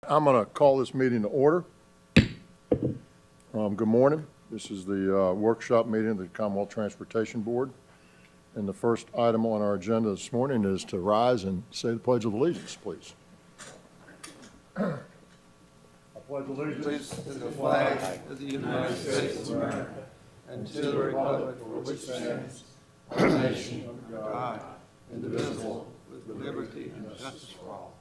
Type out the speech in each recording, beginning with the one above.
I'm going to call this meeting to order. Good morning. This is the workshop meeting of the Commonwealth Transportation Board. And the first item on our agenda this morning is to rise and say the Pledge of Allegiance, please. I pledge allegiance to the flag of the United States of America and to the republic for which stands one nation under God, indivisible, with liberty and justice for all.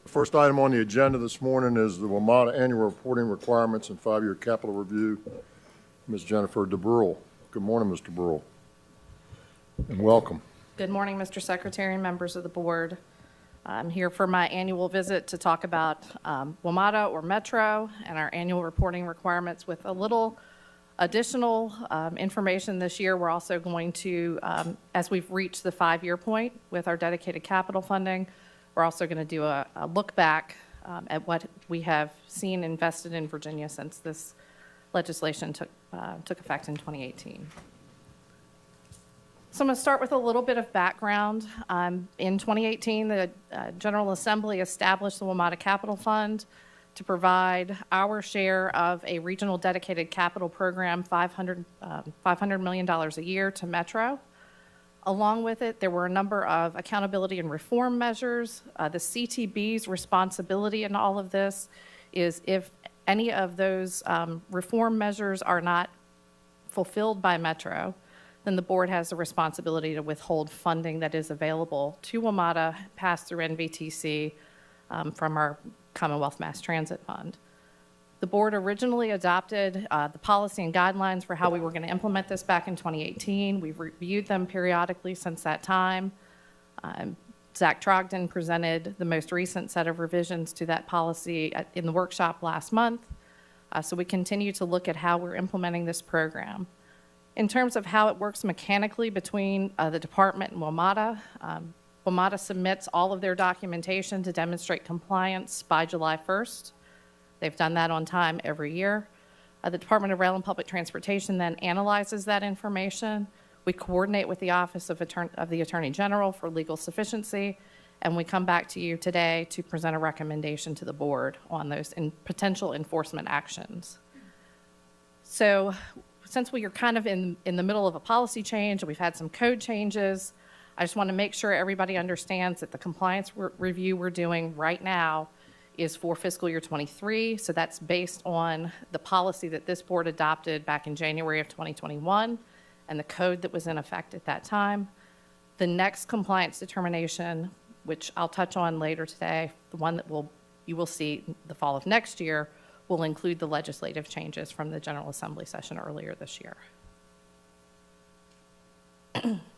The first item on the agenda this morning is the WMATA annual reporting requirements and five-year capital review. Ms. Jennifer DeBrule. Good morning, Mr. Brule, and welcome. Good morning, Mr. Secretary and members of the board. I'm here for my annual visit to talk about WMATA or Metro and our annual reporting requirements with a little additional information this year. We're also going to, as we've reached the 5-year point with our dedicated capital funding, we're also going to do a look back at what we have seen invested in Virginia since this legislation took effect in 2018. So I'm going to start with a little bit of background. In 2018, the General Assembly established the WMATA Capital Fund to provide our share of a regional dedicated capital program, $500 million a year to Metro. Along with it, there were a number of accountability and reform measures. The CTB's responsibility in all of this is if any of those reform measures are not fulfilled by Metro, then the board has the responsibility to withhold funding that is available to WMATA passed through NVTC from our Commonwealth Mass Transit Fund. The board originally adopted the policy and guidelines for how we were going to implement this back in 2018. We've reviewed them periodically since that time. Zach Trogdon presented the most recent set of revisions to that policy in the workshop last month. So we continue to look at how we're implementing this program. In terms of how it works mechanically between the department and WMATA, WMATA submits all of their documentation to demonstrate compliance by July 1st. They've done that on time every year. The Department of Rail and Public Transportation then analyzes that information. We coordinate with the Office of the Attorney General for legal sufficiency, and we come back to you today to present a recommendation to the board on those potential enforcement actions. So since we are kind of in the middle of a policy change, we've had some code changes, I just want to make sure everybody understands that the compliance review we're doing right now is for fiscal year 23. So that's based on the policy that this board adopted back in January of 2021 and the code that was in effect at that time. The next compliance determination, which I'll touch on later today, the one that you will see the fall of next year, will include the legislative changes from the General Assembly session earlier this year.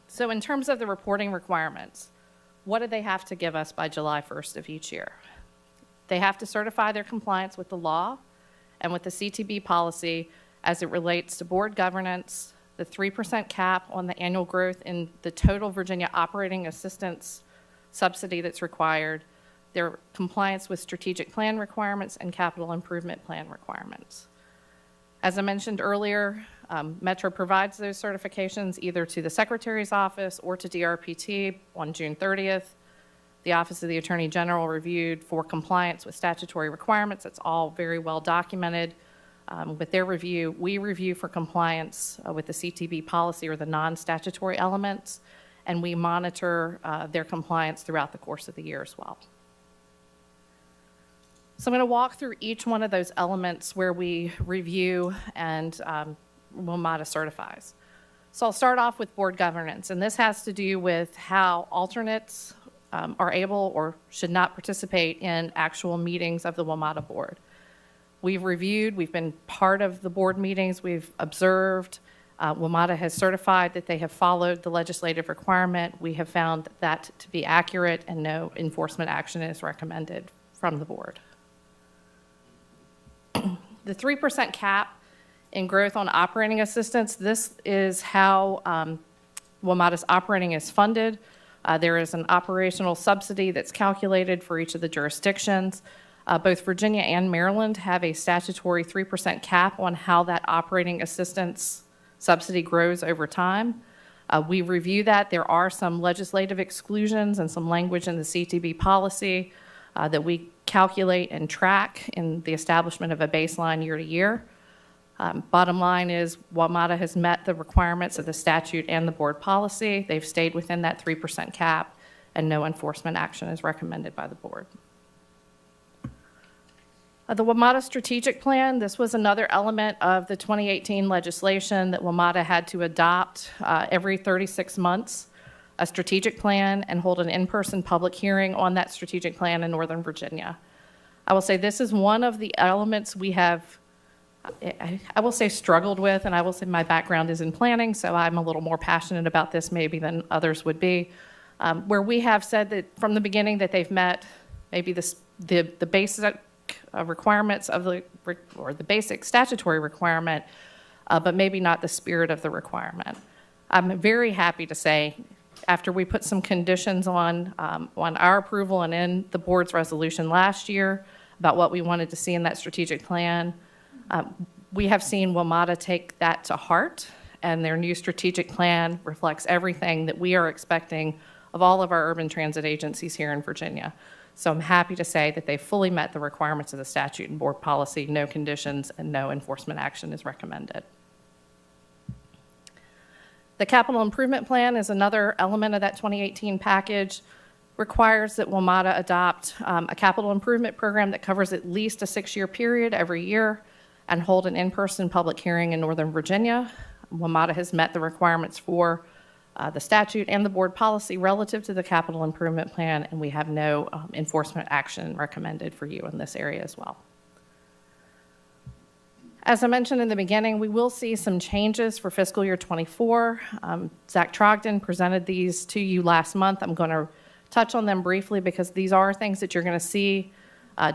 So in terms of the reporting requirements, what do they have to give us by July 1st of each year? They have to certify their compliance with the law and with the CTB policy as it relates to board governance, the 3% cap on the annual growth in the total Virginia operating assistance subsidy that's required, their compliance with strategic plan requirements and capital improvement plan requirements. As I mentioned earlier, Metro provides those certifications either to the Secretary's office or to DRPT on June 30th. The Office of the Attorney General reviewed for compliance with statutory requirements. It's all very well documented. With their review, we review for compliance with the CTB policy or the non-statutory elements, and we monitor their compliance throughout the course of the year as well. So I'm going to walk through each one of those elements where we review and WMATA certifies. So I'll start off with board governance, and this has to do with how alternates are able or should not participate in actual meetings of the WMATA board. We've reviewed, we've been part of the board meetings, we've observed, WMATA has certified that they have followed the legislative requirement. We have found that to be accurate and no enforcement action is recommended from the board. The 3% cap in growth on operating assistance, this is how WMATA's operating is funded. There is an operational subsidy that's calculated for each of the jurisdictions. Both Virginia and Maryland have a statutory 3% cap on how that operating assistance subsidy grows over time. We review that. There are some legislative exclusions and some language in the CTB policy that we calculate and track in the establishment of a baseline year to year. Bottom line is WMATA has met the requirements of the statute and the board policy. They've stayed within that 3% cap, and no enforcement action is recommended by the board. The WMATA strategic plan, this was another element of the 2018 legislation that WMATA had to adopt every 36 months, a strategic plan, and hold an in-person public hearing on that strategic plan in Northern Virginia. I will say this is one of the elements we have, I will say, struggled with, and I will say my background is in planning, so I'm a little more passionate about this maybe than others would be, where we have said that from the beginning that they've met maybe the basic requirements of or the basic statutory requirement, but maybe not the spirit of the requirement. I'm very happy to say, after we put some conditions on our approval and in the board's resolution last year about what we wanted to see in that strategic plan, we have seen WMATA take that to heart, and their new strategic plan reflects everything that we are expecting of all of our urban transit agencies here in Virginia. So I'm happy to say that they fully met the requirements of the statute and board policy, no conditions, and no enforcement action is recommended. The capital improvement plan is another element of that 2018 package. Requires that WMATA adopt a capital improvement program that covers at least a 6-year period every year and hold an in-person public hearing in Northern Virginia. WMATA has met the requirements for the statute and the board policy relative to the capital improvement plan, and we have no enforcement action recommended for you in this area as well. As I mentioned in the beginning, we will see some changes for fiscal year 24. Zach Trogdon presented these to you last month. I'm going to touch on them briefly because these are things that you're going to see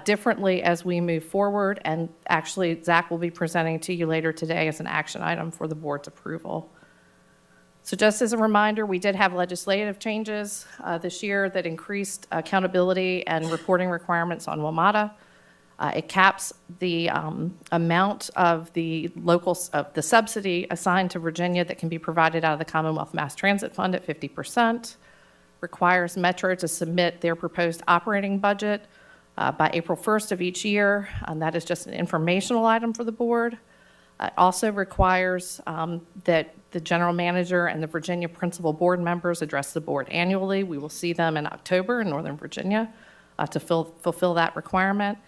differently as we move forward, and actually Zach will be presenting to you later today as an action item for the board's approval. So just as a reminder, we did have legislative changes this year that increased accountability and reporting requirements on WMATA. It caps the amount of the subsidy assigned to Virginia that can be provided out of the Commonwealth Mass Transit Fund at 50%, requires Metro to submit their proposed operating budget by April 1st of each year, and that is just an informational item for the board. It also requires that the general manager and the Virginia principal board members address the board annually. We will see them in October in Northern Virginia to fulfill that requirement.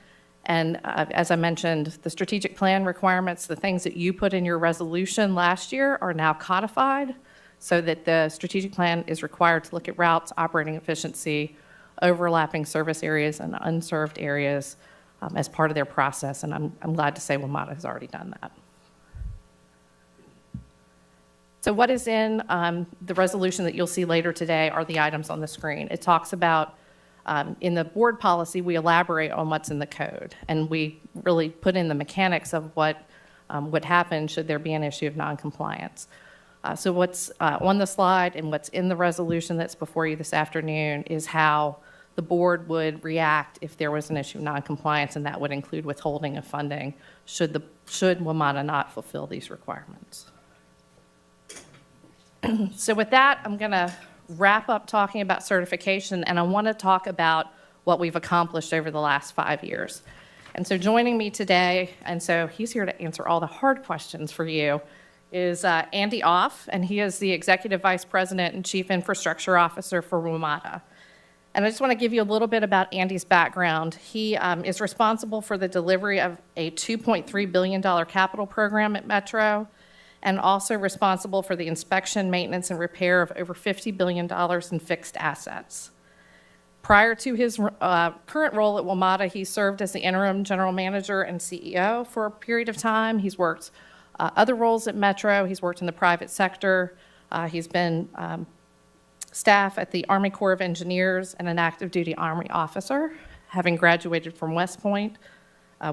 And as I mentioned, the strategic plan requirements, the things that you put in your resolution last year are now codified so that the strategic plan is required to look at routes, operating efficiency, overlapping service areas, and unserved areas as part of their process. And I'm glad to say WMATA has already done that. So what is in the resolution that you'll see later today are the items on the screen. It talks about, in the board policy, we elaborate on what's in the code, and we really put in the mechanics of what would happen should there be an issue of noncompliance. So what's on the slide and what's in the resolution that's before you this afternoon is how the board would react if there was an issue of noncompliance, and that would include withholding of funding should WMATA not fulfill these requirements. So with that, I'm going to wrap up talking about certification, and I want to talk about what we've accomplished over the last 5 years. And so joining me today, and so he's here to answer all the hard questions for you, is Andy Off, and he is the Executive Vice President and Chief Infrastructure Officer for WMATA. And I just want to give you a little bit about Andy's background. He is responsible for the delivery of a $2.3 billion capital program at Metro, and also responsible for the inspection, maintenance, and repair of over $50 billion in fixed assets. Prior to his current role at WMATA, he served as the interim general manager and CEO for a period of time. He's worked other roles at Metro. He's worked in the private sector. He's been staff at the Army Corps of Engineers and an active duty Army officer, having graduated from West Point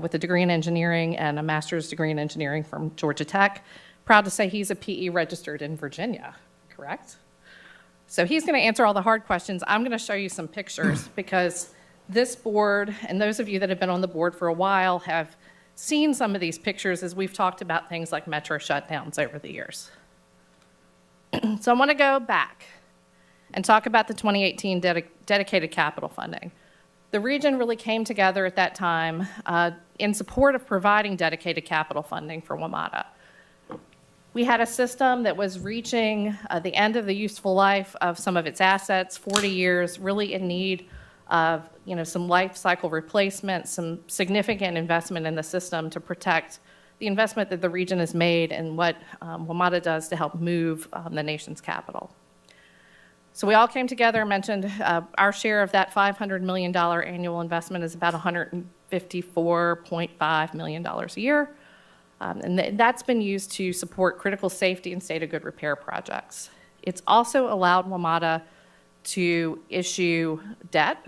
with a degree in engineering and a master's degree in engineering from Georgia Tech. Proud to say he's a PE registered in Virginia, correct? So he's going to answer all the hard questions. I'm going to show you some pictures because this board, and those of you that have been on the board for a while, have seen some of these pictures as we've talked about things like Metro shutdowns over the years. So I want to go back and talk about the 2018 dedicated capital funding. The region really came together at that time in support of providing dedicated capital funding for WMATA. We had a system that was reaching the end of the useful life of some of its assets, 40 years, really in need of some life cycle replacement, some significant investment in the system to protect the investment that the region has made and what WMATA does to help move the nation's capital. So we all came together and mentioned our share of that $500 million annual investment is about $154.5 million a year. And that's been used to support critical safety and state of good repair projects. It's also allowed WMATA to issue debt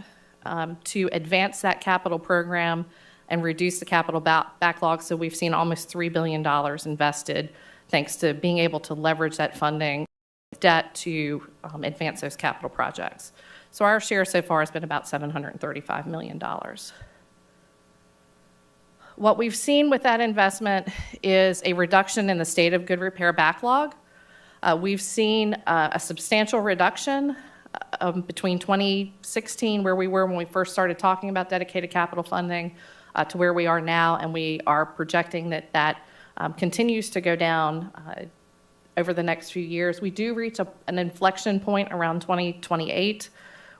to advance that capital program and reduce the capital backlog. So we've seen almost $3 billion invested thanks to being able to leverage that funding debt to advance those capital projects. So our share so far has been about $735 million. What we've seen with that investment is a reduction in the state of good repair backlog. We've seen a substantial reduction between 2016, where we were when we first started talking about dedicated capital funding, to where we are now, and we are projecting that that continues to go down over the next few years. We do reach an inflection point around 2028,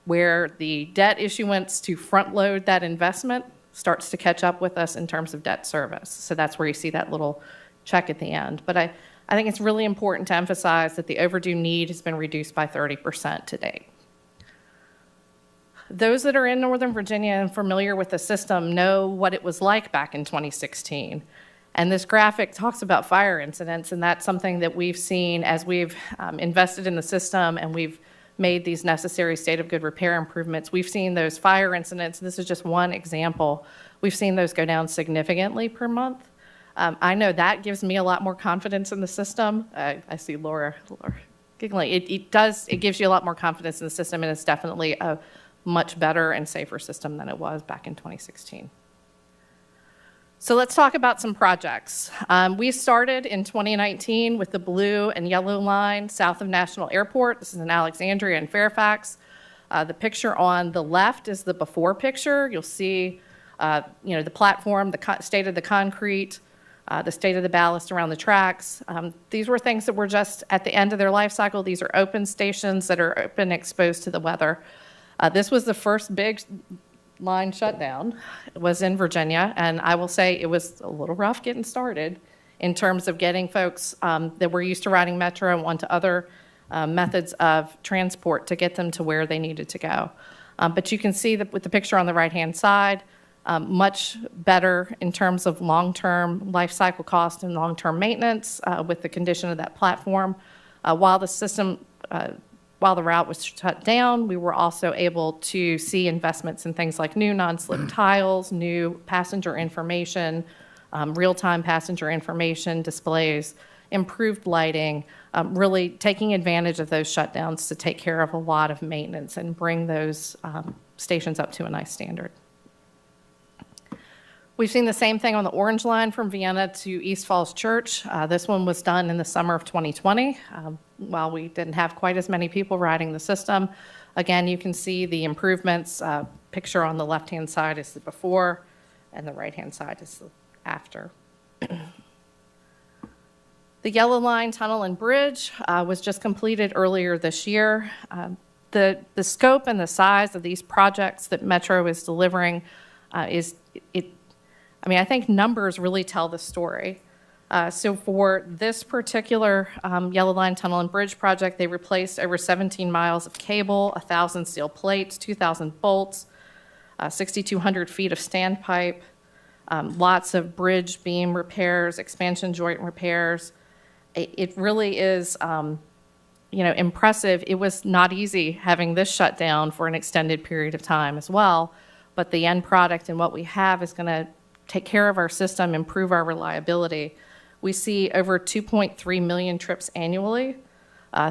where the debt issuance to front load that investment starts to catch up with us in terms of debt service. So that's where you see that little check at the end. But I think it's really important to emphasize that the overdue need has been reduced by 30% to date. Those that are in Northern Virginia and familiar with the system know what it was like back in 2016. And this graphic talks about fire incidents, and that's something that we've seen as we've invested in the system and we've made these necessary state of good repair improvements. We've seen those fire incidents, this is just one example, we've seen those go down significantly per month. I know that gives me a lot more confidence in the system. I see Laura giggling. It gives you a lot more confidence in the system, and it's definitely a much better and safer system than it was back in 2016. So let's talk about some projects. We started in 2019 with the blue and yellow line south of National Airport. This is in Alexandria and Fairfax. The picture on the left is the before picture. You'll see the platform, the state of the concrete, the state of the ballast around the tracks. These were things that were just at the end of their life cycle. These are open stations that are open, exposed to the weather. This was the first big line shutdown. It was in Virginia, and I will say it was a little rough getting started in terms of getting folks that were used to riding Metro and onto other methods of transport to get them to where they needed to go. But you can see that with the picture on the right-hand side, much better in terms of long-term life cycle cost and long-term maintenance with the condition of that platform. While the route was shut down, we were also able to see investments in things like new non-slip tiles, new passenger information, real-time passenger information displays, improved lighting, really taking advantage of those shutdowns to take care of a lot of maintenance and bring those stations up to a nice standard. We've seen the same thing on the orange line from Vienna to East Falls Church. This one was done in the summer of 2020. While we didn't have quite as many people riding the system, again, you can see the improvements. Picture on the left-hand side is the before, and the right-hand side is the after. The Yellow Line Tunnel and Bridge was just completed earlier this year. The scope and the size of these projects that Metro is delivering I think numbers really tell the story. So for this particular Yellow Line Tunnel and Bridge project, they replaced over 17 miles of cable, 1,000 steel plates, 2,000 bolts, 6,200 feet of standpipe, lots of bridge beam repairs, expansion joint repairs. It really is impressive. It was not easy having this shut down for an extended period of time as well, but the end product and what we have is going to take care of our system, improve our reliability. We see over 2.3 million trips annually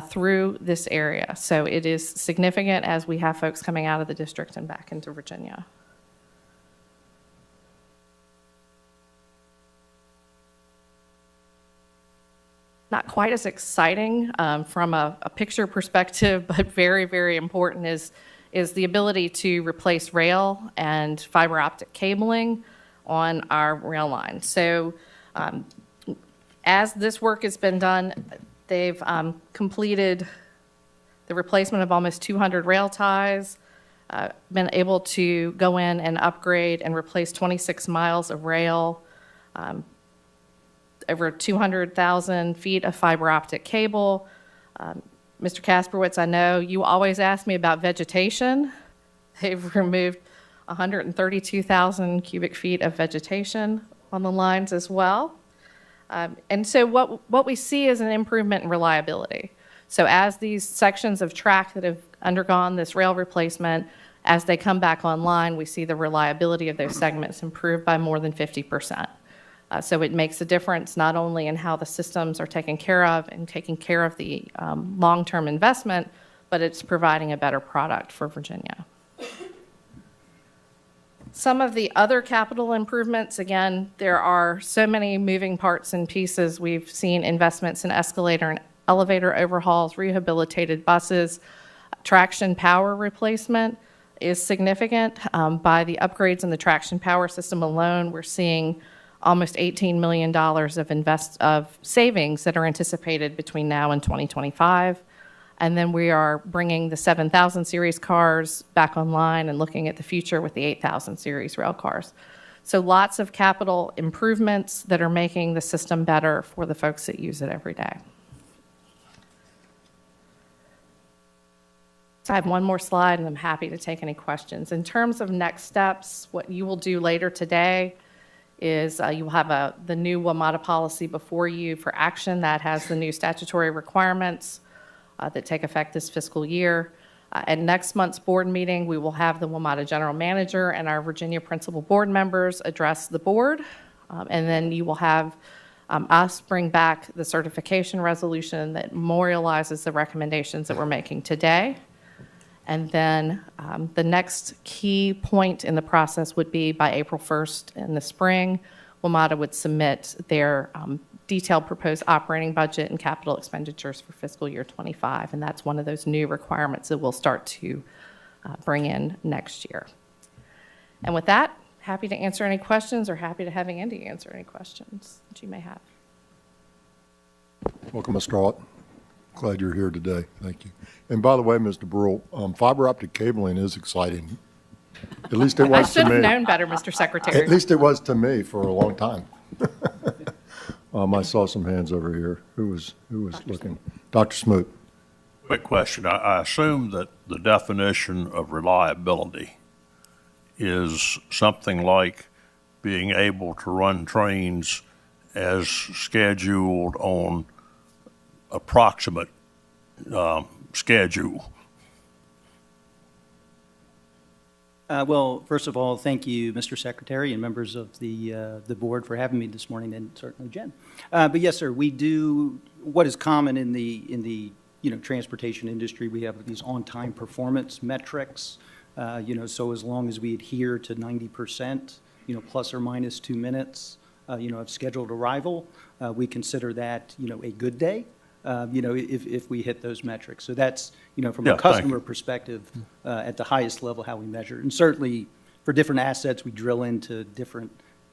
through this area. So it is significant as we have folks coming out of the district and back into Virginia. Not quite as exciting from a picture perspective, but very, very important is the ability to replace rail and fiber optic cabling on our rail line. So as this work has been done, they've completed the replacement of almost 200 rail ties, been able to go in and upgrade and replace 26 miles of rail, over 200,000 feet of fiber optic cable. Mr. Kasperwitz, I know you always ask me about vegetation. They've removed 132,000 cubic feet of vegetation on the lines as well. And so what we see is an improvement in reliability. So as these sections of track that have undergone this rail replacement, as they come back online, we see the reliability of those segments improve by more than 50%. So it makes a difference not only in how the systems are taken care of and taking care of the long-term investment, but it's providing a better product for Virginia. Some of the other capital improvements, again, there are so many moving parts and pieces. We've seen investments in escalator and elevator overhauls, rehabilitated buses, traction power replacement is significant. By the upgrades in the traction power system alone, we're seeing almost $18 million of savings that are anticipated between now and 2025. And then we are bringing the 7,000 series cars back online and looking at the future with the 8,000 series rail cars. So lots of capital improvements that are making the system better for the folks that use it every day. So I have one more slide, and I'm happy to take any questions. In terms of next steps, what you will do later today is you will have the new WMATA policy before you for action that has the new statutory requirements that take effect this fiscal year. At next month's board meeting, we will have the WMATA general manager and our Virginia principal board members address the board. And then you will have us bring back the certification resolution that memorializes the recommendations that we're making today. And then the next key point in the process would be by April 1st in the spring, WMATA would submit their detailed proposed operating budget and capital expenditures for fiscal year 25. And that's one of those new requirements that we'll start to bring in next year. And with that, happy to answer any questions or happy to have Andy answer any questions that you may have. Welcome, Mr. Straut. Glad you're here today. Thank you. And by the way, Mr. Burrell, fiber optic cabling is exciting. At least it was to me. I should have known better, Mr. Secretary. At least it was to me for a long time. I saw some hands over here. Who was looking? Dr. Smoot. Quick question. I assume that the definition of reliability is something like being able to run trains as scheduled on approximate schedule. Well, first of all, thank you, Mr. Secretary, and members of the board for having me this morning, and certainly Jen. But yes, sir, we do what is common in the transportation industry. We have these on-time performance metrics. So as long as we adhere to 90%, plus or minus 2 minutes, of scheduled arrival, we consider that a good day. If we hit those metrics. So that's, from a customer perspective, at the highest level, how we measure. And certainly, for different assets, we drill into different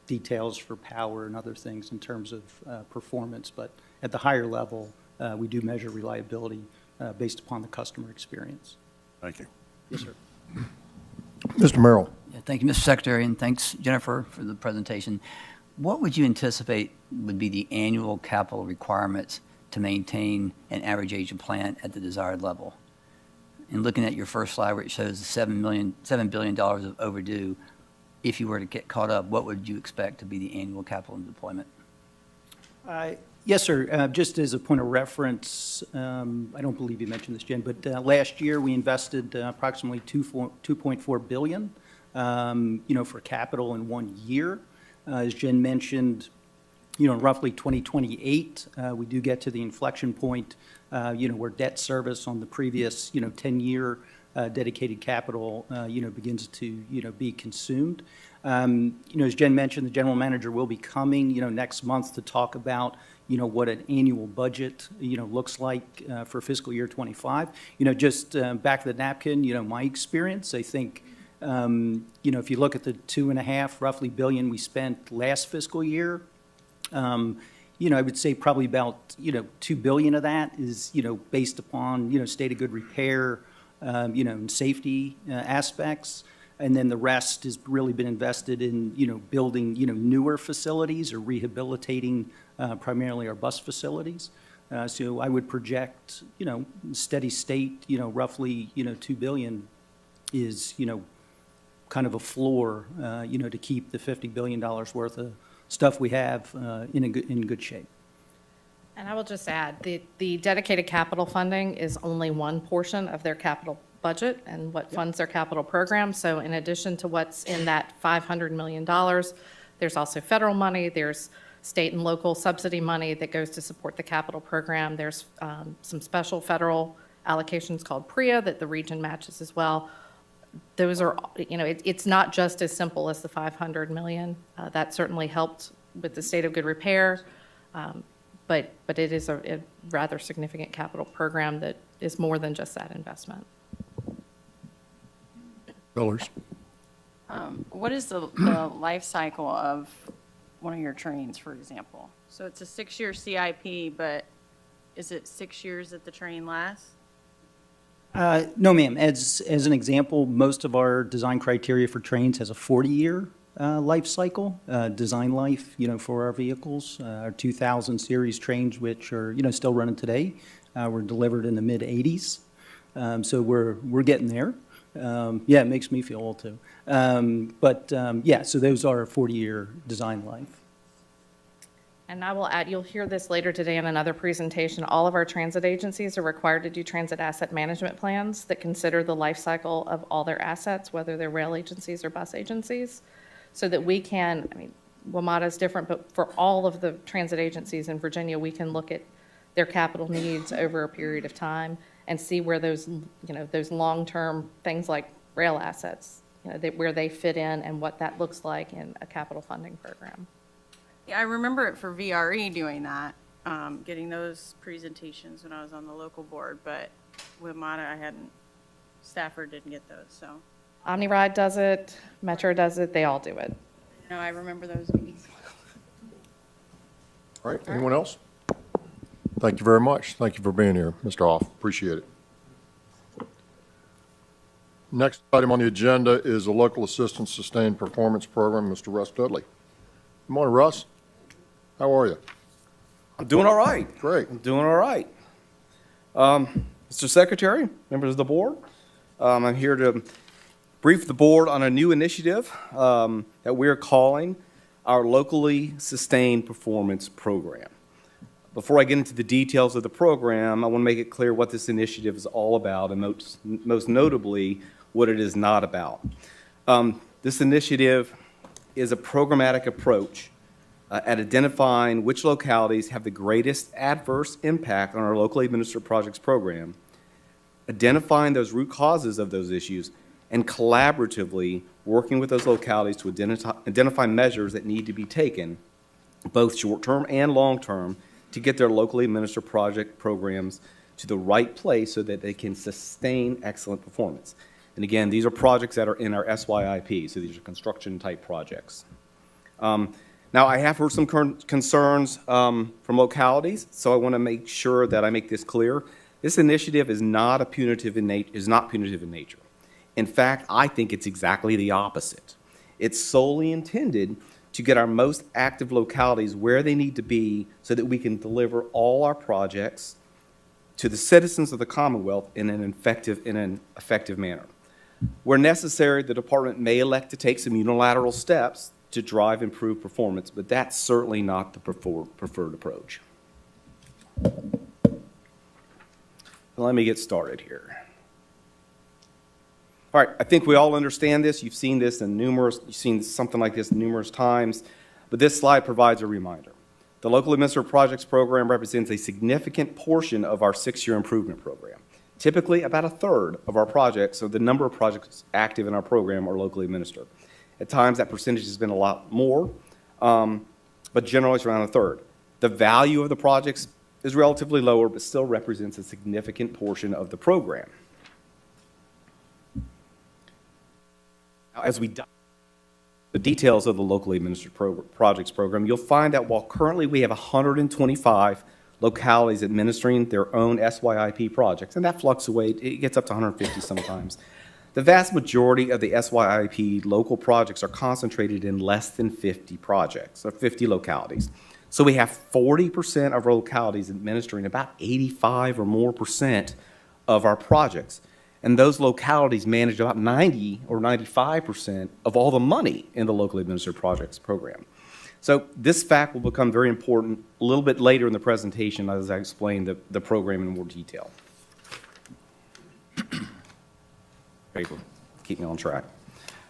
details for power and other things in terms of performance. But at the higher level, we do measure reliability based upon the customer experience. Thank you. Yes, sir. Mr. Merrill. Yeah, thank you, Mr. Secretary, and thanks, Jennifer, for the presentation. What would you anticipate would be the annual capital requirements to maintain an average age of plant at the desired level? And looking at your first slide where it shows the $7 billion of overdue, if you were to get caught up, what would you expect to be the annual capital deployment? Yes, sir. Just as a point of reference, I don't believe you mentioned this, Jen, but last year we invested approximately $2.4 billion, for capital in 1 year. As Jen mentioned, roughly 2028, we do get to the inflection point, where debt service on the previous, 10-year dedicated capital, begins to, be consumed. As Jen mentioned, the general manager will be coming, next month to talk about, what an annual budget, looks like for fiscal year '25. Just back to the napkin, my experience, I think, if you look at the 2.5 roughly billion we spent last fiscal year, I would say probably about, 2 billion of that is, based upon, state of good repair, and safety aspects. And then the rest has really been invested in, building, newer facilities or rehabilitating primarily our bus facilities. So I would project, steady state, roughly, 2 billion is, kind of a floor, to keep the $50 billion worth of stuff we have in good shape. And I will just add, the dedicated capital funding is only one portion of their capital budget and what funds their capital program. So in addition to what's in that $500 million, there's also federal money, there's state and local subsidy money that goes to support the capital program. There's some special federal allocations called PREA that the region matches as well. Those are, it's not just as simple as the 500 million. That certainly helped with the state of good repair, but it is a rather significant capital program that is more than just that investment. Millers. What is the life cycle of one of your trains, for example? So it's a 6-year CIP, but is it 6 years that the train lasts? No, ma'am. As an example, most of our design criteria for trains has a 40-year life cycle, design life, for our vehicles. Our 2000 series trains, which are, still running today, were delivered in the mid-'80s. So we're getting there. Yeah, it makes me feel old too. Yeah, so those are a 40-year design life. And I will add, you'll hear this later today in another presentation, all of our transit agencies are required to do transit asset management plans that consider the life cycle of all their assets, whether they're rail agencies or bus agencies, so that we can, WMATA is different, but for all of the transit agencies in Virginia, we can look at their capital needs over a period of time and see where those, those long-term things like rail assets, where they fit in and what that looks like in a capital funding program. Yeah, I remember it for VRE doing that, getting those presentations when I was on the local board, but with MATA, Stafford didn't get those, so. OmniRide does it, Metro does it, they all do it. No, I remember those meetings. All right, anyone else? Thank you very much. Thank you for being here, Mr. Hoff. Appreciate it. Next item on the agenda is the Local Assistance Sustained Performance Program, Mr. Russ Dudley. Good morning, Russ. How are you? I'm doing all right. Great. I'm doing all right. Mr. Secretary, members of the board, I'm here to brief the board on a new initiative that we're calling our Locally Sustained Performance Program. Before I get into the details of the program, I want to make it clear what this initiative is all about and most notably what it is not about. This initiative is a programmatic approach at identifying which localities have the greatest adverse impact on our locally administered projects program, identifying those root causes of those issues, and collaboratively working with those localities to identify measures that need to be taken, both short-term and long-term, to get their locally administered project programs to the right place so that they can sustain excellent performance. And again, these are projects that are in our SYIP, so these are construction-type projects. Now, I have heard some concerns from localities, so I want to make sure that I make this clear. This initiative is not punitive in nature. In fact, I think it's exactly the opposite. It's solely intended to get our most active localities where they need to be so that we can deliver all our projects to the citizens of the Commonwealth in an effective manner. Where necessary, the department may elect to take some unilateral steps to drive improved performance, but that's certainly not the preferred approach. Let me get started here. All right, I think we all understand this. You've seen something like this numerous times, but this slide provides a reminder. The Local Administered Projects Program represents a significant portion of our 6-year improvement program. Typically, about a third of our projects, so the number of projects active in our program, are locally administered. At times, that percentage has been a lot more, but generally it's around a third. The value of the projects is relatively lower, but still represents a significant portion of the program. Now, as we dive into the details of the locally administered projects program, you'll find that while currently we have 125 localities administering their own SYIP projects, and that fluctuates, it gets up to 150 sometimes. The vast majority of the SYIP local projects are concentrated in less than 50 projects, or 50 localities. So we have 40% of our localities administering about 85 or more percent of our projects. And those localities manage about 90 or 95% of all the money in the locally administered projects program. So this fact will become very important a little bit later in the presentation as I explain the program in more detail. Paper, keep me on track.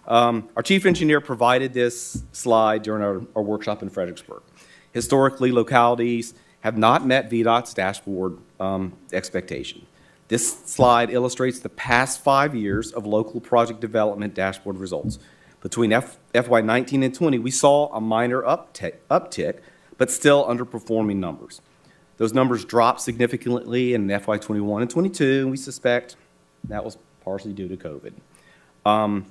Our chief engineer provided this slide during our workshop in Fredericksburg. Historically, localities have not met VDOT's dashboard expectation. This slide illustrates the past 5 years of local project development dashboard results. Between FY19 and 20, we saw a minor uptick, but still underperforming numbers. Those numbers dropped significantly in FY21 and 22, and we suspect that was partially due to COVID.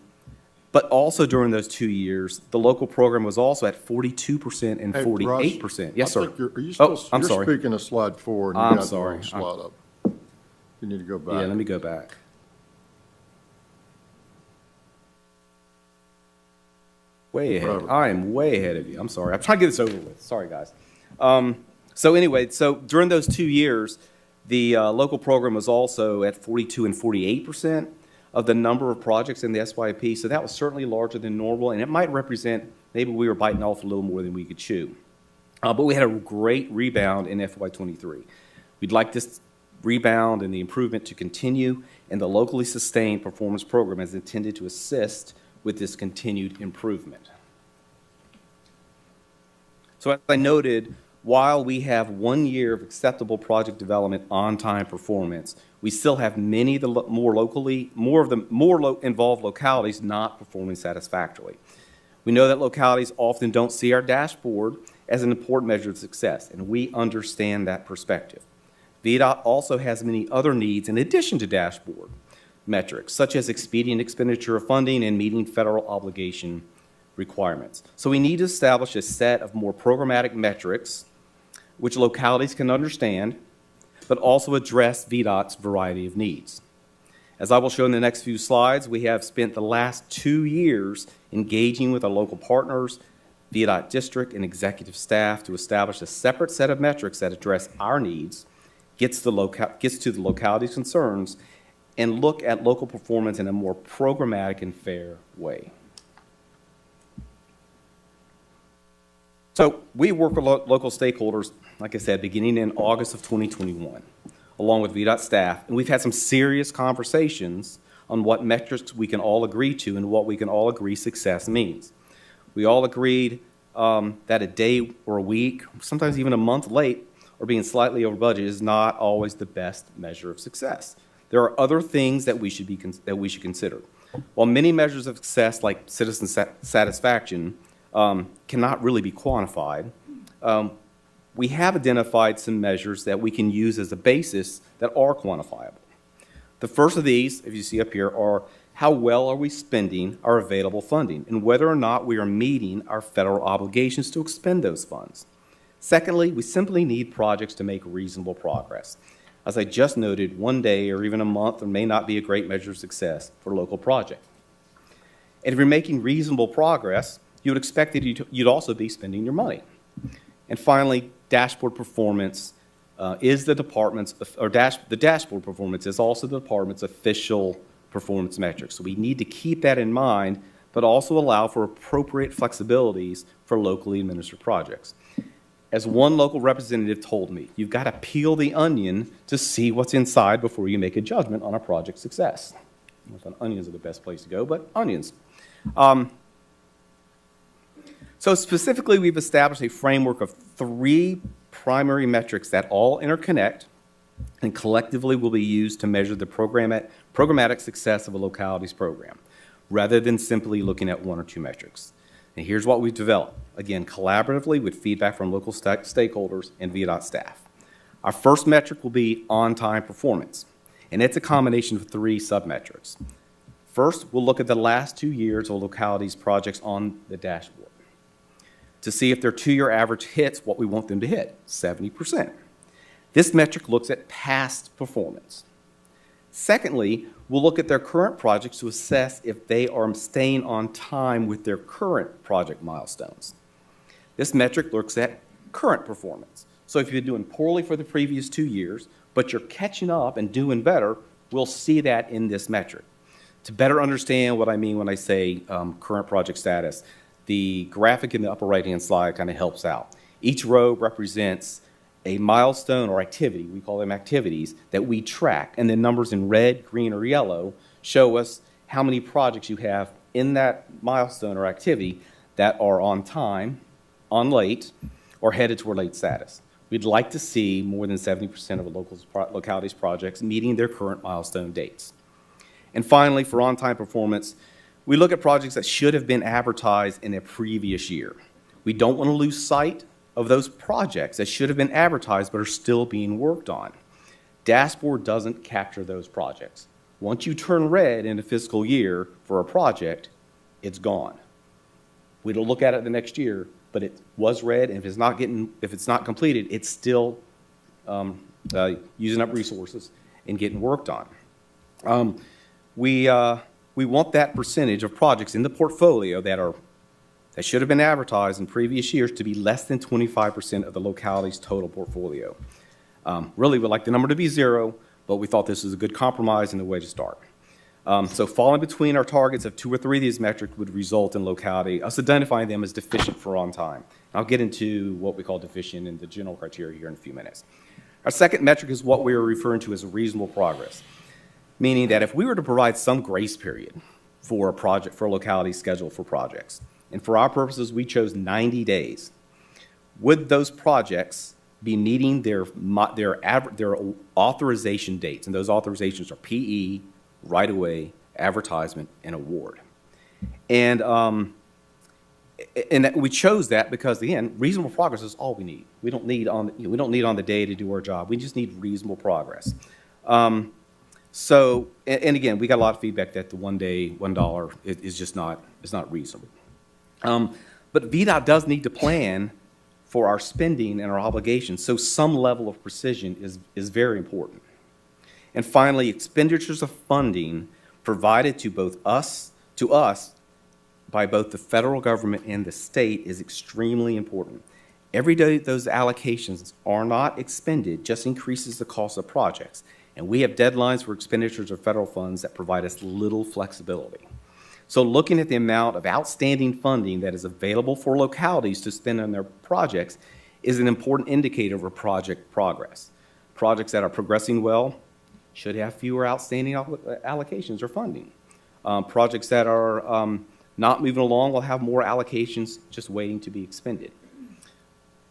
But also during those 2 years, the local program was also at 42% and Hey, 48%. Russ, Yes, I sir. think you're, are you still, I'm you're sorry. speaking to slide 4, and you I'm got the sorry. wrong slide up. You need to go back. Yeah, let me go back. Way ahead. Whatever. I am way ahead of you. I'm sorry. I'm trying to get this over with. Sorry, guys. So anyway, so during those 2 years, the local program was also at 42 and 48% of the number of projects in the SYP. So that was certainly larger than normal, and it might represent maybe we were biting off a little more than we could chew. But we had a great rebound in FY23. We'd like this rebound and the improvement to continue, and the locally sustained performance program is intended to assist with this continued improvement. So as I noted, while we have 1 year of acceptable project development on-time performance, we still have many of the more involved localities not performing satisfactorily. We know that localities often don't see our dashboard as an important measure of success, and we understand that perspective. VDOT also has many other needs in addition to dashboard metrics, such as expedient expenditure of funding and meeting federal obligation requirements. So we need to establish a set of more programmatic metrics which localities can understand, but also address VDOT's variety of needs. As I will show in the next few slides, we have spent the last 2 years engaging with our local partners, VDOT district, and executive staff to establish a separate set of metrics that address our needs, gets to the locality's concerns, and look at local performance in a more programmatic and fair way. So we work with local stakeholders, like I said, beginning in August of 2021, along with VDOT staff, and we've had some serious conversations on what metrics we can all agree to and what we can all agree success means. We all agreed that a day or a week, sometimes even a month late, or being slightly over budget is not always the best measure of success. There are other things that we should consider. While many measures of success, like citizen satisfaction, cannot really be quantified, we have identified some measures that we can use as a basis that are quantifiable. The first of these, if you see up here, are how well are we spending our available funding and whether or not we are meeting our federal obligations to expend those funds. Secondly, we simply need projects to make reasonable progress. As I just noted, 1 day or even a month may not be a great measure of success for a local project. And if you're making reasonable progress, you would expect that you'd also be spending your money. And finally, dashboard performance is the department's, the dashboard performance is also the department's official performance metrics. So we need to keep that in mind, but also allow for appropriate flexibilities for locally administered projects. As one local representative told me, you've got to peel the onion to see what's inside before you make a judgment on a project's success. I don't know if onions are the best place to go, but onions. So specifically, we've established a framework of 3 primary metrics that all interconnect and collectively will be used to measure the programmatic success of a locality's program, rather than simply looking at one or two metrics. And here's what we've developed, again, collaboratively with feedback from local stakeholders and VDOT staff. Our first metric will be on-time performance, and it's a combination of 3 submetrics. First, we'll look at the last 2 years of a locality's projects on the dashboard to see if their 2-year average hits what we want them to hit, 70%. This metric looks at past performance. Secondly, we'll look at their current projects to assess if they are staying on time with their current project milestones. This metric looks at current performance. So if you've been doing poorly for the previous 2 years, but you're catching up and doing better, we'll see that in this metric. To better understand what I mean when I say current project status, the graphic in the upper right-hand slide kind of helps out. Each row represents a milestone or activity, we call them activities, that we track, and the numbers in red, green, or yellow show us how many projects you have in that milestone or activity that are on time, on late, or headed toward late status. We'd like to see more than 70% of a locality's projects meeting their current milestone dates. And finally, for on-time performance, we look at projects that should have been advertised in a previous year. We don't want to lose sight of those projects that should have been advertised but are still being worked on. Dashboard doesn't capture those projects. Once you turn red in a fiscal year for a project, it's gone. We don't look at it the next year, but it was red, and if it's not completed, it's still using up resources and getting worked on. We want that percentage of projects in the portfolio that should have been advertised in previous years to be less than 25% of the locality's total portfolio. Really, we'd like the number to be 0, but we thought this was a good compromise and a way to start. So falling between our targets of 2 or 3 of these metrics would result in us identifying them as deficient for on time. I'll get into what we call deficient and the general criteria here in a few minutes. Our second metric is what we are referring to as reasonable progress, meaning that if we were to provide some grace period for a locality's schedule for projects, and for our purposes, we chose 90 days, would those projects be meeting their authorization dates? And those authorizations are PE, right-of-way, advertisement, and award. And we chose that because, again, reasonable progress is all we need. We don't need on the day to do our job. We just need reasonable progress. So, and again, we got a lot of feedback that the $1 is just not reasonable. But VDOT does need to plan for our spending and our obligations, so some level of precision is very important. And finally, expenditures of funding provided to us by both the federal government and the state is extremely important. Every day those allocations are not expended just increases the cost of projects. And we have deadlines for expenditures of federal funds that provide us little flexibility. So looking at the amount of outstanding funding that is available for localities to spend on their projects is an important indicator of project progress. Projects that are progressing well should have fewer outstanding allocations or funding. Projects that are not moving along will have more allocations just waiting to be expended.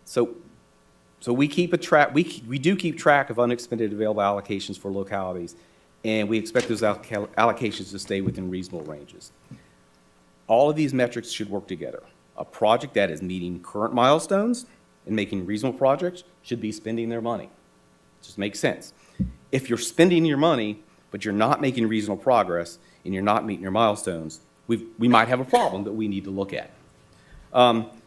So we keep we do keep track of unexpended available allocations for localities, and we expect those allocations to stay within reasonable ranges. All of these metrics should work together. A project that is meeting current milestones and making reasonable projects should be spending their money. It just makes sense. If you're spending your money, but you're not making reasonable progress and you're not meeting your milestones, we might have a problem that we need to look at.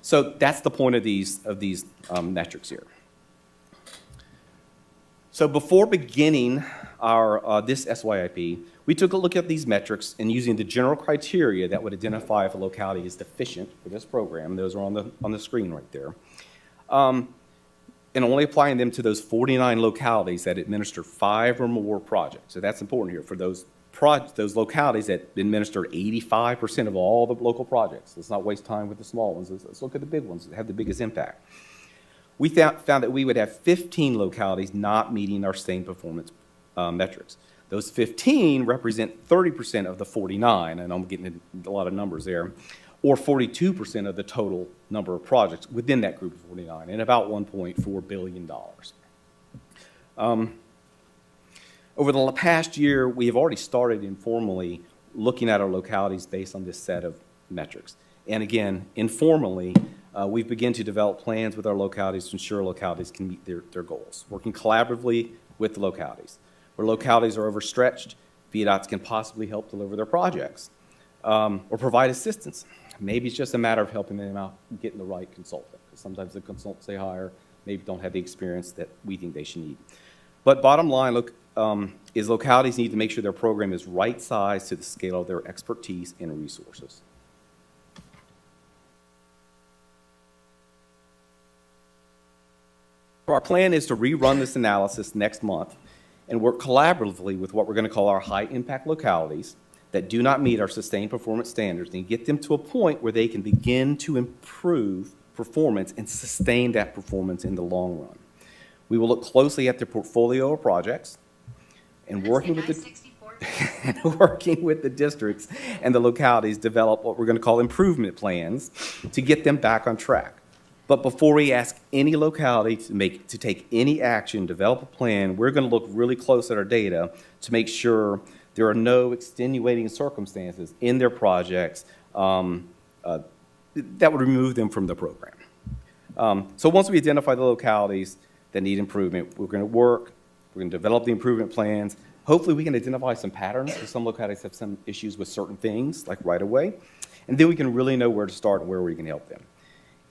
So that's the point of these metrics here. So before beginning this SYIP, we took a look at these metrics and using the general criteria that would identify if a locality is deficient for this program. Those are on the screen right there. And only applying them to those 49 localities that administer 5 or more projects. So that's important here for those localities that administer 85% of all the local projects. Let's not waste time with the small ones. Let's look at the big ones that have the biggest impact. We found that we would have 15 localities not meeting our sustained performance metrics. Those 15 represent 30% of the 49, and I'm getting into a lot of numbers there, or 42% of the total number of projects within that group of 49, and about $1.4 billion. Over the past year, we have already started informally looking at our localities based on this set of metrics. And again, informally, we've begun to develop plans with our localities to ensure localities can meet their goals, working collaboratively with the localities. Where localities are overstretched, VDOTs can possibly help deliver their projects or provide assistance. Maybe it's just a matter of helping them out getting the right consultant, because sometimes the consultants they hire maybe don't have the experience that we think they should need. But bottom line, is localities need to make sure their program is right-sized to the scale of their expertise and resources. Our plan is to rerun this analysis next month and work collaboratively with what we're going to call our high-impact localities that do not meet our sustained performance standards and get them to a point where they can begin to improve performance and sustain that performance in the long run. We will look closely at their portfolio of projects and working with the districts and the localities develop what we're going to call improvement plans to get them back on track. But before we ask any locality to take any action, develop a plan, we're going to look really close at our data to make sure there are no extenuating circumstances in their projects that would remove them from the program. So once we identify the localities that need improvement, we're going to develop the improvement plans. Hopefully we can identify some patterns, because some localities have some issues with certain things, like right-of-way, and then we can really know where to start and where we can help them.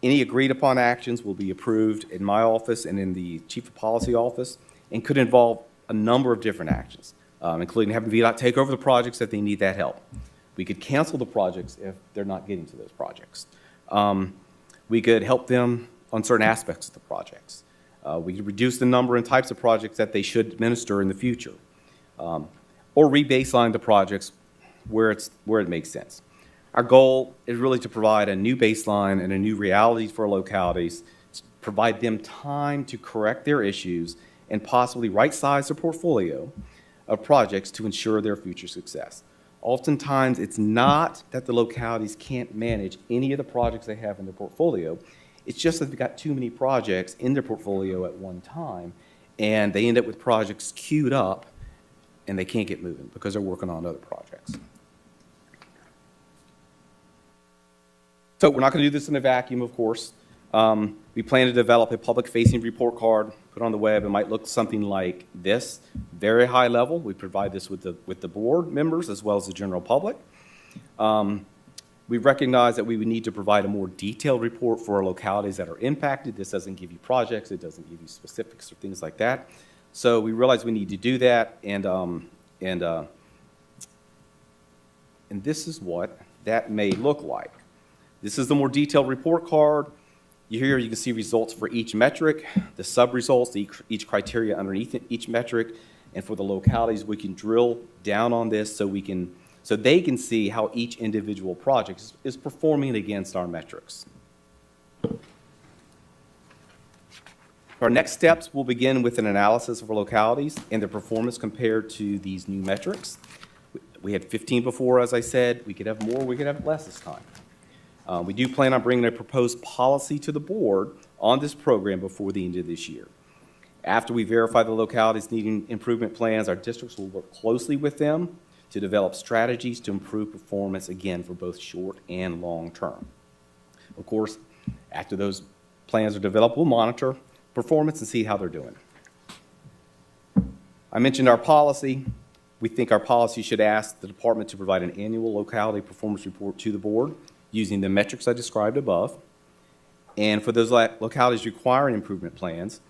Any agreed-upon actions will be approved in my office and in the Chief of Policy office and could involve a number of different actions, including having VDOT take over the projects if they need that help. We could cancel the projects if they're not getting to those projects. We could help them on certain aspects of the projects. We could reduce the number and types of projects that they should administer in the future, or re-baseline the projects where it makes sense. Our goal is really to provide a new baseline and a new reality for localities, to provide them time to correct their issues and possibly right-size their portfolio of projects to ensure their future success. Oftentimes, it's not that the localities can't manage any of the projects they have in their portfolio. It's just that they've got too many projects in their portfolio at one time, and they end up with projects queued up, and they can't get moving because they're working on other projects. So we're not going to do this in a vacuum, of course. We plan to develop a public-facing report card, put on the web. It might look something like this, very high level. We provide this with the board members as well as the general public. We recognize that we would need to provide a more detailed report for our localities that are impacted. This doesn't give you projects. It doesn't give you specifics or things like that. So we realize we need to do that, and this is what that may look like. This is the more detailed report card. Here you can see results for each metric, the sub-results, each criteria underneath each metric, and for the localities, we can drill down on this so they can see how each individual project is performing against our metrics. Our next steps will begin with an analysis of our localities and their performance compared to these new metrics. We had 15 before, as I said. We could have more, we could have less this time. We do plan on bringing a proposed policy to the board on this program before the end of this year. After we verify the localities needing improvement plans, our districts will work closely with them to develop strategies to improve performance, again, for both short and long term. Of course, after those plans are developed, we'll monitor performance and see how they're doing. I mentioned our policy. We think our policy should ask the department to provide an annual locality performance report to the board using the metrics I described above. And for those localities requiring improvement plans,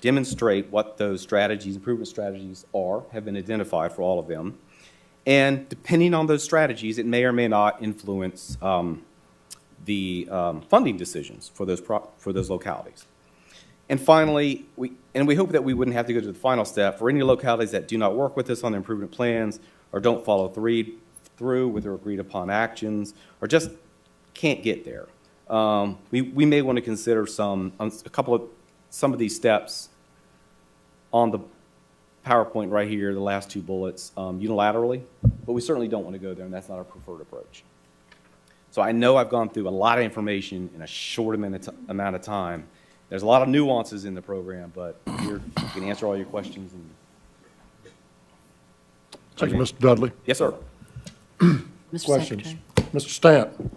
demonstrate what those strategies, improvement strategies have been identified for all of them. And depending on those strategies, it may or may not influence the funding decisions for those localities. And finally, we hope that we wouldn't have to go to the final step. For any localities that do not work with us on their improvement plans or don't follow through with their agreed upon actions or just can't get there, we may want to consider some of these steps on the PowerPoint right here, the last two bullets, unilaterally, but we certainly don't want to go there, and that's not our preferred approach. So I know I've gone through a lot of information in a short amount of time. There's a lot of nuances in the program, but here you can answer all your questions. Thank you, Mr. Dudley. Yes, sir. Mr. Questions? Secretary. Mr. Stant?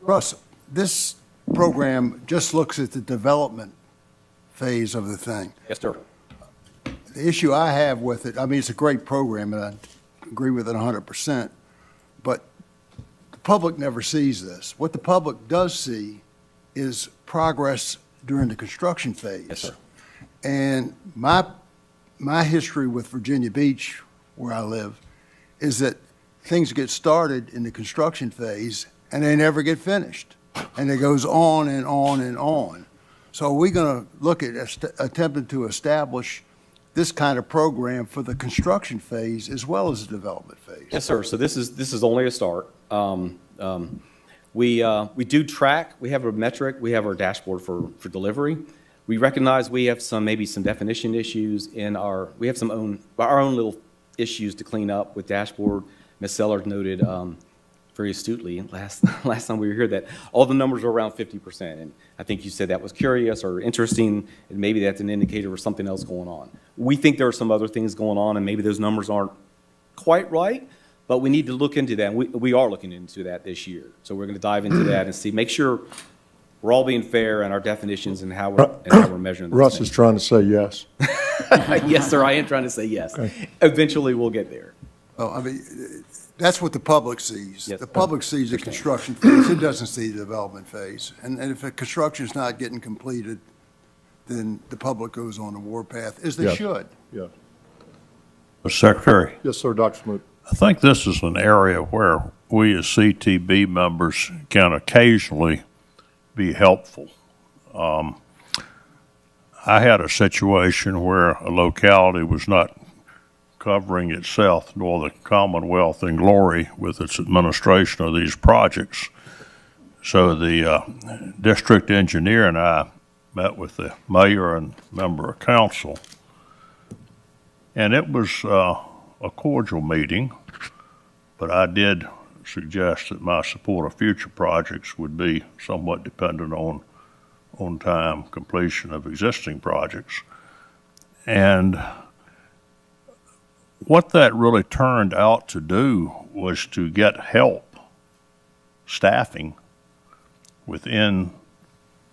Russ, this program just looks at the development phase of the thing. Yes, sir. The issue I have with it, I mean, it's a great program, and I agree with it 100%, but the public never sees this. What the public does see is progress during the construction phase. Yes, sir. And my history with Virginia Beach, where I live, is that things get started in the construction phase and they never get finished. And it goes on and on and on. So are we going to look at attempting to establish this kind of program for the construction phase as well as the development phase? Yes, sir. So this is only a start. We do track, we have a metric, we have our dashboard for delivery. We recognize we have maybe some definition issues we have our own little issues to clean up with dashboard. Ms. Sellers noted very astutely last time we were here that all the numbers are around 50%. And I think you said that was curious or interesting, and maybe that's an indicator of something else going on. We think there are some other things going on, and maybe those numbers aren't quite right, but we need to look into that. And we are looking into that this year. So we're going to dive into that and make sure we're all being fair in our definitions and how we're measuring this. Russ is trying to say yes. Yes, sir, I am trying to say yes. Okay. Eventually, we'll get there. Well, I mean, that's what the public sees. Yes. The public sees the construction phase, it doesn't see the development phase. And if the construction's not getting completed, then the public goes on the warpath, as they Yes. should. Yeah. Mr. Secretary, Yes, sir, Dr. Smoot. I think this is an area where we as CTB members can occasionally be helpful. I had a situation where a locality was not covering itself nor the Commonwealth in glory with its administration of these projects. So the district engineer and I met with the mayor and member of council, and it was a cordial meeting, but I did suggest that my support of future projects would be somewhat dependent on on-time completion of existing projects. And what that really turned out to do was to get help, staffing, within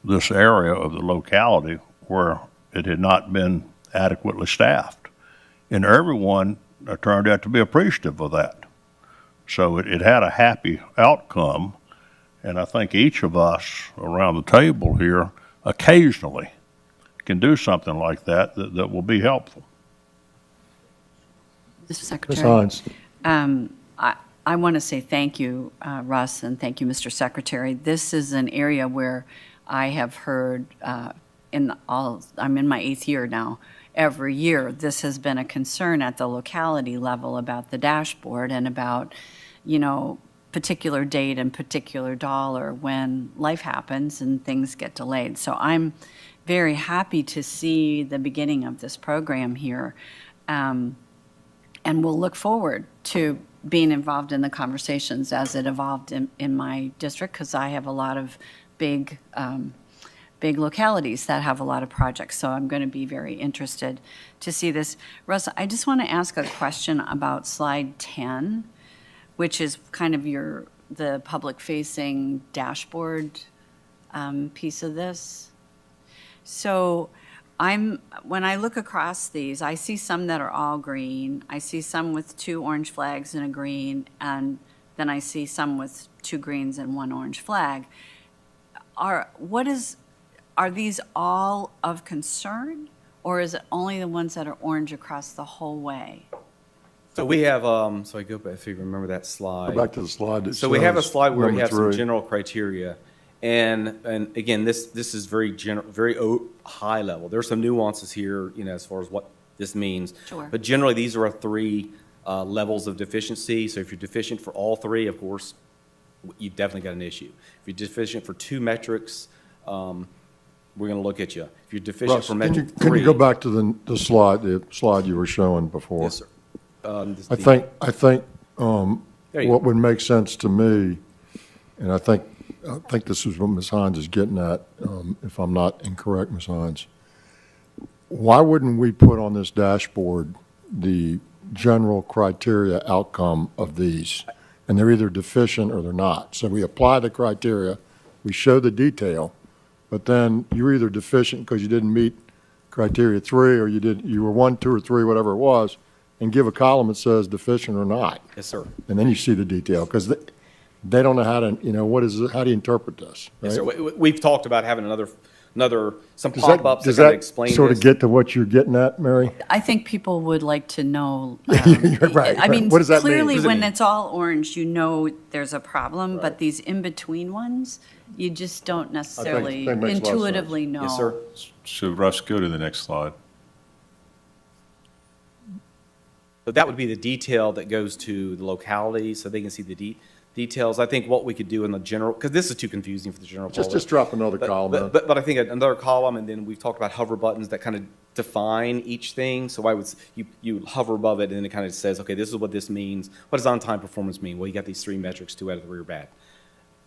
this area of the locality where it had not been adequately staffed. And everyone turned out to be appreciative of that. So it had a happy outcome, and I think each of us around the table here occasionally can do something like that will be helpful. Mr. Ms. Secretary. Hines. I want to say thank you, Russ, and thank you, Mr. Secretary. This is an area where I have heard I'm in my 8th year now. Every year, this has been a concern at the locality level about the dashboard and about, particular date and particular dollar when life happens and things get delayed. So I'm very happy to see the beginning of this program here. And we'll look forward to being involved in the conversations as it evolved in my district, because I have a lot of big localities that have a lot of projects. So I'm going to be very interested to see this. Russ, I just want to ask a question about slide 10, which is kind of the public-facing dashboard piece of this. So when I look across these, I see some that are all green. I see some with 2 orange flags and a green, and then I see some with 2 greens and 1 orange flag. Are these all of concern, or is it only the ones that are orange across the whole way? So we have, so I go back, if you remember that slide. Go back to the slide that So we have a shows slide where we number have some 3. general criteria. And again, this is very general, very high level. There's some nuances here, as far as what this means. Sure. But generally, these are our 3 levels of deficiency. So if you're deficient for all 3, of course, you've definitely got an issue. If you're deficient for 2 metrics, we're going to look at you. If you're deficient Russ, for metric 3. can you go back to the slide you were showing before? Yes, sir. I think There you what go. would make sense to me, and I think this is what Ms. Hines is getting at, if I'm not incorrect, Ms. Hines. Why wouldn't we put on this dashboard the general criteria outcome of these, and they're either deficient or they're not. So we apply the criteria, we show the detail, but then you're either deficient because you didn't meet criteria 3, or you were 1, 2, or 3, whatever it was, and give a column that says deficient or not. Yes, sir. And then you see the detail, because they don't know how to, how do you interpret this, right? Yes, sir. We've talked about having some Does that- pop-ups does that kind of that explain sort of this. get to what you're getting at, Mary? I think people would like to know. You're right, I mean, right. What does that mean? clearly, What does it when mean? it's all orange, you know there's a problem, but these in-between ones, you just don't necessarily that makes a lot of sense. intuitively know. Yes, sir. So Russ, go to the next slide. So that would be the detail that goes to the locality, so they can see the details. I think what we could do in the general, because this is too confusing for the general public. Just drop another But- column in. But I think another column, and then we've talked about hover buttons that kind of define each thing. So you hover above it, and then it kind of says, okay, this is what this means. What does on-time performance mean? Well, you got these 3 metrics, 2 out of 3 are bad.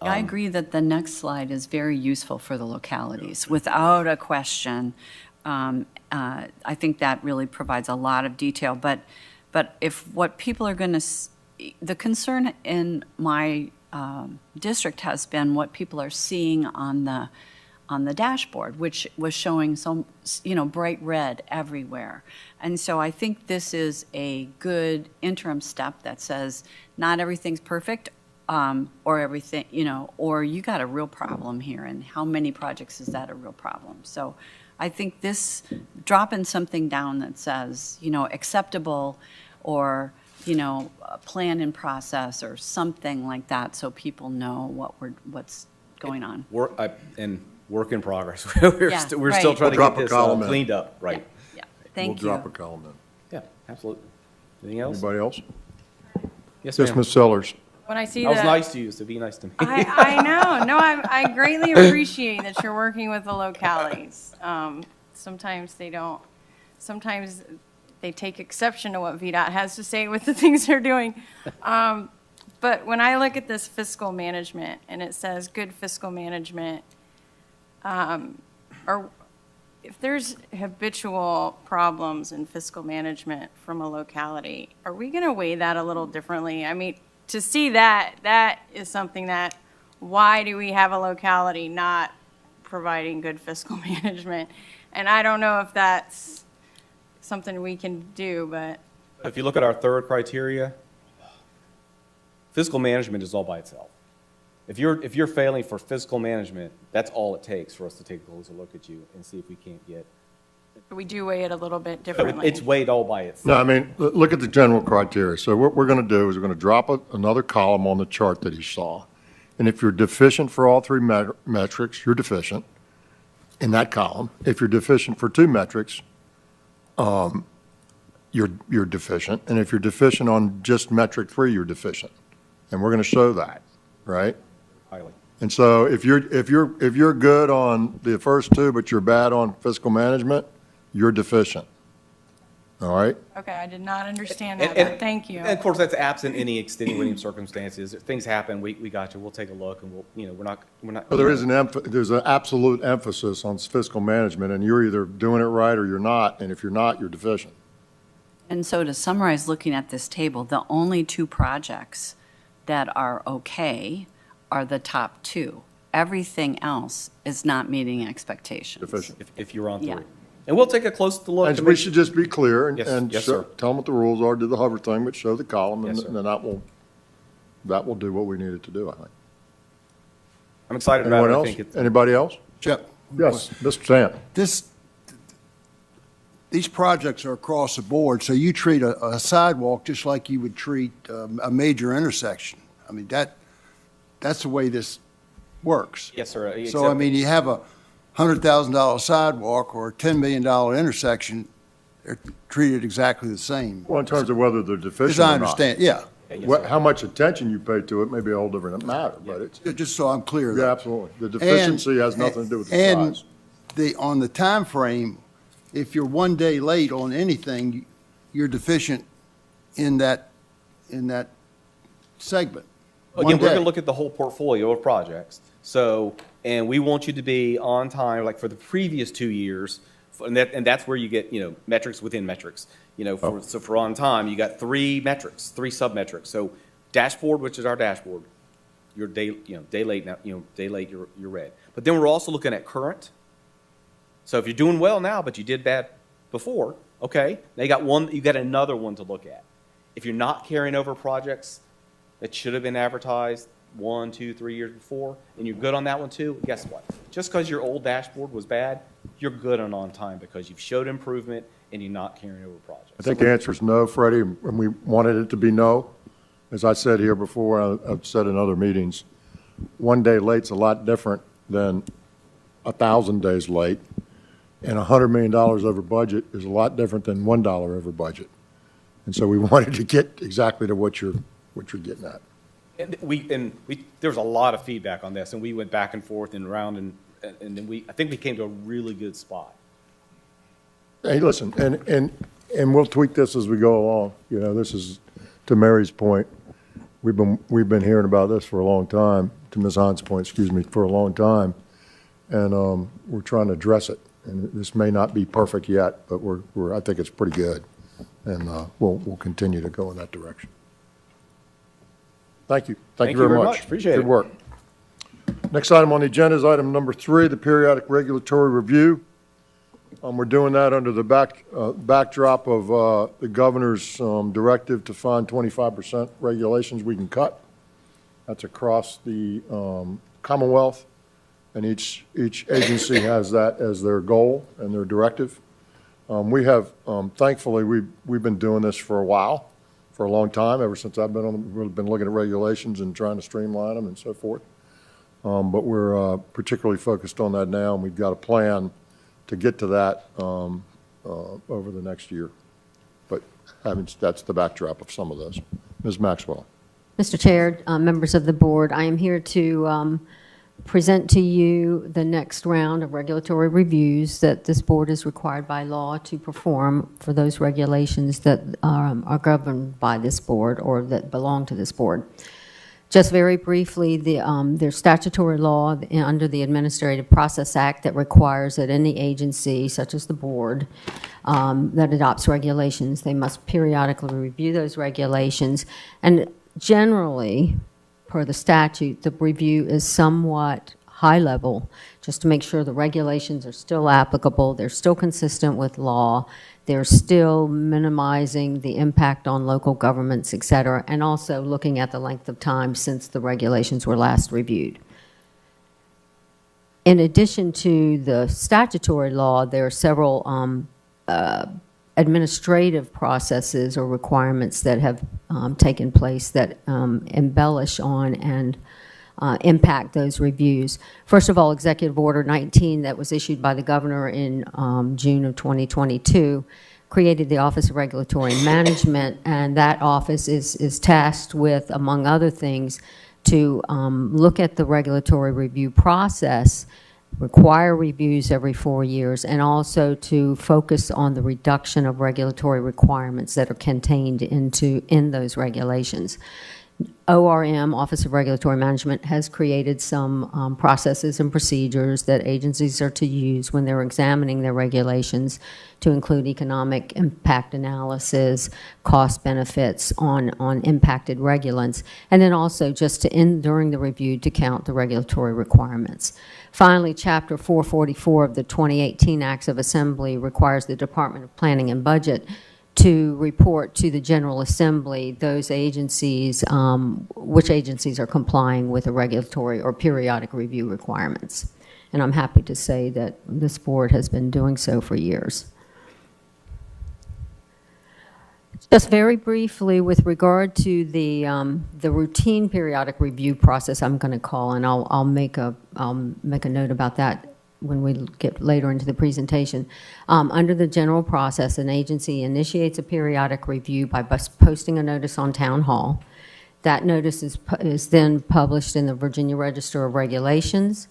I agree that the next slide is very useful for the localities, without a question. I think that really provides a lot of detail, but if what people are going to, the concern in my district has been what people are seeing on the dashboard, which was showing some, bright red everywhere. And so I think this is a good interim step that says not everything's perfect, or everything, or you got a real problem here, and how many projects is that a real problem? So I think this, dropping something down that says, acceptable, or, a plan in process, or something like that, so people know what's going on. Work in progress. We're Yeah, still right. trying to We'll drop get a this column in. cleaned up, right? Yeah, thank you. We'll drop a column in. Yeah, absolutely. Anything else? Anybody else? Yes, Yes, ma'am. Ms. Sellers. When I see I was that. nice to you, so be nice to me. I know. No, I greatly appreciate that you're working with the localities. Sometimes they don't, sometimes they take exception to what VDOT has to say with the things they're doing. But when I look at this fiscal management, and it says good fiscal management, or if there's habitual problems in fiscal management from a locality, are we going to weigh that a little differently? I mean, to see that is something that, why do we have a locality not providing good fiscal management? And I don't know if that's something we can do, but If you look at our third criteria, fiscal management is all by itself. If you're failing for fiscal management, that's all it takes for us to take a closer look at you and see if we can't get. we do weigh it a little bit differently. It's weighed all by itself. No, I mean, look at the general criteria. So what we're going to do is we're going to drop another column on the chart that he saw. And if you're deficient for all 3 metrics, you're deficient in that column. If you're deficient for 2 metrics, you're deficient. And if you're deficient on just metric 3, you're deficient. And we're going to show that, right? Highly. And so if you're good on the first 2, but you're bad on fiscal management, you're deficient. All right? Okay, I did not understand that, And- but thank you. And of course, that's absent any extenuating circumstances. If things happen, we got you. We'll take a look, and we're not. Well, there's an absolute emphasis on fiscal management, and you're either doing it right or you're not, and if you're not, you're deficient. And so to summarize, looking at this table, the only 2 projects that are okay are the top 2. Everything else is not meeting expectations. Deficient. If you're on 3. Yeah. And we'll take a close look. And to we make- should just be clear Yes, and yes, show- sir. tell them what the rules are, do the hover thing, but show the column, and Yes, sir. then that will do what we needed to do, I think. I'm excited about Anyone it. I else? think it's. Anybody else? Jeff? Yes, Mr. Sant. These projects are across the board, so you treat a sidewalk just like you would treat a major intersection. I mean, that's the way this works. Yes, sir. So, I except- mean, you have a $100,000 sidewalk or a $10 million intersection, they're treated exactly the same. Well, in terms of whether they're As deficient or I not. understand, yeah. How much attention you pay to it may be a whole different matter, but it's, Just so I'm clear. yeah, though. absolutely. The deficiency has nothing to do with the And size. on the time frame, if you're one day late on anything, you're deficient in that segment. Again, One we're going day. to look at the whole portfolio of projects. So, and we want you to be on time, like for the previous 2 years, and that's where you get, metrics within metrics. So for on time, you got three metrics, three sub-metrics. So dashboard, which is our dashboard, your day late now, day late, you're red. But then we're also looking at current. So if you're doing well now, but you did bad before, okay, now you got another one to look at. If you're not carrying over projects that should have been advertised 1, 2, 3 years before, and you're good on that one too, guess what? Just because your old dashboard was bad, you're good on time because you've showed improvement and you're not carrying over projects. I think the answer is no, Freddie, and we wanted it to be no. As I said here before, I've said in other meetings, 1 day late's a lot different than 1,000 days late, and $100 million over budget is a lot different than $1 over budget. And so we wanted to get exactly to what you're getting at. And there was a lot of feedback on this, and we went back and forth and around, and then I think we came to a really good spot. Hey, listen, and we'll tweak this as we go along. This is, to Mary's point, we've been hearing about this for a long time, to Ms. Hahn's point, excuse me, for a long time, and we're trying to address it. And this may not be perfect yet, but I think it's pretty good, and we'll continue to go in that direction. Thank you. Thank you very much. Appreciate it. Good work. Next item on the agenda is item number 3, the periodic regulatory review. We're doing that under the backdrop of the governor's directive to find 25% regulations we can cut. That's across the Commonwealth, and each agency has that as their goal and their directive. We have, thankfully, we've been doing this for a while, for a long time, ever since we've been looking at regulations and trying to streamline them and so forth. But we're particularly focused on that now, and we've got a plan to get to that over the next year. But that's the backdrop of some of those. Ms. Maxwell. Mr. Chair, members of the board, I am here to present to you the next round of regulatory reviews that this board is required by law to perform for those regulations that are governed by this board or that belong to this board. Just very briefly, there's statutory law under the Administrative Process Act that requires that any agency, such as the board, that adopts regulations, they must periodically review those regulations. And generally, per the statute, the review is somewhat high level, just to make sure the regulations are still applicable, they're still consistent with law, they're still minimizing the impact on local governments, et cetera, and also looking at the length of time since the regulations were last reviewed. In addition to the statutory law, there are several administrative processes or requirements that have taken place that embellish on and impact those reviews. First of all, Executive Order 19 that was issued by the governor in June of 2022 created the Office of Regulatory Management, and that office is tasked with, among other things, to look at the regulatory review process, require reviews every 4 years, and also to focus on the reduction of regulatory requirements that are contained in those regulations. ORM, Office of Regulatory Management, has created some processes and procedures that agencies are to use when they're examining their regulations to include economic impact analysis, cost benefits on impacted regulants, and then also just during the review to count the regulatory requirements. Finally, Chapter 444 of the 2018 Acts of Assembly requires the Department of Planning and Budget to report to the General Assembly those agencies, which agencies are complying with the regulatory or periodic review requirements. And I'm happy to say that this board has been doing so for years. Just very briefly, with regard to the routine periodic review process, I'm going to call, and I'll make a note about that when we get later into the presentation. Under the general process, an agency initiates a periodic review by posting a notice on Town Hall. That notice is then published in the Virginia Register of Regulations.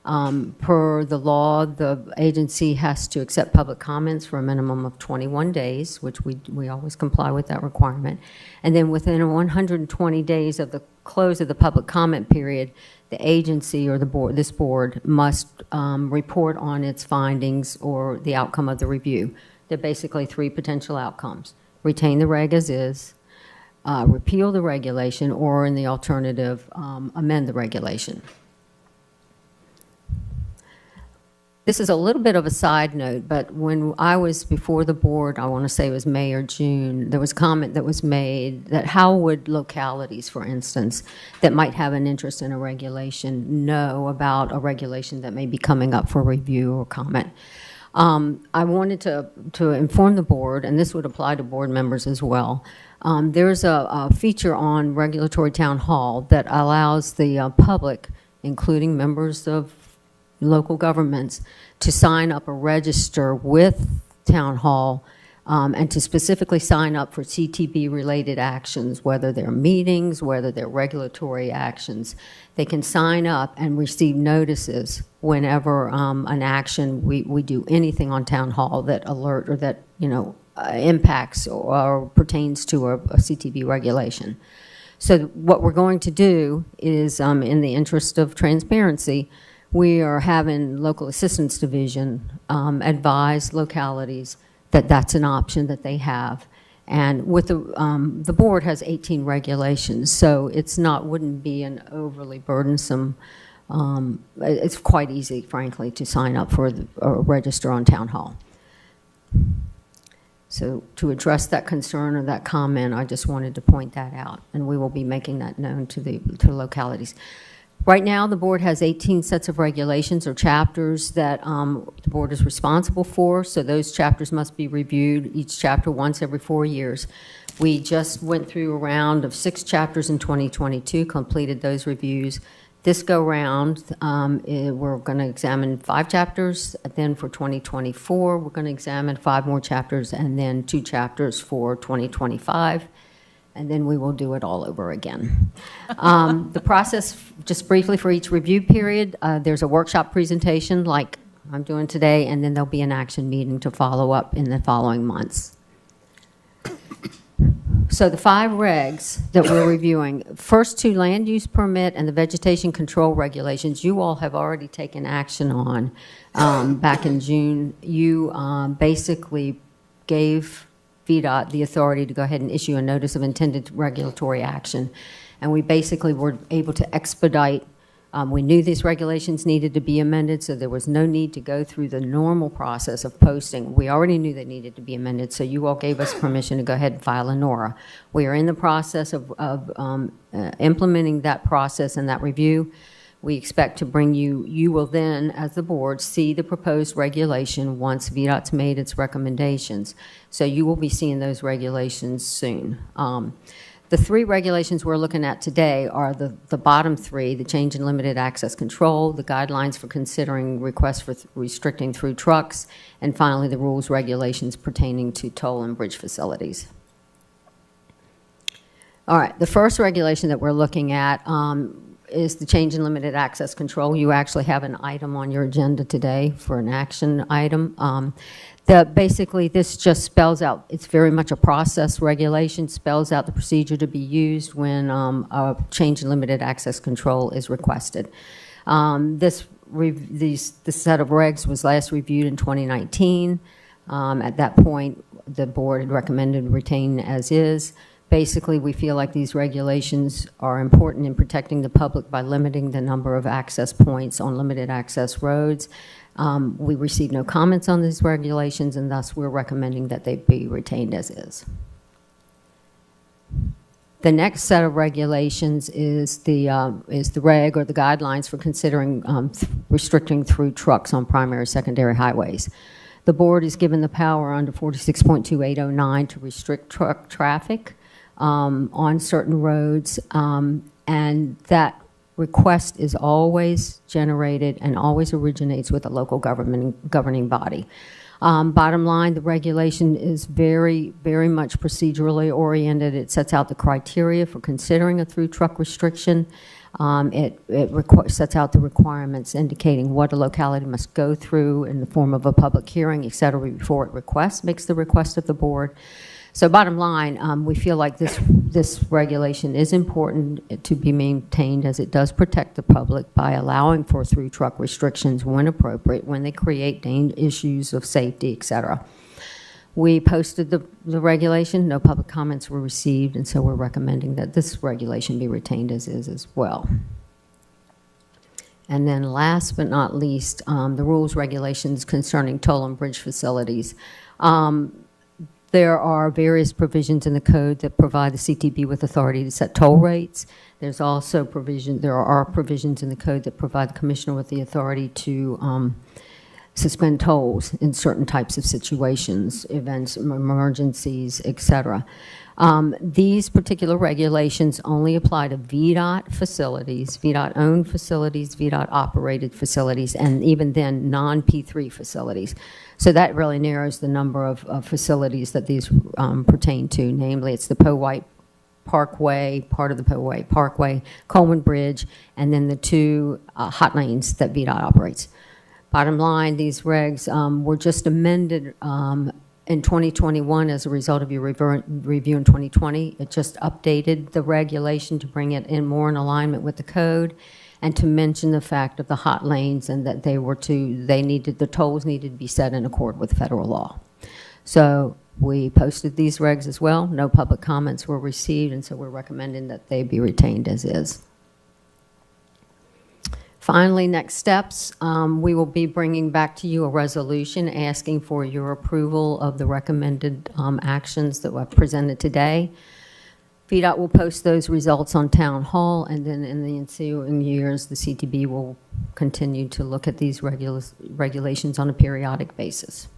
Per the law, the agency has to accept public comments for a minimum of 21 days, which we always comply with that requirement. And then within 120 days of the close of the public comment period, the agency or the board, this board, must report on its findings or the outcome of the review. There are basically three potential outcomes: retain the reg as is, repeal the regulation, or in the alternative, amend the regulation. This is a little bit of a side note, but when I was before the board, I want to say it was May or June, there was a comment that was made that how would localities, for instance, that might have an interest in a regulation know about a regulation that may be coming up for review or comment? I wanted to inform the board, and this would apply to board members as well. There's a feature on Regulatory Town Hall that allows the public, including members of local governments, to sign up a register with Town Hall and to specifically sign up for CTB-related actions, whether they're meetings, whether they're regulatory actions. They can sign up and receive notices whenever an action, we do anything on Town Hall that alert or that, impacts or pertains to a CTB regulation. So what we're going to do is, in the interest of transparency, we are having Local Assistance Division advise localities that that's an option that they have. And with the board has 18 regulations, so wouldn't be an overly burdensome, it's quite easy, frankly, to sign up for or register on Town Hall. So to address that concern or that comment, I just wanted to point that out, and we will be making that known to localities. Right now, the board has 18 sets of regulations or chapters that the board is responsible for, so those chapters must be reviewed, each chapter once every 4 years. We just went through a round of 6 chapters in 2022, completed those reviews. This go-round, we're going to examine 5 chapters. Then for 2024, we're going to examine 5 more chapters, and then 2 chapters for 2025. And then we will do it all over again. The process, just briefly for each review period, there's a workshop presentation like I'm doing today, and then there'll be an action meeting to follow up in the following months. So the 5 regs that we're reviewing, first 2 land use permit and the vegetation control regulations, you all have already taken action on. Back in June, you basically gave VDOT the authority to go ahead and issue a notice of intended regulatory action. And we basically were able to expedite. We knew these regulations needed to be amended, so there was no need to go through the normal process of posting. We already knew they needed to be amended, so you all gave us permission to go ahead and file a NORA. We are in the process of implementing that process and that review. We expect to bring you will then, as the board, see the proposed regulation once VDOT's made its recommendations. So you will be seeing those regulations soon. The 3 regulations we're looking at today are the bottom 3, the change in limited access control, the guidelines for considering requests for restricting through trucks, and finally the rules regulations pertaining to toll and bridge facilities. All right, the first regulation that we're looking at is the change in limited access control. You actually have an item on your agenda today for an action item. Basically, this just spells out, it's very much a process regulation, spells out the procedure to be used when a change in limited access control is requested. This set of regs was last reviewed in 2019. At that point, the board had recommended retain as is. Basically, we feel like these regulations are important in protecting the public by limiting the number of access points on limited access roads. We received no comments on these regulations, and thus we're recommending that they be retained as is. The next set of regulations is the reg or the guidelines for considering restricting through trucks on primary, secondary highways. The board is given the power under 46.2809 to restrict truck traffic on certain roads, and that request is always generated and always originates with a local governing body. Bottom line, the regulation is very, very much procedurally oriented. It sets out the criteria for considering a through truck restriction. It sets out the requirements indicating what a locality must go through in the form of a public hearing, et cetera, before it makes the request of the board. So bottom line, we feel like this regulation is important to be maintained as it does protect the public by allowing for through truck restrictions when appropriate, when they create issues of safety, et cetera. We posted the regulation, no public comments were received, and so we're recommending that this regulation be retained as is as well. And then last but not least, the rules, regulations concerning toll and bridge facilities. There are various provisions in the code that provide the CTB with authority to set toll rates. There are provisions in the code that provide the commissioner with the authority to suspend tolls in certain types of situations, events, emergencies, et cetera. These particular regulations only apply to VDOT facilities, VDOT-owned facilities, VDOT-operated facilities, and even then, non-P3 facilities. So that really narrows the number of facilities that these pertain to. Namely, it's the Powhite Parkway, part of the Powhite Parkway, Coleman Bridge, and then the two hot lanes that VDOT operates. Bottom line, these regs were just amended in 2021 as a result of your review in 2020. It just updated the regulation to bring it in more in alignment with the code and to mention the fact of the hot lanes and that the tolls needed to be set in accord with federal law. So we posted these regs as well. No public comments were received, and so we're recommending that they be retained as is. Finally, next steps, we will be bringing back to you a resolution asking for your approval of the recommended actions that were presented today. VDOT will post those results on Town Hall, and then in the ensuing years, the CTB will continue to look at these regulations on a periodic basis.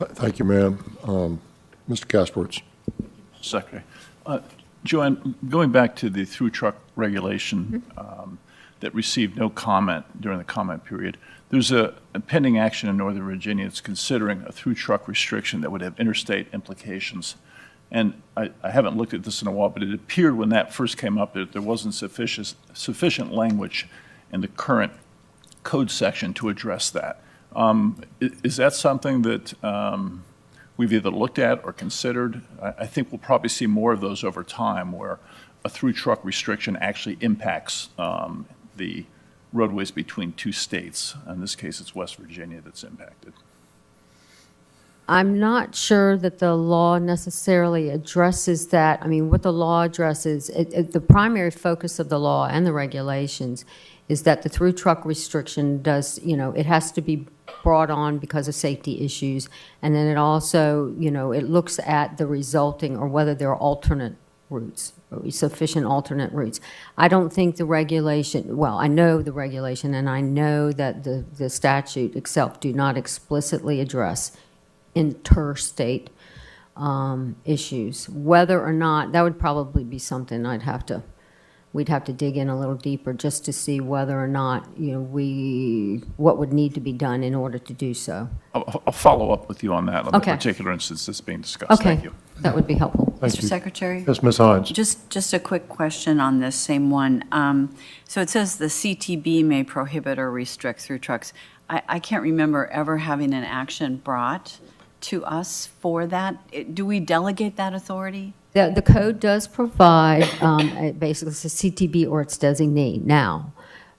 Thank you, ma'am. Mr. Kaspertz. Secretary. Joanne, going back to the through truck regulation that received no comment during the comment period, there's a pending action in Northern Virginia that's considering a through truck restriction that would have interstate implications. And I haven't looked at this in a while, but it appeared when that first came up that there wasn't sufficient language in the current code section to address that. Is that something that we've either looked at or considered? I think we'll probably see more of those over time where a through truck restriction actually impacts the roadways between two states. In this case, it's West Virginia that's impacted. I'm not sure that the law necessarily addresses that. I mean, what the law addresses, the primary focus of the law and the regulations is that the through truck restriction does, it has to be brought on because of safety issues. And then it also, it looks at the resulting or whether there are alternate routes, sufficient alternate routes. I don't think the regulation, well, I know the regulation and I know that the statute itself do not explicitly address interstate issues. Whether or not, that would probably be something we'd have to dig in a little deeper just to see whether or not, what would need to be done in order to do so. I'll follow up with you on that, on Okay. the particular instance that's being discussed. Okay, Thank you. that would be helpful. Thank Mr. you. Secretary? Yes, Ms. Hines. Just a quick question on this same one. So it says the CTB may prohibit or restrict through trucks. I can't remember ever having an action brought to us for that. Do we delegate that authority? The code does provide, basically it's a CTB or its designee. Now,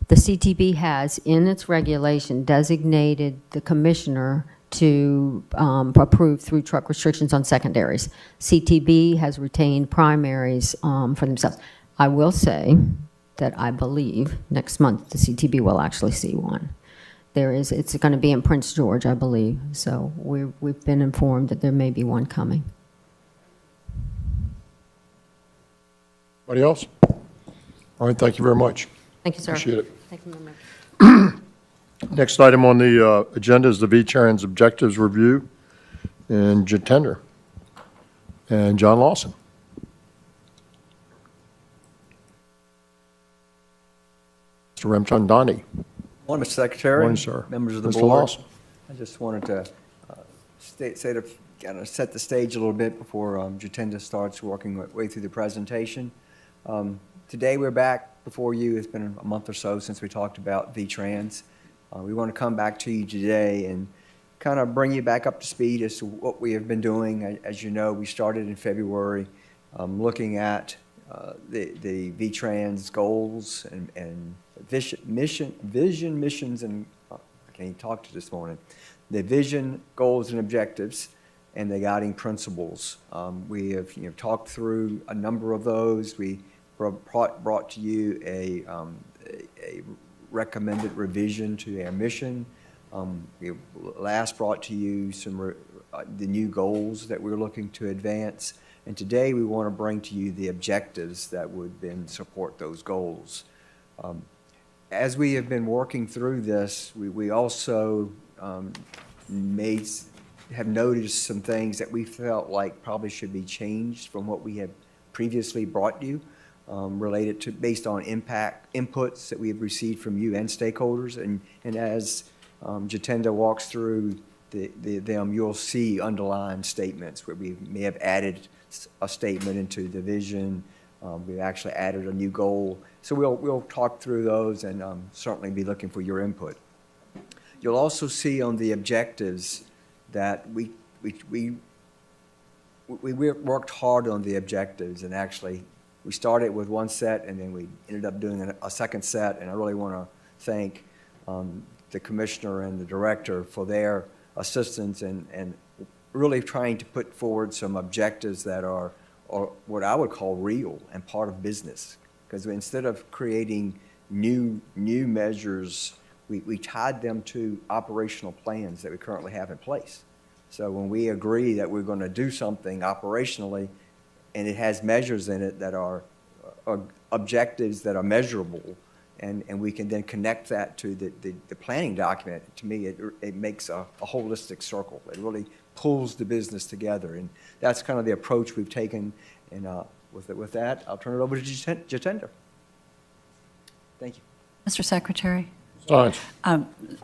the CTB has in its regulation designated the commissioner to approve through truck restrictions on secondaries. CTB has retained primaries for themselves. I will say that I believe next month the CTB will actually see one. It's going to be in Prince George, I believe. So we've been informed that there may be one coming. Anybody else? All right, thank you very much. Thank you, sir. Appreciate it. Thank you, Member. Next item on the agenda is the V-Trans Objectives Review and Jatender and John Lawson. Mr. Ramchandani. Morning, Mr. Secretary. Morning, sir. Members of the Mr. board. Lawson. I just wanted to set the stage a little bit before Jatender starts working our way through the presentation. Today, we're back before you. It's been a month or so since we talked about V-Trans. We want to come back to you today and kind of bring you back up to speed as to what we have been doing. As you know, we started in February looking at the V-Trans goals and vision, missions, and I can't even talk to this morning. the vision, goals, and objectives, and the guiding principles. We have talked through a number of those. We brought to you a recommended revision to our mission. We last brought to you the new goals that we're looking to advance. And today we want to bring to you the objectives that would then support those goals. As we have been working through this, we also have noticed some things that we felt like probably should be changed from what we had previously brought you, related to, based on inputs that we have received from you and stakeholders. And as Jatenda walks through them, you'll see underlined statements where we may have added a statement into the vision. We've actually added a new goal. So we'll talk through those and certainly be looking for your input. You'll also see on the objectives that we worked hard on the objectives, and actually we started with one set and then we ended up doing a second set. And I really want to thank the commissioner and the director for their assistance and really trying to put forward some objectives that are what I would call real and part of business. Because instead of creating new measures, we tied them to operational plans that we currently have in place. So when we agree that we're going to do something operationally, and it has measures in it that are objectives that are measurable, and we can then connect that to the planning document, to me, it makes a holistic circle. It really pulls the business together, and that's kind of the approach we've taken. And with that, I'll turn it over to Jatender. Thank you. Mr. Secretary? Science.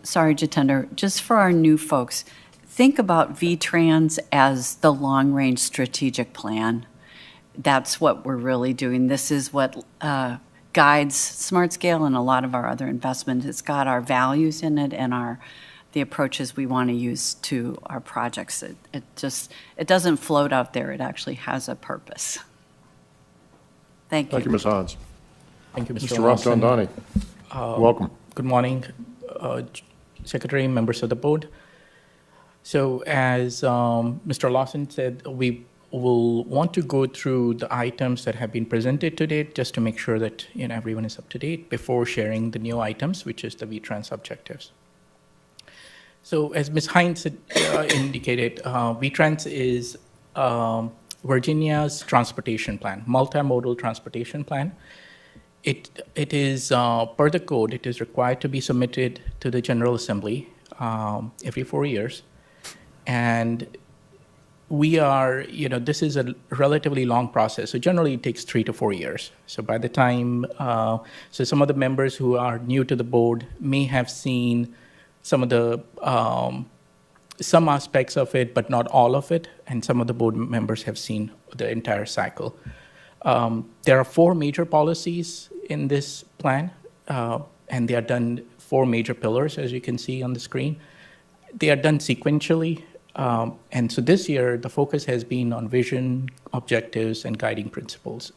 Sorry, Jatender, just for our new folks, think about VTrans as the long-range strategic plan. That's what we're really doing. This is what guides SmartScale and a lot of our other investments. It's got our values in it and the approaches we want to use to our projects. It doesn't float out there. It actually has a purpose. Thank you. Thank you, Ms. Hines. Thank you, Mr. Ramchandani, welcome. Good morning, Secretary, members of the board. So as Mr. Lawson said, we will want to go through the items that have been presented to date just to make sure that everyone is up to date before sharing the new items, which is the VTrans objectives. So as Ms. Hines indicated, VTrans is Virginia's transportation plan, multimodal transportation plan. It is, per the code, it is required to be submitted to the General Assembly every 4 years. And we are, this is a relatively long process. So generally it takes 3 to 4 years. So by the time, so some of the members who are new to the board may have seen some of the, some aspects of it, but not all of it. And some of the board members have seen the entire cycle. There are 4 major policies in this plan, and they are done 4 major pillars, as you can see on the screen. They are done sequentially. And so this year, the focus has been on vision, objectives, and guiding principles,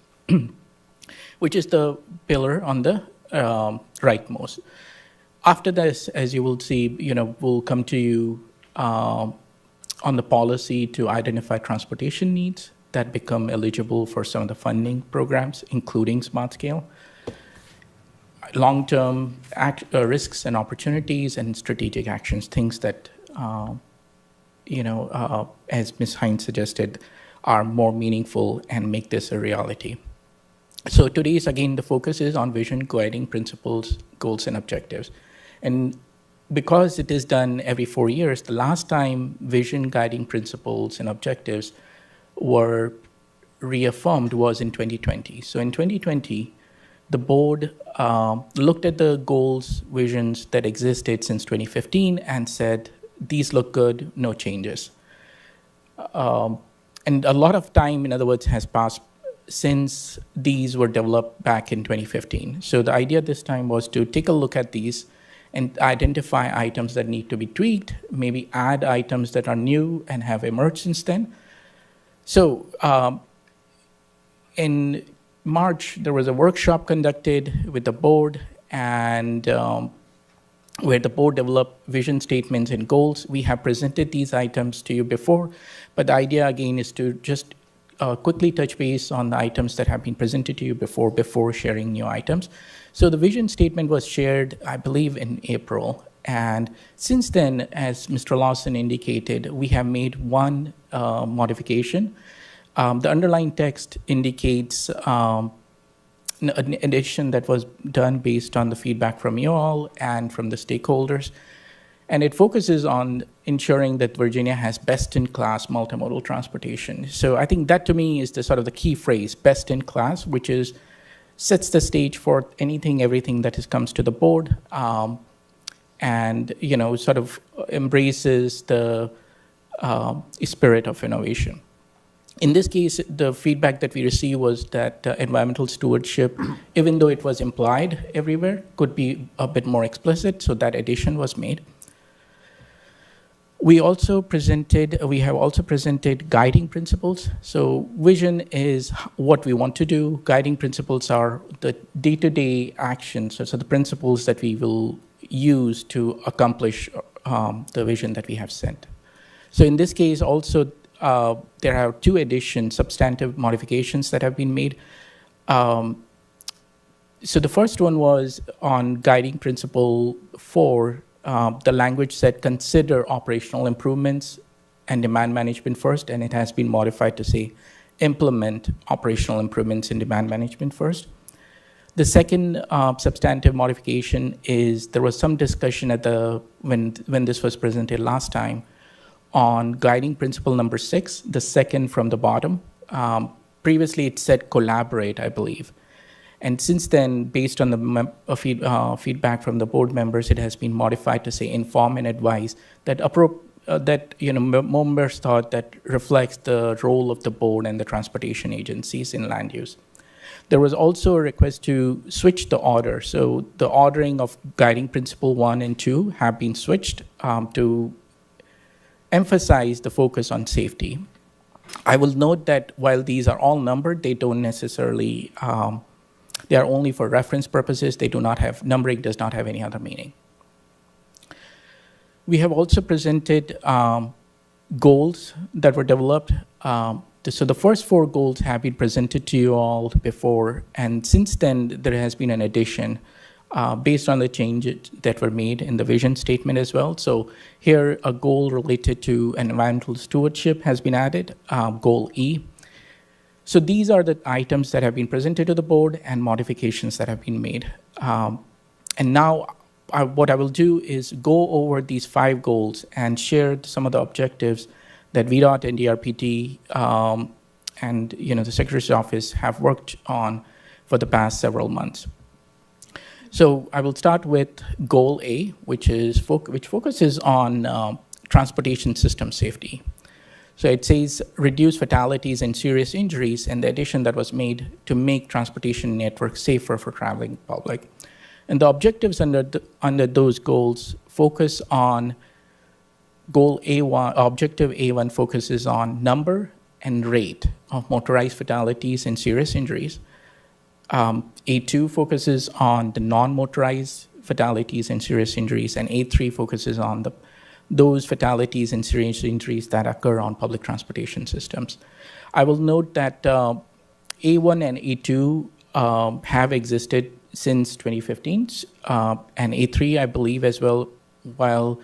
which is the pillar on the rightmost. After this, as you will see, we'll come to you on the policy to identify transportation needs that become eligible for some of the funding programs, including SmartScale, long-term risks and opportunities, and strategic actions, things that, as Ms. Hines suggested, are more meaningful and make this a reality. So today's, again, the focus is on vision, guiding principles, goals, and objectives. And because it is done every 4 years, the last time vision, guiding principles, and objectives were reaffirmed was in 2020. So in 2020, the board looked at the goals, visions that existed since 2015 and said, these look good, no changes. And a lot of time, in other words, has passed since these were developed back in 2015. So the idea this time was to take a look at these and identify items that need to be tweaked, maybe add items that are new and have emerged since then. So in March, there was a workshop conducted with the board, and where the board developed vision statements and goals. We have presented these items to you before, but the idea again is to just quickly touch base on the items that have been presented to you before sharing new items. So the vision statement was shared, I believe, in April. And since then, as Mr. Lawson indicated, we have made one modification. The underlying text indicates an addition that was done based on the feedback from you all and from the stakeholders. And it focuses on ensuring that Virginia has best-in-class multimodal transportation. So I think that to me is the sort of the key phrase, best-in-class, which is sets the stage for anything, everything that comes to the board, and sort of embraces the spirit of innovation. In this case, the feedback that we received was that environmental stewardship, even though it was implied everywhere, could be a bit more explicit, so that addition was made. We have also presented guiding principles. So vision is what we want to do. Guiding principles are the day-to-day actions, so the principles that we will use to accomplish the vision that we have set. So in this case also, there are two additions, substantive modifications that have been made. So the first one was on guiding principle 4. The language said consider operational improvements and demand management first, and it has been modified to say implement operational improvements and demand management first. The second substantive modification is there was some discussion at when this was presented last time on guiding principle number 6, the second from the bottom. Previously it said collaborate, I believe. And since then, based on the feedback from the board members, it has been modified to say inform and advise that members thought that reflects the role of the board and the transportation agencies in land use. There was also a request to switch the order. So the ordering of guiding principle 1 and 2 have been switched to emphasize the focus on safety. I will note that while these are all numbered, they don't necessarily they are only for reference purposes. They do not have, numbering does not have any other meaning. We have also presented goals that were developed. So the first 4 goals have been presented to you all before, and since then there has been an addition based on the changes that were made in the vision statement as well. So here a goal related to environmental stewardship has been added, goal E. So these are the items that have been presented to the board and modifications that have been made. And now what I will do is go over these 5 goals and share some of the objectives that VDOT and DRPT and the Secretary's Office have worked on for the past several months. So I will start with goal A, which focuses on transportation system safety. So it says reduce fatalities and serious injuries, and the addition that was made to make transportation networks safer for traveling public. And the objectives under those goals focus on goal A1, objective A1 focuses on number and rate of motorized fatalities and serious injuries. A2 focuses on the non-motorized fatalities and serious injuries, and A3 focuses on those fatalities and serious injuries that occur on public transportation systems. I will note that A1 and A2 have existed since 2015, and A3, I believe, as well, while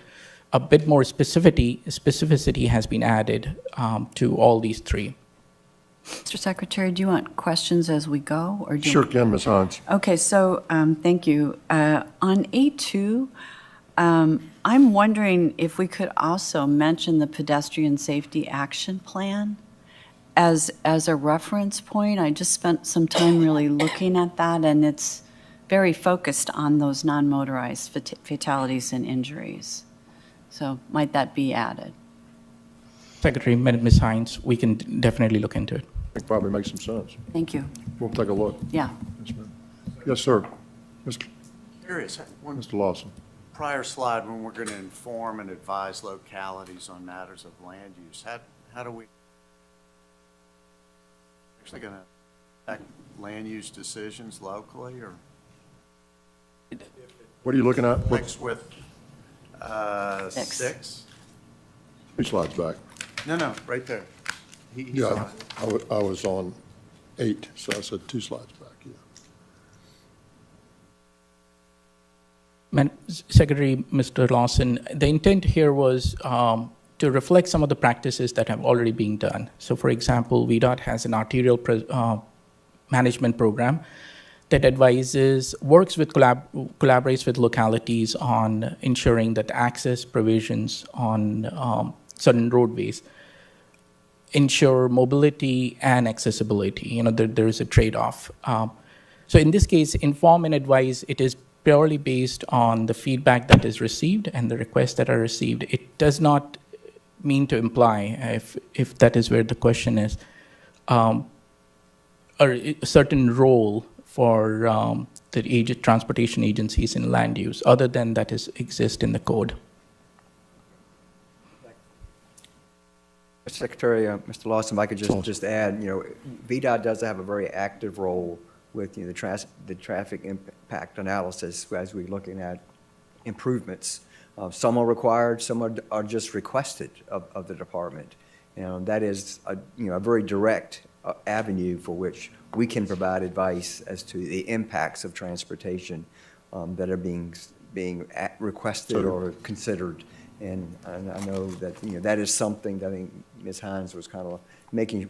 a bit more specificity has been added to all these 3. Mr. Secretary, do you want questions as we go? Or do you Sure can, Ms. Hines. Okay, so thank you. On A2, I'm wondering if we could also mention the Pedestrian Safety Action Plan as a reference point. I just spent some time really looking at that, and it's very focused on those non-motorized fatalities and injuries. So might that be added? Secretary, Ms. Hines, we can definitely look into it. It probably makes some sense. Thank you. We'll take a look. Yeah. Yes, sir. Curious, one Mr. Lawson. prior slide, when we're going to inform and advise localities on matters of land use, how do we actually going to affect land use decisions locally, or What are you looking at? mixed with Six. Two slides back. No, right there. He Yeah, saw it. I was on 8, so I said 2 slides back, yeah. Secretary, Mr. Lawson, the intent here was to reflect some of the practices that have already been done. So for example, VDOT has an arterial management program that works with, collaborates with localities on ensuring that access provisions on certain roadways ensure mobility and accessibility. You know, there is a trade-off. So in this case, inform and advise, it is purely based on the feedback that is received and the requests that are received. It does not mean to imply, if that is where the question is, a certain role for the transportation agencies in land use, other than that exist in the code. Mr. Secretary, Mr. Lawson, if I could just add, VDOT does have a very active role with, the traffic impact analysis as we're looking at improvements. Some are required, some are just requested of the department. That is a very direct avenue for which we can provide advice as to the impacts of transportation that are being requested or considered. And I know that, that is something that I think Ms. Hines was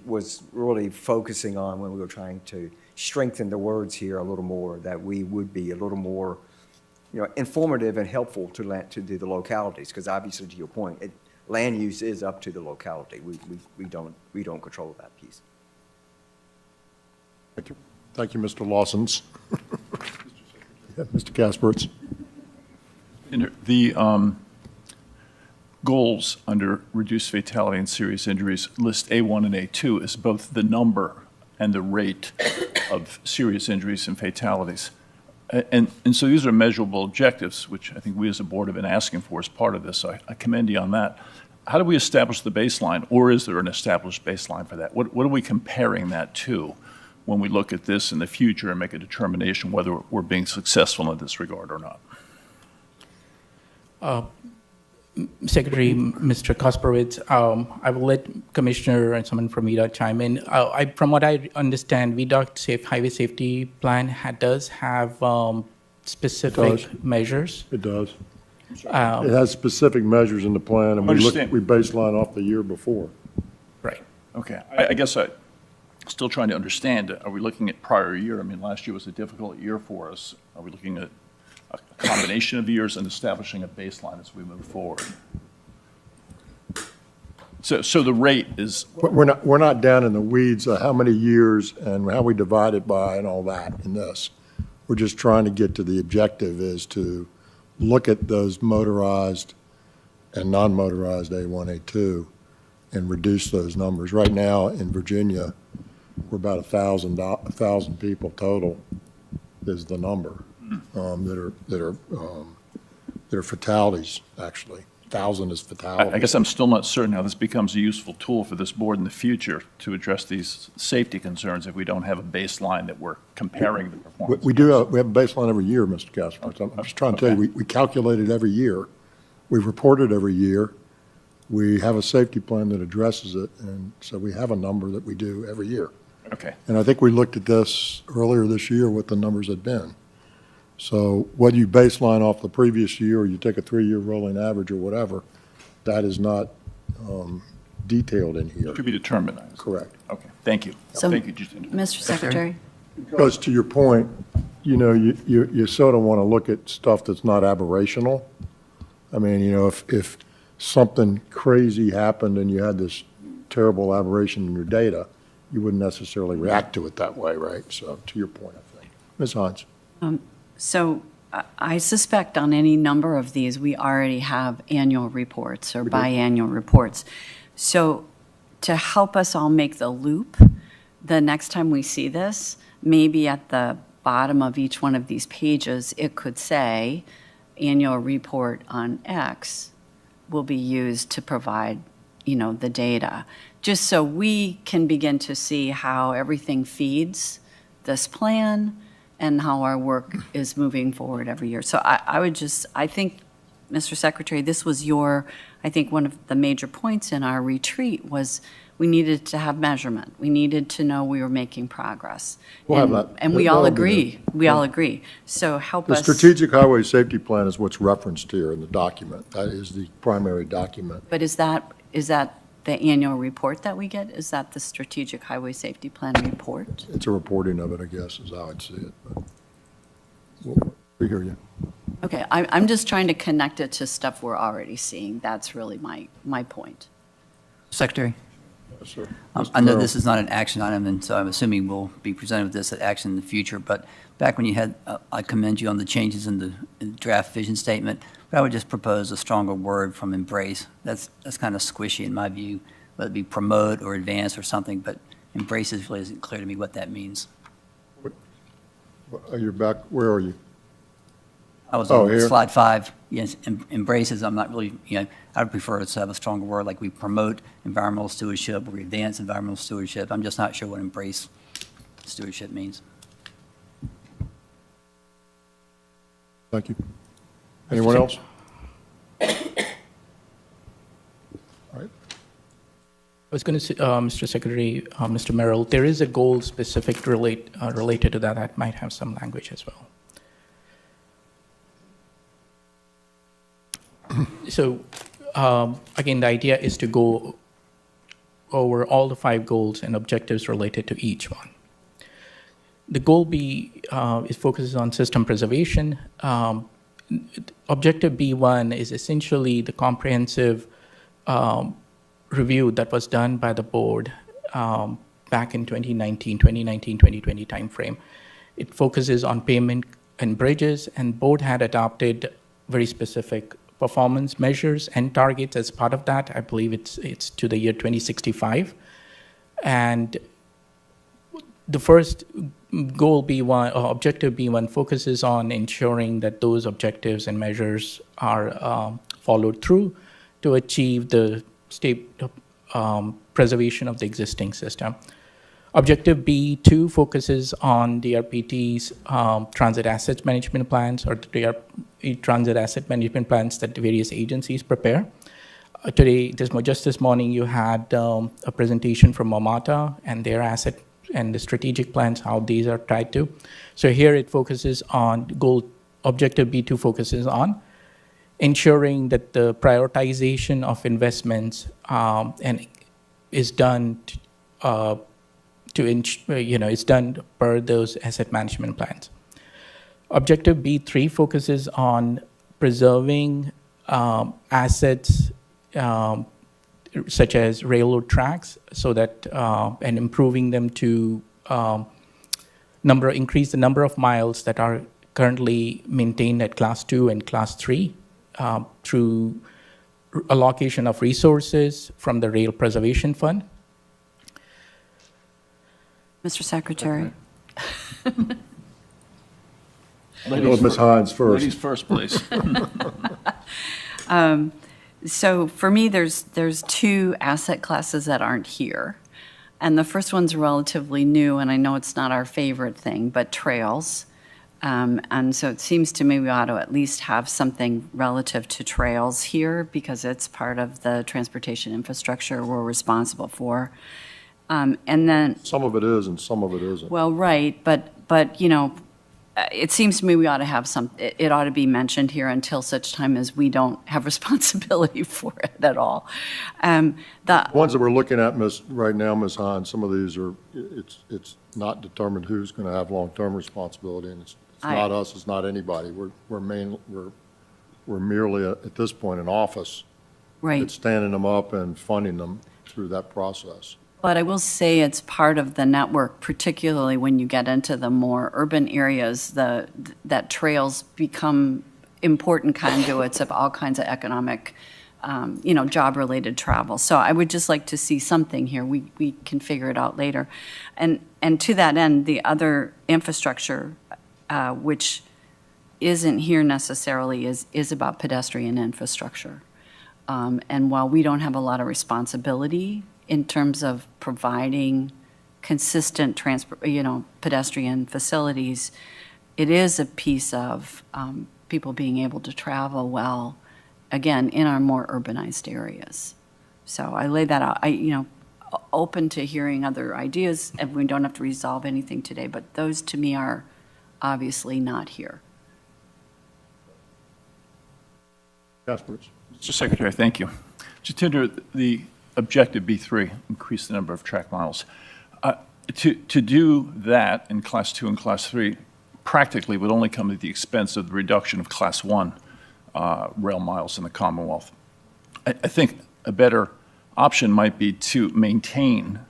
was really focusing on when we were trying to strengthen the words here a little more, that we would be a little more, informative and helpful to the localities, because obviously, to your point, land use is up to the locality. We don't control that piece. Thank you. Thank you, Mr. Lawsons. Yeah, Mr. Kaspertz. The goals under reduced fatality and serious injuries list A1 and A2 as both the number and the rate of serious injuries and fatalities. And so these are measurable objectives, which I think we as a board have been asking for as part of this. So I commend you on that. How do we establish the baseline, or is there an established baseline for that? What are we comparing that to when we look at this in the future and make a determination whether we're being successful in this regard or not? Secretary, Mr. Kasperowitz, I will let Commissioner and someone from VDOT chime in. From what I understand, VDOT Highway Safety Plan does have specific measures. It does. It has specific measures in the plan, and we baseline off the year before. Right. Okay. I guess I'm still trying to understand, are we looking at prior year? I mean, last year was a difficult year for us. Are we looking at a combination of years and establishing a baseline as we move forward? So the rate is... We're not down in the weeds of how many years and how we divide it by and all that in this. We're just trying to get to the objective is to look at those motorized and non-motorized A1, A2 and reduce those numbers. Right now in Virginia, we're about 1,000 people total is the number that are fatalities, actually. 1,000 is fatalities. I guess I'm still not certain how this becomes a useful tool for this board in the future to address these safety concerns if we don't have a baseline that we're comparing the performance. We have a baseline every year, Mr. Casper. I'm just trying to tell you, we calculate it every year. We report it every year. We have a safety plan that addresses it, and so we have a number that we do every year. Okay. And I think we looked at this earlier this year, what the numbers had been. So whether you baseline off the previous year or you take a 3-year rolling average or whatever, that is not detailed in here. To be determined. Correct. Okay, thank you. So, Thank you, Jacinda. Mr. Secretary? Because to your point, you sort of want to look at stuff that's not aberrational. I mean, if something crazy happened and you had this terrible aberration in your data, you wouldn't necessarily react to it that way, right? So to your point, I think. Ms. Hines. So I suspect on any number of these, we already have annual reports or biannual reports. So to help us all make the loop, the next time we see this, maybe at the bottom of each one of these pages, it could say, annual report on X will be used to provide, the data, just so we can begin to see how everything feeds this plan and how our work is moving forward every year. So I think Mr. Secretary, this was I think one of the major points in our retreat was we needed to have measurement. We needed to know we were making progress. We'll have And- that. And we That'll all be agree. there. We all agree. So help The us. Strategic Highway Safety Plan is what's referenced here in the document. That is the primary document. But is that the annual report that we get? Is that the Strategic Highway Safety Plan report? It's a reporting of it, I guess, is how I'd see it. But we hear you. Okay, I'm just trying to connect it to stuff we're already seeing. That's really my point. Secretary? Yes, sir. I know this is not an action item, and so I'm assuming we'll be presented with this at action in the future, but back when you had, I commend you on the changes in the draft vision statement, but I would just propose a stronger word from embrace. That's kind of squishy in my view, whether it be promote or advance or something, but embrace really isn't clear to me what that means. Are you back, where are you? I was Oh, on here? slide 5. Yes, embraces, I'm not really, I would prefer us to have a stronger word, like we promote environmental stewardship, or we advance environmental stewardship. I'm just not sure what embrace stewardship means. Thank you. Anyone else? All right. I was going to say, Mr. Secretary, Mr. Merrill, there is a goal specific related to that might have some language as well. So, again, the idea is to go over all the 5 goals and objectives related to each one. The goal B is focuses on system preservation. Objective B1 is essentially the comprehensive review that was done by the board back in 2019, 2020 timeframe. It focuses on pavement and bridges, and board had adopted very specific performance measures and targets as part of that. I believe it's to the year 2065. And the first goal B1, or objective B1, focuses on ensuring that those objectives and measures are followed through to achieve the state preservation of the existing system. Objective B2 focuses on DRPT's transit assets management plans, or the transit asset management plans that the various agencies prepare. Today, just this morning, you had a presentation from Omata and their asset and the strategic plans, how these are tied to. So here it focuses on objective B2 focuses on ensuring that the prioritization of investments and is done it's done per those asset management plans. Objective B3 focuses on preserving assets such as railroad tracks, so that and improving them to increase the number of miles that are currently maintained at Class 2 and Class 3 through allocation of resources from the Rail Preservation Fund. Mr. Secretary. I'll go with Ms. Hines first. Ladies first, please. So for me, there's 2 asset classes that aren't here. And the first one's relatively new, and I know it's not our favorite thing, but trails. And so it seems to me we ought to at least have something relative to trails here, because it's part of the transportation infrastructure we're responsible for. And then, Some of it is and some of it isn't. well, right, but it seems to me we ought to have it ought to be mentioned here until such time as we don't have responsibility for it at all. The Ones that we're looking at, right now, Ms. Hines, some of these are, it's not determined who's going to have long-term responsibility, and it's not us, it's not anybody. We're merely, at this point, an office. Right. It's standing them up and funding them through that process. But I will say it's part of the network, particularly when you get into the more urban areas, that trails become important conduits of all kinds of economic, job-related travel. So I would just like to see something here. We can figure it out later. And to that end, the other infrastructure, which isn't here necessarily, is about pedestrian infrastructure. And while we don't have a lot of responsibility in terms of providing consistent pedestrian facilities, it is a piece of people being able to travel well again, in our more urbanized areas. So I lay that out. Open to hearing other ideas, and we don't have to resolve anything today, but those to me are obviously not here. Casper's. Mr. Secretary, thank you. Jatinder, the objective B3, increase the number of track miles. To do that in Class 2 and Class 3 practically would only come at the expense of the reduction of Class 1 rail miles in the Commonwealth. I think a better option might be to maintain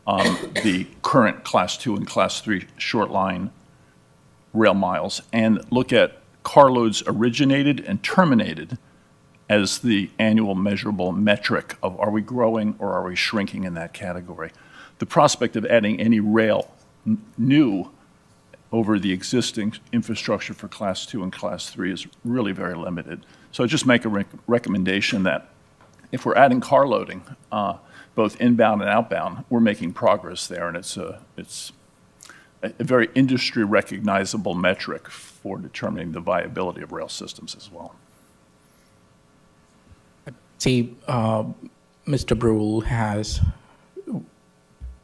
the current Class 2 and Class 3 short line rail miles and look at carloads originated and terminated as the annual measurable metric of are we growing or are we shrinking in that category. The prospect of adding any rail new over the existing infrastructure for Class 2 and Class 3 is really very limited. So I just make a recommendation that if we're adding car loading, both inbound and outbound, we're making progress there, and it's a very industry recognizable metric for determining the viability of rail systems as well. See, Mr. Brule has the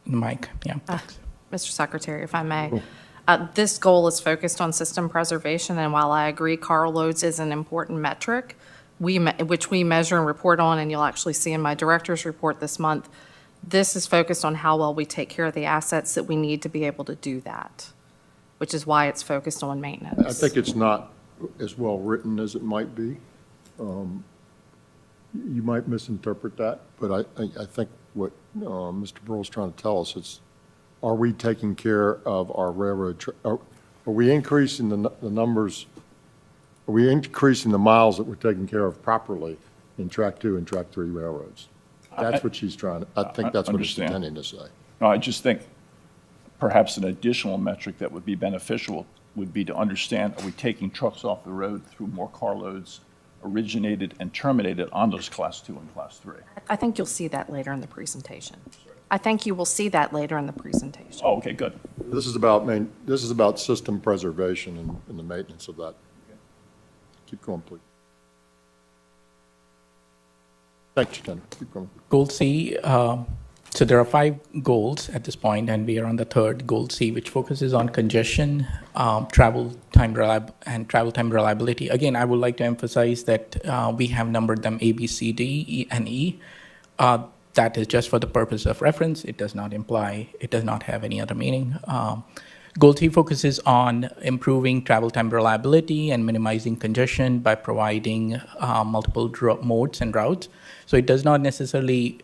mic. Yeah. Mr. Secretary, if I may. This goal is focused on system preservation, and while I agree car loads is an important metric, which we measure and report on, and you'll actually see in my director's report this month, this is focused on how well we take care of the assets that we need to be able to do that, which is why it's focused on maintenance. I think it's not as well written as it might be. You might misinterpret that, but I think what Mr. Burrell's trying to tell us is, are we taking care of our railroad, are we increasing the numbers, are we increasing the miles that we're taking care of properly in Track 2 and Track 3 railroads? That's what she's trying to, I think that's what she's intending to say. No, I just think perhaps an additional metric that would be beneficial would be to understand, are we taking trucks off the road through more carloads originated and terminated on those Class 2 and Class 3? I think you'll see that later in the presentation. I think you will see that later in the presentation. Oh, okay, good. This is about system preservation and the maintenance of that. Keep going, please. Thanks, Ken. Keep going. Goal C, so there are 5 goals at this point, and we are on the third, Goal C, which focuses on congestion, travel time reliability. Again, I would like to emphasize that we have numbered them A, B, C, D, E, and E. That is just for the purpose of reference. It does not imply, it does not have any other meaning. Goal 3 focuses on improving travel time reliability and minimizing congestion by providing multiple modes and routes. So it does not necessarily,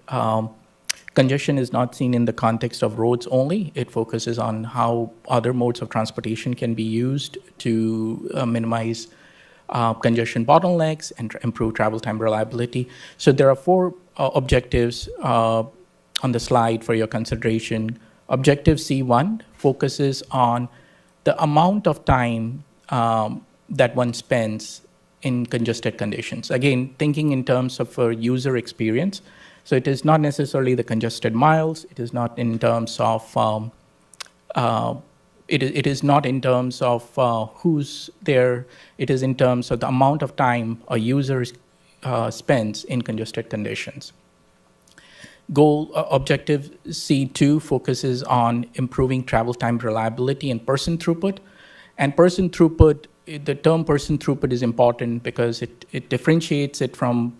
congestion is not seen in the context of roads only. It focuses on how other modes of transportation can be used to minimize congestion bottlenecks and improve travel time reliability. So there are 4 objectives on the slide for your consideration. Objective C1 focuses on the amount of time that one spends in congested conditions. Again, thinking in terms of a user experience. So it is not necessarily the congested miles. It is not in terms of it is not in terms of who's there. It is in terms of the amount of time a user spends in congested conditions. Objective C2 focuses on improving travel time reliability and person throughput. And person throughput, the term person throughput is important because it differentiates it from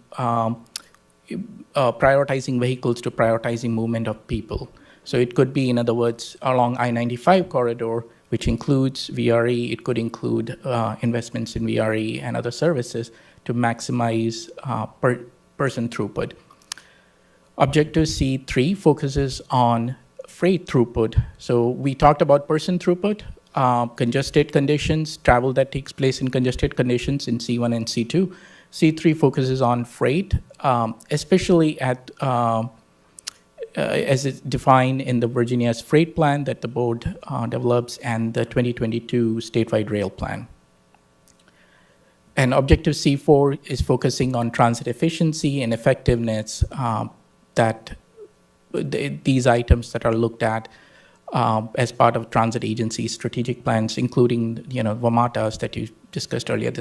prioritizing vehicles to prioritizing movement of people. So it could be, in other words, along I-95 corridor, which includes VRE. It could include investments in VRE and other services to maximize person throughput. Objective C3 focuses on freight throughput. So we talked about person throughput, congested conditions, travel that takes place in congested conditions in C1 and C2. C3 focuses on freight, especially at as it's defined in the Virginia's freight plan that the board develops and the 2022 statewide rail plan. And objective C4 is focusing on transit efficiency and effectiveness, that these items that are looked at as part of transit agency strategic plans, including, WMATAs that you discussed earlier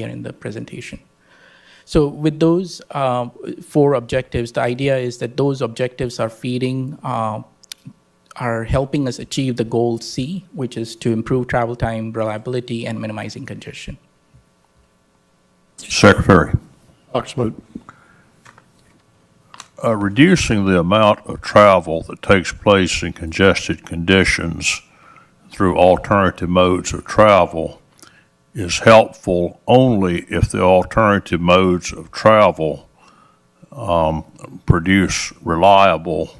in the presentation. So with those 4 objectives, the idea is that those objectives are are helping us achieve the goal C, which is to improve travel time, reliability, and minimizing congestion. Secretary. Oxford. Reducing the amount of travel that takes place in congested conditions through alternative modes of travel is helpful only if the alternative modes of travel produce reliable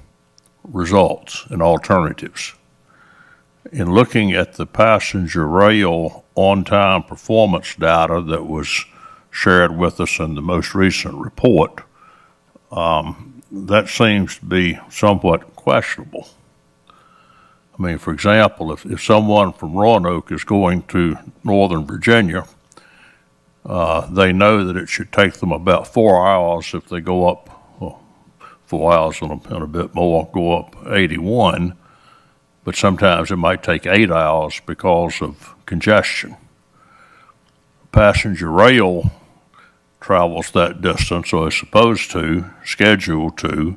results and alternatives. In looking at the passenger rail on-time performance data that was shared with us in the most recent report, that seems to be somewhat questionable. I mean, for example, if someone from Roanoke is going to Northern Virginia, they know that it should take them about 4 hours if they go up, 4 hours and a bit more, go up 81, but sometimes it might take 8 hours because of congestion. Passenger rail travels that distance, or is supposed to, scheduled to,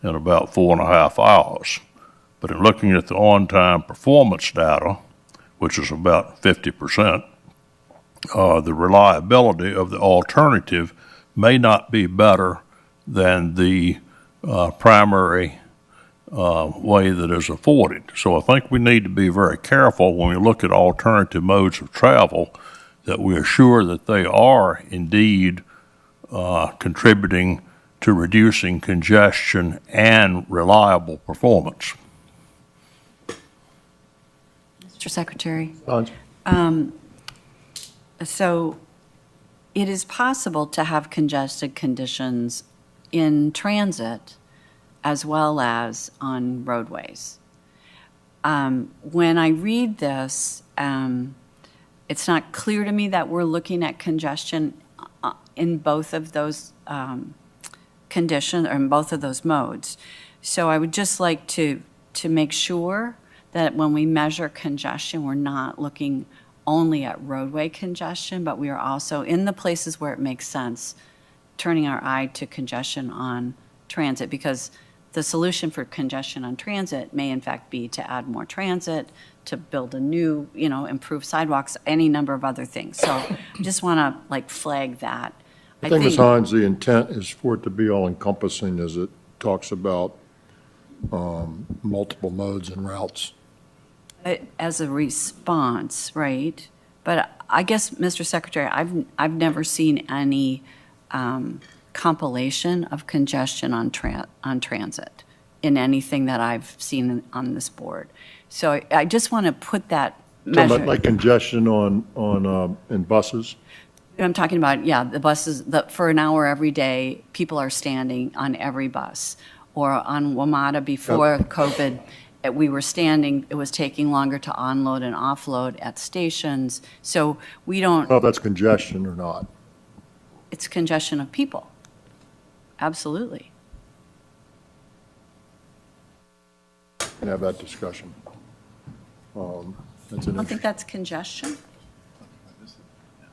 in about 4.5 hours. But in looking at the on-time performance data, which is about 50%, the reliability of the alternative may not be better than the primary way that is afforded. So I think we need to be very careful when we look at alternative modes of travel that we are sure that they are indeed contributing to reducing congestion and reliable performance. Mr. Secretary. Hans? So it is possible to have congested conditions in transit as well as on roadways. When I read this, it's not clear to me that we're looking at congestion in both of those conditions, or in both of those modes. So I would just like to make sure that when we measure congestion, we're not looking only at roadway congestion, but we are also, in the places where it makes sense, turning our eye to congestion on transit, because the solution for congestion on transit may in fact be to add more transit, to build a new, improve sidewalks, any number of other things. So I just want to flag that. I think, Ms. Hines, the intent is for it to be all-encompassing as it talks about multiple modes and routes. As a response, right? But I guess, Mr. Secretary, I've never seen any compilation of congestion on transit in anything that I've seen on this board. So I just want to put that measure. Talking about like congestion in buses? I'm talking about, the buses, for an hour every day, people are standing on every bus. Or on WMATA before COVID, we were standing, it was taking longer to unload and offload at stations. So we don't. I don't know if that's congestion or not. It's congestion of people. Absolutely. And have that discussion. That's I an don't think that's congestion.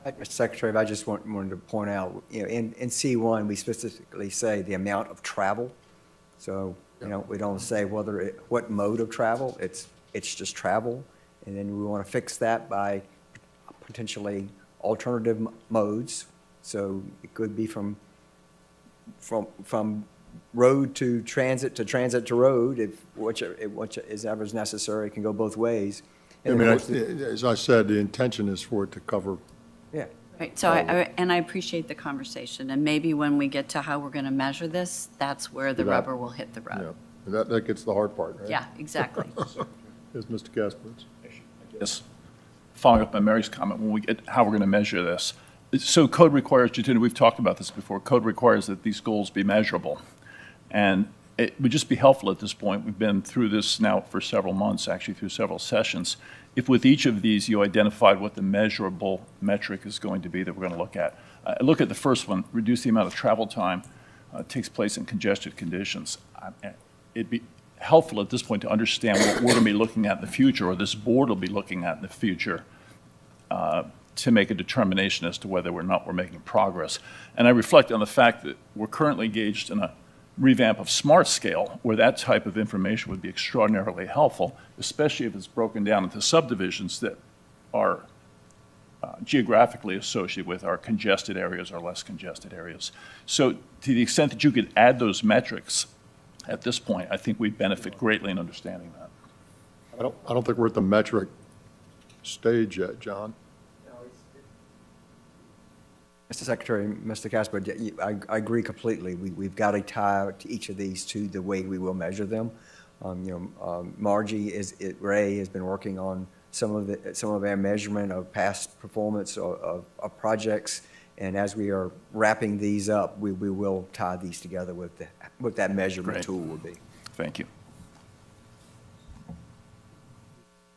Mr. Secretary, I just wanted to point out, in C1, we specifically say the amount of travel. So, we don't say what mode of travel, it's just travel. And then we want to fix that by potentially alternative modes. So it could be from road to transit to road, which is ever is necessary. It can go both ways. And as I said, the intention is for it to cover. Yeah. Right, so I appreciate the conversation, and maybe when we get to how we're going to measure this, that's where the rubber will hit the road. Yeah, that gets the hard part, right? Yeah, exactly. Yes, Mr. Kaspertz. Yes. Following up on Mary's comment, when we get how we're going to measure this. So code requires, Jatendra, we've talked about this before, code requires that these goals be measurable. And it would just be helpful at this point, we've been through this now for several months, actually through several sessions, if with each of these you identified what the measurable metric is going to be that we're going to look at. Look at the first one, reduce the amount of travel time takes place in congested conditions. It'd be helpful at this point to understand what we're going to be looking at in the future, or this board will be looking at in the future, to make a determination as to whether or not we're making progress. And I reflect on the fact that we're currently engaged in a revamp of Smart Scale, where that type of information would be extraordinarily helpful, especially if it's broken down into subdivisions that are geographically associated with our congested areas or less congested areas. So to the extent that you could add those metrics at this point, I think we'd benefit greatly in understanding that. I don't think we're at the metric stage yet, John. Mr. Secretary, Mr. Casper, I agree completely. We've got to tie to each of these to the way we will measure them. Margie Ray has been working on some of our measurement of past performance of projects, and as we are wrapping these up, we will tie these together with what that measurement Great. tool will be. Thank you.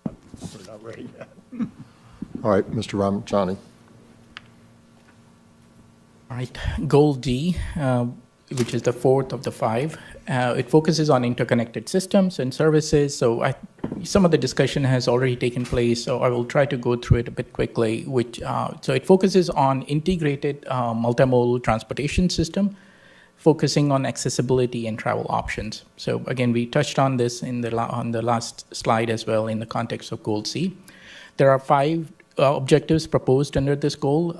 We're not ready yet. All right, Mr. Ramchani. All right, goal D, which is the fourth of the 5, it focuses on interconnected systems and services. So some of the discussion has already taken place, so I will try to go through it a bit quickly. So it focuses on integrated multimodal transportation system, focusing on accessibility and travel options. So again, we touched on this on the last slide as well in the context of goal C. There are 5 objectives proposed under this goal.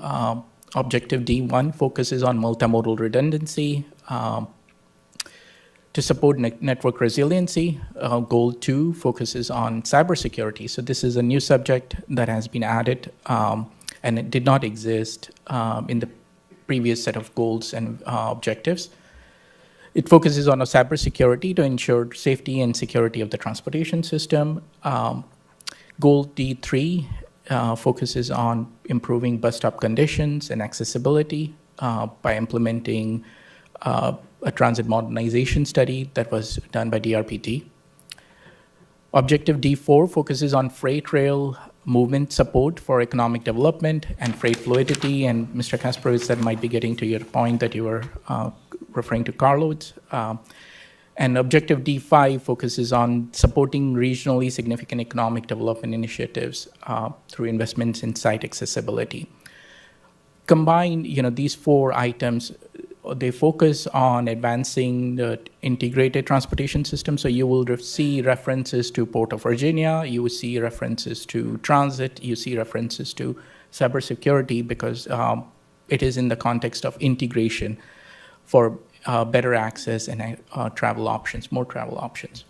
Objective D1 focuses on multimodal redundancy to support network resiliency. Goal 2 focuses on cybersecurity. So this is a new subject that has been added, and it did not exist in the previous set of goals and objectives. It focuses on cybersecurity to ensure safety and security of the transportation system. Goal D3 focuses on improving bus stop conditions and accessibility by implementing a transit modernization study that was done by DRPT. Objective D4 focuses on freight rail movement support for economic development and freight fluidity, and Mr. Kasparowicz, that might be getting to your point that you were referring to carloads. And Objective D5 focuses on supporting regionally significant economic development initiatives through investments in site accessibility. Combined, these 4 items, they focus on advancing the integrated transportation system. So you will see references to Port of Virginia, you will see references to transit, you see references to cybersecurity, because it is in the context of integration for better access and travel options, more travel options.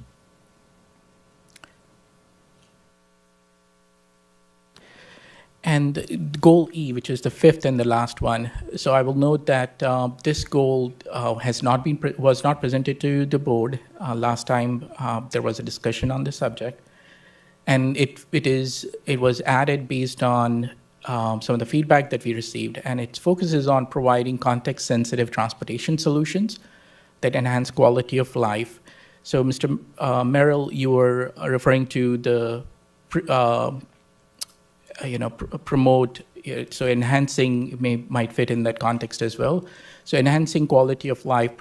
And goal E, which is the 5th and the last one. So I will note that this goal was not presented to the board. Last time there was a discussion on the subject, and it was added based on some of the feedback that we received, and it focuses on providing context-sensitive transportation solutions that enhance quality of life. So, Mr. Merrill, you were referring to the promote. So, enhancing might fit in that context as well. So, enhancing quality of life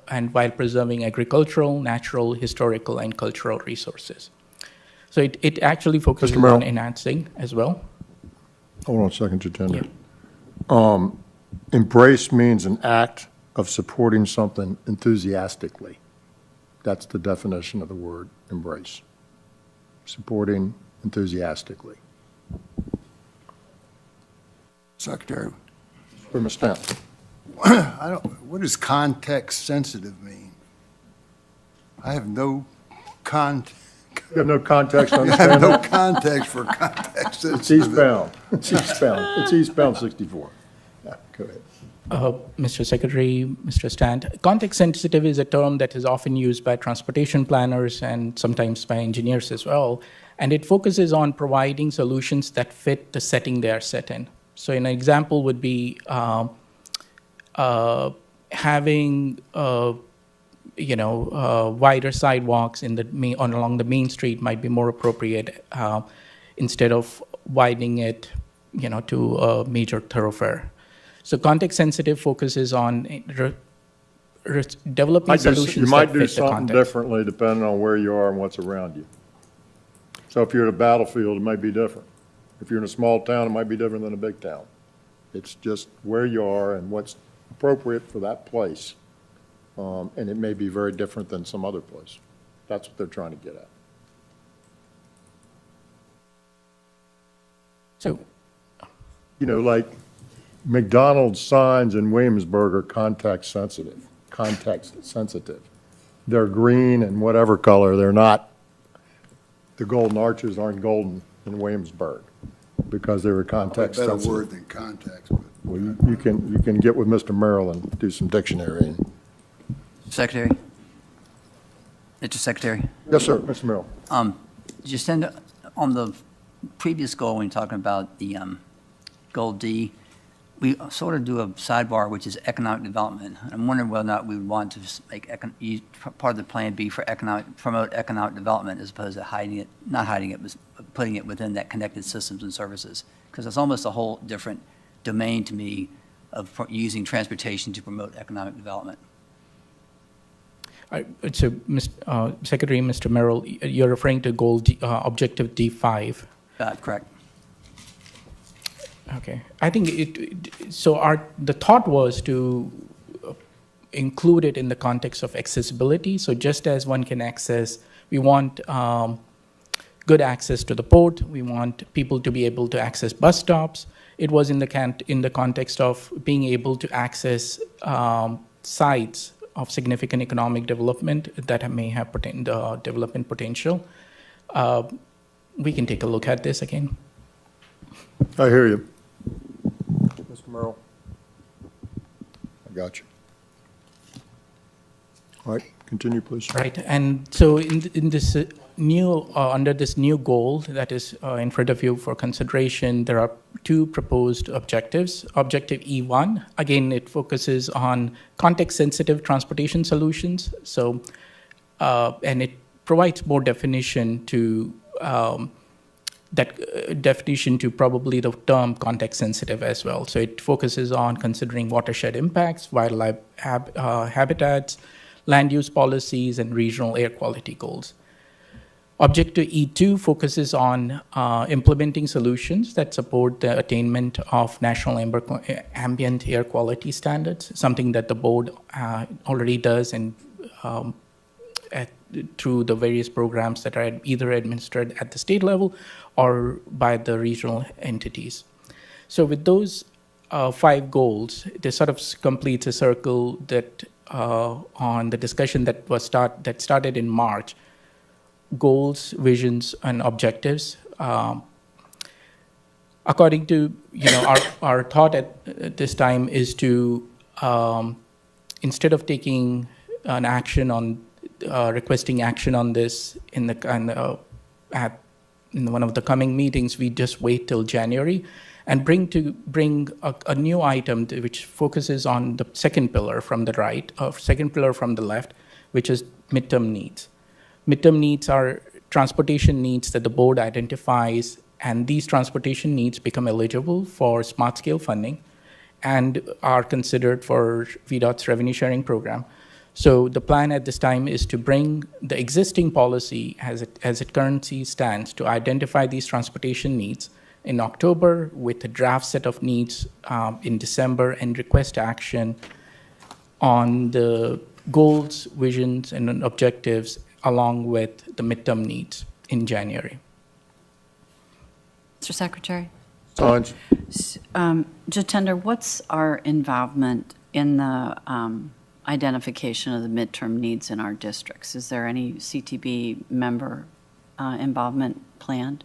and while preserving agricultural, natural, historical, and cultural resources. So, it actually focuses on enhancing as well. Hold on a second, Jatender. Yeah. Embrace means an act of supporting something enthusiastically. That's the definition of the word embrace. Supporting enthusiastically. Secretary. For Ms. Stamp. What does context sensitive mean? I have no You have no context to I understand have no that? context for context. It's eastbound. It's eastbound. It's eastbound 64. Yeah, go ahead. Mr. Secretary, Mr. Stant, context sensitive is a term that is often used by transportation planners and sometimes by engineers as well. And it focuses on providing solutions that fit the setting they are set in. So an example would be having wider sidewalks along the main street might be more appropriate instead of widening it, to a major thoroughfare. So context-sensitive focuses on developing solutions You might that do fit the something context. differently depending on where you are and what's around you. So if you're at a battlefield, it may be different. If you're in a small town, it might be different than a big town. It's just where you are and what's appropriate for that place. And it may be very different than some other place. That's what they're trying to get at. So, You know, like McDonald's signs in Williamsburg are context sensitive. They're green and whatever color, they're not, the golden arches aren't golden in Williamsburg because they were context Better sensitive. word than context, but Well, you can get with Mr. Merrill and do some dictionary. Secretary? Mr. Secretary? Yes, sir, Mr. Merrill. Just on the previous goal, when you're talking about the goal D, we sort of do a sidebar, which is economic development. And I'm wondering whether or not we would want to just make part of the plan B for promote economic development as opposed to not hiding it, but putting it within that connected systems and services. Because it's almost a whole different domain to me of using transportation to promote economic development. so, Secretary, Mr. Merrill, you're referring to goal objective D5. Correct. Okay, I think the thought was to include it in the context of accessibility. So just as one can access, we want good access to the port. We want people to be able to access bus stops. It was in the context of being able to access sites of significant economic development that may have development potential. We can take a look at this again. I hear you. Mr. Merrill? I got you. All right, continue, please. Right, and so in this new, under this new goal that is in front of you for consideration, there are two proposed objectives. Objective E1, again, it focuses on context-sensitive transportation solutions. So, and it provides more definition to definition to probably the term context-sensitive as well. So it focuses on considering watershed impacts, wildlife habitats, land use policies, and regional air quality goals. Objective E2 focuses on implementing solutions that support the attainment of national ambient air quality standards, something that the board already does and through the various programs that are either administered at the state level or by the regional entities. So with those 5 goals, this sort of completes a circle that on the discussion that started in March. Goals, visions, and objectives. According to our thought at this time is to instead of taking an action on requesting action on this in one of the coming meetings, we just wait till January and bring a new item which focuses on the second pillar from the right, second pillar from the left, which is midterm needs. Midterm needs are transportation needs that the board identifies, and these transportation needs become eligible for smart scale funding and are considered for VDOT's revenue sharing program. So the plan at this time is to bring the existing policy as it currently stands to identify these transportation needs in October with a draft set of needs in December and request action on the goals, visions, and objectives along with the midterm needs in January. Mr. Secretary? Signs. Jatender, what's our involvement in the identification of the midterm needs in our districts? Is there any CTB member involvement planned?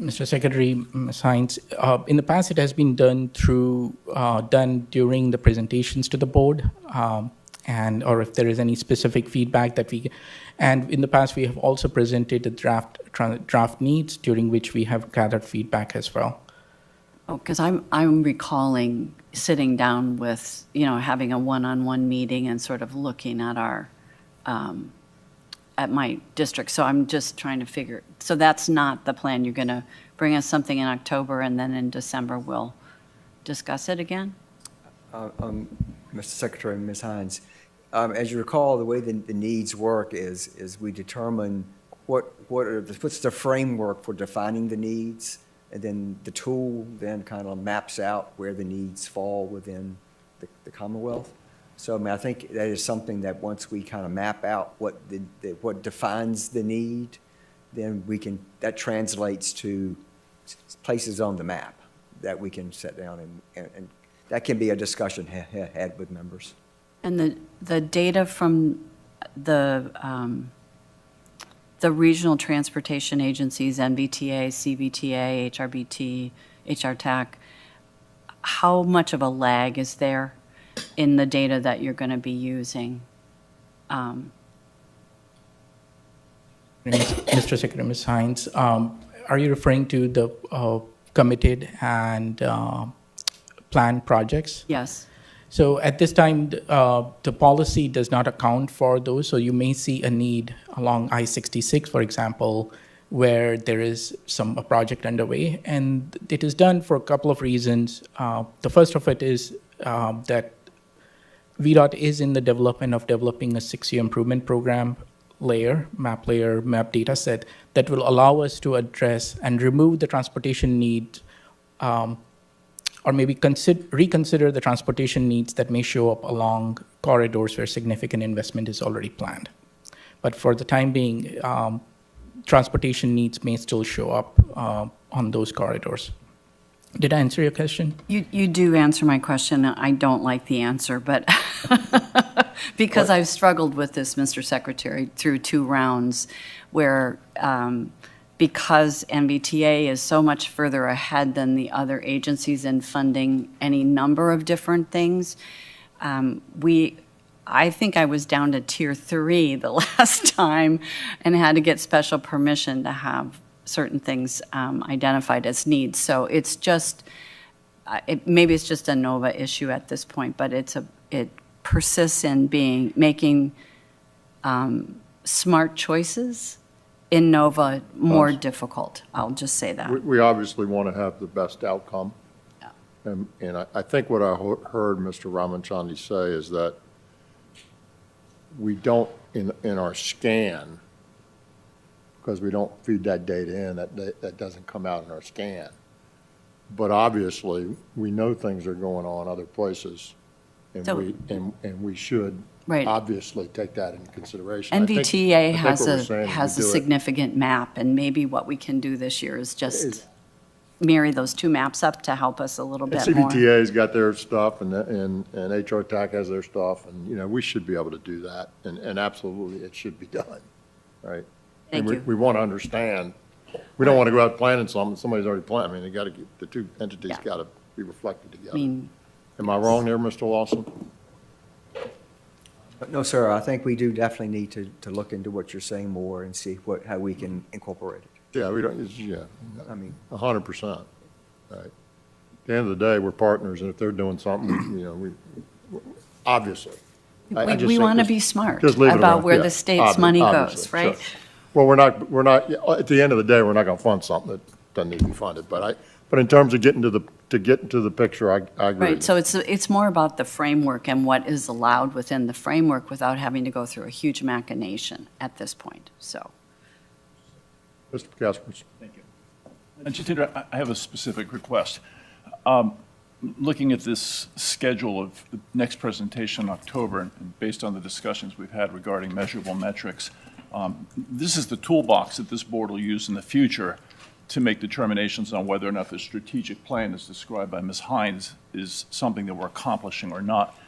Mr. Secretary, Ms. Hines, in the past it has been done during the presentations to the board, or if there is any specific feedback and in the past we have also presented the draft needs during which we have gathered feedback as well. Oh, because I'm recalling sitting down with, having a one-on-one meeting and sort of looking at our, at my district. So I'm just trying to figure, so that's not the plan. You're going to bring us something in October and then in December we'll discuss it again? Mr. Secretary, Ms. Hines, as you recall, the way the needs work is we determine what's the framework for defining the needs? And then the tool then kind of maps out where the needs fall within the Commonwealth. So, I mean, I think that is something that once we kind of map out what what defines the need, then that translates to places on the map that we can sit down and that can be a discussion had with members. And the data from the regional transportation agencies, NVTA, CVTA, HRBT, HRTAC, how much of a lag is there in the data that you're going to be using? Mr. Secretary, Ms. Hines, are you referring to the committed and planned projects? Yes. So at this time, the policy does not account for those. So you may see a need along I-66, for example, where there is a project underway. And it is done for a couple of reasons. The first of it is that VDOT is in the developing a 6-year improvement program map data set that will allow us to address and remove the transportation need, or maybe reconsider the transportation needs that may show up along corridors where significant investment is already planned. But for the time being, transportation needs may still show up on those corridors. Did I answer your question? You do answer my question. I don't like the answer, but because I've struggled with this, Mr. Secretary, through 2 rounds where because MBTA is so much further ahead than the other agencies in funding any number of different things, I think I was down to tier 3 the last time and had to get special permission to have certain things identified as needs. So it's just, maybe it's just a NOVA issue at this point, but it persists in making smart choices in NOVA more difficult. I'll just say that. We obviously want to have the best outcome. Yeah. And I think what I heard Mr. Ramachandra say is that we don't, in our scan, because we don't feed that data in, that doesn't come out in our scan. But obviously, we know things are going on other places, and we should Right. obviously take that into consideration. NVTA I think what we're saying is has we a do it. significant map, and maybe what we can do this year is just marry those 2 maps up to help us a little bit more. CBTA's got their stuff, and HR TAC has their stuff, and, we should be able to do that, and absolutely, it should be done, right? Thank you. We want to understand, we don't want to go out planning something, somebody's already planning, I mean, the 2 entities Yeah. got to be reflected together. I mean, Am I wrong there, Mr. Lawson? No, sir, I think we do definitely need to look into what you're saying more and see how we can incorporate it. Yeah, I mean, 100%, right? At the end of the day, we're partners, and if they're doing something, we obviously. I just we think want to just- be smart just leave it about alone. where Yeah, the state's money obviously, goes, right? sure. Well, we're not, at the end of the day, we're not going to fund something that doesn't need to be funded, but in terms of getting to the picture, I agree. Right, so it's more about the framework and what is allowed within the framework without having to go through a huge machination at this point, so. Mr. Kaspers. Thank you. Jitendra, I have a specific request. Looking at this schedule of the next presentation in October, and based on the discussions we've had regarding measurable metrics, this is the toolbox that this board will use in the future to make determinations on whether or not the strategic plan as described by Ms. Hines is something that we're accomplishing or not.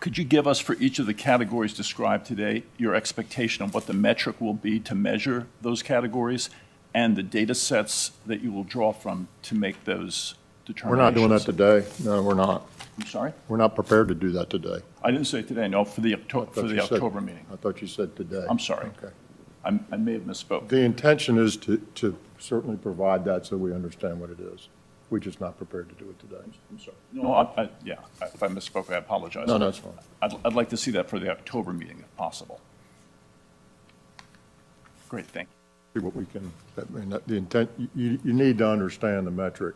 Could you give us, for each of the categories described today, your expectation of what the metric will be to measure those categories and the data sets that you will draw from to make those We're determinations? not doing that today. No, we're not. I'm sorry? We're not prepared to do that today. I didn't say today, no, for the I thought you said- October meeting. I thought you said today. I'm sorry. Okay. I may have misspoke. The intention is to certainly provide that so we understand what it is. We're just not prepared to do it today. I'm sorry. No, if I misspoke, I apologize. No, that's fine. I'd like to see that for the October meeting if possible. Great, thank you. See what we can, the intent, you need to understand the metric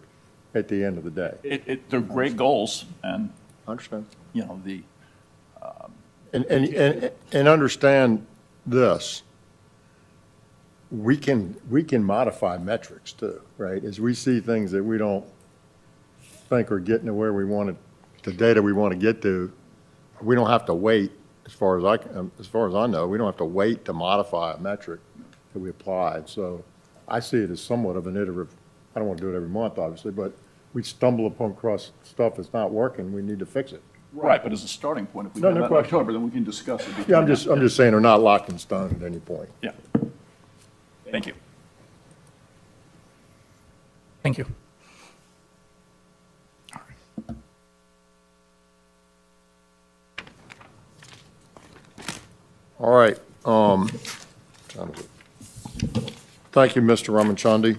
at the end of the day. They're great goals, and, I understand. the, And understand this. we can modify metrics too, right? As we see things that we don't think are getting to where we want it, the data we want to get to, we don't have to wait, as far as I know, we don't have to wait to modify a metric that we applied. So I see it as somewhat of an iterative, I don't want to do it every month, obviously, but we stumble upon cross stuff that's not working, we need to fix it. Right, but as a starting point, if we No, have no that in question. October, then we can discuss it. Yeah, I'm just saying they're not locked in stone at any point. Yeah. Thank you. Thank you. All right, thank you, Mr. Ramachandra.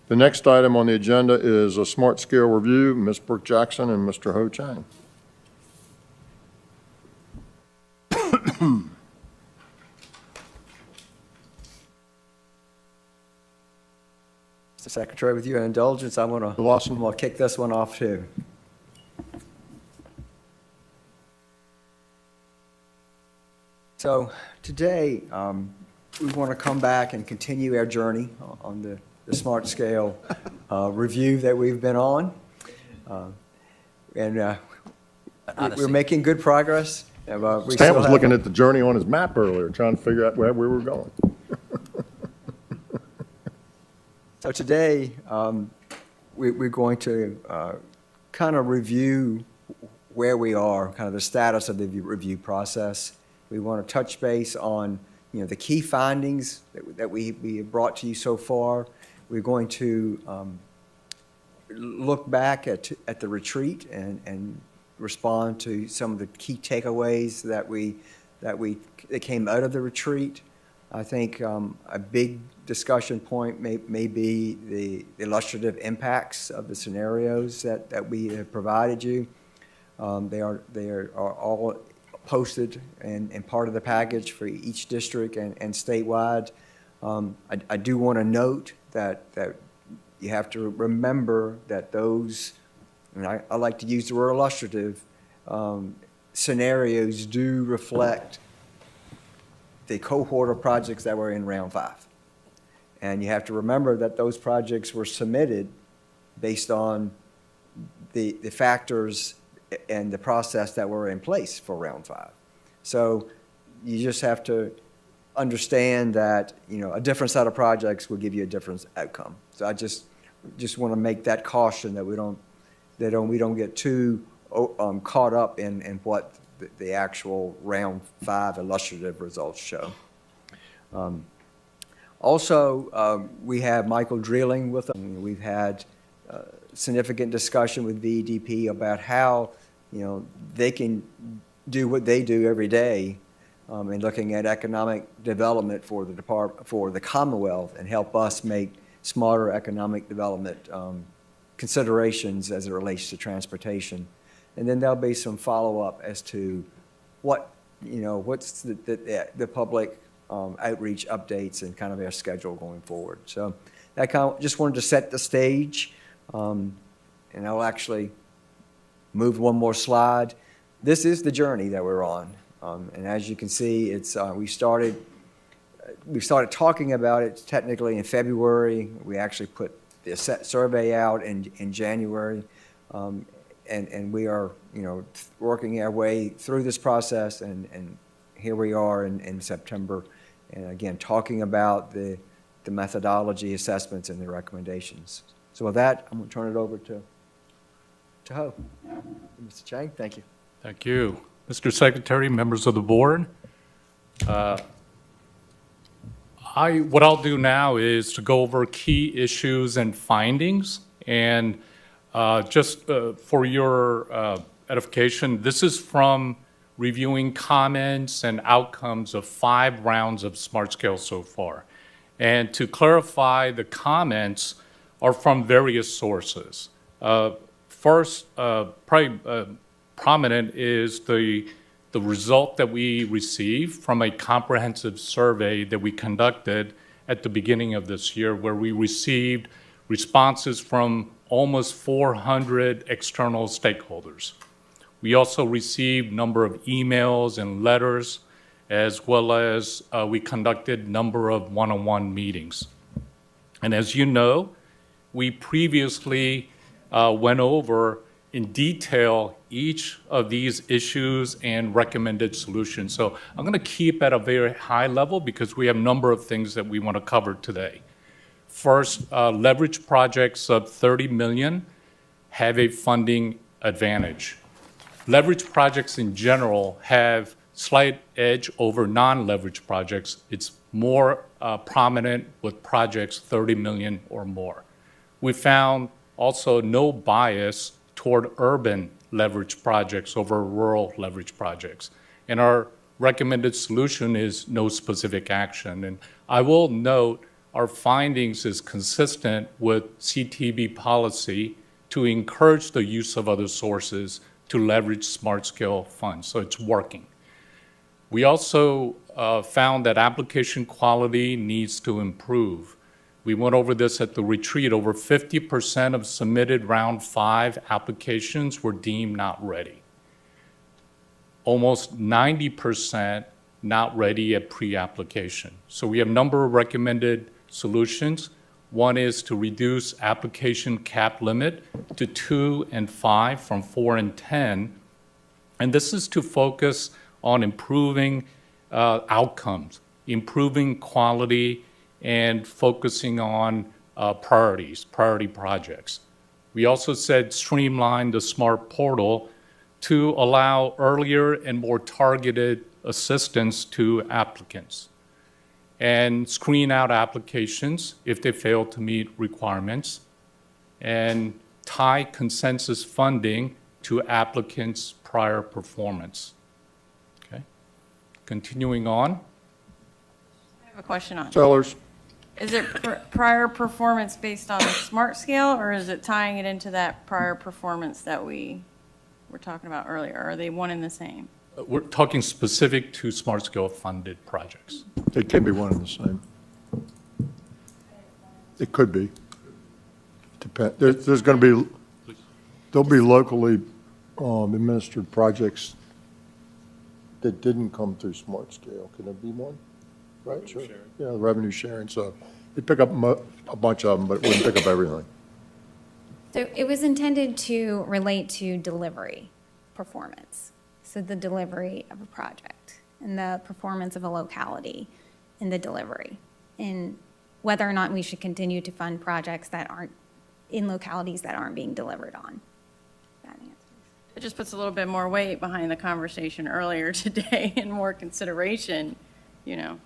The next item on the agenda is a smart scale review, Ms. Brooke Jackson and Mr. Ho Chang. Mr. Secretary, with your indulgence, I'm gonna kick this one off too. So today, we want to come back and continue our journey on the smart scale review that we've been on. And we're making good progress. Stan was looking at the journey on his map earlier, trying to figure out where we were going. So today, we're going to kind of review where we are, kind of the status of the review process. We want to touch base on, the key findings that we have brought to you so far. We're going to look back at the retreat and respond to some of the key takeaways that came out of the retreat. I think a big discussion point may be the illustrative impacts of the scenarios that we have provided you. They are all posted and part of the package for each district and statewide. I do want to note that you have to remember that those, and I like to use the word illustrative, scenarios do reflect the cohort of projects that were in round 5. And you have to remember that those projects were submitted based on the factors and the process that were in place for round 5. So you just have to understand that, a different set of projects will give you a different outcome. So I just want to make that caution that we don't get too caught up in what the actual round 5 illustrative results show. Also, we have Michael Drilling with us. We've had significant discussion with VEDP about how, they can do what they do every day in looking at economic development for the Commonwealth and help us make smarter economic development considerations as it relates to transportation. And then there'll be some follow-up as to what's the public outreach updates and kind of our schedule going forward. So that just wanted to set the stage, and I'll actually move one more slide. This is the journey that we're on, and as you can see, it's we started talking about it technically in February. We actually put the survey out in January, and we are working our way through this process, and here we are in September. And again, talking about the methodology assessments and the recommendations. So with that, I'm going to turn it over to Ho. Mr. Chang, thank you. Thank you. Mr. Secretary, members of the board. What I'll do now is to go over key issues and findings. And just for your edification, this is from reviewing comments and outcomes of 5 rounds of Smart Scale so far. And to clarify, the comments are from various sources. First, probably prominent is the result that we received from a comprehensive survey that we conducted at the beginning of this year, where we received responses from almost 400 external stakeholders. We also received a number of emails and letters, as well as we conducted a number of one-on-one meetings. And as you know, we previously went over in detail each of these issues and recommended solutions. So I'm going to keep at a very high level because we have a number of things that we want to cover today. First, leverage projects of $30 million have a funding advantage. Leverage projects in general have slight edge over non-leverage projects. It's more prominent with projects 30 million or more. We found also no bias toward urban leverage projects over rural leverage projects. And our recommended solution is no specific action. And I will note our findings is consistent with CTB policy to encourage the use of other sources to leverage smart scale funds. So it's working. We also found that application quality needs to improve. We went over this at the retreat. Over 50% of submitted round 5 applications were deemed not ready. Almost 90% not ready at pre-application. So we have a number of recommended solutions. One is to reduce application cap limit to 2 and 5 from 4 and 10. And this is to focus on improving outcomes, improving quality, and focusing on priority projects. We also said streamline the SMART portal to allow earlier and more targeted assistance to applicants, and screen out applications if they fail to meet requirements, and tie consensus funding to applicants' prior performance. Okay. Continuing on. I have a question on. Sellers. Is it prior performance based on the SMART scale, or is it tying it into that prior performance that we were talking about earlier? Are they one and the same? We're talking specific to smart scale funded projects. It can be one and the same. It could be. There's going to be, there'll be locally administered projects that didn't come through smart scale. Can there be one? Right, sure. Yeah, revenue sharing. So it'd pick up a bunch of them, but it wouldn't pick up everything. So it was intended to relate to delivery performance. So the delivery of a project and the performance of a locality in the delivery, and whether or not we should continue to fund projects that aren't in localities that aren't being delivered on. That answers. It just puts a little bit more weight behind the conversation earlier today and more consideration, you know.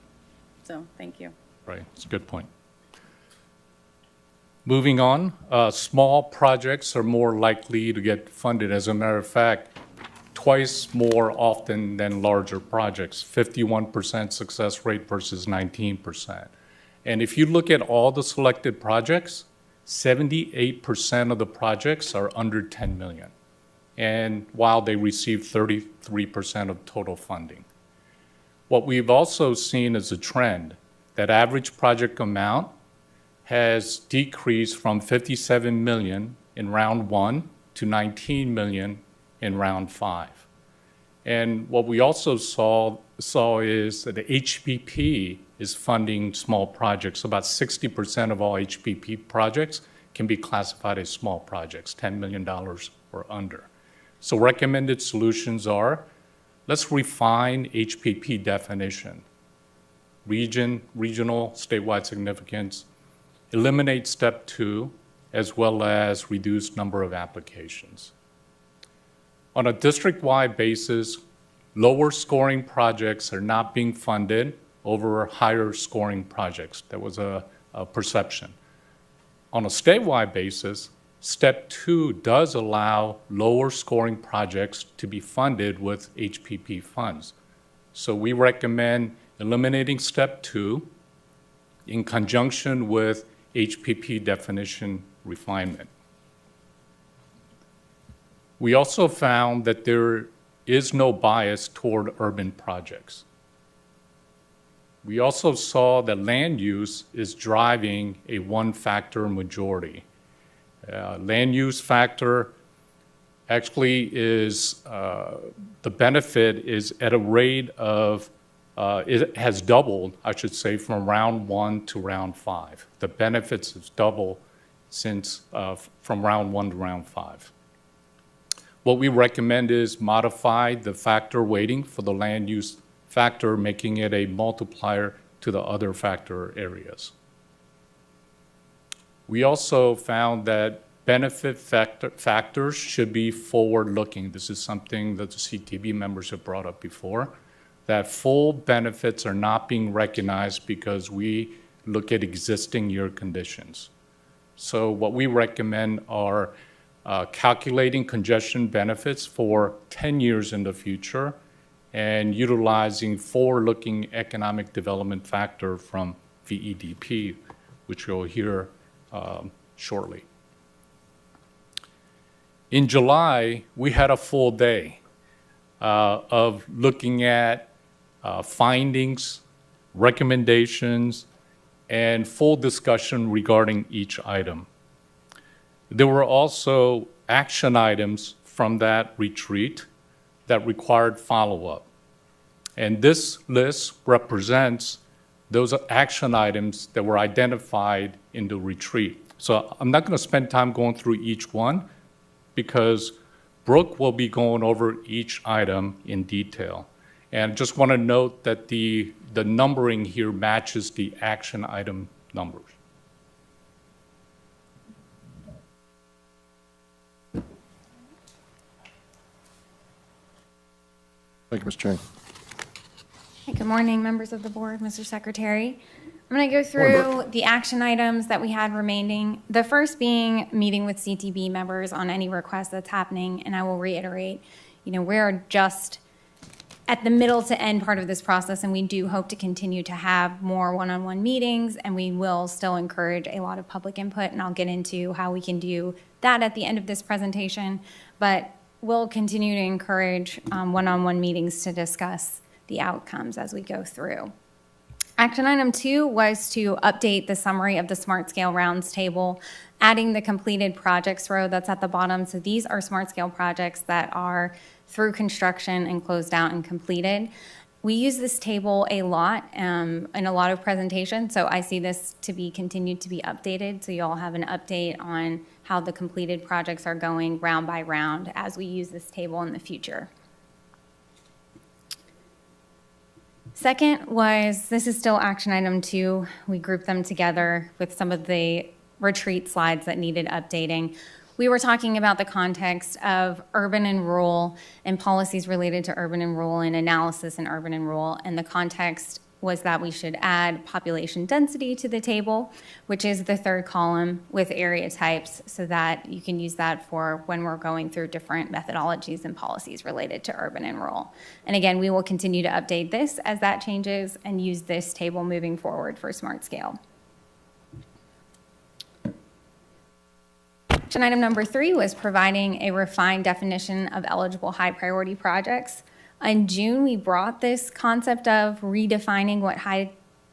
So thank you. Right, it's a good point. Moving on, small projects are more likely to get funded. As a matter of fact, twice more often than larger projects, 51% success rate versus 19%. And if you look at all the selected projects, 78% of the projects are under 10 million. And while they receive 33% of total funding. What we've also seen is a trend that average project amount has decreased from 57 million in round 1 to 19 million in round 5. And what we also saw is that the HPP is funding small projects. About 60% of all HPP projects can be classified as small projects, $10 million or under. So recommended solutions are, let's refine HPP definition. Regional, statewide significance, eliminate step 2, as well as reduce number of applications. On a district-wide basis, lower scoring projects are not being funded over higher scoring projects. That was a perception. On a statewide basis, step 2 does allow lower scoring projects to be funded with HPP funds. So we recommend eliminating step 2 in conjunction with HPP definition refinement. We also found that there is no bias toward urban projects. We also saw that land use is driving a one-factor majority. Land use factor actually is, the benefit is at a rate of it has doubled, I should say, from round 1 to round 5. The benefits has doubled since from round 1 to round 5. What we recommend is modify the factor weighting for the land use factor, making it a multiplier to the other factor areas. We also found that benefit factors should be forward-looking. This is something that the CTB members have brought up before, that full benefits are not being recognized because we look at existing year conditions. So what we recommend are calculating congestion benefits for 10 years in the future and utilizing forward-looking economic development factor from VEDP, which you'll hear shortly. In July, we had a full day of looking at findings, recommendations, and full discussion regarding each item. There were also action items from that retreat that required follow-up. And this list represents those action items that were identified in the retreat. So I'm not going to spend time going through each one because Brooke will be going over each item in detail. And just want to note that the numbering here matches the action item numbers. Thank you, Ms. Chang. Hey, good morning, members of the board, Mr. Secretary. I'm going to go through the action items that we had remaining. The first being meeting with CTB members on any request that's happening, and I will reiterate, we're just at the middle to end part of this process, and we do hope to continue to have more one-on-one meetings, and we will still encourage a lot of public input, and I'll get into how we can do that at the end of this presentation, but we'll continue to encourage one-on-one meetings to discuss the outcomes as we go through. Action item 2 was to update the summary of the Smart Scale Rounds table, adding the completed projects row that's at the bottom. So these are Smart Scale projects that are through construction and closed out and completed. We use this table a lot in a lot of presentations, so I see this to be continued to be updated, so you all have an update on how the completed projects are going round by round as we use this table in the future. Second was, this is still action item 2. We grouped them together with some of the retreat slides that needed updating. We were talking about the context of urban and rural and policies related to urban and rural and analysis in urban and rural. And the context was that we should add population density to the table, which is the third column with area types, so that you can use that for when we're going through different methodologies and policies related to urban and rural. And again, we will continue to update this as that changes and use this table moving forward for Smart Scale. Action item number 3 was providing a refined definition of eligible high priority projects. In June, we brought this concept of redefining what high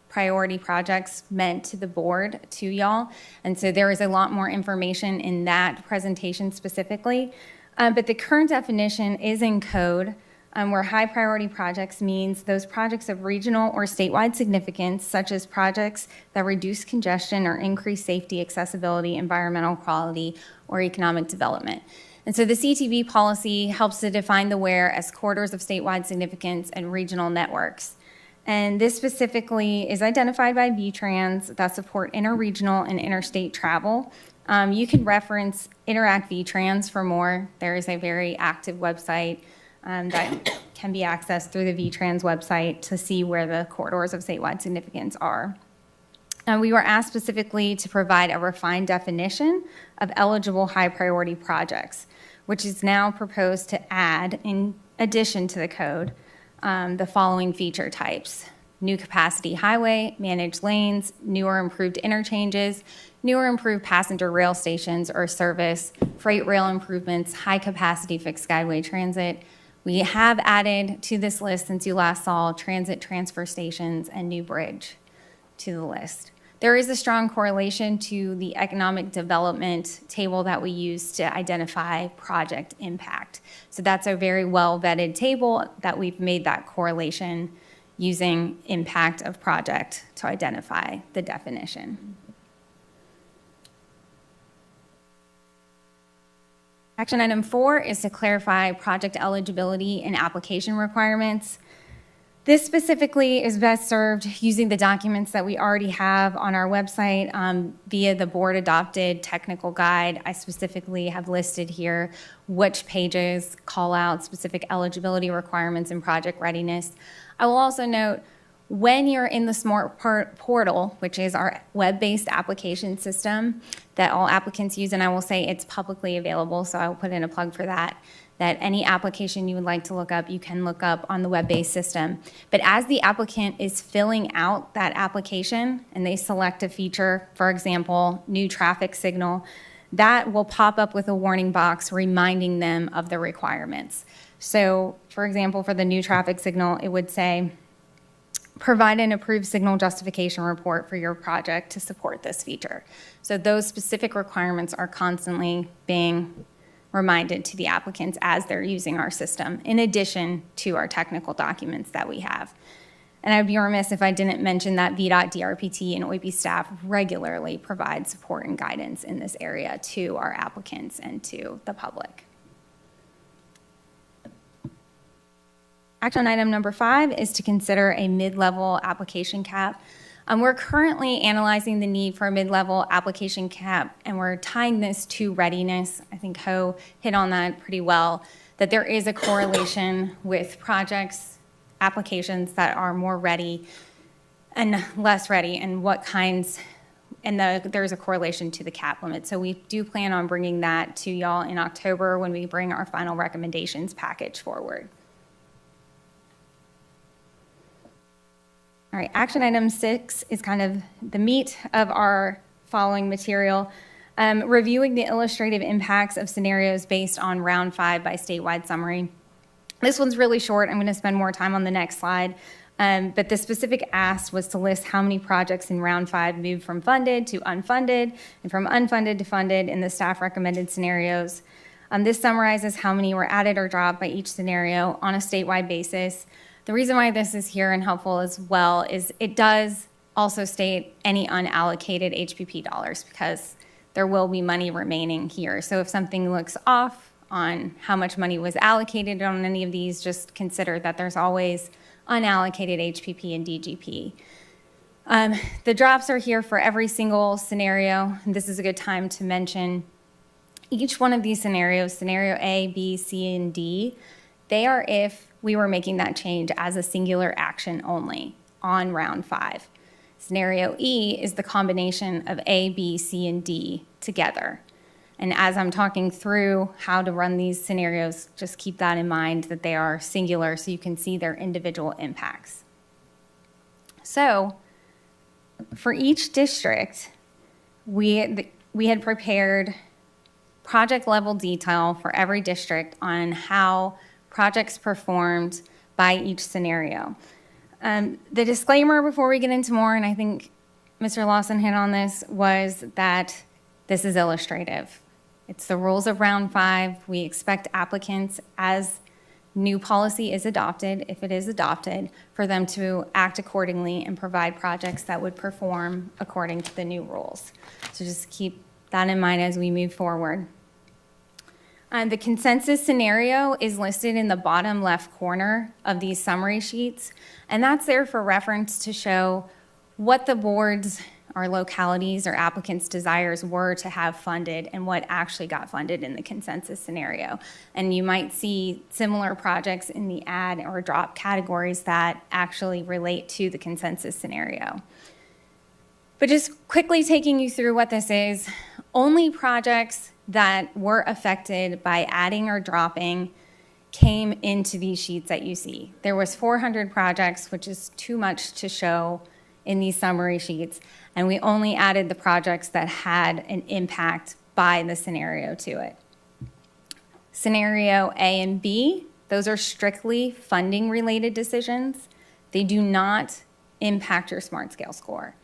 priority projects meant to the board to y'all. And so there is a lot more information in that presentation specifically. But the current definition is in code, where high priority projects means those projects of regional or statewide significance, such as projects that reduce congestion or increase safety, accessibility, environmental quality, or economic development. And so the CTB policy helps to define the where as corridors of statewide significance and regional networks. And this specifically is identified by VTrans that support interregional and interstate travel. You can reference Interact VTrans for more. There is a very active website that can be accessed through the VTrans website to see where the corridors of statewide significance are. We were asked specifically to provide a refined definition of eligible high priority projects, which is now proposed to add, in addition to the code, the following feature types: new capacity highway, managed lanes, newer improved interchanges, newer improved passenger rail stations or service, freight rail improvements, high capacity fixed skyway transit. We have added to this list, since you last saw, transit transfer stations and new bridge to the list. There is a strong correlation to the economic development table that we use to identify project impact. So that's a very well vetted table that we've made that correlation using impact of project to identify the definition. Action item 4 is to clarify project eligibility and application requirements. This specifically is best served using the documents that we already have on our website via the board-adopted technical guide. I specifically have listed here which pages call out specific eligibility requirements and project readiness. I will also note, when you're in the Smart Portal, which is our web-based application system that all applicants use, and I will say it's publicly available, so I will put in a plug for that, that any application you would like to look up, you can look up on the web-based system. But as the applicant is filling out that application and they select a feature, for example, new traffic signal, that will pop up with a warning box reminding them of the requirements. So, for example, for the new traffic signal, it would say, provide an approved signal justification report for your project to support this feature. So those specific requirements are constantly being reminded to the applicants as they're using our system, in addition to our technical documents that we have. And I'd be remiss if I didn't mention that VDOT, DRPT, and OIP staff regularly provide support and guidance in this area to our applicants and to the public. Action item number 5 is to consider a mid-level application cap. We're currently analyzing the need for a mid-level application cap, and we're tying this to readiness. I think Ho hit on that pretty well, that there is a correlation with projects, applications that are more ready and less ready, and what kinds, and there's a correlation to the cap limit. So we do plan on bringing that to y'all in October when we bring our final recommendations package forward. All right, action item 6 is kind of the meat of our following material. Reviewing the illustrative impacts of scenarios based on round 5 by statewide summary. This one's really short. I'm going to spend more time on the next slide. But the specific ask was to list how many projects in round 5 moved from funded to unfunded and from unfunded to funded in the staff recommended scenarios. This summarizes how many were added or dropped by each scenario on a statewide basis. The reason why this is here and helpful as well is it does also state any unallocated HPP dollars, because there will be money remaining here. So if something looks off on how much money was allocated on any of these, just consider that there's always unallocated HPP and DGP. The drops are here for every single scenario, and this is a good time to mention each one of these scenarios, scenario A, B, C, and D, they are if we were making that change as a singular action only on round 5. Scenario E is the combination of A, B, C, and D together. And as I'm talking through how to run these scenarios, just keep that in mind that they are singular so you can see their individual impacts. So for each district, we had prepared project level detail for every district on how projects performed by each scenario. The disclaimer before we get into more, and I think Mr. Lawson hit on this, was that this is illustrative. It's the rules of round 5. We expect applicants, as new policy is adopted, if it is adopted, for them to act accordingly and provide projects that would perform according to the new rules. So just keep that in mind as we move forward. The consensus scenario is listed in the bottom left corner of these summary sheets, and that's there for reference to show what the board's or localities or applicants' desires were to have funded and what actually got funded in the consensus scenario. And you might see similar projects in the add or drop categories that actually relate to the consensus scenario. But just quickly taking you through what this is, only projects that were affected by adding or dropping came into these sheets that you see. There was 400 projects, which is too much to show in these summary sheets, and we only added the projects that had an impact by the scenario to it. Scenario A and B, those are strictly funding related decisions. They do not impact your SMART scale score.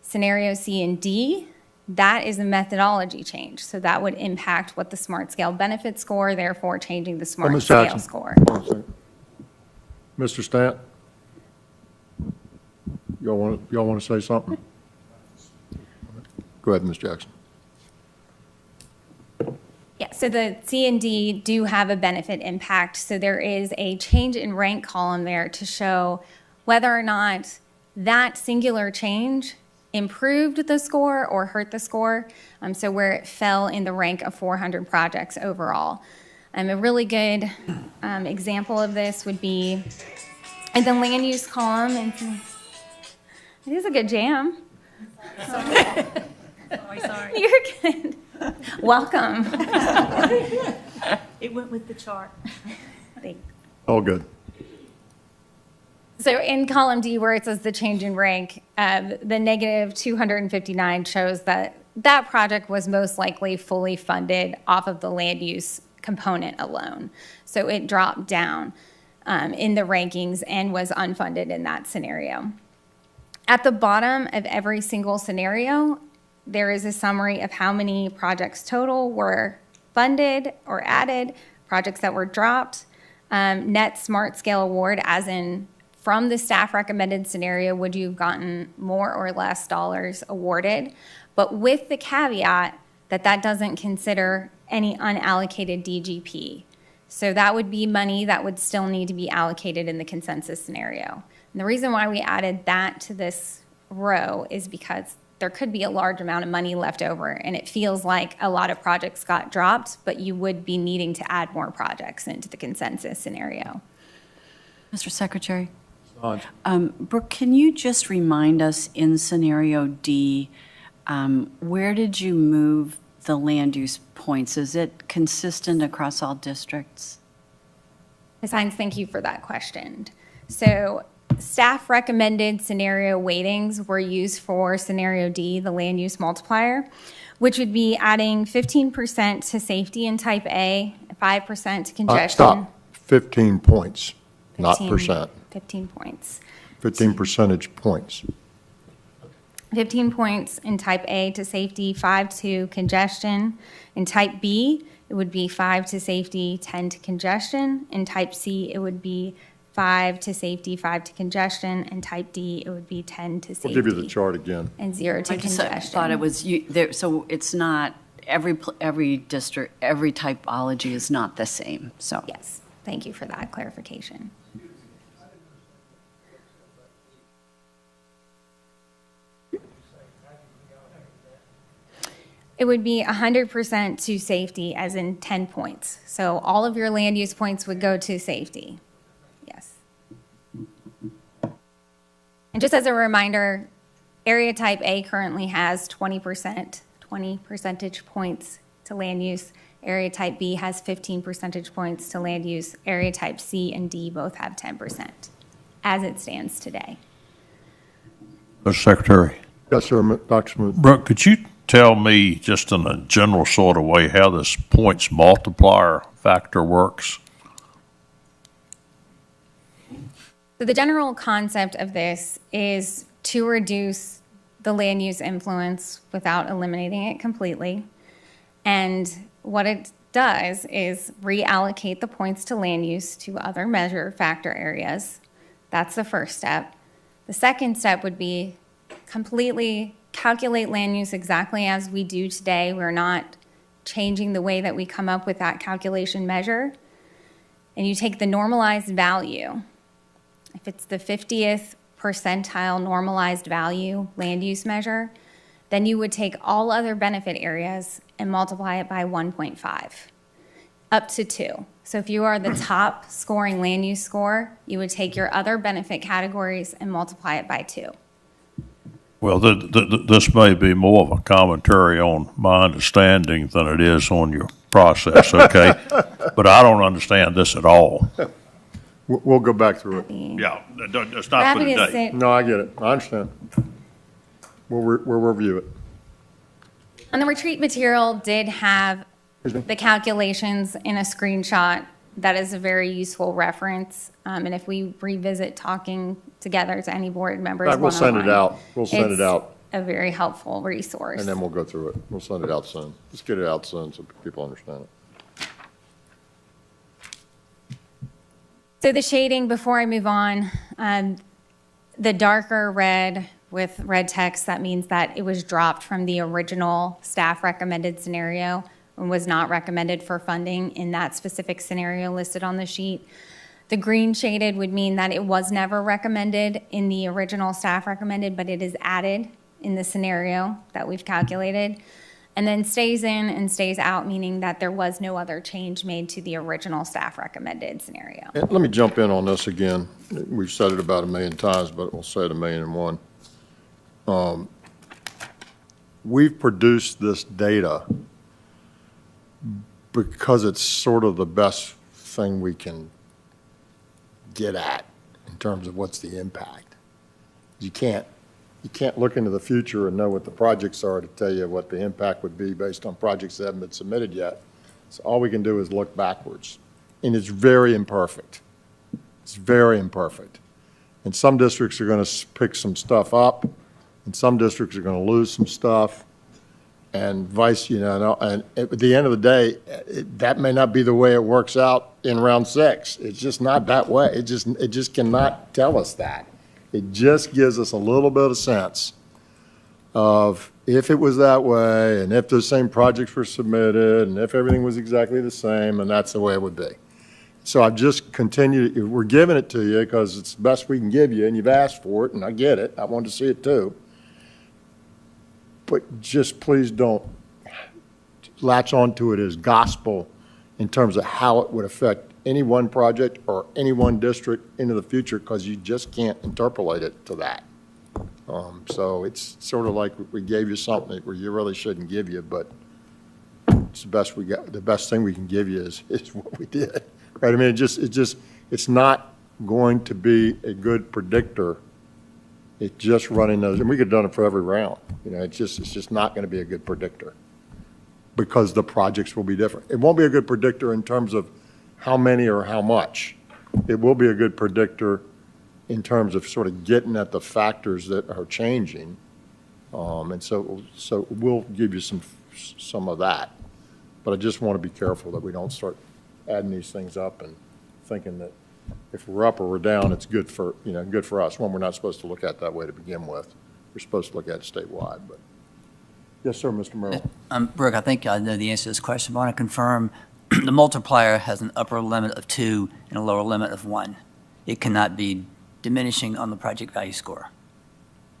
Scenario C and D, that is a methodology change. So that would impact what the SMART scale benefit score, therefore changing the SMART Ms. scale Jackson, score. hold on a second. Mr. Stant? Y'all want to say something? Go ahead, Ms. Jackson. Yeah, so the C and D do have a benefit impact. So there is a change in rank column there to show whether or not that singular change improved the score or hurt the score. So where it fell in the rank of 400 projects overall. A really good example of this would be in the land use column. And it is a good jam. Sorry. You're good. Welcome. It went with the chart. All good. So in column D, where it says the change in rank, the negative 259 shows that that project was most likely fully funded off of the land use component alone. So it dropped down in the rankings and was unfunded in that scenario. At the bottom of every single scenario, there is a summary of how many projects total were funded or added, projects that were dropped, net smart scale award, as in from the staff recommended scenario, would you have gotten more or less dollars awarded? But with the caveat that that doesn't consider any unallocated DGP. So that would be money that would still need to be allocated in the consensus scenario. And the reason why we added that to this row is because there could be a large amount of money left over, and it feels like a lot of projects got dropped, but you would be needing to add more projects into the consensus scenario. Mr. Secretary? Brooke, can you just remind us in scenario D, where did you move the land use points? Is it consistent across all districts? Ms. Hines, thank you for that question. So staff recommended scenario weightings were used for scenario D, the land use multiplier, which would be adding 15% to safety in type A, 5% to congestion. Stop. 15 points, not 15 percent. 15 points. 15 percentage points. 15 points in type A to safety, 5 to congestion. In type B, it would be 5 to safety, 10 to congestion. In type C, it would be 5 to safety, 5 to congestion. And type D, it would be 10 to safety. We'll give you the chart again. And 0 to I just congestion. thought it was, so it's not, every district, every typology is not the same, so. Yes, thank you for that clarification. It would be 100% to safety, as in 10 points. So all of your land use points would go to safety. Yes. And just as a reminder, area type A currently has 20 percentage points to land use. Area type B has 15 percentage points to land use. Area type C and D both have 10% as it stands today. Mr. Secretary. Yes, sir, Dr. Smoot. Brooke, could you tell me, just in a general sort of way, how this points multiplier factor works? So the general concept of this is to reduce the land use influence without eliminating it completely. And what it does is reallocate the points to land use to other measure factor areas. That's the first step. The second step would be completely calculate land use exactly as we do today. We're not changing the way that we come up with that calculation measure. And you take the normalized value. If it's the 50th percentile normalized value land use measure, then you would take all other benefit areas and multiply it by 1.5, up to 2. So if you are the top scoring land use score, you would take your other benefit categories and multiply it by 2. Well, this may be more of a commentary on my understanding than it is on your process, okay? But I don't understand this at all. We'll go back through it. Yeah, it's not for Happy to today. sit. No, I get it. I understand. We'll review it. And the retreat material did have the calculations in a screenshot. That is a very useful reference. And if we revisit talking together to any board members We'll send it one-on-one, out. We'll send it out, a very helpful resource. and then we'll go through it. We'll send it out soon. Let's get it out soon so people understand it. So the shading, before I move on, the darker red with red text, that means that it was dropped from the original staff recommended scenario and was not recommended for funding in that specific scenario listed on the sheet. The green shaded would mean that it was never recommended in the original staff recommended, but it is added in the scenario that we've calculated. And then stays in and stays out, meaning that there was no other change made to the original staff recommended scenario. And let me jump in on this again. We've said it about 1,000,000 times, but we'll say it 1,000,001. We've produced this data because it's sort of the best thing we can get at in terms of what's the impact. You can't look into the future and know what the projects are to tell you what the impact would be based on projects that haven't been submitted yet. So all we can do is look backwards. And it's very imperfect. It's very imperfect. And some districts are going to pick some stuff up, and some districts are going to lose some stuff, and and at the end of the day, that may not be the way it works out in round 6. It's just not that way. It just cannot tell us that. It just gives us a little bit of sense of if it was that way, and if the same projects were submitted, and if everything was exactly the same, and that's the way it would be. So I've just continued, we're giving it to you because it's the best we can give you, and you've asked for it, and I get it. I wanted to see it too. But just please don't latch onto it as gospel in terms of how it would affect any one project or any one district into the future, because you just can't interpolate it to that. So it's sort of like we gave you something where you really shouldn't give you, but it's the best we got. The best thing we can give you is what we did, right? I mean, it's not going to be a good predictor. It's just running those, and we could have done it for every round. It's just not going to be a good predictor because the projects will be different. It won't be a good predictor in terms of how many or how much. It will be a good predictor in terms of sort of getting at the factors that are changing. And so we'll give you some of that. But I just want to be careful that we don't start adding these things up and thinking that if we're up or we're down, it's good for us. One, we're not supposed to look at it that way to begin with. We're supposed to look at it statewide. But yes, sir, Mr. Merrill. Brooke, I think I know the answer to this question, but I want to confirm the multiplier has an upper limit of 2 and a lower limit of 1. It cannot be diminishing on the project value score.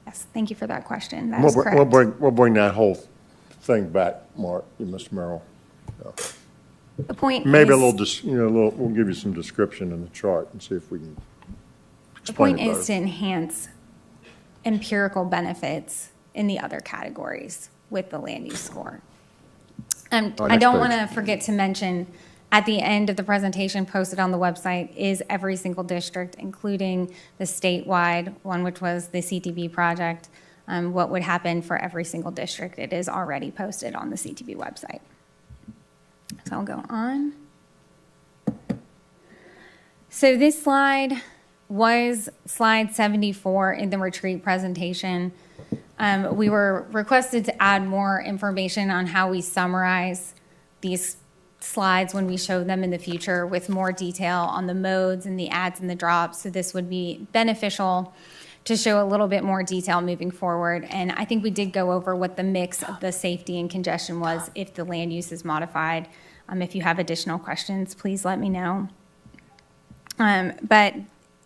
Yes, thank you for that question. That is correct. We'll bring that whole thing back, Mark, Mr. Merrill. The point Maybe is, we'll give you some description in the chart and see if we can the explain point it is to better. enhance empirical benefits in the other categories with the land use score. I next don't want page. to forget to mention, at the end of the presentation posted on the website is every single district, including the statewide one, which was the CTV project, what would happen for every single district. It is already posted on the CTV website. So I'll go on. So this slide was slide 74 in the retreat presentation. We were requested to add more information on how we summarize these slides when we show them in the future with more detail on the modes and the adds and the drops. So this would be beneficial to show a little bit more detail moving forward. And I think we did go over what the mix of the safety and congestion was if the land use is modified. If you have additional questions, please let me know. But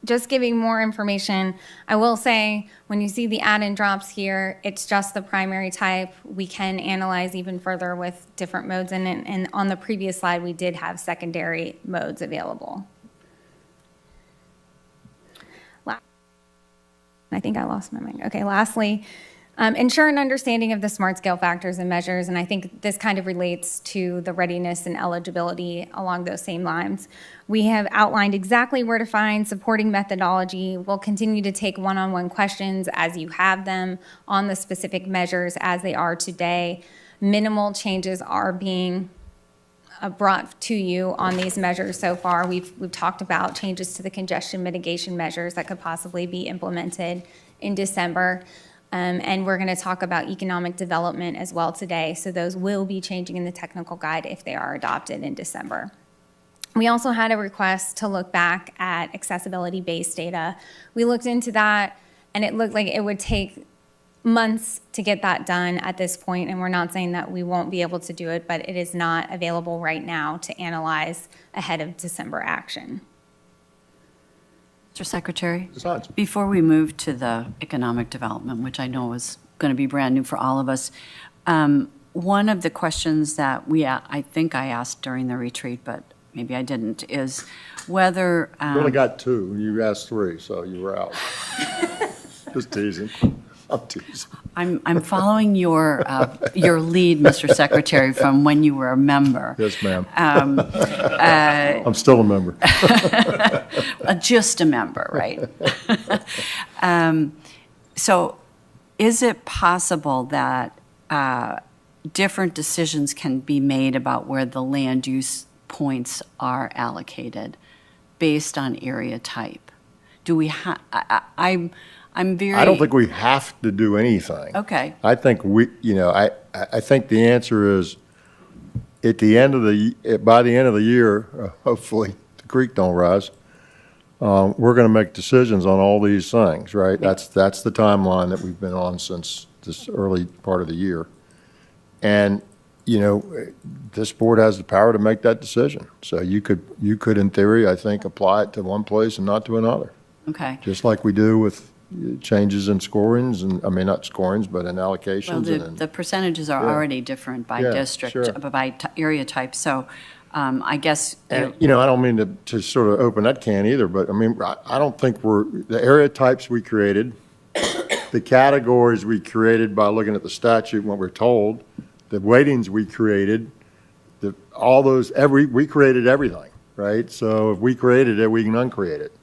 just giving more information, I will say when you see the add and drops here, it's just the primary type. We can analyze even further with different modes in it. And on the previous slide, we did have secondary modes available. I think I lost my mind. Okay, lastly, ensure an understanding of the smart scale factors and measures, and I think this kind of relates to the readiness and eligibility along those same lines. We have outlined exactly where to find supporting methodology. We'll continue to take one-on-one questions as you have them on the specific measures as they are today. Minimal changes are being brought to you on these measures so far. We've talked about changes to the congestion mitigation measures that could possibly be implemented in December. And we're going to talk about economic development as well today. So those will be changing in the technical guide if they are adopted in December. We also had a request to look back at accessibility-based data. We looked into that, and it looked like it would take months to get that done at this point, and we're not saying that we won't be able to do it, but it is not available right now to analyze ahead of December action. Mr. Secretary, Besides, before we move to the economic development, which I know is going to be brand new for all of us, one of the questions that I think I asked during the retreat, but maybe I didn't, is whether. you only got two, and you asked three, so you were out. Just teasing. I'm teasing. I'm following your lead, Mr. Secretary, from when you were a member. Yes, ma'am. I'm still a member. Just a member, right? So is it possible that different decisions can be made about where the land use points are allocated based on area type? Do we I'm very. I don't think we have to do anything. Okay. I think I think the answer is, by the end of the year, hopefully the creek don't rise, we're going to make decisions on all these things, right? That's the timeline that we've been on since this early part of the year. And, this board has the power to make that decision. So you could, in theory, I think, apply it to one place and not to another. Okay. Just like we do with changes in scorings, and, I mean, not scorings, but in allocations. Well, the percentages are Yeah. already different by Yeah, district, sure. by area type, so I guess. And, I don't mean to sort of open that can either, but I mean, I don't think the area types we created, the categories we created by looking at the statute, what we're told, the weightings we created, we created everything, right? So if we created it, we can uncreate it.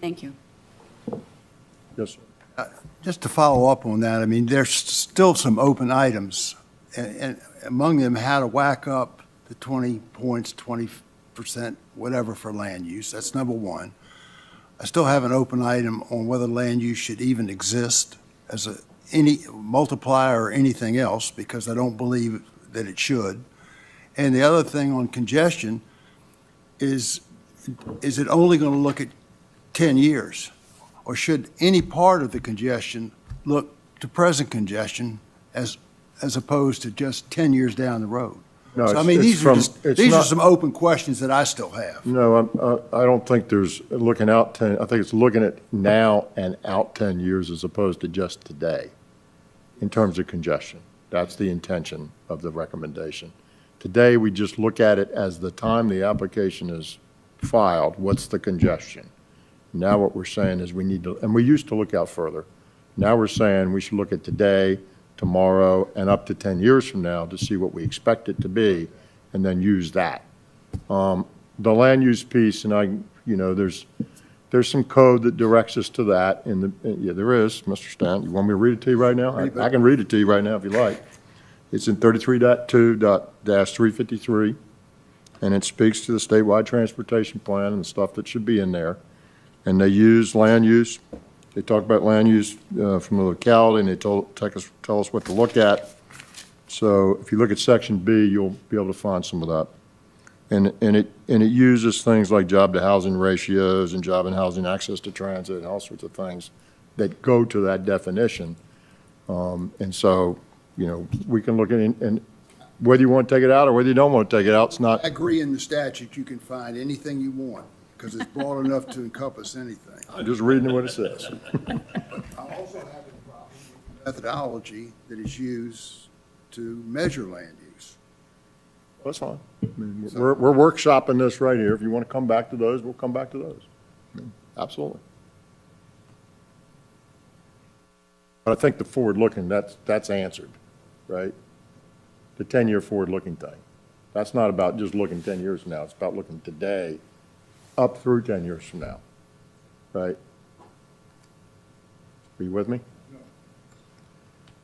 Thank you. Yes, sir. Just to follow up on that, I mean, there's still some open items, and among them, how to whack up the 20 points, 20%, whatever for land use. That's number one. I still have an open item on whether land use should even exist as any multiplier or anything else, because I don't believe that it should. And the other thing on congestion is it only going to look at 10 years? Or should any part of the congestion look to present congestion as opposed to just 10 years down the road? No, So, I mean, these are not- some open questions that I still have. No, I don't think there's looking out 10, I think it's looking at now and out 10 years as opposed to just today in terms of congestion. That's the intention of the recommendation. Today, we just look at it as the time the application is filed, what's the congestion? Now what we're saying is we need to, and we used to look out further. Now we're saying we should look at today, tomorrow, and up to 10 years from now to see what we expect it to be, and then use that. The land use piece, and there's some code that directs us to that. Yeah, there is, Mr. Stant. You want me to read it to you right now? I can read it to you right now if you like. It's in 33.2-353, and it speaks to the statewide transportation plan and the stuff that should be in there. And they use land use. They talk about land use from the locality, and they tell us what to look at. So if you look at section B, you'll be able to find some of that. And it uses things like job to housing ratios and job and housing access to transit and all sorts of things that go to that definition. And so, we can look at it, and whether you want to take it out or whether you don't want to take it out, it's not. I agree in the statute, you can find anything you want, because it's broad enough to encompass anything. I'm just reading what it says. I also have a problem with the methodology that is used to measure land use. That's fine. I mean, we're workshopping this right here. If you want to come back to those, we'll come back to those. I mean, absolutely. But I think the forward-looking, that's answered, right? The 10-year forward-looking thing. That's not about just looking 10 years from now. It's about looking today up through 10 years from now, right? Are you with me? No.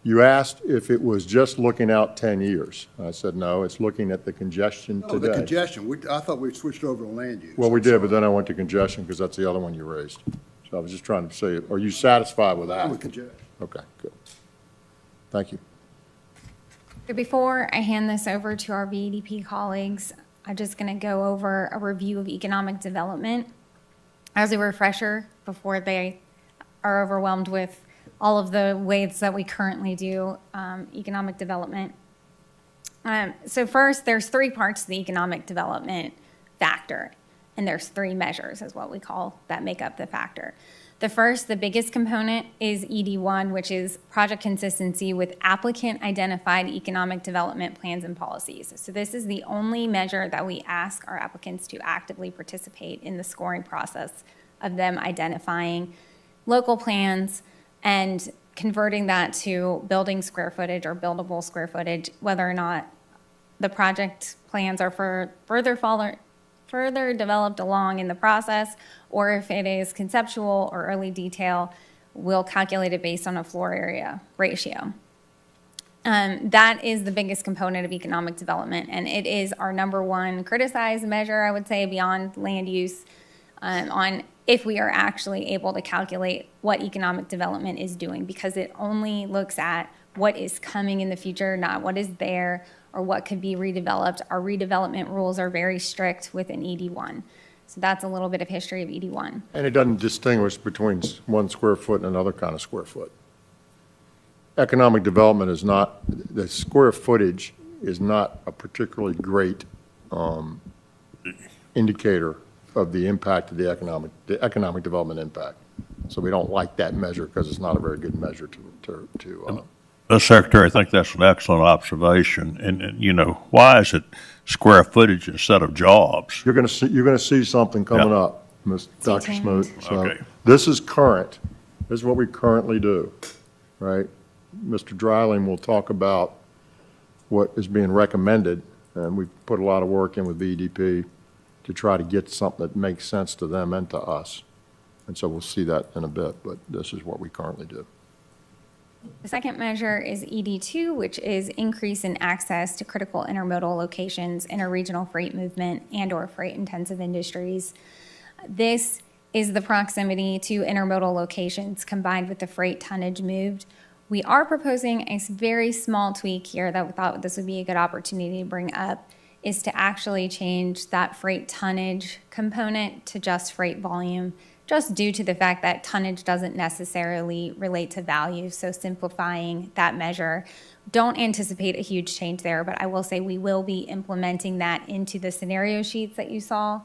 You asked if it was just looking out 10 years. I said, no, it's looking at the congestion today. No, the congestion, I thought we switched over to land use. Well, we did, but then I went to congestion because that's the other one you raised. So I was just trying to say, are you satisfied with that? With congestion. Okay, good. Thank you. Before I hand this over to our VEDP colleagues, I'm just going to go over a review of economic development as a refresher before they are overwhelmed with all of the ways that we currently do economic development. So first, there's three parts to the economic development factor, and there's three measures is what we call that make up the factor. The first, the biggest component is ED1, which is project consistency with applicant-identified economic development plans and policies. So this is the only measure that we ask our applicants to actively participate in the scoring process of them identifying local plans and converting that to building square footage or buildable square footage, whether or not the project plans are further developed along in the process, or if it is conceptual or early detail, we'll calculate it based on a floor area ratio. That is the biggest component of economic development, and it is our number one criticized measure, I would say, beyond land use, on if we are actually able to calculate what economic development is doing, because it only looks at what is coming in the future, not what is there or what could be redeveloped. Our redevelopment rules are very strict within ED1. So that's a little bit of history of ED1. And it doesn't distinguish between 1 square foot and another kind of square foot. Economic development is not, the square footage is not a particularly great indicator of the impact of the economic development impact. So we don't like that measure because it's not a very good measure to Secretary, I think that's an excellent observation. And you know, why is it square footage instead of jobs? You're going to see something coming Yeah. up, Dr. Smoot. So Okay. this is current. This is what we currently do, right? Mr. Dreiling will talk about what is being recommended, and we've put a lot of work in with VDP to try to get something that makes sense to them and to us. And so we'll see that in a bit, but this is what we currently do. The second measure is ED2, which is increase in access to critical intermodal locations, interregional freight movement, and/or freight-intensive industries. This is the proximity to intermodal locations combined with the freight tonnage moved. We are proposing a very small tweak here that we thought this would be a good opportunity to bring up, is to actually change that freight tonnage component to just freight volume, just due to the fact that tonnage doesn't necessarily relate to value, so simplifying that measure. Don't anticipate a huge change there, but I will say we will be implementing that into the scenario sheets that you saw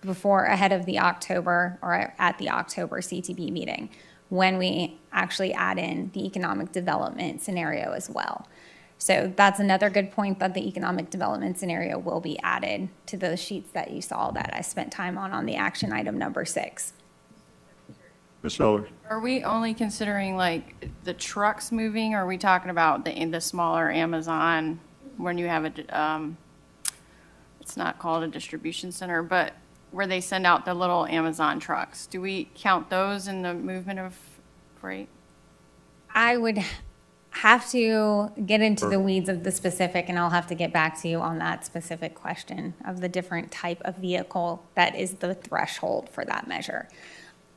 ahead of the October, or at the October CTB meeting, when we actually add in the economic development scenario as well. So that's another good point, that the economic development scenario will be added to those sheets that you saw that I spent time on the action item number 6. Ms. Heller? Are we only considering like the trucks moving, or are we talking about the smaller Amazon when you have it's not called a distribution center, but where they send out the little Amazon trucks? Do we count those in the movement of freight? I would have to get into the weeds of the specific, and I'll have to get back to you on that specific question of the different type of vehicle that is the threshold for that measure.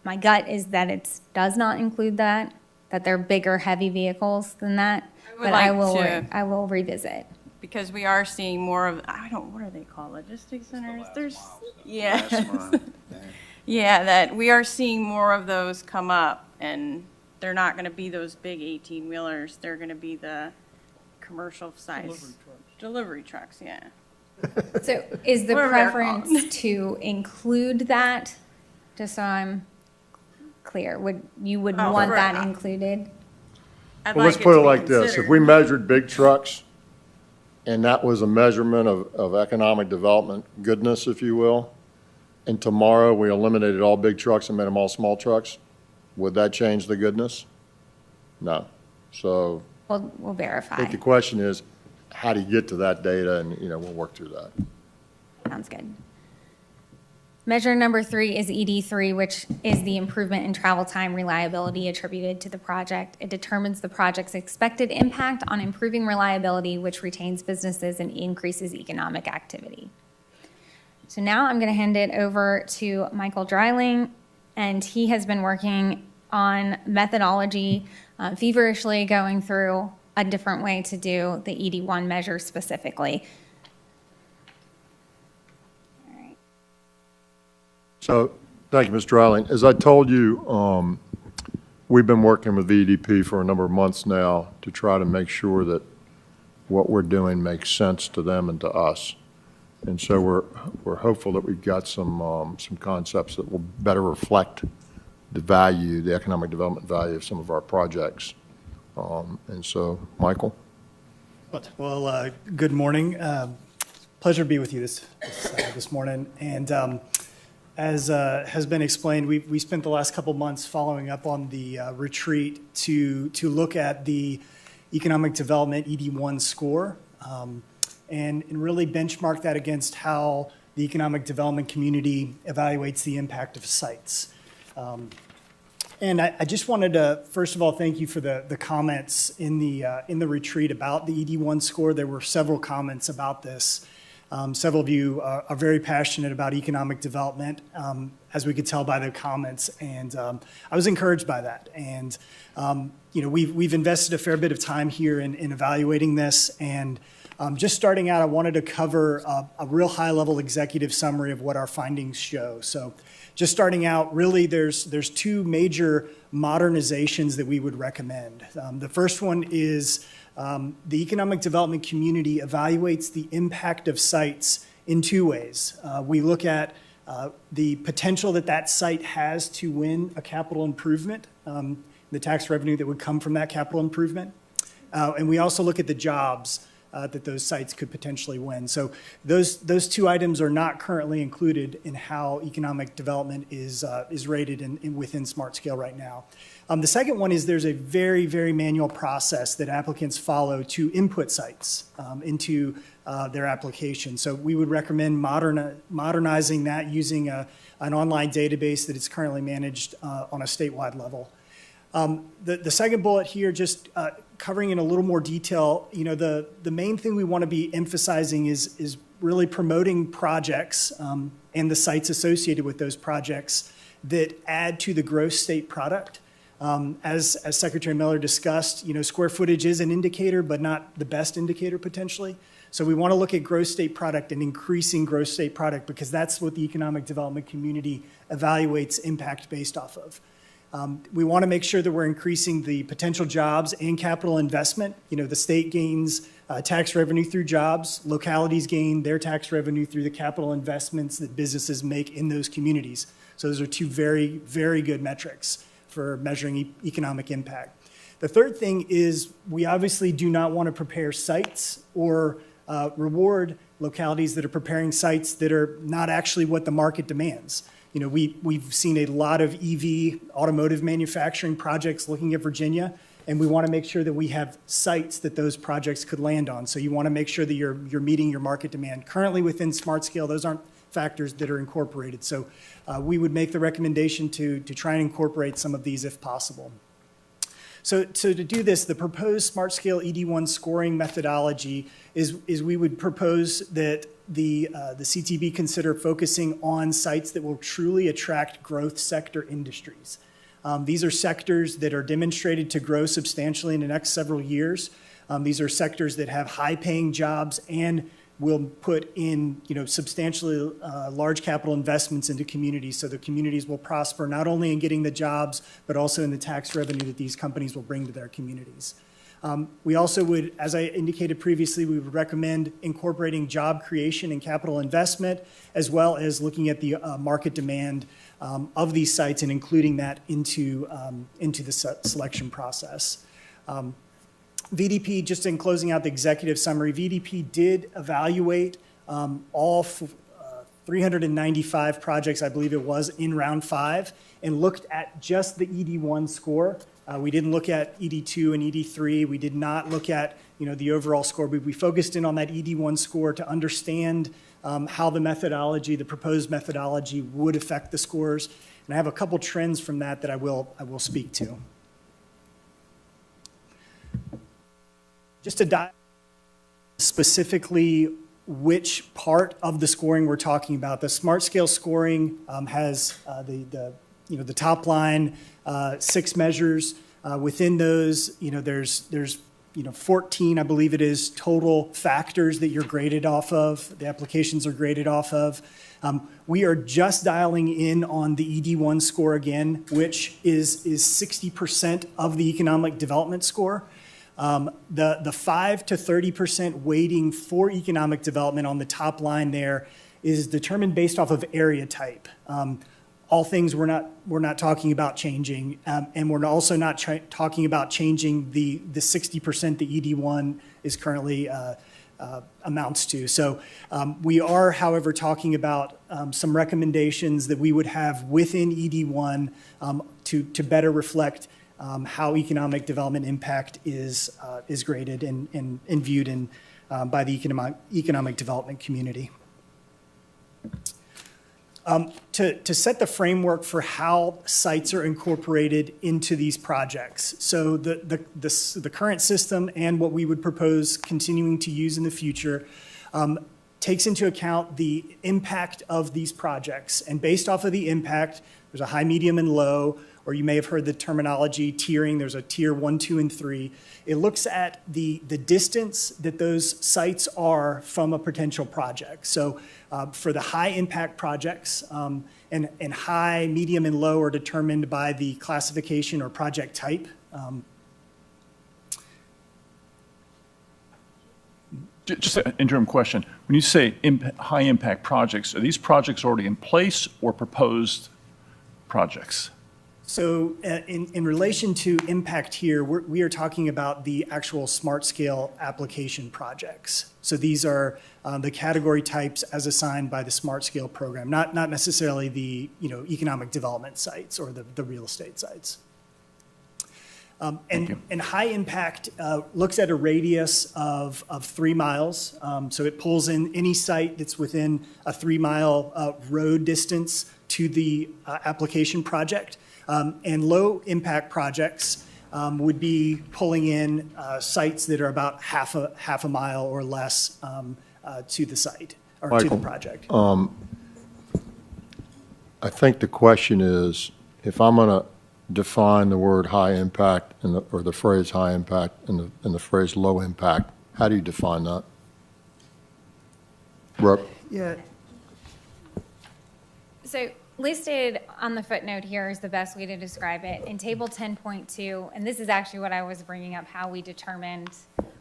My gut is that it does not include that they're bigger, heavy vehicles than that, but I will revisit. Because we are seeing more of, what are they called, logistics centers? Yeah, that we are seeing more of those come up, and they're not going to be those big 18-wheelers. They're going to be the commercial size delivery trucks, yeah. So is the Whatever they're called. preference to include that, just so I'm clear? You would want that included? Well, let's put it like this. If we measured big trucks, and that was a measurement of economic development goodness, if you will, and tomorrow we eliminated all big trucks and made them all small trucks, would that change the goodness? No. So We'll I verify. think the question is, how do you get to that data? And, we'll work through that. Sounds good. Measure number 3 is ED3, which is the improvement in travel time reliability attributed to the project. It determines the project's expected impact on improving reliability, which retains businesses and increases economic activity. So now I'm going to hand it over to Michael Dreiling, and he has been working on methodology, feverishly going through a different way to do the ED1 measure specifically. So, thank you, Mr. Riley. As I told you, we've been working with VDP for a number of months now to try to make sure that what we're doing makes sense to them and to us. And so we're hopeful that we've got some concepts that will better reflect the value, the economic development value of some of our projects. And so, Michael? Well, good morning. Pleasure to be with you this morning. And as has been explained, we spent the last couple months following up on the retreat to look at the economic development ED1 score and really benchmark that against how the economic development community evaluates the impact of sites. And I just wanted to, first of all, thank you for the comments in the retreat about the ED1 score. There were several comments about this. Several of you are very passionate about economic development, as we could tell by the comments, and I was encouraged by that. And we've invested a fair bit of time here in evaluating this, and just starting out, I wanted to cover a real high-level executive summary of what our findings show. So just starting out, really there's two major modernizations that we would recommend. The first one is the economic development community evaluates the impact of sites in two ways. We look at the potential that site has to win a capital improvement, the tax revenue that would come from that capital improvement. And we also look at the jobs that those sites could potentially win. So those two items are not currently included in how economic development is rated within SmartScale right now. The second one is there's a very, very manual process that applicants follow to input sites into their application. So we would recommend modernizing that using an online database that is currently managed on a statewide level. The second bullet here, just covering in a little more detail, the main thing we want to be emphasizing is really promoting projects and the sites associated with those projects that add to the gross state product. As Secretary Miller discussed, square footage is an indicator, but not the best indicator potentially. So we want to look at gross state product and increasing gross state product because that's what the economic development community evaluates impact based off of. We want to make sure that we're increasing the potential jobs and capital investment. The state gains tax revenue through jobs. Localities gain their tax revenue through the capital investments that businesses make in those communities. So those are two very, very good metrics for measuring economic impact. The third thing is we obviously do not want to prepare sites or reward localities that are preparing sites that are not actually what the market demands. We've seen a lot of EV automotive manufacturing projects looking at Virginia, and we want to make sure that we have sites that those projects could land on. So you want to make sure that you're meeting your market demand. Currently within SmartScale, those aren't factors that are incorporated. So we would make the recommendation to try and incorporate some of these if possible. So to do this, the proposed SmartScale ED1 scoring methodology is we would propose that the CTB consider focusing on sites that will truly attract growth sector industries. These are sectors that are demonstrated to grow substantially in the next several years. These are sectors that have high-paying jobs and will put in substantially large capital investments into communities, so the communities will prosper not only in getting the jobs, but also in the tax revenue that these companies will bring to their communities. We also would, as I indicated previously, we would recommend incorporating job creation and capital investment, as well as looking at the market demand of these sites and including that into the selection process. VDP, just in closing out the executive summary, VDP did evaluate all 395 projects, I believe it was, in round 5, and looked at just the ED1 score. We didn't look at ED2 and ED3. We did not look at the overall score, but we focused in on that ED1 score to understand how the proposed methodology would affect the scores. And I have a couple trends from that I will speak to. Just to dive specifically which part of the scoring we're talking about. The SmartScale scoring has the top line, 6 measures. Within those, there's 14, I believe it is, total factors that you're graded off of, the applications are graded off of. We are just dialing in on the ED1 score again, which is 60% of the economic development score. The 5 to 30% weighting for economic development on the top line there is determined based off of area type. All things we're not talking about changing, and we're also not talking about changing the 60% that ED1 is currently amounts to. So we are, however, talking about some recommendations that we would have within ED1 to better reflect how economic development impact is graded and viewed by the economic development community. To set the framework for how sites are incorporated into these projects. So the current system and what we would propose continuing to use in the future takes into account the impact of these projects. And based off of the impact, there's a high, medium, and low, or you may have heard the terminology tiering. There's a tier 1, 2, and 3. It looks at the distance that those sites are from a potential project. So for the high impact projects, and high, medium, and low are determined by the classification or project type. Just an interim question. When you say high impact projects, are these projects already in place or proposed projects? So in relation to impact here, we are talking about the actual smart scale application projects. So these are the category types as assigned by the smart scale program, not necessarily the economic development sites or the real estate sites. And high impact looks at a radius of 3 miles. So it pulls in any site that's within a 3-mile road distance to the application project. And low impact projects would be pulling in sites that are about half a mile or less to the site or Michael, to the project. I think the question is, if I'm going to define the word high impact or the phrase high impact and the phrase low impact, how do you define that? Brooke? Yeah. So listed on the footnote here is the best way to describe it. In table 10.2, and this is actually what I was bringing up, how we determined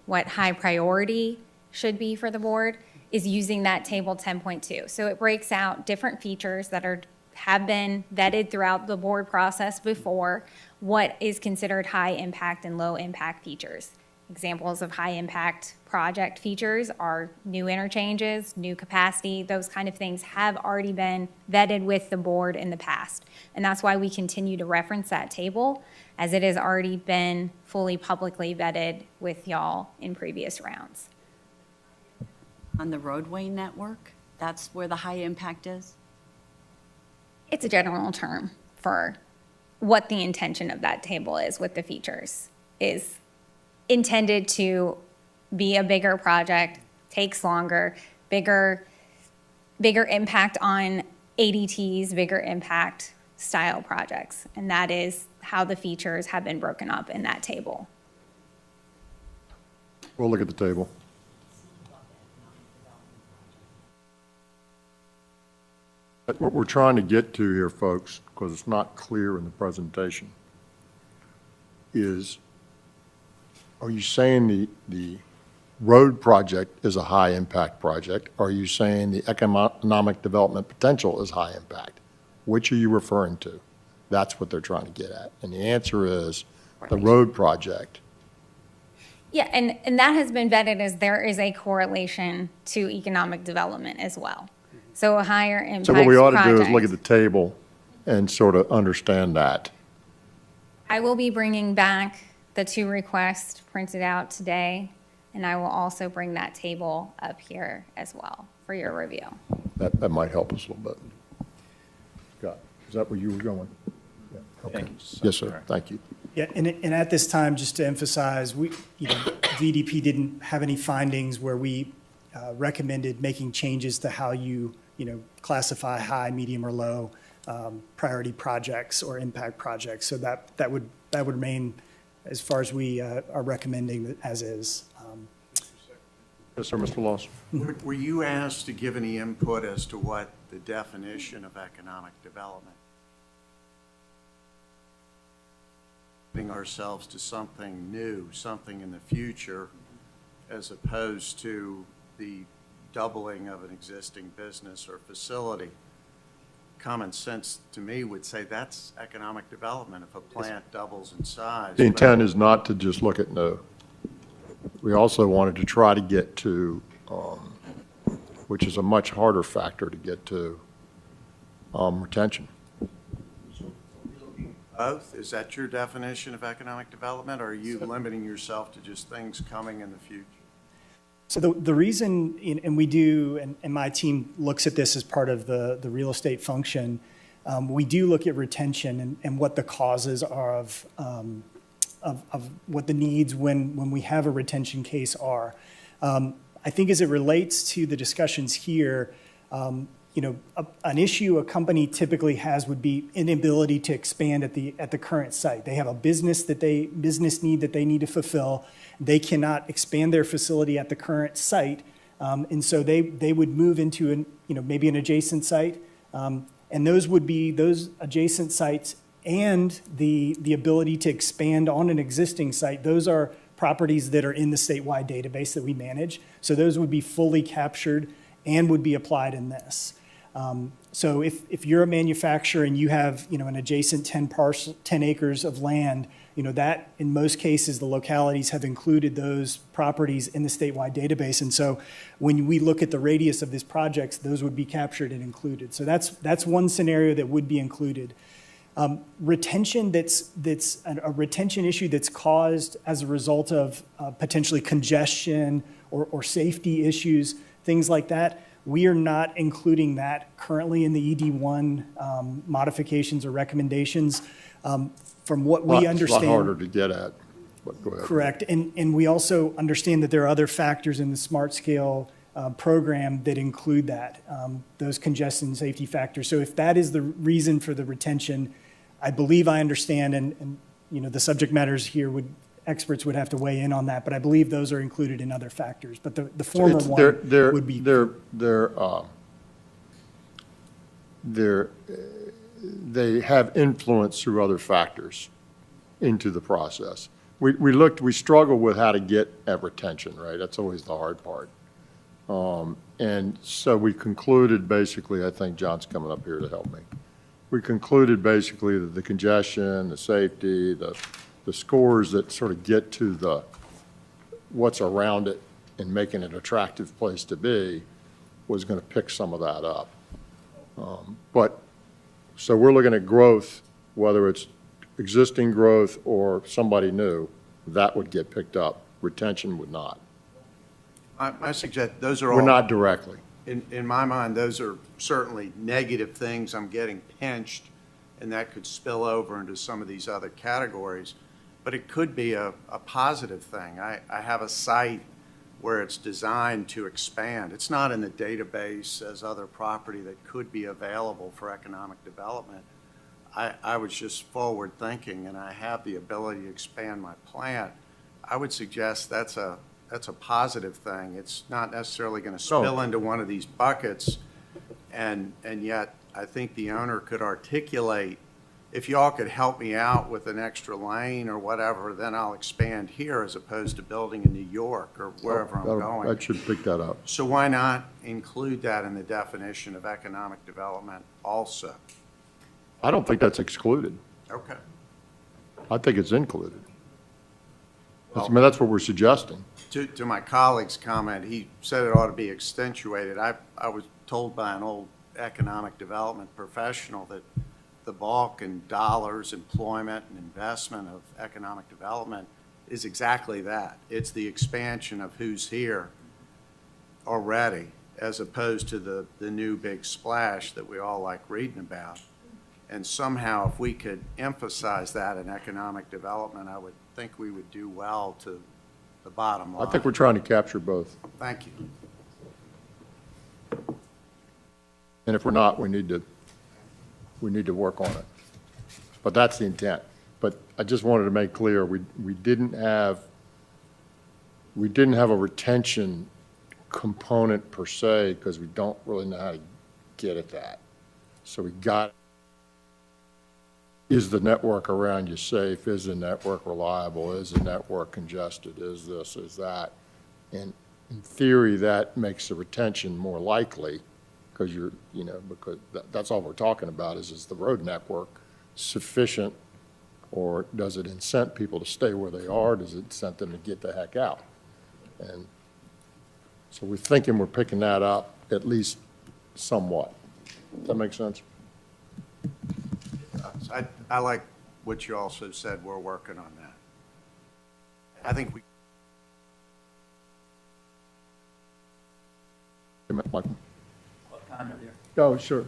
what high priority should be for the board, is using that table 10.2. So it breaks out different features that have been vetted throughout the board process before, what is considered high impact and low impact features. Examples of high impact project features are new interchanges, new capacity, those kind of things have already been vetted with the board in the past. And that's why we continue to reference that table, as it has already been fully publicly vetted with y'all in previous rounds. On the roadway network, that's where the high impact is? It's a general term for what the intention of that table is with the features, is intended to be a bigger project, takes longer, bigger impact on ADTs, bigger impact style projects. And that is how the features have been broken up in that table. We'll look at the table. What we're trying to get to here, folks, because it's not clear in the presentation, is, are you saying the road project is a high-impact project? Are you saying the economic development potential is high impact? Which are you referring to? That's what they're trying to get at. And the answer is the road project. Yeah, and that has been vetted as there is a correlation to economic development as well. So a higher impact So what we ought to do is project. look at the table and sort of understand that. I will be bringing back the 2 requests printed out today, and I will also bring that table up here as well for your review. That might help us a little bit. Scott, is that where you were going? Yeah. Okay. Yes, sir. Thank you. Yeah, and at this time, just to emphasize, VDP didn't have any findings where we recommended making changes to how you classify high, medium, or low priority projects or impact projects. So that would remain as far as we are recommending as is. Yes, sir, Mr. Lawson. Were you asked to give any input as to what the definition of economic development? Putting ourselves to something new, something in the future, as opposed to the doubling of an existing business or facility. Common sense to me would say that's economic development if a plant doubles in size. The intent is not to just look at no. We also wanted to try to get to, which is a much harder factor to get to, retention. Both? Is that your definition of economic development, or are you limiting yourself to just things coming in the future? So the reason, and we do, and my team looks at this as part of the real estate function, we do look at retention and what the causes are of what the needs when we have a retention case are. I think as it relates to the discussions here, an issue a company typically has would be inability to expand at the current site. They have a business need that they need to fulfill. They cannot expand their facility at the current site, and so they would move into maybe an adjacent site, and those would be those adjacent sites and the ability to expand on an existing site. Those are properties that are in the statewide database that we manage. So those would be fully captured and would be applied in this. So if you're a manufacturer and you have an adjacent 10 acres of land, that in most cases the localities have included those properties in the statewide database. And so when we look at the radius of these projects, those would be captured and included. So that's one scenario that would be included. Retention that's a retention issue that's caused as a result of potentially congestion or safety issues, things like that. We are not including that currently in the ED1 modifications or recommendations. From what we understand. It's a lot harder to get at, but go ahead. Correct. And we also understand that there are other factors in the Smart Scale program that include that, those congestion and safety factors. So if that is the reason for the retention, I believe I understand, and the subject matters here experts would have to weigh in on that, but I believe those are included in other factors. But the former one would be. They have influence through other factors into the process. We struggle with how to get at retention, right? That's always the hard part. And so we concluded basically, I think John's coming up here to help me. We concluded basically that the congestion, the safety, the scores that sort of get to what's around it and making it an attractive place to be was going to pick some of that up. So we're looking at growth, whether it's existing growth or somebody new, that would get picked up. Retention would not. I suggest those are all. We're not directly. In my mind, those are certainly negative things. I'm getting pinched, and that could spill over into some of these other categories. But it could be a positive thing. I have a site where it's designed to expand. It's not in the database as other property that could be available for economic development. I was just forward thinking, and I have the ability to expand my plant. I would suggest that's a positive thing. It's not necessarily going to spill into one of these buckets, and yet I think the owner could articulate, if y'all could help me out with an extra lane or whatever, then I'll expand here as opposed to building in New York or wherever I'm going. That should pick that up. So why not include that in the definition of economic development also? I don't think that's excluded. Okay. I think it's included. That's what we're suggesting. To my colleague's comment, he said it ought to be accentuated. I was told by an old economic development professional that the bulk in dollars, employment, and investment of economic development is exactly that. It's the expansion of who's here already, as opposed to the new big splash that we all like reading about. And somehow, if we could emphasize that in economic development, I would think we would do well to the bottom line. I think we're trying to capture both. Thank you. And if we're not, we need to work on it. But that's the intent. But I just wanted to make clear, we didn't have a retention component per se, because we don't really know how to get at that. So we got, is the network around you safe? Is the network reliable? Is the network congested? Is this, is that? And in theory, that makes the retention more likely, because because that's all we're talking about is the road network sufficient, or does it incent people to stay where they are? Does it incent them to get the heck out? And so we're thinking we're picking that up at least somewhat. Does that make sense? I like what you also said, we're working on that. I think we. Michael? Oh, sure.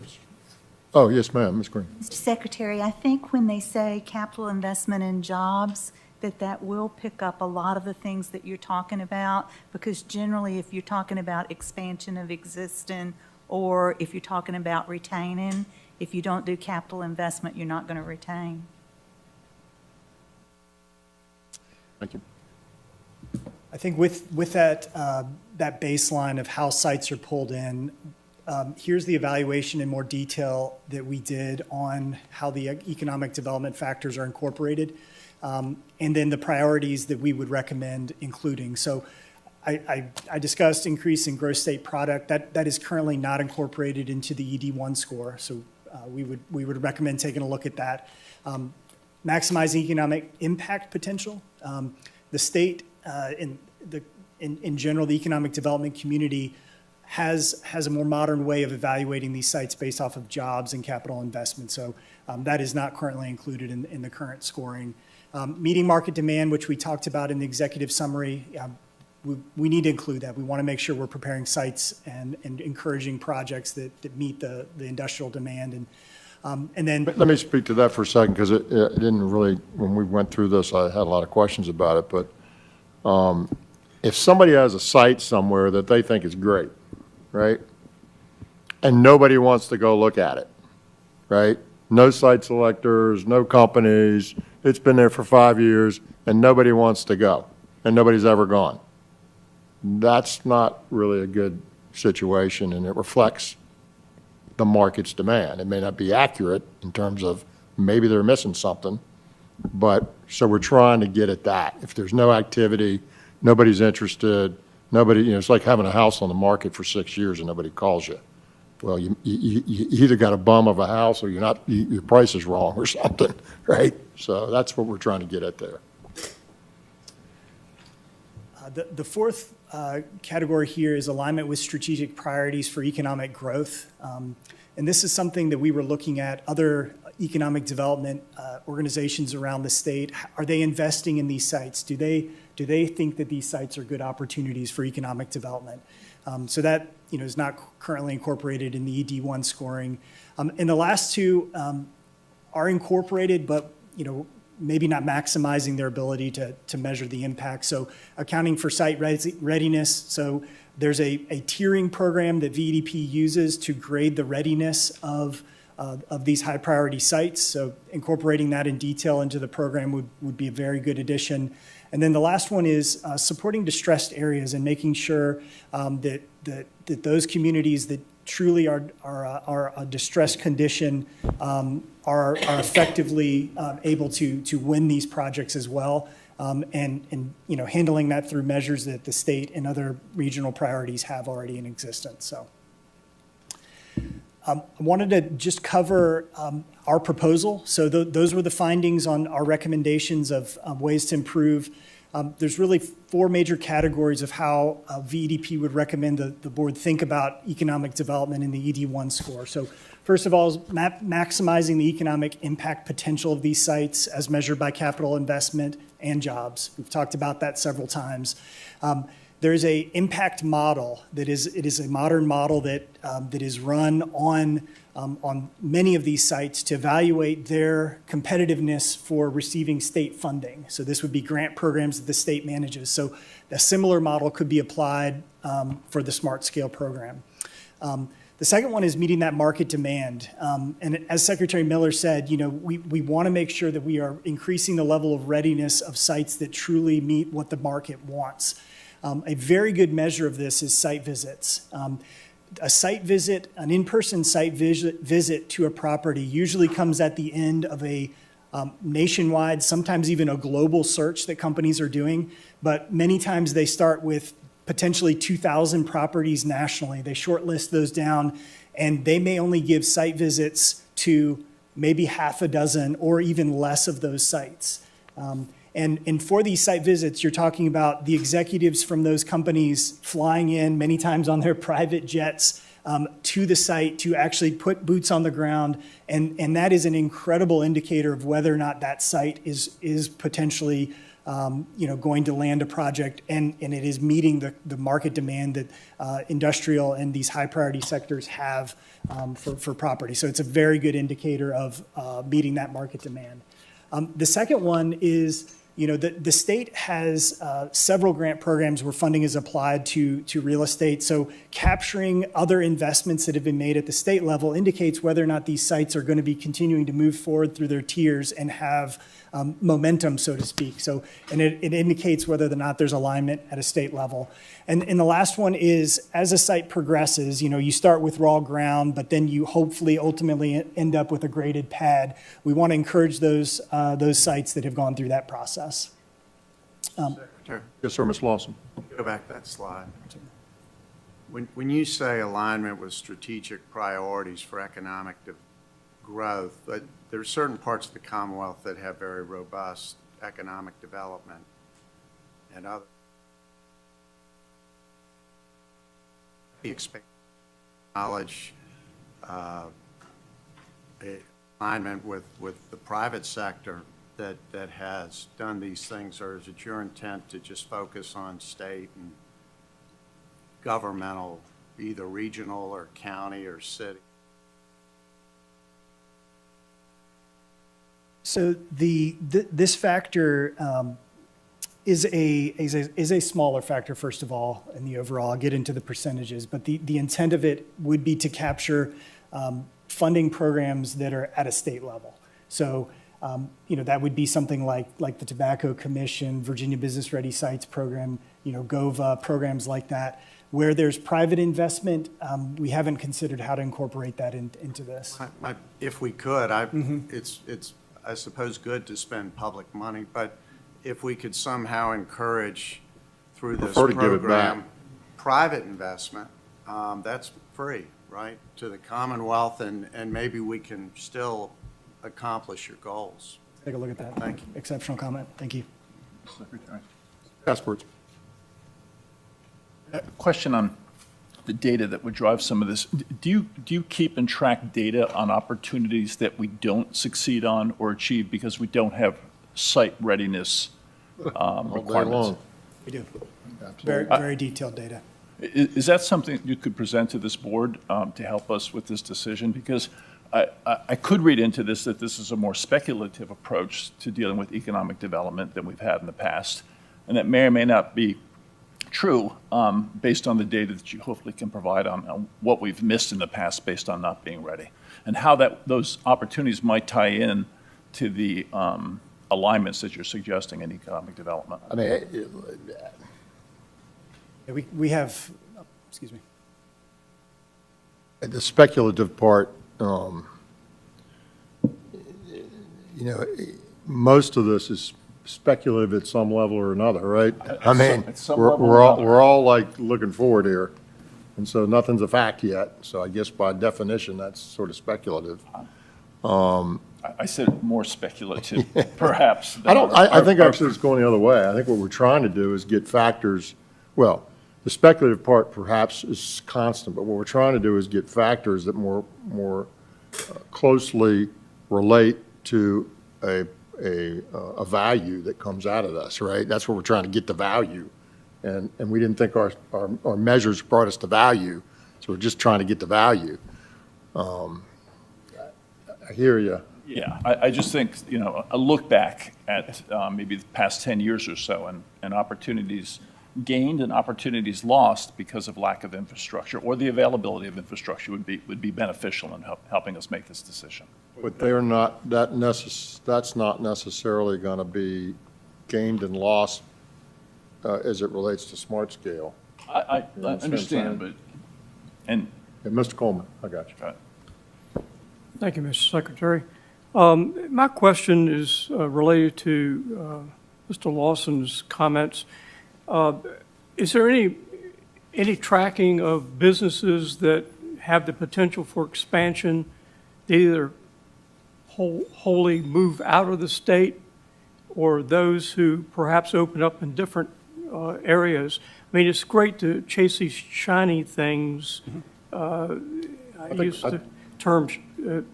Oh, yes, ma'am, Ms. Green. Mr. Secretary, I think when they say capital investment in jobs, that will pick up a lot of the things that you're talking about, because generally, if you're talking about expansion of existing, or if you're talking about retaining, if you don't do capital investment, you're not going to retain. Thank you. I think with that, that baseline of how sites are pulled in, here's the evaluation in more detail that we did on how the economic development factors are incorporated, and then the priorities that we would recommend including. So I discussed increase in gross state product. That is currently not incorporated into the ED1 score, so we would recommend taking a look at that. Maximizing economic impact potential. The state, in general, the economic development community has a more modern way of evaluating these sites based off of jobs and capital investment. So that is not currently included in the current scoring. Meeting market demand, which we talked about in the executive summary, we need to include that. We want to make sure we're preparing sites and encouraging projects that meet the industrial demand. And then Let me speak to that for a second, because it didn't really, when we went through this, I had a lot of questions about it. But if somebody has a site somewhere that they think is great, right, and nobody wants to go look at it, right? No site selectors, no companies, it's been there for 5 years, and nobody wants to go, and nobody's ever gone. That's not really a good situation, and it reflects the market's demand. It may not be accurate in terms of maybe they're missing something, but so we're trying to get at that. If there's no activity, nobody's interested, nobody, it's like having a house on the market for 6 years and nobody calls you. Well, you either got a bum of a house or your price is wrong or something, right? So that's what we're trying to get at there. The fourth category here is alignment with strategic priorities for economic growth. And this is something that we were looking at other economic development organizations around the state. Are they investing in these sites? Do they think that these sites are good opportunities for economic development? So that is not currently incorporated in the ED1 scoring. And the last two are incorporated, but maybe not maximizing their ability to measure the impact. So accounting for site readiness. So there's a tiering program that VEDP uses to grade the readiness of these high priority sites. So incorporating that in detail into the program would be a very good addition. And then the last one is supporting distressed areas and making sure that those communities that truly are a distressed condition are effectively able to win these projects as well, and handling that through measures that the state and other regional priorities have already in existence. So I wanted to just cover our proposal. So those were the findings on our recommendations of ways to improve. There's really 4 major categories of how VEDP would recommend the board think about economic development in the ED1 score. So first of all is maximizing the economic impact potential of these sites as measured by capital investment and jobs. We've talked about that several times. There's a impact model it is a modern model that is run on many of these sites to evaluate their competitiveness for receiving state funding. So this would be grant programs that the state manages. So a similar model could be applied for the Smart Scale program. The second one is meeting that market demand. And as Secretary Miller said, we want to make sure that we are increasing the level of readiness of sites that truly meet what the market wants. A very good measure of this is site visits. A site visit, an in-person site visit to a property usually comes at the end of a nationwide, sometimes even a global search that companies are doing. But many times they start with potentially 2,000 properties nationally. They shortlist those down, and they may only give site visits to maybe half a dozen or even less of those sites. And for these site visits, you're talking about the executives from those companies flying in, many times on their private jets, to the site to actually put boots on the ground. And that is an incredible indicator of whether or not that site is potentially going to land a project, and it is meeting the market demand that industrial and these high priority sectors have for property. So it's a very good indicator of meeting that market demand. The second one is, the state has several grant programs where funding is applied to real estate. So capturing other investments that have been made at the state level indicates whether or not these sites are going to be continuing to move forward through their tiers and have momentum, so to speak. So, and it indicates whether or not there's alignment at a state level. And the last one is, as a site progresses, you start with raw ground, but then you hopefully ultimately end up with a graded pad. We want to encourage those sites that have gone through that process. Secretary, Yes, sir, Ms. Lawson. go back to that slide. When you say alignment with strategic priorities for economic growth, but there are certain parts of the Commonwealth that have very robust economic development, and other expand knowledge, alignment with the private sector that has done these things, or is it your intent to just focus on state and governmental, either regional or county or city? So this factor is a smaller factor, first of all, in the overall. I'll get into the percentages, but the intent of it would be to capture funding programs that are at a state level. So that would be something like the Tobacco Commission, Virginia Business Ready Sites program, GOVA, programs like that. Where there's private investment, we haven't considered how to incorporate that into this. If we could, it's I suppose good to spend public money, but if we could somehow encourage through this Prefer to give it program back. private investment, that's free, right, to the Commonwealth, and maybe we can still accomplish your goals. Take a look at that. Thank you. Exceptional comment. Thank you. Secretary. Passports. A question on the data that would drive some of this. Do you keep and track data on opportunities that we don't succeed on or achieve because we don't have site readiness requirements? We do. Absolutely. Very detailed data. Is that something you could present to this board to help us with this decision? Because I could read into this that this is a more speculative approach to dealing with economic development than we've had in the past, and that may or may not be true based on the data that you hopefully can provide on what we've missed in the past based on not being ready, and how those opportunities might tie in to the alignments that you're suggesting in economic development. I mean, We have, excuse me. the speculative part, most of this is speculative at some level or another, right? I mean, At some we're level or another. we're all like looking forward here, and so nothing's a fact yet. So I guess by definition, that's sort of speculative. I said more speculative, perhaps. I think actually it's going the other way. I think what we're trying to do is get factors, well, the speculative part perhaps is constant, but what we're trying to do is get factors that more closely relate to a value that comes out of this, right? That's what we're trying to get, the value. And we didn't think our measures brought us the value, so we're just trying to get the value. I hear you. Yeah, I just think, a look back at maybe the past 10 years or so and opportunities gained and opportunities lost because of lack of infrastructure or the availability of infrastructure would be beneficial in helping us make this decision. But they're not, that's not necessarily going to be gained and lost as it relates to smart scale. I understand, but, and. Mr. Coleman, I got you. Thank you, Mr. Secretary. My question is related to Mr. Lawson's comments. Is there any tracking of businesses that have the potential for expansion, to either wholly move out of the state or those who perhaps open up in different areas? I mean, it's great to chase these shiny things. I use the term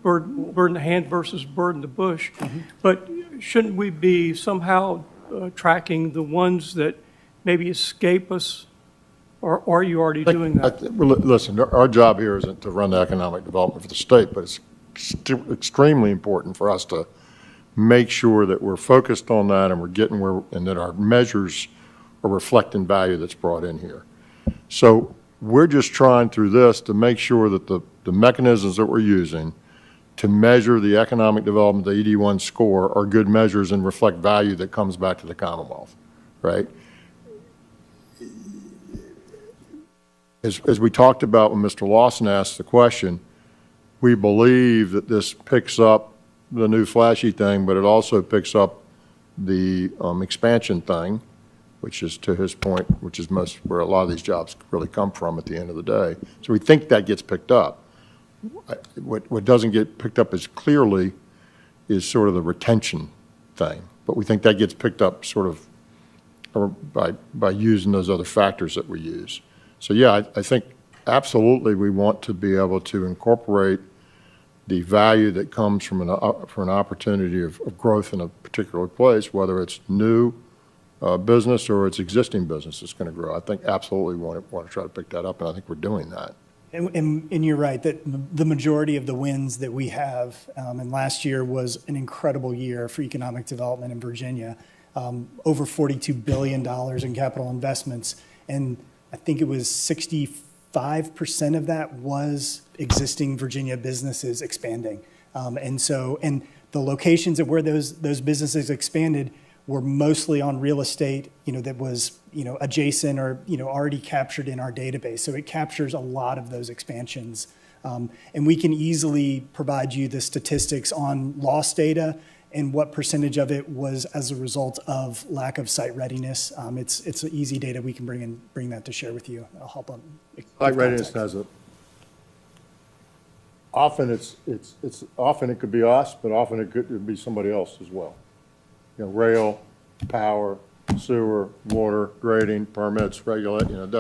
bird in the hand versus bird in the bush. But shouldn't we be somehow tracking the ones that maybe escape us, or are you already doing that? Listen, our job here isn't to run the economic development for the state, but it's extremely important for us to make sure that we're focused on that and we're getting where, and that our measures are reflecting value that's brought in here. So we're just trying through this to make sure that the mechanisms that we're using to measure the economic development, the ED1 score, are good measures and reflect value that comes back to the Commonwealth, right? As we talked about when Mr. Lawson asked the question, we believe that this picks up the new flashy thing, but it also picks up the expansion thing, which is, to his point, which is most where a lot of these jobs really come from at the end of the day. So we think that gets picked up. What doesn't get picked up as clearly is sort of the retention thing, but we think that gets picked up sort of by using those other factors that we use. So yeah, I think absolutely we want to be able to incorporate the value that comes from an opportunity of growth in a particular place, whether it's new business or it's existing business that's going to grow. I think absolutely we want to try to pick that up, and I think we're doing that. And you're right, that the majority of the wins that we have, and last year was an incredible year for economic development in Virginia, over $42 billion in capital investments, and I think it was 65% of that was existing Virginia businesses expanding. And the locations of where those businesses expanded were mostly on real estate, that was, adjacent or, already captured in our database. So it captures a lot of those expansions. And we can easily provide you the statistics on lost data and what percentage of it was as a result of lack of site readiness. It's easy data we can bring that to share with you. I'll help on. Site readiness has often often it could be us, but often it could be somebody else as well. Rail, power, sewer, water, grading, permits, regulate, And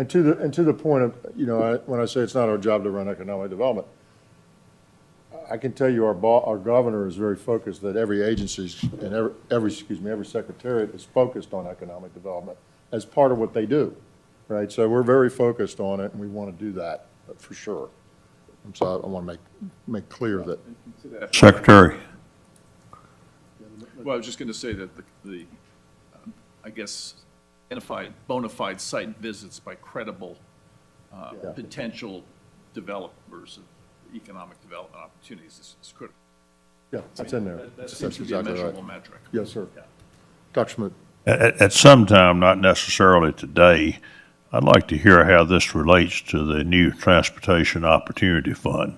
to the point of, when I say it's not our job to run economic development, I can tell you our governor is very focused that every agency and every secretariat is focused on economic development as part of what they do, right? So we're very focused on it, and we want to do that for sure. And so I want to make clear that. Secretary. Well, I was just going to say that the I guess, identified bona fide site visits by credible potential developers of economic development opportunities is critical. Yeah, that's in there. That seems to be a measurable metric. Yes, sir. Yeah. Dr. Schmidt. At some time, not necessarily today, I'd like to hear how this relates to the new Transportation Opportunity Fund.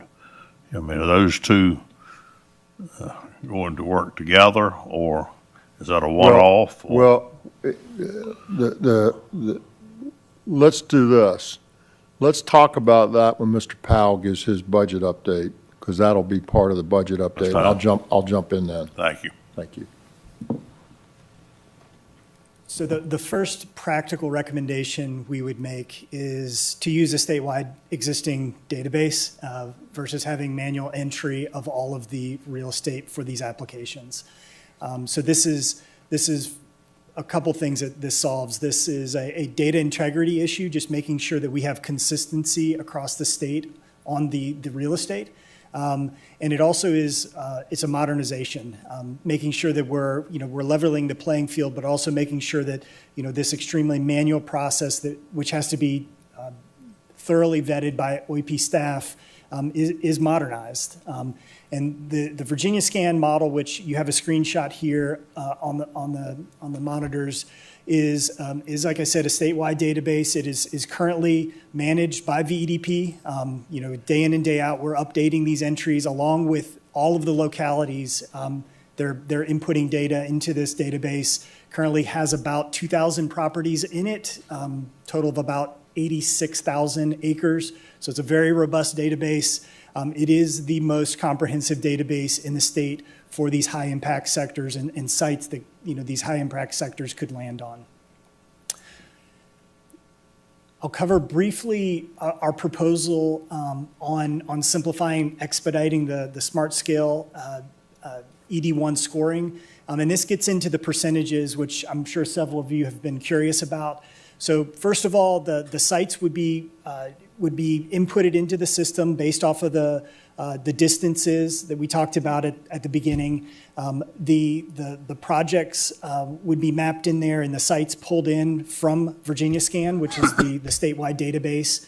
I mean, are those two going to work together, or is that a one-off? Let's do this. Let's talk about that when Mr. Powell gives his budget update, because that'll be part of the budget update. I'll jump in then. Thank you. Thank you. So the first practical recommendation we would make is to use a statewide existing database versus having manual entry of all of the real estate for these applications. So this is a couple things that this solves. This is a data integrity issue, just making sure that we have consistency across the state on the real estate. And it also is, it's a modernization, making sure that we're leveling the playing field, but also making sure that, this extremely manual process which has to be thoroughly vetted by OEP staff, is modernized. And the Virginia Scan model, which you have a screenshot here on the monitors, is like I said, a statewide database. It is currently managed by VEDP. Day in and day out, we're updating these entries along with all of the localities. They're inputting data into this database. Currently has about 2,000 properties in it, total of about 86,000 acres. So it's a very robust database. It is the most comprehensive database in the state for these high impact sectors and sites that these high impact sectors could land on. I'll cover briefly our proposal on simplifying, expediting the smart scale ED1 scoring. And this gets into the percentages, which I'm sure several of you have been curious about. So first of all, the sites would be inputted into the system based off of the distances that we talked about at the beginning. The projects would be mapped in there and the sites pulled in from Virginia Scan, which is the statewide database.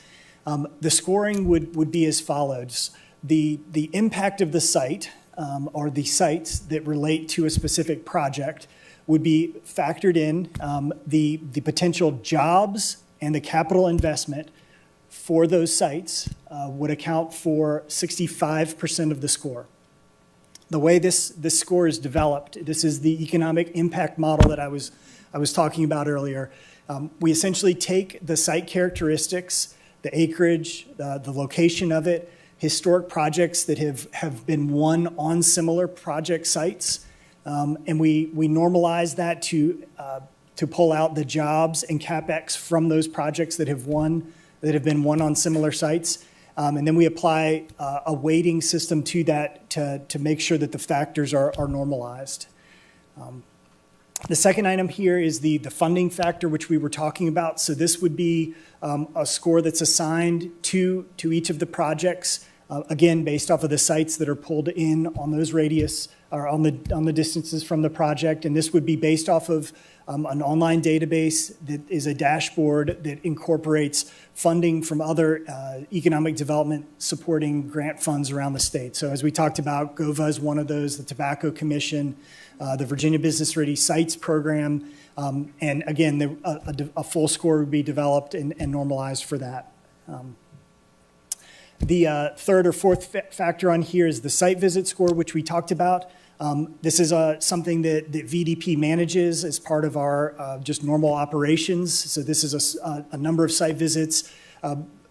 The scoring would be as follows. The impact of the site or the sites that relate to a specific project would be factored in. The potential jobs and the capital investment for those sites would account for 65% of the score. The way this score is developed, this is the economic impact model that I was talking about earlier. We essentially take the site characteristics, the acreage, the location of it, historic projects that have been won on similar project sites, and we normalize that to pull out the jobs and CapEx from those projects that have been won on similar sites. And then we apply a weighting system to that to make sure that the factors are normalized. The second item here is the funding factor, which we were talking about. So this would be a score that's assigned to each of the projects, again, based off of the sites that are pulled in on those radius or on the distances from the project. And this would be based off of an online database that is a dashboard that incorporates funding from other economic development supporting grant funds around the state. So as we talked about, GOVA is one of those, the Tobacco Commission, the Virginia Business Ready Sites Program, and again, a full score would be developed and normalized for that. The third or fourth factor on here is the site visit score, which we talked about. This is something that VDP manages as part of our just normal operations. So this is a number of site visits.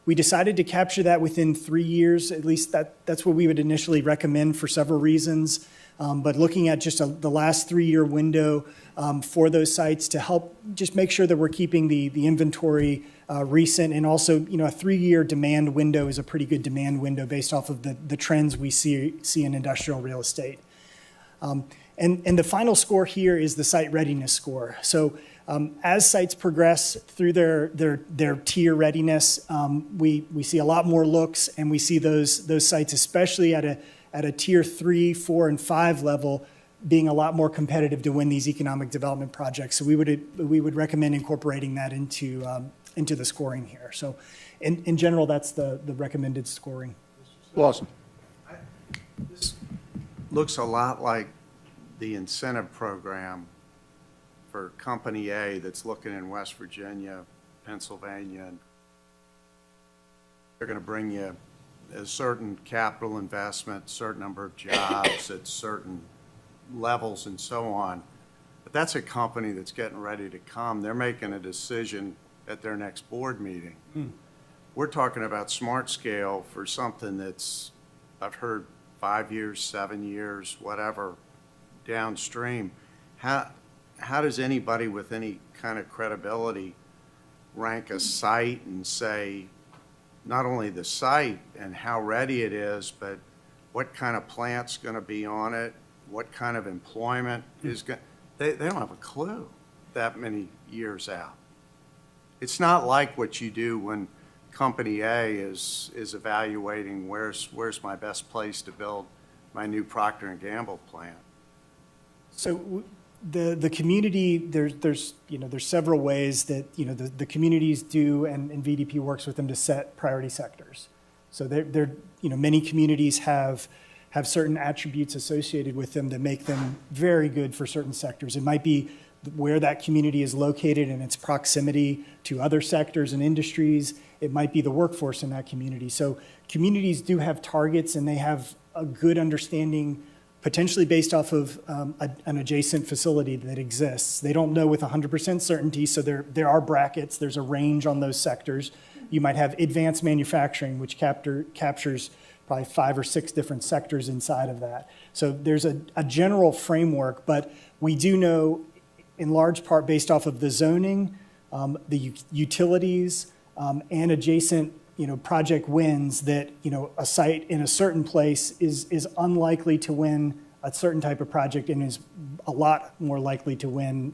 We decided to capture that within 3 years. At least that's what we would initially recommend for several reasons. But looking at just the last 3-year window for those sites to help just make sure that we're keeping the inventory recent, and also, a 3-year demand window is a pretty good demand window based off of the trends we see in industrial real estate. And the final score here is the site readiness score. So as sites progress through their tier readiness, we see a lot more looks, and we see those sites, especially at a tier 3, 4, and 5 level, being a lot more competitive to win these economic development projects. So we would recommend incorporating that into the scoring here. So in general, that's the recommended scoring. Lawson. This looks a lot like the incentive program for Company A that's looking in West Virginia, Pennsylvania. They're going to bring you a certain capital investment, certain number of jobs at certain levels and so on. But that's a company that's getting ready to come. They're making a decision at their next board meeting. We're talking about smart scale for something that's, I've heard, 5 years, 7 years, whatever, downstream. How does anybody with any kind of credibility rank a site and say, not only the site and how ready it is, but what kind of plant's going to be on it, what kind of employment is going to, they don't have a clue that many years out. It's not like what you do when Company A is evaluating where's my best place to build my new Procter & Gamble plant. So the community, there's several ways that, the communities do, and VDP works with them to set priority sectors. So many communities have certain attributes associated with them that make them very good for certain sectors. It might be where that community is located and its proximity to other sectors and industries. It might be the workforce in that community. So communities do have targets, and they have a good understanding, potentially based off of an adjacent facility that exists. They don't know with 100% certainty, so there are brackets. There's a range on those sectors. You might have advanced manufacturing, which captures probably 5 or 6 different sectors inside of that. So there's a general framework, but we do know, in large part based off of the zoning, the utilities, and adjacent project wins, that a site in a certain place is unlikely to win a certain type of project and is a lot more likely to win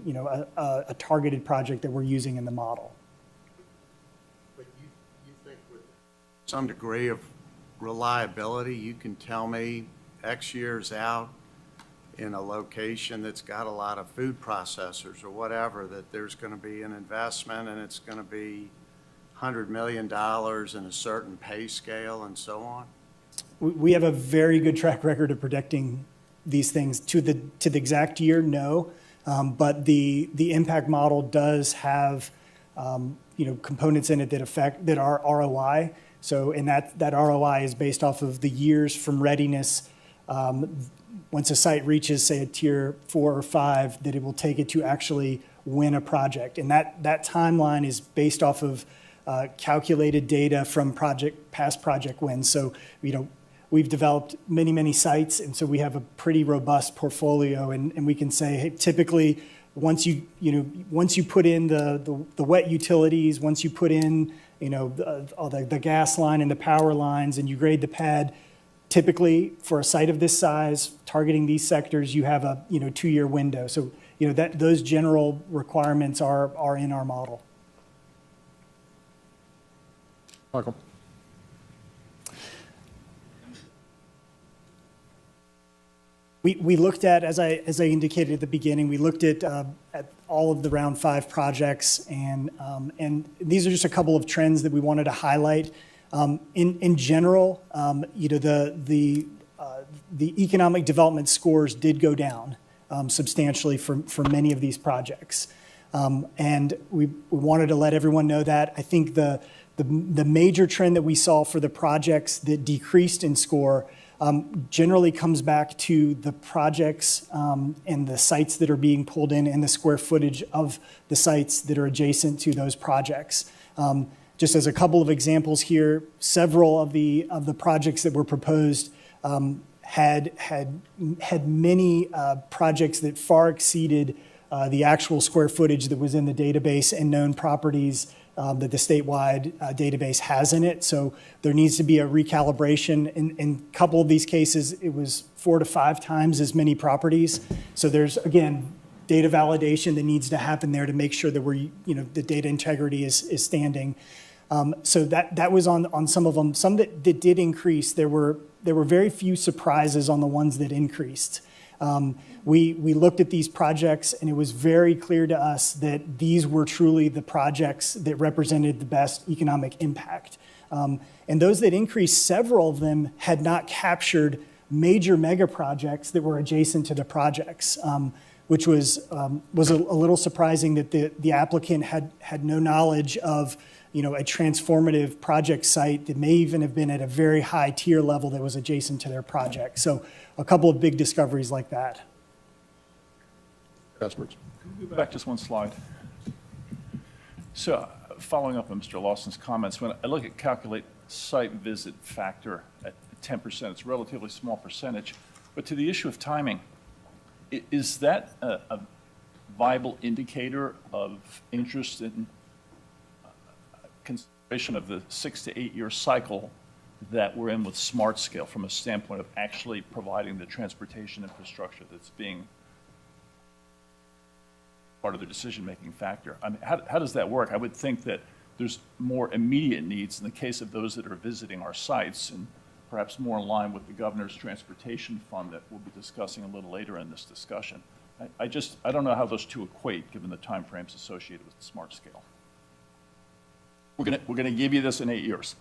a targeted project that we're using in the model. But you think with some degree of reliability, you can tell me X years out in a location that's got a lot of food processors or whatever, that there's going to be an investment and it's going to be $100 million in a certain pay scale and so on? We have a very good track record of predicting these things to the exact year. No, but the impact model does have components in it that are ROI. So, and that ROI is based off of the years from readiness. Once a site reaches, say, a tier 4 or 5, that it will take it to actually win a project, and that timeline is based off of calculated data from past project wins. So, we've developed many sites, and so we have a pretty robust portfolio, and we can say, hey, typically, once you put in the wet utilities, once you put in all the gas line and the power lines, and you grade the pad, typically for a site of this size, targeting these sectors, you have a 2-year window. So those general requirements are in our model. Michael. We looked at, as I indicated at the beginning, we looked at all of the round 5 projects, and these are just a couple of trends that we wanted to highlight. In general, the economic development scores did go down substantially for many of these projects, and we wanted to let everyone know that. I think the major trend that we saw for the projects that decreased in score generally comes back to the projects and the sites that are being pulled in and the square footage of the sites that are adjacent to those projects. Just as a couple of examples here, several of the projects that were proposed had many projects that far exceeded the actual square footage that was in the database and known properties that the statewide database has in it. So there needs to be a recalibration. In a couple of these cases, it was 4 to 5 times as many properties. So there's, again, data validation that needs to happen there to make sure that the data integrity is standing. So that was on some of them. Some that did increase, there were very few surprises on the ones that increased. We looked at these projects, and it was very clear to us that these were truly the projects that represented the best economic impact. And those that increased, several of them had not captured major mega projects that were adjacent to the projects, which was a little surprising that the applicant had no knowledge of a transformative project site that may even have been at a very high tier level that was adjacent to their project. So a couple of big discoveries like that. Experts. Back just one slide. So following up on Mr. Lawson's comments, when I look at calculate site visit factor at 10%, it's a relatively small percentage. But to the issue of timing, is that a viable indicator of interest in consideration of the 6 to 8 year cycle that we're in with smart scale from a standpoint of actually providing the transportation infrastructure that's being part of the decision-making factor? I mean, how does that work? I would think that there's more immediate needs in the case of those that are visiting our sites, and perhaps more in line with the governor's transportation fund that we'll be discussing a little later in this discussion. I don't know how those two equate, given the timeframes associated with the smart scale. We're gonna give you this in 8 years.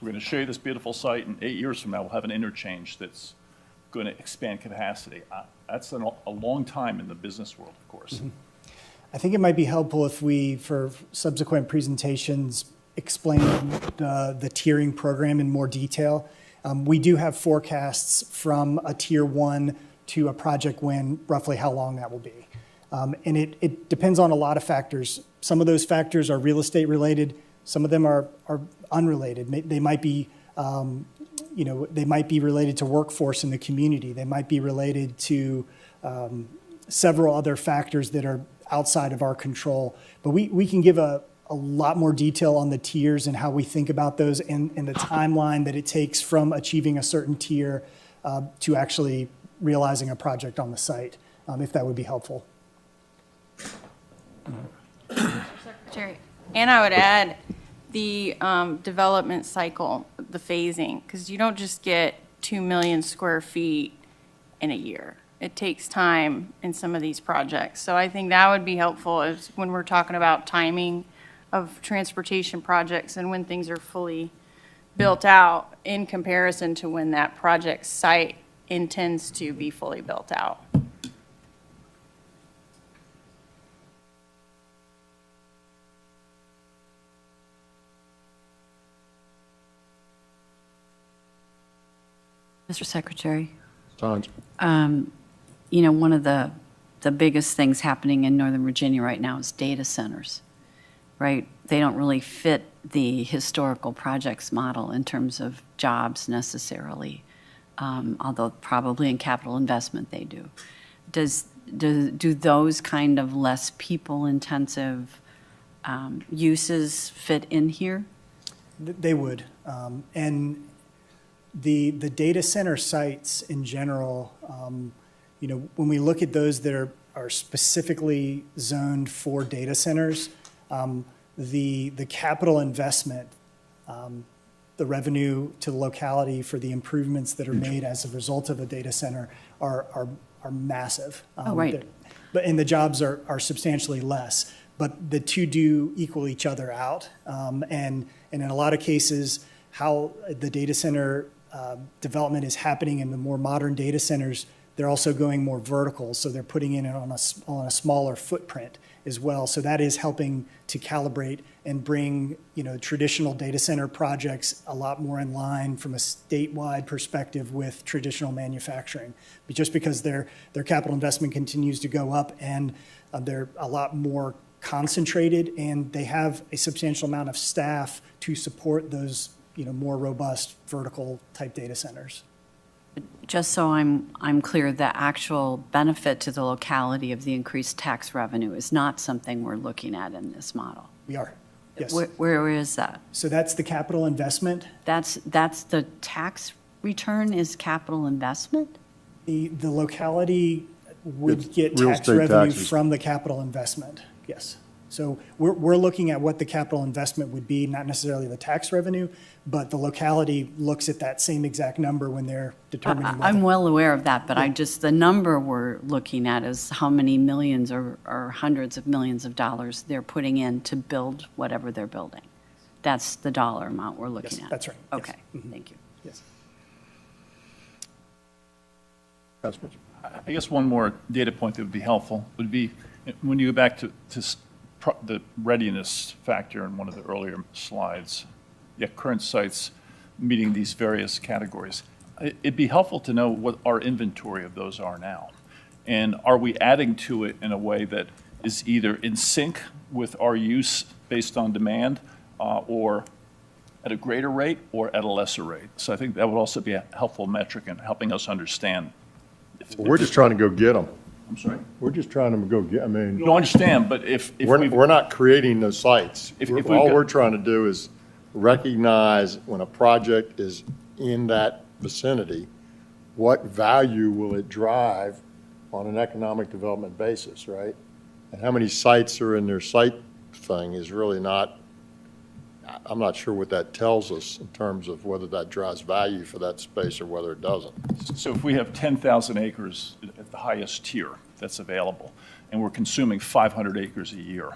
We're gonna show you this beautiful site, and 8 years from now, we'll have an interchange that's gonna expand capacity. That's a long time in the business world, of course. Mm-hmm. I think it might be helpful if we, for subsequent presentations, explain the tiering program in more detail. We do have forecasts from a tier 1 to a project win, roughly how long that will be. And it depends on a lot of factors. Some of those factors are real estate related. Some of them are unrelated. They might be, they might be related to workforce in the community. They might be related to several other factors that are outside of our control. But we can give a lot more detail on the tiers and how we think about those and the timeline that it takes from achieving a certain tier to actually realizing a project on the site, if that would be helpful. Secretary, and I would add the development cycle, the phasing, because you don't just get 2 million square feet in a year. It takes time in some of these projects. So I think that would be helpful is when we're talking about timing of transportation projects and when things are fully built out in comparison to when that project site intends to be fully built out. Mr. Secretary, Tons. one of the biggest things happening in Northern Virginia right now is data centers, right? They don't really fit the historical projects model in terms of jobs necessarily, although probably in capital investment they do. Do those kind of less people-intensive uses fit in here? They would. And the data center sites in general, when we look at those that are specifically zoned for data centers, the capital investment, the revenue to the locality for the improvements that are made as a result of a data center are massive. Oh, right. And the jobs are substantially less, but the two do equal each other out. And in a lot of cases, how the data center development is happening in the more modern data centers, they're also going more vertical, so they're putting in it on a smaller footprint as well. So that is helping to calibrate and bring, traditional data center projects a lot more in line from a statewide perspective with traditional manufacturing. But just because their capital investment continues to go up and they're a lot more concentrated and they have a substantial amount of staff to support those, more robust vertical type data centers. Just so I'm clear, the actual benefit to the locality of the increased tax revenue is not something we're looking at in this model. We are, yes. Where is that? So that's the capital investment. That's the tax return is capital investment? The locality would It's get real tax estate revenue taxes. from the capital investment, yes. So we're looking at what the capital investment would be, not necessarily the tax revenue, but the locality looks at that same exact number when they're determining whether. I'm well aware of that, but the number we're looking at is how many millions or hundreds of millions of dollars they're putting in to build whatever they're building. That's the dollar amount we're looking Yes, at. that's right. Yes. Okay, thank you. Yes. Councilman? I guess one more data point that would be helpful would be when you go back to the readiness factor in one of the earlier slides, current sites meeting these various categories. It'd be helpful to know what our inventory of those are now. And are we adding to it in a way that is either in sync with our use based on demand or at a greater rate or at a lesser rate? So I think that would also be a helpful metric in helping us understand. We're just trying to go get them. I'm sorry? We're just trying to go get, No, I understand, but if we're not creating those sites. If we've All got- we're trying to do is recognize when a project is in that vicinity, what value will it drive on an economic development basis, right? And how many sites are in their site thing is really not I'm not sure what that tells us in terms of whether that drives value for that space or whether it doesn't. So if we have 10,000 acres at the highest tier that's available, and we're consuming 500 acres a year,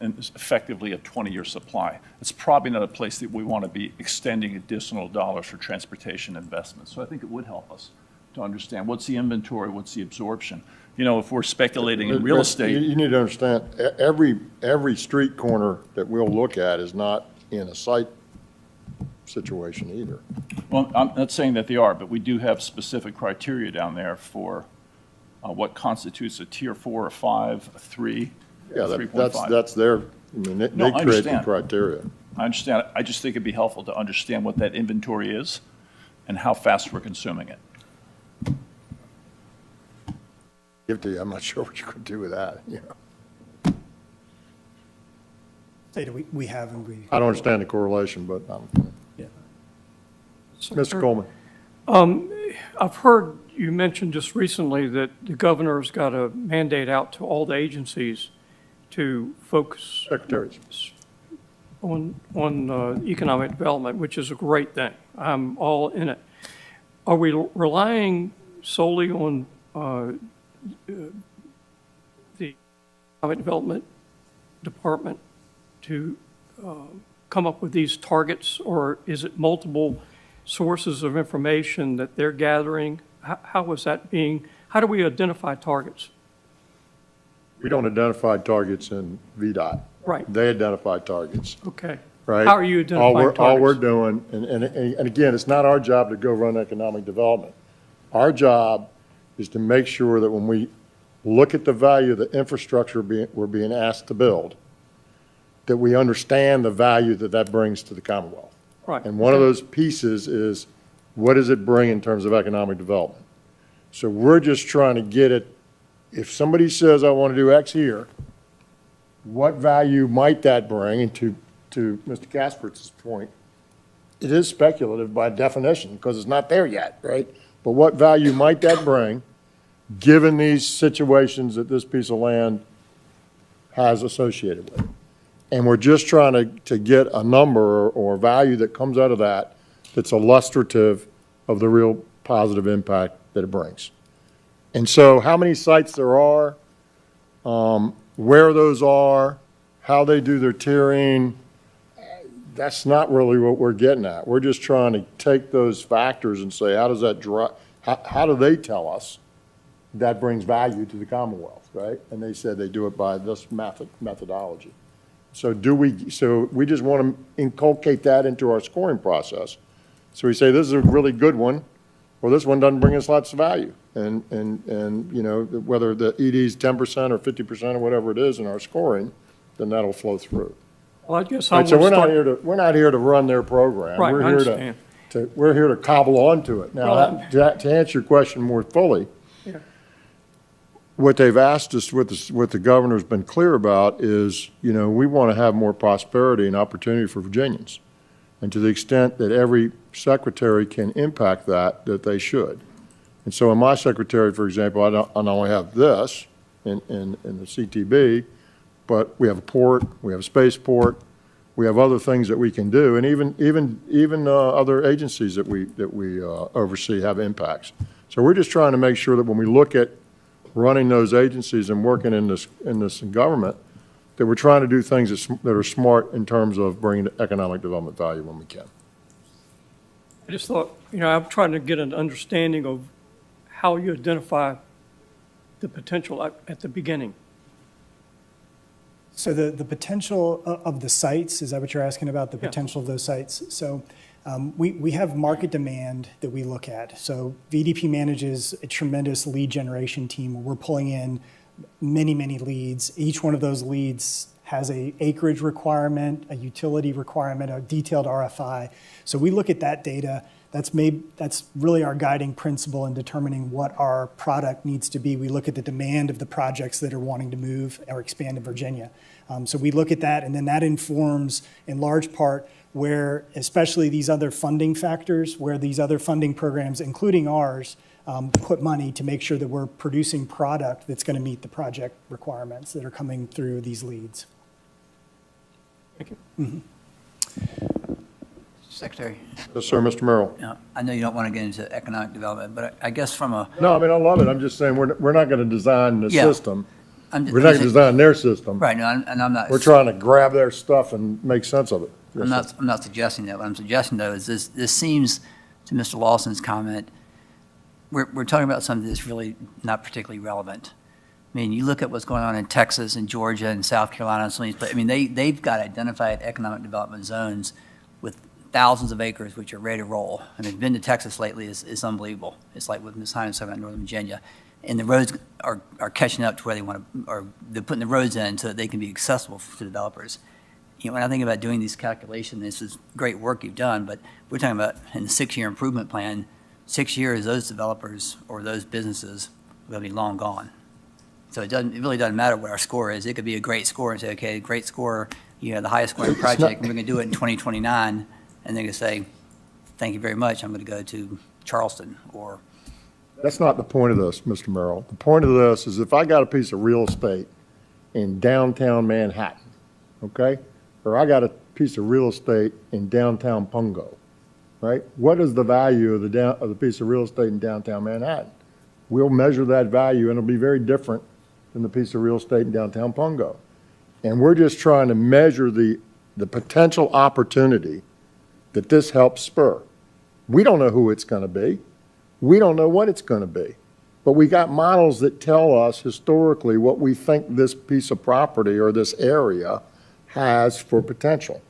and it's effectively a 20-year supply, it's probably not a place that we want to be extending additional dollars for transportation investments. So I think it would help us to understand what's the inventory, what's the absorption. You know, if we're speculating in real But estate. You need to understand, every street corner that we'll look at is not in a site situation either. Well, I'm not saying that they are, but we do have specific criteria down there for what constitutes a tier 4 or 5, a 3, Yeah, 3.5. that's their, I mean, they No, I create the understand. criteria. I understand. I just think it'd be helpful to understand what that inventory is and how fast we're consuming it. Give to you, I'm not sure what you could do with that, you know. Data we have and we. I don't understand the correlation, but, Yeah. Mr. Coleman. I've heard you mention just recently that the governor's got a mandate out to all the agencies to focus Secretaries. on economic development, which is a great thing. I'm all in it. Are we relying solely on the economic development department to come up with these targets, or is it multiple sources of information that they're gathering? How is that being, how do we identify targets? We don't identify targets in VDOT. Right. They identify targets, Okay. right? How are you identifying targets? All we're doing, and again, it's not our job to go run economic development. Our job is to make sure that when we look at the value of the infrastructure we're being asked to build, that we understand the value that that brings to the Commonwealth. Right. And one of those pieces is, what does it bring in terms of economic development? So we're just trying to get it, if somebody says, I want to do X here, what value might that bring? And to Mr. Casper's point, it is speculative by definition, because it's not there yet, right? But what value might that bring, given these situations that this piece of land has associated with it? And we're just trying to get a number or value that comes out of that that's illustrative of the real positive impact that it brings. And so how many sites there are, where those are, how they do their tiering, that's not really what we're getting at. We're just trying to take those factors and say, how does that how do they tell us that brings value to the Commonwealth, right? And they said they do it by this methodology. So we just want to inculcate that into our scoring process. So we say, this is a really good one, or this one doesn't bring us lots of value. And you know, whether the ED is 10% or 50% or whatever it is in our scoring, then that'll flow through. Well, I guess Right, so we're not here to run their program. Right, We're I here understand. we're here to cobble onto it. Now, Well, to answer your question more fully, Yeah. what they've asked us, what the governor's been clear about is, you know, we want to have more prosperity and opportunity for Virginians. And to the extent that every secretary can impact that they should. And so in my secretary, for example, I not only have this in the CTB, but we have a port, we have a spaceport, we have other things that we can do, and even other agencies that we oversee have impacts. So we're just trying to make sure that when we look at running those agencies and working in this government, that we're trying to do things that are smart in terms of bringing economic development value when we can. I just thought, you know, I'm trying to get an understanding of how you identify the potential at the beginning. So the potential of the sites, is that what you're asking about, the Yeah. potential of those sites? So we have market demand that we look at. So VDP manages a tremendous lead generation team where we're pulling in many, many leads. Each one of those leads has a acreage requirement, a utility requirement, a detailed RFI. So we look at that data. That's really our guiding principle in determining what our product needs to be. We look at the demand of the projects that are wanting to move or expand in Virginia. So we look at that, and then that informs, in large part, where, especially these other funding factors, where these other funding programs, including ours, put money to make sure that we're producing product that's going to meet the project requirements that are coming through these leads. Thank you. Secretary. Yes, sir, Mr. Merrill. Now, I know you don't want to get into economic development, but I guess from a, No, I mean, I love it. I'm just saying, we're not going to design the Yeah. system. I'm We're not going to design their system. right, no, and I'm not. We're trying to grab their stuff and make sense of it. Yes, sir. I'm not suggesting that. What I'm suggesting, though, is this seems, to Mr. Lawson's comment, we're talking about something that's really not particularly relevant. I mean, you look at what's going on in Texas and Georgia and South Carolina and some of these places. I mean, they've got identified economic development zones with thousands of acres which are ready to roll. I mean, been to Texas lately is unbelievable. It's like what Ms. Hines talking about Northern Virginia. And the roads are catching up to where they want to, or they're putting the roads in so that they can be accessible to developers. You know, when I think about doing these calculations, this is great work you've done, but we're talking about in the 6-year improvement plan, 6 years, those developers or those businesses will be long gone. So it really doesn't matter what our score is. It could be a great score and say, okay, great score, you know, the highest scoring project, and we're going to do it in 2029. And they're going to say, thank you very much, I'm going to go to Charleston or. That's not the point of this, Mr. Merrill. The point of this is if I got a piece of real estate in downtown Manhattan, okay? Or I got a piece of real estate in downtown Pungo, right? What is the value of the piece of real estate in downtown Manhattan? We'll measure that value and it'll be very different than the piece of real estate in downtown Pungo. And we're just trying to measure the potential opportunity that this helps spur. We don't know who it's going to be. We don't know what it's going to be. But we got models that tell us historically what we think this piece of property or this area has for potential.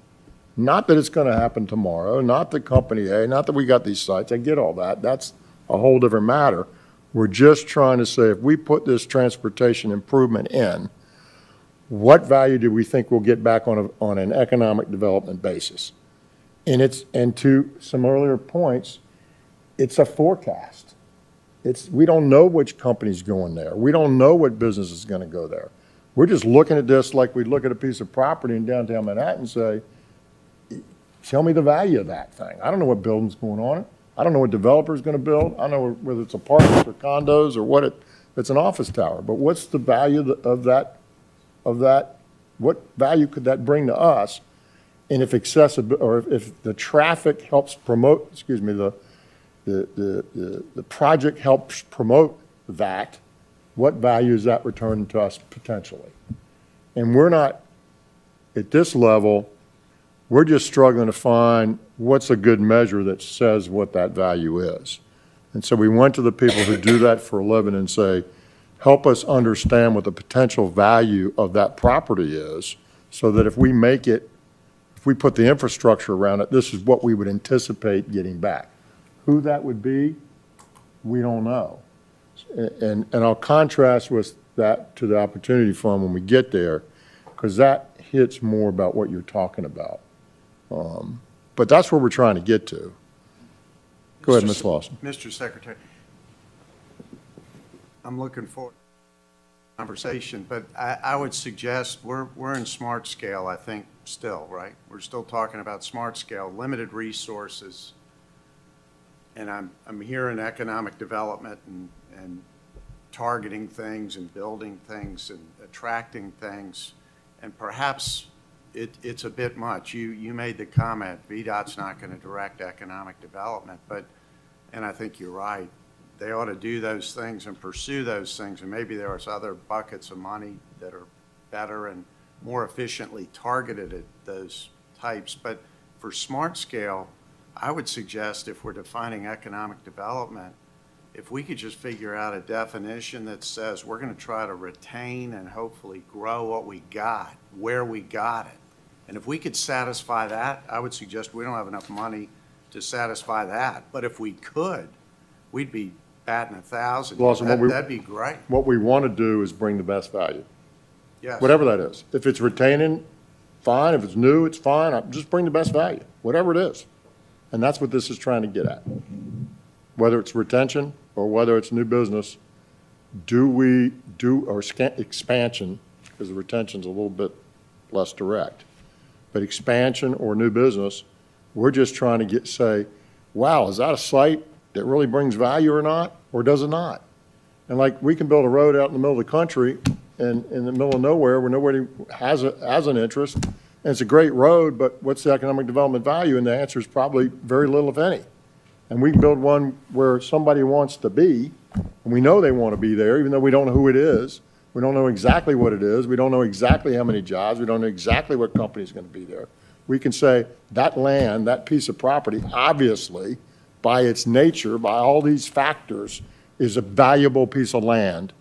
Not that it's going to happen tomorrow, not that company A, not that we got these sites. I get all that. That's a whole different matter. We're just trying to say if we put this transportation improvement in, what value do we think we'll get back on an economic development basis? And to some earlier points, it's a forecast. We don't know which company's going there. We don't know what business is going to go there. We're just looking at this like we'd look at a piece of property in downtown Manhattan and say, tell me the value of that thing. I don't know what building's going on it. I don't know what developer's going to build. I don't know whether it's apartments or condos or what it's an office tower. But what's the value of that? What value could that bring to us? And if if the traffic helps promote, the project helps promote that, what value is that returning to us potentially? And we're not, at this level, we're just struggling to find what's a good measure that says what that value is. And so we went to the people who do that for a living and say, help us understand what the potential value of that property is so that if we put the infrastructure around it, this is what we would anticipate getting back. Who that would be, we don't know. And I'll contrast with that to the Opportunity Fund when we get there, because that hits more about what you're talking about. But that's where we're trying to get to. Go ahead, Ms. Lawson. Mr. Secretary, I'm looking forward to the conversation, but I would suggest we're in smart scale, I think, still, right? We're still talking about smart scale, limited resources, and I'm hearing economic development and targeting things and building things and attracting things, and perhaps it's a bit much. You made the comment, VDOT's not going to direct economic development, and I think you're right. They ought to do those things and pursue those things, and maybe there are other buckets of money that are better and more efficiently targeted at those types. But for smart scale, I would suggest if we're defining economic development, if we could just figure out a definition that says we're going to try to retain and hopefully grow what we got, where we got it. And if we could satisfy that, I would suggest we don't have enough money to satisfy that. But if we could, we'd be batting 1,000. Lawson, that'd be great. What we want to do is bring the best value. Yes. Whatever that is. If it's retaining, fine. If it's new, it's fine. Just bring the best value, whatever it is. And that's what this is trying to get at. Whether it's retention or whether it's new business, expansion, because the retention's a little bit less direct. But expansion or new business, we're just trying to say, wow, is that a site that really brings value or not, or does it not? And like, we can build a road out in the middle of the country and in the middle of nowhere where nobody has an interest, and it's a great road, but what's the economic development value? And the answer is probably very little, if any. And we can build one where somebody wants to be, and we know they want to be there, even though we don't know who it is. We don't know exactly what it is. We don't know exactly how many jobs. We don't know exactly what company is going to be there. We can say that land, that piece of property, obviously, by its nature, by all these factors, is a valuable piece of land,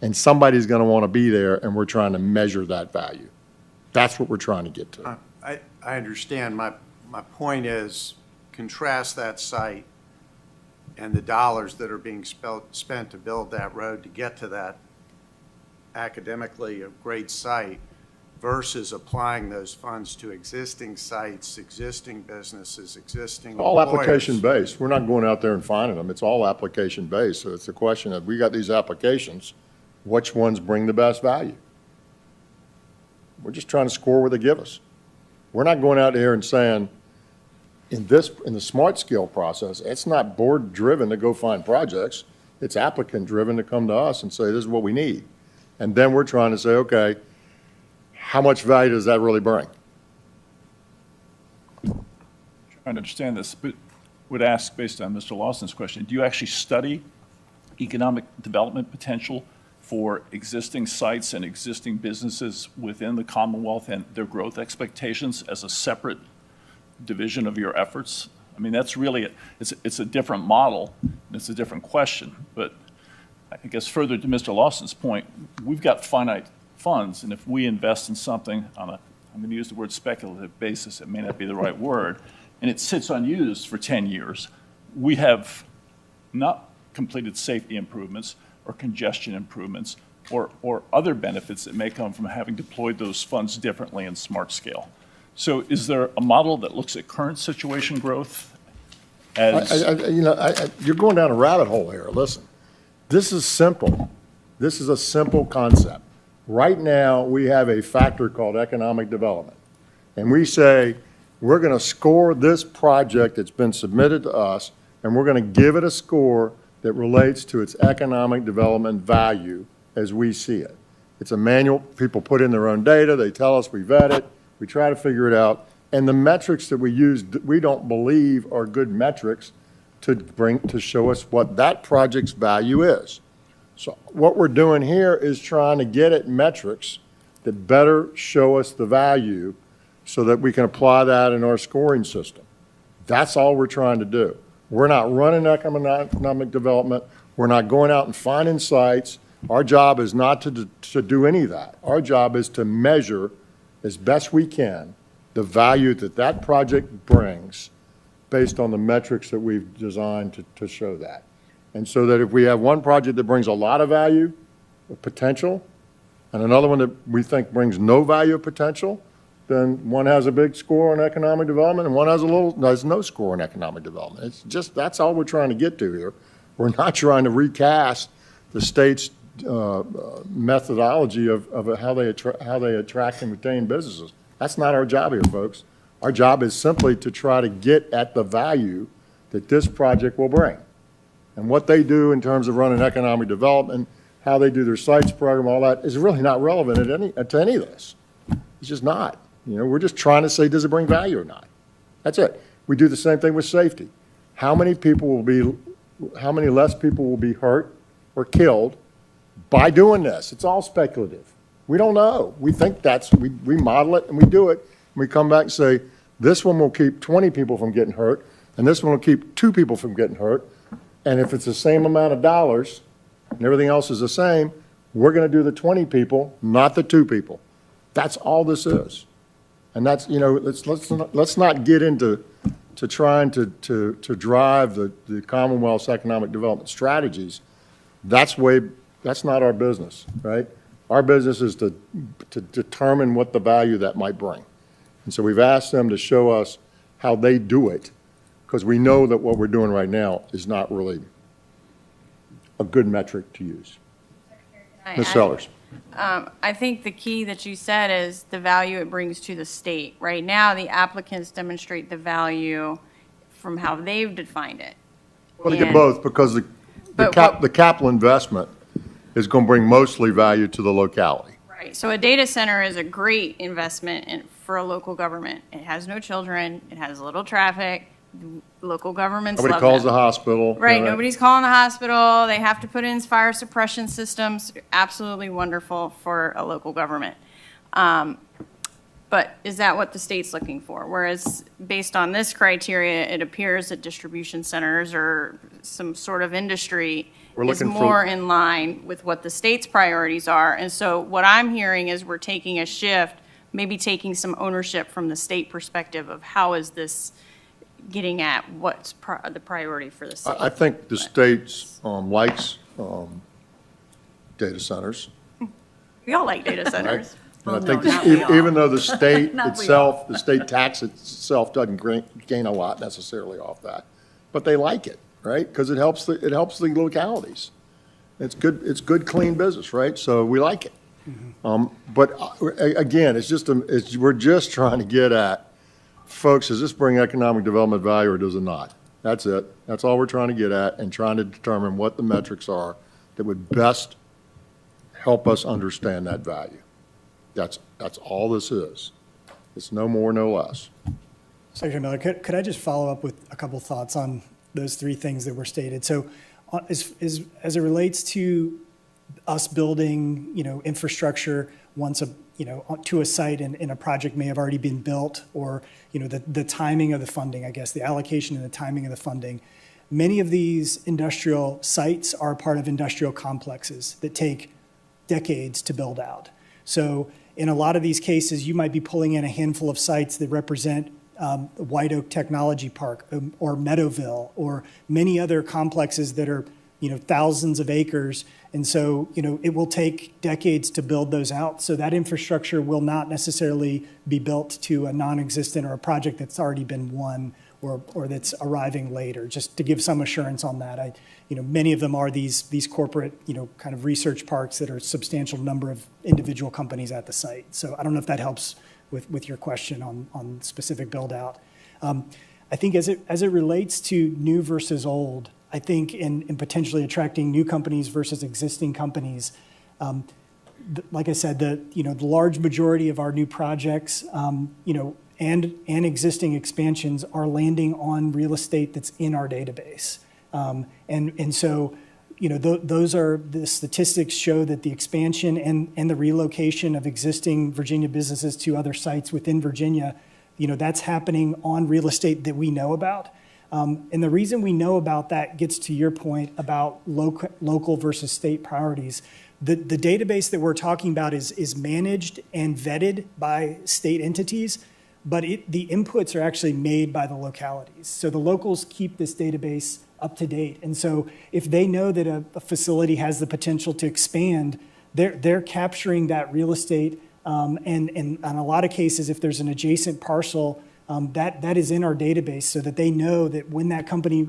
and somebody's going to want to be there, and we're trying to measure that value. That's what we're trying to get to. I understand. My point is, contrast that site and the dollars that are being spent to build that road to get to that academically a great site versus applying those funds to existing sites, existing businesses, existing All employers. application-based. We're not going out there and finding them. It's all application-based. So it's a question of, we got these applications, which ones bring the best value? We're just trying to score what they give us. We're not going out here and saying, in the smart scale process, it's not board-driven to go find projects. It's applicant-driven to come to us and say, this is what we need. And then we're trying to say, okay, how much value does that really bring? Trying to understand this, but would ask, based on Mr. Lawson's question, do you actually study economic development potential for existing sites and existing businesses within the Commonwealth and their growth expectations as a separate division of your efforts? I mean, that's really, it's a different model, and it's a different question, but I guess further to Mr. Lawson's point, we've got finite funds, and if we invest in something on a, I'm going to use the word speculative basis, it may not be the right word, and it sits unused for 10 years, we have not completed safety improvements or congestion improvements or other benefits that may come from having deployed those funds differently in smart scale. So is there a model that looks at current situation growth as... You're going down a rabbit hole here. Listen, this is simple. This is a simple concept. Right now, we have a factor called economic development. And we say, we're going to score this project that's been submitted to us, and we're going to give it a score that relates to its economic development value as we see it. It's a manual. People put in their own data. They tell us, we vet it. We try to figure it out. And the metrics that we use, we don't believe are good metrics to show us what that project's value is. So what we're doing here is trying to get at metrics that better show us the value so that we can apply that in our scoring system. That's all we're trying to do. We're not running economic development. We're not going out and finding sites. Our job is not to do any of that. Our job is to measure as best we can the value that that project brings based on the metrics that we've designed to show that. And so that if we have one project that brings a lot of value, of potential, and another one that we think brings no value of potential, then one has a big score on economic development and one has no score on economic development. It's just, that's all we're trying to get to here. We're not trying to recast the state's methodology of how they attract and retain businesses. That's not our job here, folks. Our job is simply to try to get at the value that this project will bring. And what they do in terms of running economic development, how they do their sites program, all that is really not relevant to any of this. It's just not. You know, we're just trying to say, does it bring value or not? That's it. We do the same thing with safety. How many less people will be hurt or killed by doing this? It's all speculative. We don't know. We think we model it and we do it. And we come back and say, this one will keep 20 people from getting hurt, and this one will keep 2 people from getting hurt. And if it's the same amount of dollars and everything else is the same, we're going to do the 20 people, not the 2 people. That's all this is. And that's, you know, let's not get into trying to drive the Commonwealth's economic development strategies. That's not our business, right? Our business is to determine what the value that might bring. And so we've asked them to show us how they do it, because we know that what we're doing right now is not really a good metric to use. Ms. Sellers. I think the key that you said is the value it brings to the state. Right now, the applicants demonstrate the value from how they've defined it. Well, they get both, because the capital investment is going to bring mostly value to the locality. Right. So a data center is a great investment for a local government. It has no children, it has little traffic, local governments Nobody love calls the them. hospital. Right, you know, nobody's calling the hospital, they have to put in fire suppression systems, absolutely wonderful for a local government. But is that what the state's looking for? Whereas, based on this criteria, it appears that distribution centers or some sort of industry We're is looking for- more in line with what the state's priorities are. And so what I'm hearing is we're taking a shift, maybe taking some ownership from the state perspective of how is this getting at what's the priority for the city. I think the state's likes data centers. We all like data centers. And I Well, think no, this- not we all. even though the state Not we itself, the state tax itself doesn't gain a lot necessarily off that, but they like it, right? Because it helps the localities. It's good, clean business, right? So we like it. But again, we're just trying to get at, folks, does this bring economic development value or does it not? That's it. That's all we're trying to get at and trying to determine what the metrics are that would best help us understand that value. That's all this is. It's no more, no less. Secretary Miller, could I just follow up with a couple thoughts on those three things that were stated? So as it relates to us building, infrastructure once to a site and a project may have already been built, or, the timing of the funding, I guess, the allocation and the timing of the funding. Many of these industrial sites are part of industrial complexes that take decades to build out. So in a lot of these cases, you might be pulling in a handful of sites that represent White Oak Technology Park or Meadowville or many other complexes that are, thousands of acres. And so, it will take decades to build those out. So that infrastructure will not necessarily be built to a non-existent or a project that's already been won or that's arriving later, just to give some assurance on that. Many of them are these corporate, kind of research parks that are a substantial number of individual companies at the site. So I don't know if that helps with your question on specific build out. I think as it relates to new versus old, I think in potentially attracting new companies versus existing companies, like I said, the large majority of our new projects, and existing expansions are landing on real estate that's in our database. And so, those are, the statistics show that the expansion and the relocation of existing Virginia businesses to other sites within Virginia, that's happening on real estate that we know about. And the reason we know about that gets to your point about local versus state priorities. The database that we're talking about is managed and vetted by state entities, but the inputs are actually made by the localities. So the locals keep this database up to date. And so if they know that a facility has the potential to expand, they're capturing that real estate. And in a lot of cases, if there's an adjacent parcel, that is in our database so that they know that when that company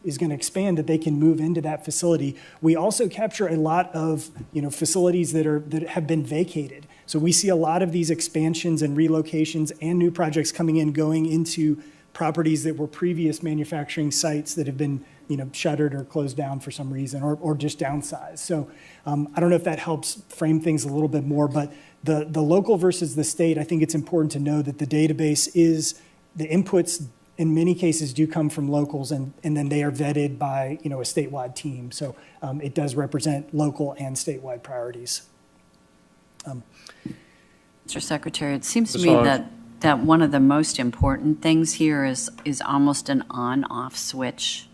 is going to expand, that they can move into that facility. We also capture a lot of facilities that have been vacated. So we see a lot of these expansions and relocations and new projects coming in, going into properties that were previous manufacturing sites that have been shuttered or closed down for some reason, or just downsized. So I don't know if that helps frame things a little bit more, but the local versus the state, I think it's important to know that the database is, the inputs in many cases do come from locals, and then they are vetted by a statewide team. So it does represent local and statewide priorities. Mr. Secretary, it seems to Ms. me Harms. that one of the most important things here is almost an on-off switch,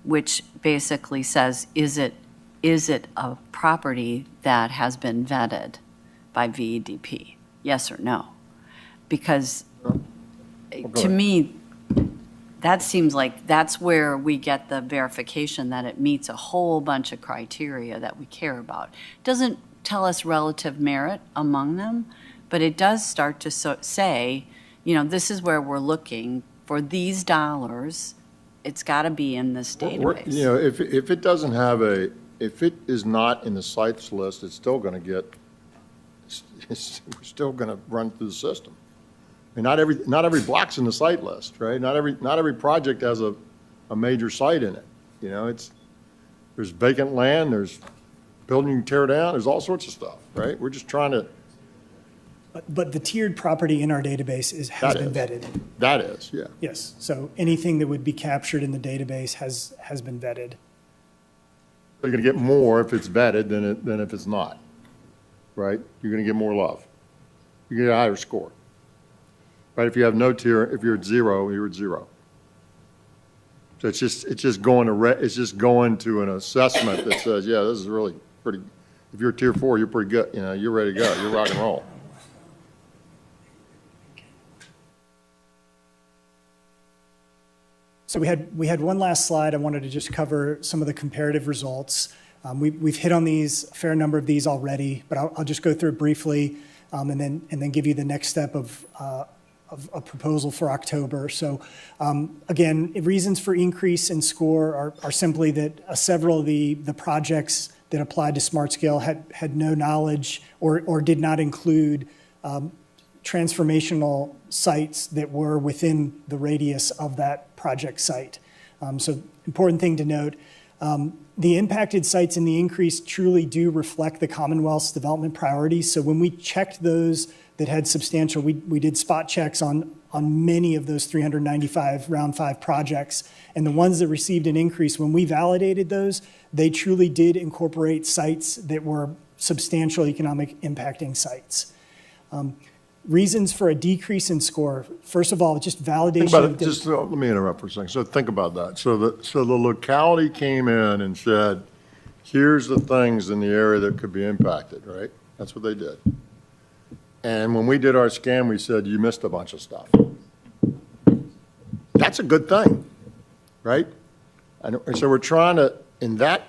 which basically says, is it a property that has been vetted by VEDP? Yes or no? Because to me, that seems like that's where we get the verification that it meets a whole bunch of criteria that we care about. It doesn't tell us relative merit among them, but it does start to say, this is where we're looking for these dollars. It's got to be in this database. If it doesn't have if it is not in the sites list, it's still going to we're still going to run through the system. I mean, not every block's in the site list, right? Not every project has a major site in it. There's vacant land, there's building you can tear down, there's all sorts of stuff, right? We're just trying to But the tiered property in our database has been vetted. That is, yeah. Yes, so anything that would be captured in the database has been vetted. You're going to get more if it's vetted than if it's not, right? You're going to get more love. You get a higher score, right? If you have no tier, if you're at 0, you're at 0. So it's just going to an assessment that says, yeah, this is really pretty. If you're tier 4, you're pretty good. You know, you're ready to go. You're rock and roll. So we had one last slide. I wanted to just cover some of the comparative results. We've hit on a fair number of these already, but I'll just go through it briefly, and then give you the next step of a proposal for October. So again, reasons for increase in score are simply that several of the projects that applied to Smart Scale had no knowledge or did not include transformational sites that were within the radius of that project site. So important thing to note, the impacted sites in the increase truly do reflect the Commonwealth's development priorities. So when we checked those that had substantial, we did spot checks on many of those 395 Round 5 projects. And the ones that received an increase, when we validated those, they truly did incorporate sites that were substantial economic impacting sites. Reasons for a decrease in score, first of all, just validation. Think about it. Just let me interrupt for a second. So think about that. So the locality came in and said, here's the things in the area that could be impacted, right? That's what they did. And when we did our scan, we said, you missed a bunch of stuff. That's a good thing, right? And so we're trying to, in that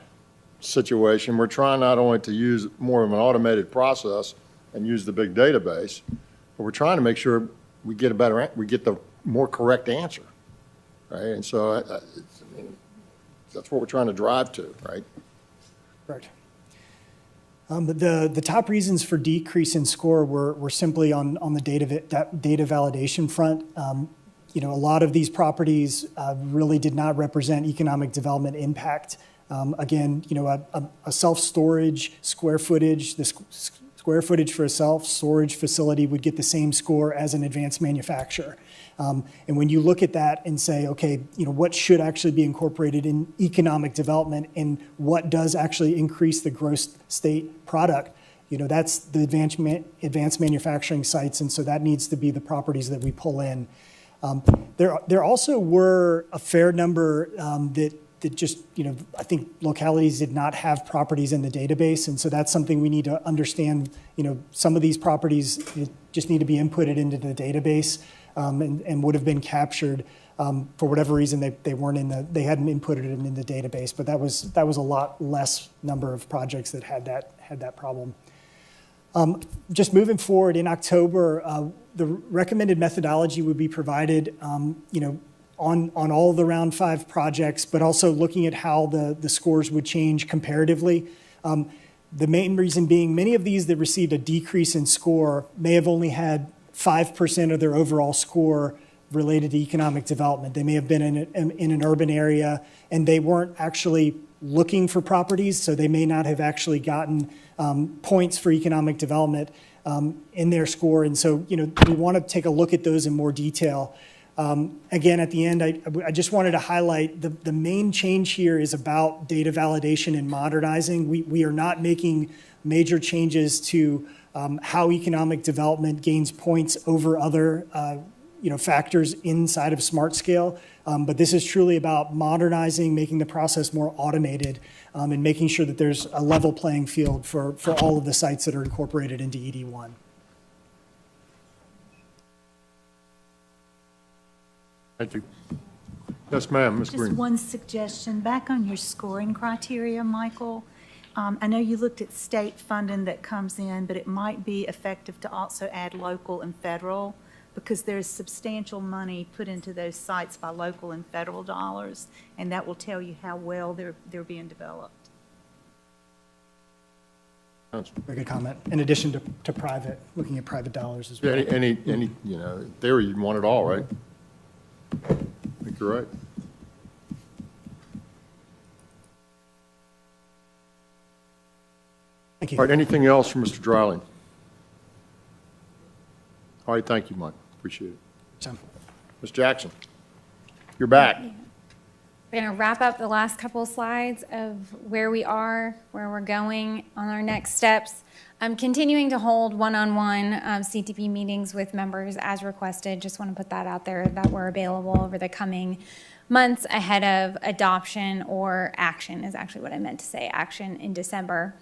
situation, we're trying not only to use more of an automated process and use the big database, but we're trying to make sure we get the more correct answer, right? And so that's what we're trying to drive to, right? Correct. The top reasons for decrease in score were simply on the data validation front. A lot of these properties really did not represent economic development impact. Again, a self-storage square footage, square footage for a self-storage facility would get the same score as an advanced manufacturer. And when you look at that and say, okay, what should actually be incorporated in economic development and what does actually increase the gross state product, that's the advanced manufacturing sites, and so that needs to be the properties that we pull in. There also were a fair number that just, I think localities did not have properties in the database, and so that's something we need to understand. Some of these properties just need to be inputted into the database and would have been captured. For whatever reason, they hadn't inputted them in the database, but that was a lot less number of projects that had that problem. Just moving forward, in October, the recommended methodology would be provided, on all the Round 5 projects, but also looking at how the scores would change comparatively. The main reason being many of these that received a decrease in score may have only had 5% of their overall score related to economic development. They may have been in an urban area and they weren't actually looking for properties, so they may not have actually gotten points for economic development in their score. And so, we want to take a look at those in more detail. Again, at the end, I just wanted to highlight the main change here is about data validation and modernizing. We are not making major changes to how economic development gains points over other factors inside of Smart Scale. But this is truly about modernizing, making the process more automated, and making sure that there's a level playing field for all of the sites that are incorporated into ED1. Thank you. Yes, ma'am, Ms. Green. Just one suggestion, back on your scoring criteria, Michael, I know you looked at state funding that comes in, but it might be effective to also add local and federal, because there's substantial money put into those sites by local and federal dollars, and that will tell you how well they're being developed. Very good comment. In addition to private, looking at private dollars as well. Yeah, any in theory, you'd want it all, right? I think you're right. Thank you. All right, anything else from Mr. Dreiling? All right, thank you, Mike. Appreciate it. So- Ms. Jackson, you're back. We're going to wrap up the last couple of slides of where we are, where we're going on our next steps. I'm continuing to hold one-on-one CTP meetings with members as requested. Just want to put that out there that we're available over the coming months ahead of adoption or action is actually what I meant to say, action in December.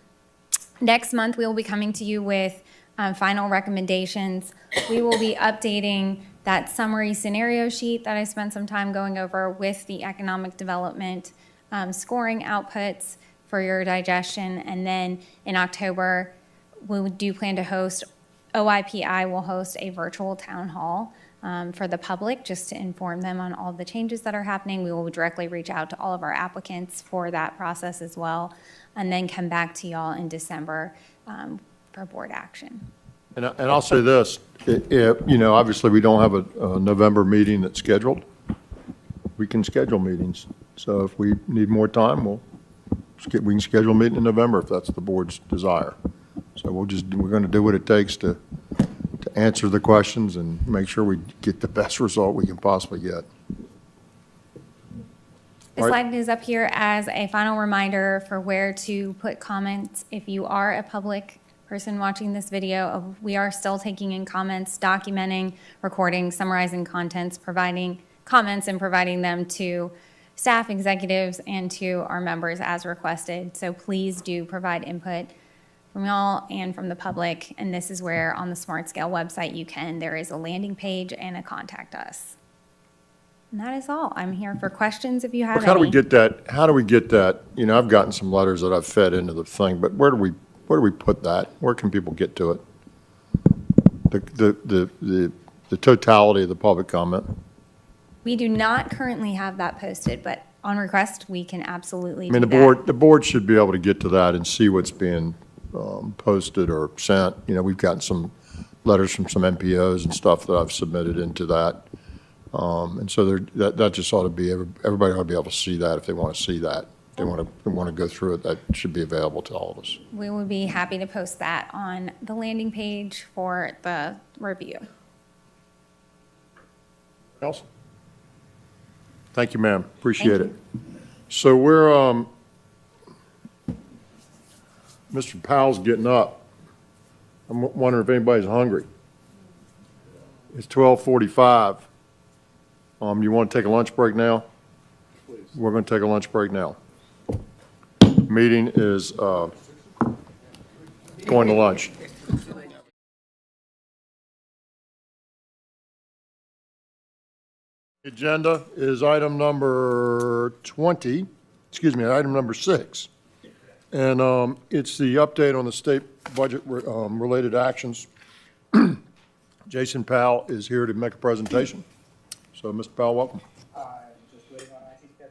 Next month, we will be coming to you with final recommendations. We will be updating that summary scenario sheet that I spent some time going over with the economic development scoring outputs for your digestion. And then in October, we do plan to host, OIPI will host a virtual town hall for the public just to inform them on all the changes that are happening. We will directly reach out to all of our applicants for that process as well, and then come back to y'all in December for board action. And I'll say this, obviously, we don't have a November meeting that's scheduled. We can schedule meetings. So if we need more time, we can schedule a meeting in November if that's the board's desire. So we're going to do what it takes to answer the questions and make sure we get the best result we can possibly get. The slide is up here as a final reminder for where to put comments. If you are a public person watching this video, we are still taking in comments, documenting, recording, summarizing contents, providing comments and providing them to staff, executives, and to our members as requested. So please do provide input from y'all and from the public. And this is where on the Smart Scale website there is a landing page and a contact us. And that is all. I'm here for questions if you have any. How do we get that? I've gotten some letters that I've fed into the thing, but where do we put that? Where can people get to it? The totality of the public comment. We do not currently have that posted, but on request, we can absolutely do I mean, that. the board should be able to get to that and see what's being posted or sent. We've gotten some letters from some NPOs and stuff that I've submitted into that. And so that just ought to be, everybody ought to be able to see that if they want to see that. If they want to go through it, that should be available to all of us. We would be happy to post that on the landing page for the review. Else? Thank you, ma'am. Appreciate Thank it. So we're, Mr. Powell's getting up. I'm wondering if anybody's hungry. It's 12:45. You want to take a lunch break now? Please. We're going to take a lunch break now. Meeting is going to lunch. Agenda is item number 20, item number 6. And it's the update on the state budget related actions. Jason Powell is here to make a presentation. So, Mr. Powell, welcome. Just waiting on IT catch.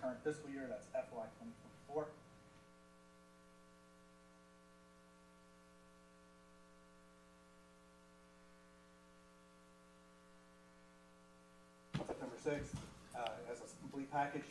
Current fiscal year, that's FY 2024. Concept number 6 has a complete package.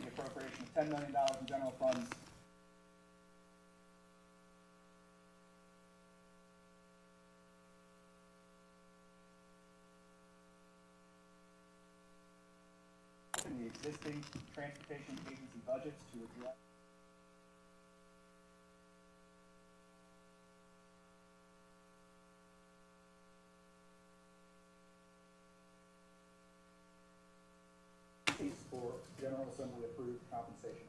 The appropriation of $10 million in general funds. In the existing transportation agency budgets to address. for General Assembly approved compensation actions.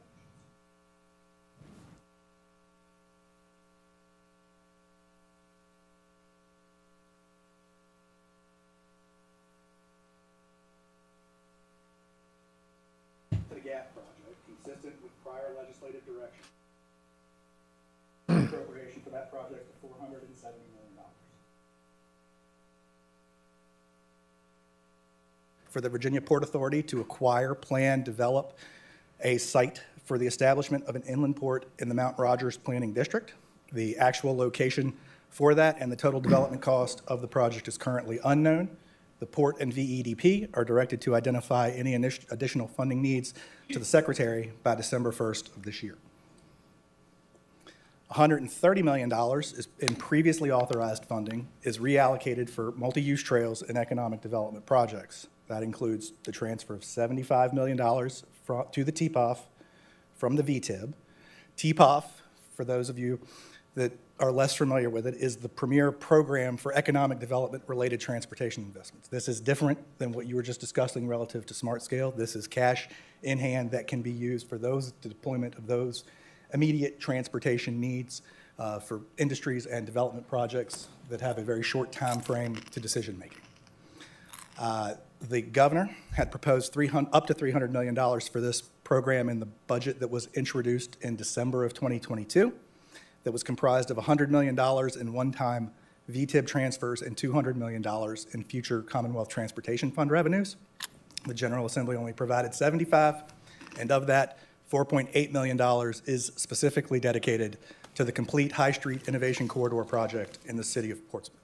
To the GAP project, consistent with prior legislative direction. Appropriation for that project of $470 million. For the Virginia Port Authority to acquire, plan, develop a site for the establishment of an inland port in the Mount Rogers Planning District. The actual location for that and the total development cost of the project is currently unknown. The Port and VEDP are directed to identify any additional funding needs to the Secretary by December 1st of this year. $130 million is in previously authorized funding is reallocated for multi-use trails and economic development projects. That includes the transfer of $75 million to the TPOF from the VTIB. TPOF, for those of you that are less familiar with it, is the premier program for economic development-related transportation investments. This is different than what you were just discussing relative to Smart Scale. This is cash in hand that can be used for the deployment of those immediate transportation needs for industries and development projects that have a very short time frame to decision-making. The governor had proposed up to $300 million for this program in the budget that was introduced in December of 2022, that was comprised of $100 million in one-time VTIB transfers and $200 million in future Commonwealth Transportation Fund revenues. The General Assembly only provided $75, and of that, $4.8 million is specifically dedicated to the complete High Street Innovation Corridor project in the city of Portsmouth.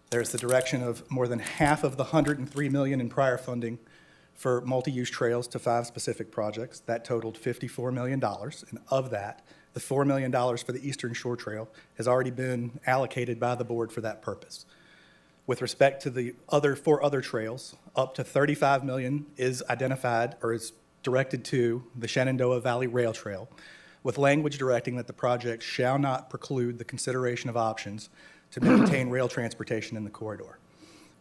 There's the direction of more than half of the $103 million in prior funding for multi-use trails to 5 specific projects. That totaled $54 million, and of that, the $4 million for the Eastern Shore Trail has already been allocated by the board for that purpose. With respect to the 4 other trails, up to $35 million is identified or is directed to the Shenandoah Valley Rail Trail, with language directing that the project shall not preclude the consideration of options to maintain rail transportation in the corridor.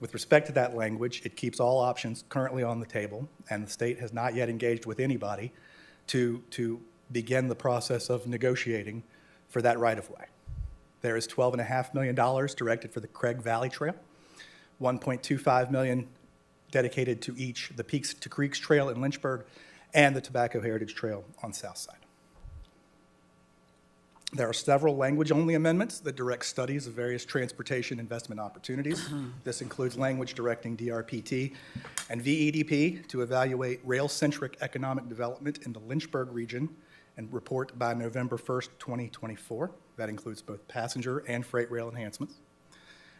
With respect to that language, it keeps all options currently on the table, and the state has not yet engaged with anybody to begin the process of negotiating for that right-of-way. There is $12.5 million directed for the Craig Valley Trail, $1.25 million dedicated to each the Peaks to Creeks Trail in Lynchburg and the Tobacco Heritage Trail on South Side. There are several language-only amendments that direct studies of various transportation investment opportunities. This includes language directing DRPT and VEDP to evaluate rail-centric economic development in the Lynchburg region and report by November 1st, 2024. That includes both passenger and freight rail enhancements.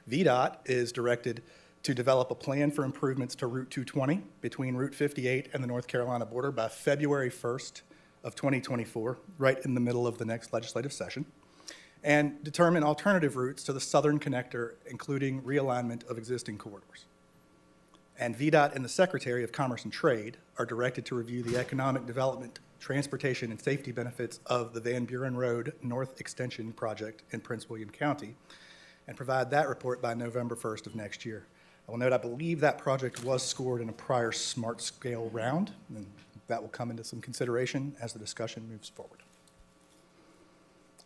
VDOT is directed to develop a plan for improvements to Route 220 between Route 58 and the North Carolina border by February 1st of 2024, right in the middle of the next legislative session, and determine alternative routes to the southern connector, including realignment of existing corridors. And VDOT and the Secretary of Commerce and Trade are directed to review the economic development, transportation, and safety benefits of the Van Buren Road North Extension Project in Prince William County, and provide that report by November 1st of next year. I will note, I believe that project was scored in a prior Smart Scale round, and that will come into some consideration as the discussion moves forward.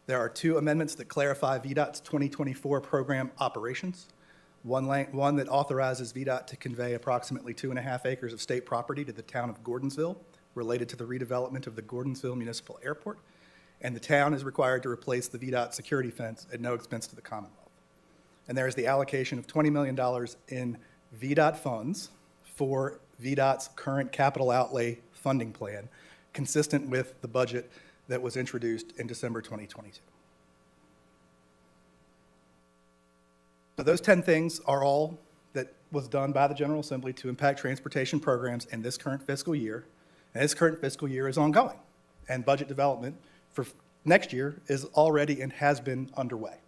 There are 2 amendments that clarify VDOT's 2024 program operations. One that authorizes VDOT to convey approximately 2.5 acres of state property to the town of Gordonsville related to the redevelopment of the Gordonsville Municipal Airport, and the town is required to replace the VDOT security fence at no expense to the Commonwealth. And there is the allocation of $20 million in VDOT funds for VDOT's current capital outlay funding plan, consistent with the budget that was introduced in December 2022. So those 10 things are all that was done by the General Assembly to impact transportation programs in this current fiscal year. And this current fiscal year is ongoing, and budget development for next year is already and has been underway.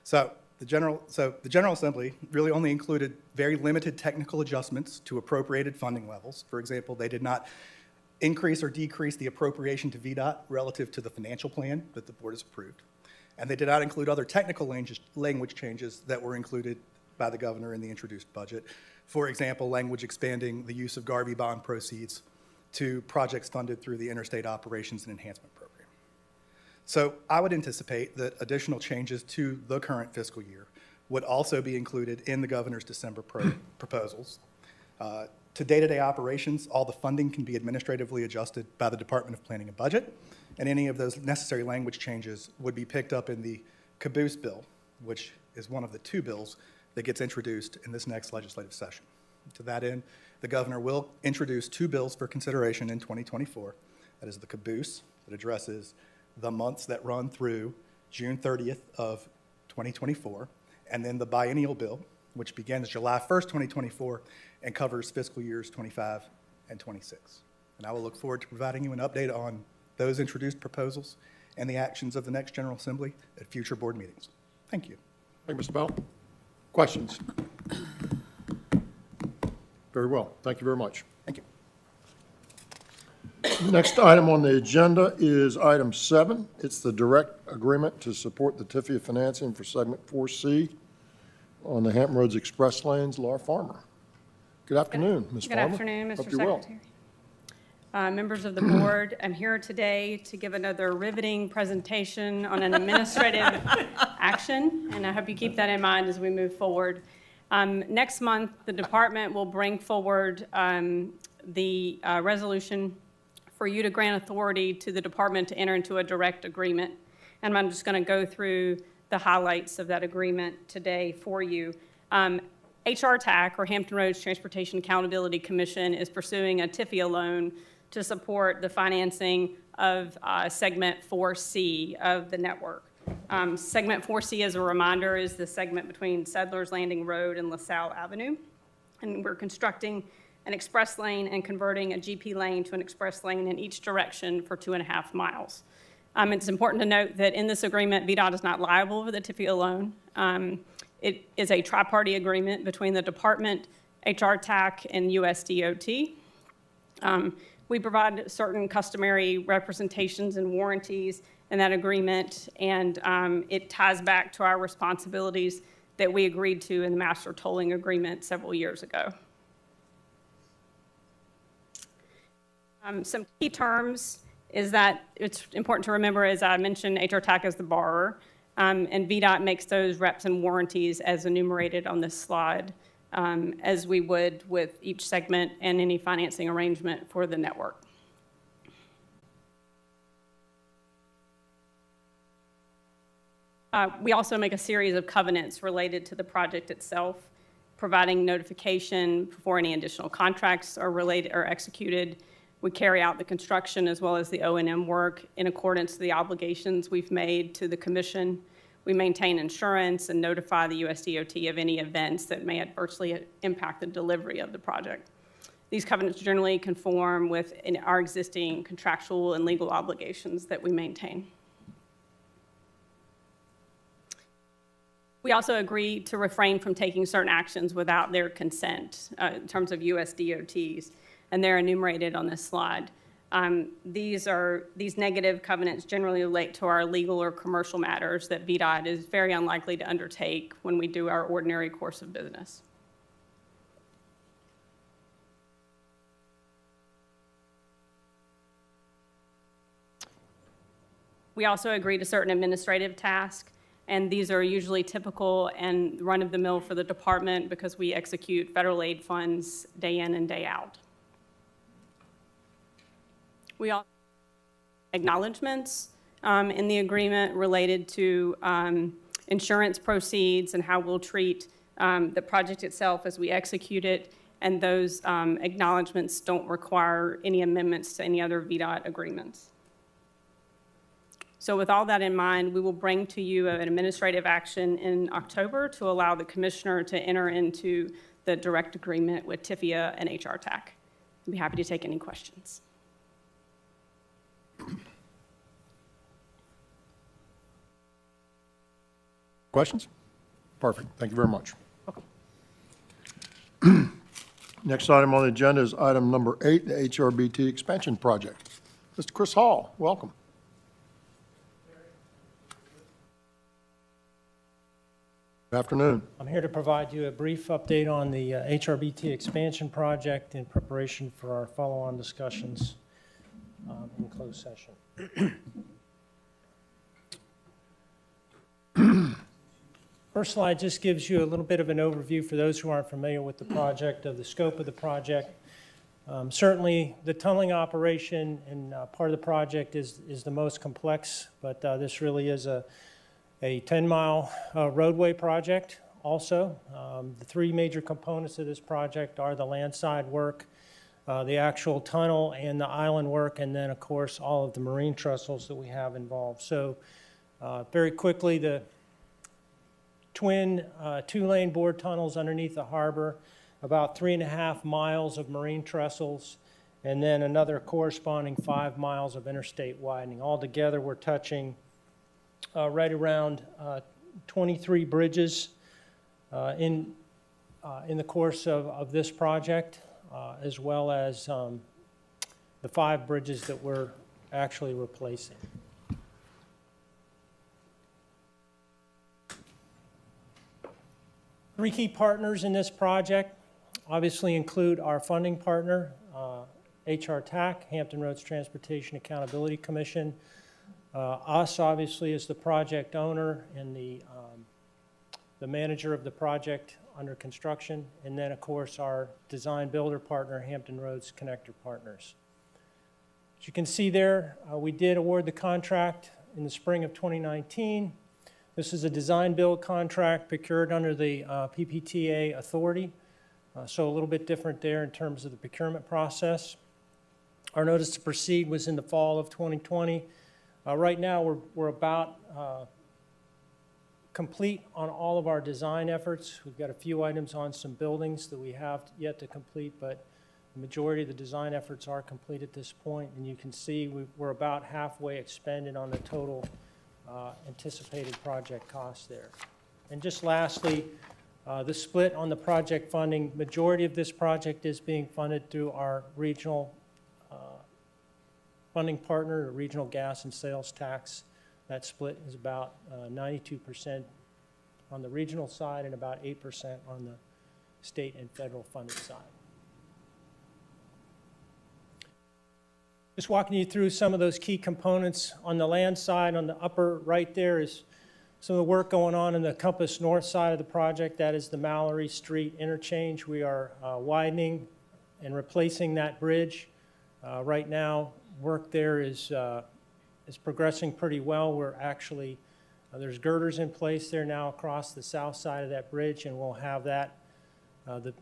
So the General Assembly really only included very limited technical adjustments to appropriated funding levels. For example, they did not increase or decrease the appropriation to VDOT relative to the financial plan that the board has approved. And they did not include other technical language changes that were included by the governor in the introduced budget, For example, language expanding the use of Garvey bond proceeds to projects funded through the Interstate Operations and Enhancement Program. So I would anticipate that additional changes to the current fiscal year would also be included in the governor's December proposals. To day-to-day operations, all the funding can be administratively adjusted by the Department of Planning and Budget, and any of those necessary language changes would be picked up in the caboose bill, which is one of the two bills that gets introduced in this next legislative session. To that end, the governor will introduce two bills for consideration in 2024. That is the caboose that addresses the months that run through June 30th of 2024, and then the biennial bill, which begins July 1st, 2024, and covers fiscal years 25 and 26. And I will look forward to providing you an update on those introduced proposals and the actions of the next General Assembly at future board meetings. Thank you. Thank you, Mr. Bell. Questions? Very well. Thank you very much. Thank you. Next item on the agenda is item 7. It's the direct agreement to support the TIFIA financing for segment 4C on the Hampton Roads Express lanes. Laura Farmer. Good afternoon, Ms. Farmer. Good afternoon, Mr. Hope you're well. Secretary. Members of the board, I'm here today to give another riveting presentation on an administrative action, and I hope you keep that in mind as we move forward. Next month, the department will bring forward the resolution for you to grant authority to the department to enter into a direct agreement. And I'm just going to go through the highlights of that agreement today for you. HRTAC, or Hampton Roads Transportation Accountability Commission, is pursuing a TIFIA loan to support the financing of segment 4C of the network. Segment 4C, as a reminder, is the segment between Settlers Landing Road and LaSalle Avenue. And we're constructing an express lane and converting a GP lane to an express lane in each direction for 2.5 miles. It's important to note that in this agreement, VDOT is not liable for the TIFIA loan. It is a tri-party agreement between the department, HRTAC, and USDOT. We provide certain customary representations and warranties in that agreement, and it ties back to our responsibilities that we agreed to in the master tolling agreement several years ago. Some key terms is that it's important to remember, as I mentioned, HRTAC is the borrower, and VDOT makes those reps and warranties as enumerated on this slide, as we would with each segment and any financing arrangement for the network. We also make a series of covenants related to the project itself, providing notification before any additional contracts are executed. We carry out the construction as well as the O&M work in accordance to the obligations we've made to the commission. We maintain insurance and notify the USDOT of any events that may adversely impact the delivery of the project. These covenants generally conform with our existing contractual and legal obligations that we maintain. We also agree to refrain from taking certain actions without their consent in terms of USDOT's, and they're enumerated on this slide. These negative covenants generally relate to our legal or commercial matters that VDOT is very unlikely to undertake when we do our ordinary course of business. We also agree to certain administrative tasks, and these are usually typical and run-of-the-mill for the department because we execute federal aid funds day in and day out. We also have acknowledgments in the agreement related to insurance proceeds and how we'll treat the project itself as we execute it, and those acknowledgments don't require any amendments to any other VDOT agreements. So with all that in mind, we will bring to you an administrative action in October to allow the commissioner to enter into the direct agreement with TIFIA and HRTAC. I'd be happy to take any questions. Questions? Perfect. Thank you very much. Next item on the agenda is item number 8, the HRBT expansion project. Mr. Chris Hall, welcome. Good afternoon. I'm here to provide you a brief update on the HRBT expansion project in preparation for our follow-on discussions in closed session. First slide just gives you a little bit of an overview for those who aren't familiar with the project, of the scope of the project. Certainly, the tunneling operation and part of the project is the most complex, but this really is a 10-mile roadway project also. The three major components of this project are the landside work, the actual tunnel and the island work, and then, of course, all of the marine trestles that we have involved. So very quickly, the twin two-lane bored tunnels underneath the harbor, about 3.5 miles of marine trestles, and then another corresponding 5 miles of interstate widening. Altogether, we're touching right around 23 bridges in the course of this project, as well as the 5 bridges that we're actually replacing. Three key partners in this project obviously include our funding partner, HRTAC, Hampton Roads Transportation Accountability Commission, us obviously as the project owner and the manager of the project under construction, and then of course our design builder partner, Hampton Roads Connector Partners. As you can see there, we did award the contract in the spring of 2019. This is a design-build contract procured under the PPTA authority, so a little bit different there in terms of the procurement process. Our notice to proceed was in the fall of 2020. Right now, we're about complete on all of our design efforts. We've got a few items on some buildings that we have yet to complete, but the majority of the design efforts are complete at this point, and you can see we're about halfway expended on the total anticipated project cost there. And just lastly, the split on the project funding, majority of this project is being funded through our regional funding partner, the regional gas and sales tax. That split is about 92% on the regional side and about 8% on the state and federal funded side. Just walking you through some of those key components. On the land side, on the upper right there is some of the work going on in the Compass North side of the project. That is the Mallory Street interchange. We are widening and replacing that bridge. Right now, work there is progressing pretty well. We're actually, there's girders in place there now across the south side of that bridge, and we'll have that, the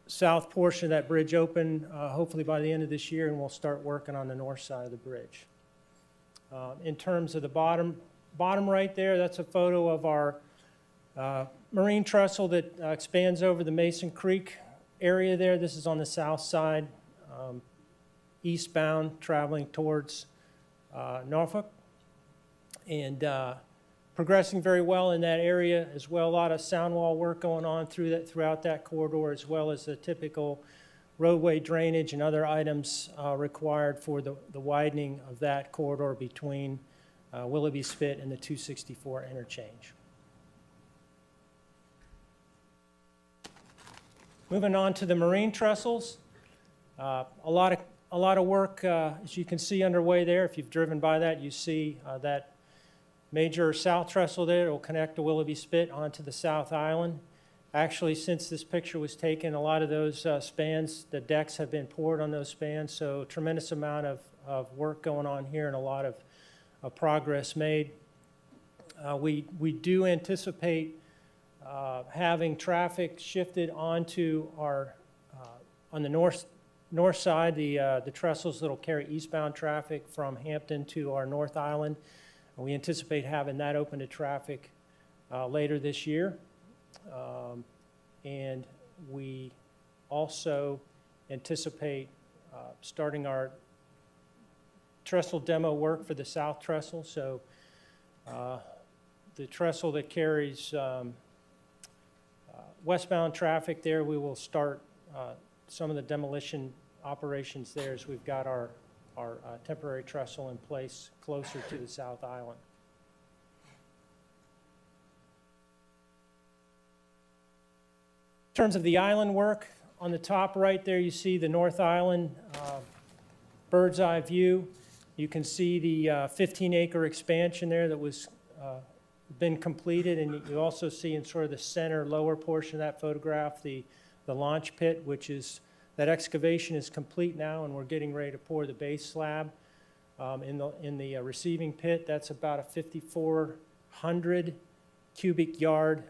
south portion of that bridge open hopefully by the end of this year, and we'll start working on the north side of the bridge. In terms of the bottom right there, that's a photo of our marine trestle that expands over the Mason Creek area there. This is on the south side, eastbound, traveling towards Norfolk, and progressing very well in that area as well. A lot of sound wall work going on throughout that corridor, as well as the typical roadway drainage and other items required for the widening of that corridor between Willoughby Spit and the 264 interchange. Moving on to the marine trestles, a lot of work, as you can see, underway there. If you've driven by that, you see that major south trestle there. It will connect the Willoughby Spit onto the South Island. Actually, since this picture was taken, a lot of those spans, the decks have been poured on those spans, so a tremendous amount of work going on here and a lot of progress made. We do anticipate having traffic shifted onto our, on the north side, the trestles that will carry eastbound traffic from Hampton to our North Island. We anticipate having that open to traffic later this year. And we also anticipate starting our trestle demo work for the south trestle. So the trestle that carries westbound traffic there, we will start some of the demolition operations there as we've got our temporary trestle in place closer to the South Island. terms of the island work, on the top right there, you see the North Island bird's eye view. You can see the 15-acre expansion there that was been completed, and you also see in sort of the center lower portion of that photograph the launch pit, which is, that excavation is complete now, and we're getting ready to pour the base slab in the receiving pit. That's about a 5,400 cubic yard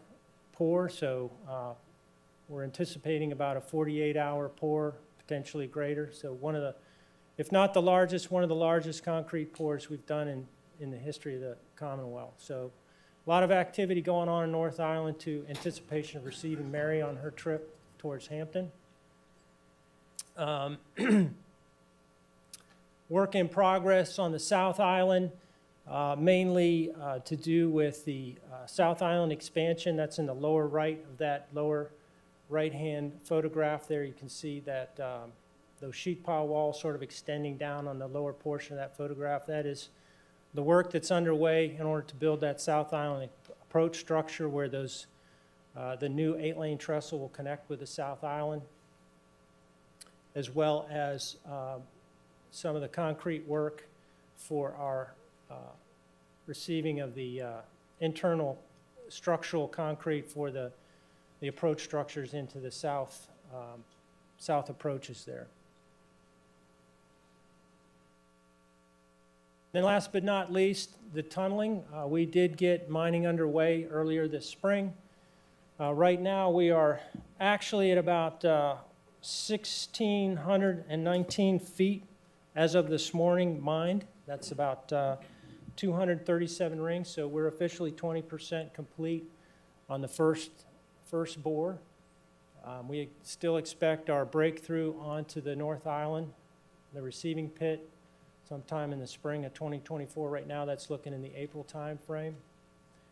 pour, so we're anticipating about a 48-hour pour, potentially greater. So one of the, if not the largest, one of the largest concrete pours we've done in the history of the Commonwealth. So a lot of activity going on in North Island to anticipation of receiving Mary on her trip towards Hampton. Work in progress on the South Island, mainly to do with the South Island expansion. That's in the lower right of that lower right-hand photograph there. You can see that those sheet pile walls sort of extending down on the lower portion of that photograph. That is the work that's underway in order to build that South Island approach structure where those the new 8-lane trestle will connect with the South Island, as well as some of the concrete work for our receiving of the internal structural concrete for the approach structures into the south approaches there. Then last but not least, the tunneling. We did get mining underway earlier this spring. Right now we are actually at about 1,619 feet as of this morning mined. That's about 237 rings, so we're officially 20% complete on the first bore. We still expect our breakthrough onto the North Island, the receiving pit, sometime in the spring of 2024. Right now, that's looking in the April time frame.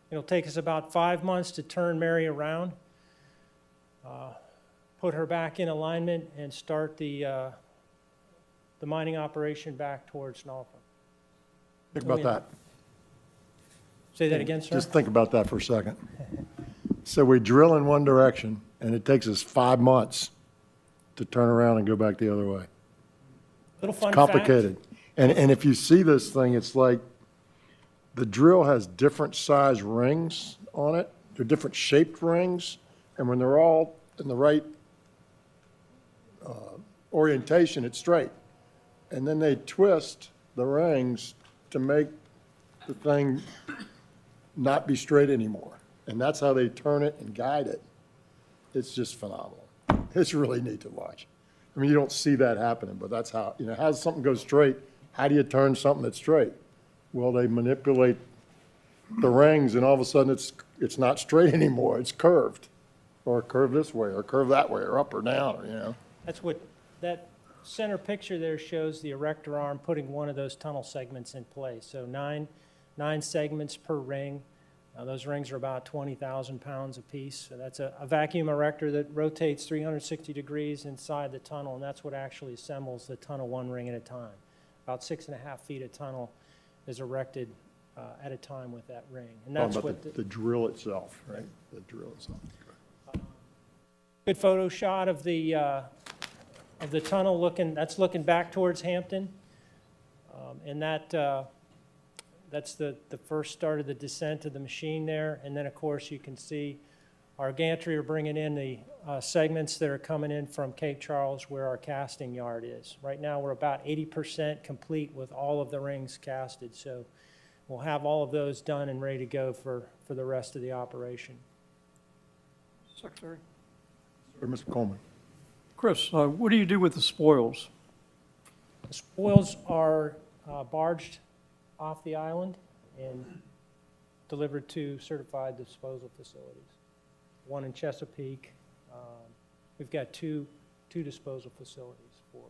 It'll take us about 5 months to turn Mary around, put her back in alignment, and start the mining operation back towards Norfolk. Think about that. Say that again, sir? Just think about that for a second. So we drill in one direction, and it takes us 5 months to turn around and go back the other way. Little fun Complicated. And if you see this thing, it's like the drill has different size rings on it. They're different shaped rings. And when they're all in the right orientation, it's straight. And then they twist the rings to make the thing not be straight anymore. And that's how they turn it and guide it. It's just phenomenal. It's really neat to watch. I mean, you don't see that happening, but that's how, you know, how does something go straight? How do you turn something that's straight? Well, they manipulate the rings, and all of a sudden it's not straight anymore. It's curved, or curved this way, or curved that way, or up or down, or, you know. That's what that center picture there shows, the erector arm putting one of those tunnel segments in place. So nine segments per ring. Those rings are about 20,000 pounds apiece. So that's a vacuum erector that rotates 360 degrees inside the tunnel, and that's what actually assembles the tunnel one ring at a time. About 6.5 feet of tunnel is erected at a time with that ring. And that's what the drill itself, right? The drill itself. Good photo shot of the tunnel looking back towards Hampton. And that's the first start of the descent of the machine there. And then, of course, you can see our gantry are bringing in the segments that are coming in from Cape Charles where our casting yard is. Right now, we're about 80% complete with all of the rings casted. So we'll have all of those done and ready to go for the rest of the operation. Secretary. Or Mr. Coleman. Chris, what do you do with the spoils? The spoils are barged off the island and delivered to certified disposal facilities. One in Chesapeake. We've got two disposal facilities for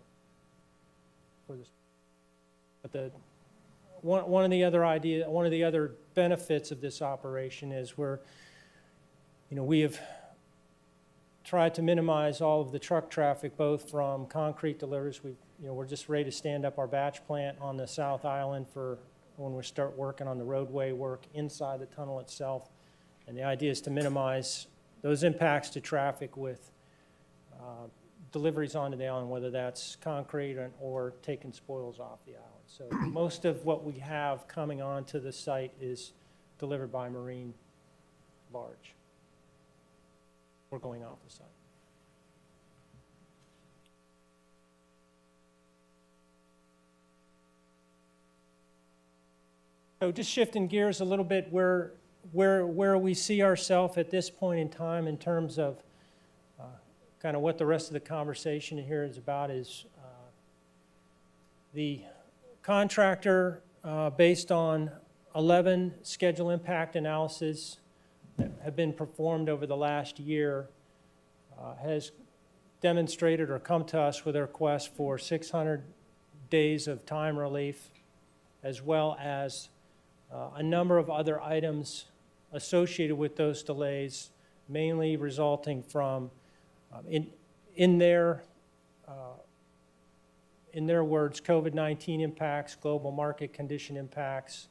this. But one of the other benefits of this operation is we have tried to minimize all of the truck traffic, both from concrete deliveries. We're just ready to stand up our batch plant on the South Island for when we start working on the roadway work inside the tunnel itself. And the idea is to minimize those impacts to traffic with deliveries onto the island, whether that's concrete or taking spoils off the island. So most of what we have coming onto the site is delivered by marine barge or going off the site. So just shifting gears a little bit, where we see ourselves at this point in time in terms of kind of what the rest of the conversation here is about is the contractor, based on 11 schedule impact analysis that have been performed over the last year, has demonstrated or come to us with a request for 600 days of time relief, as well as a number of other items associated with those delays, mainly resulting from, in their words, COVID-19 impacts, global market condition impacts.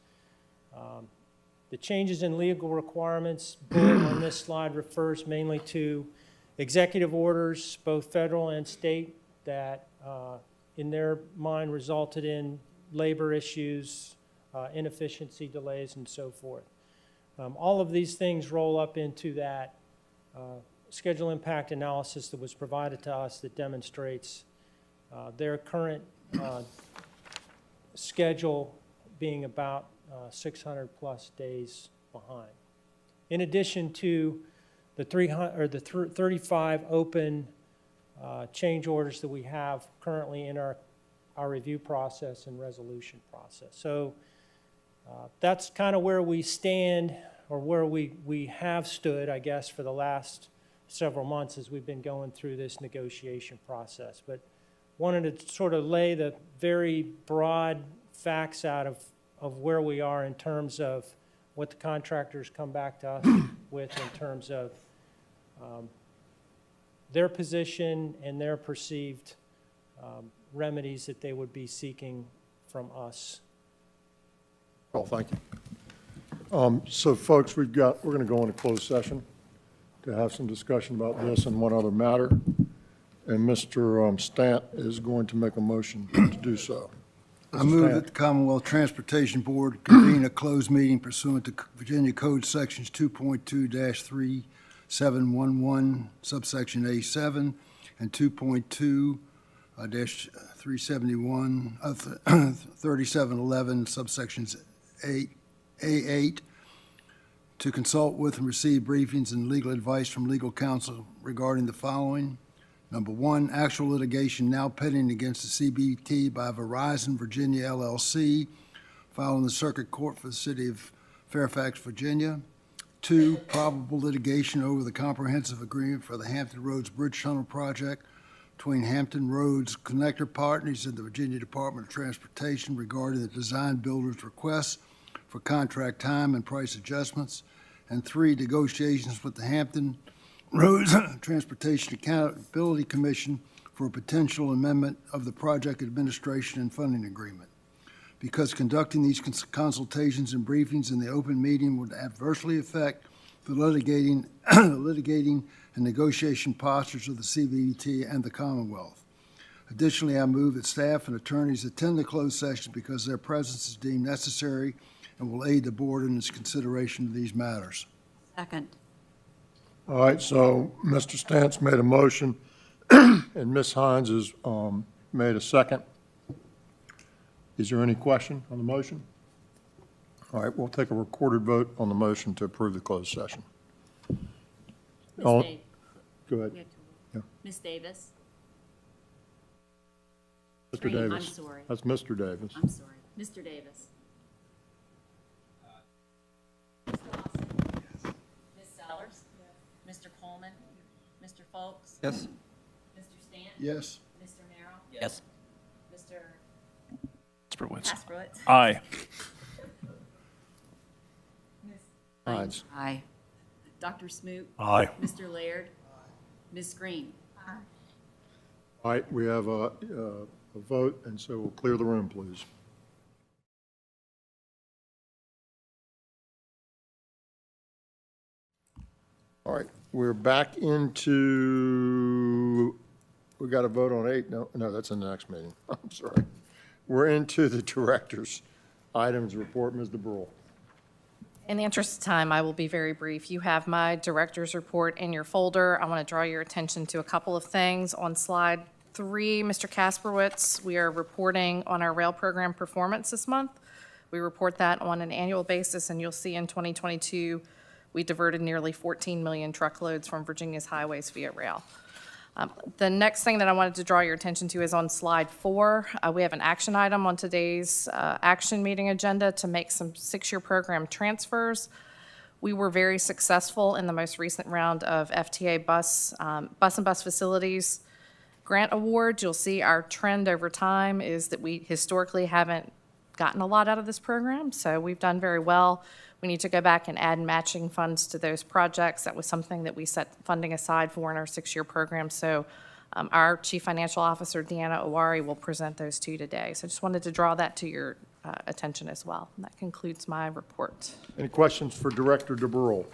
The changes in legal requirements bullet on this slide refers mainly to executive orders, both federal and state, that in their mind resulted in labor issues, inefficiency delays, and so forth. All of these things roll up into that schedule impact analysis that was provided to us that demonstrates their current schedule being about 600 plus days behind. In addition to the 35 open change orders that we have currently in our review process and resolution process. So that's kind of where we stand, or where we have stood, I guess, for the last several months as we've been going through this negotiation process. But wanted to sort of lay the very broad facts out of where we are in terms of what the contractors come back to us with in terms of their position and their perceived remedies that they would be seeking from us. Well, thank you. So folks, we're going to go into closed session to have some discussion about this and one other matter. And Mr. Stant is going to make a motion to do so. I move that the Commonwealth Transportation Board convene a closed meeting pursuant to Virginia Code Sections 2.2-3711, subsection A7, and 2.2 371, 3711, subsections A8, to consult with and receive briefings and legal advice from legal counsel regarding the following. Number one, actual litigation now pending against the CBT by Verizon Virginia LLC, filed in the Circuit Court for the City of Fairfax, Virginia. Two, probable litigation over the comprehensive agreement for the Hampton Roads Bridge Tunnel Project between Hampton Roads Connector Partners and the Virginia Department of Transportation regarding the design builder's requests for contract time and price adjustments. And three, negotiations with the Hampton Roads Transportation Accountability Commission for a potential amendment of the project administration and funding agreement. Because conducting these consultations and briefings in the open meeting would adversely affect the litigating and negotiation postures of the CBT and the Commonwealth. Additionally, I move that staff and attorneys attend the closed session because their presence is deemed necessary and will aid the board in its consideration of these matters. Second. All right, so Mr. Stantz made a motion, and Ms. Hines has made a second. Is there any question on the motion? All right, we'll take a recorded vote on the motion to approve the closed session. Go ahead. Yeah. Ms. Davis? Mr. Davis. I'm sorry. That's Mr. Davis. I'm sorry. Mr. Davis? Mr. Lawson? Ms. Sellers? Mr. Coleman? Mr. Folks? Yes. Mr. Stant? Yes. Mr. Merrill? Yes. Mr. Kasprowitz. Kasprowitz? Aye. Ms. Hines. Aye. Dr. Smoot? Aye. Mr. Laird? Ms. Green? All right, we have a vote, and so we'll clear the room, please. All right, we're back into, we got to vote on 8. No, that's in the next meeting. I'm sorry. We're into the director's items report. Ms. DeBrule. In the interest of time, I will be very brief. You have my director's report in your folder. I want to draw your attention to a couple of things. On slide 3, Mr. Kasperwitz, we are reporting on our rail program performance this month. We report that on an annual basis, and you'll see in 2022, we diverted nearly 14 million truckloads from Virginia's highways via rail. The next thing that I wanted to draw your attention to is on slide 4. We have an action item on today's action meeting agenda to make some 6-year program transfers. We were very successful in the most recent round of FTA bus and bus facilities grant awards. You'll see our trend over time is that we historically haven't gotten a lot out of this program, so we've done very well. We need to go back and add matching funds to those projects. That was something that we set funding aside for in our 6-year program. So our Chief Financial Officer, Deanna Owari, will present those to you today. So I just wanted to draw that to your attention as well. And that concludes my report. Any questions for Director DeBrule?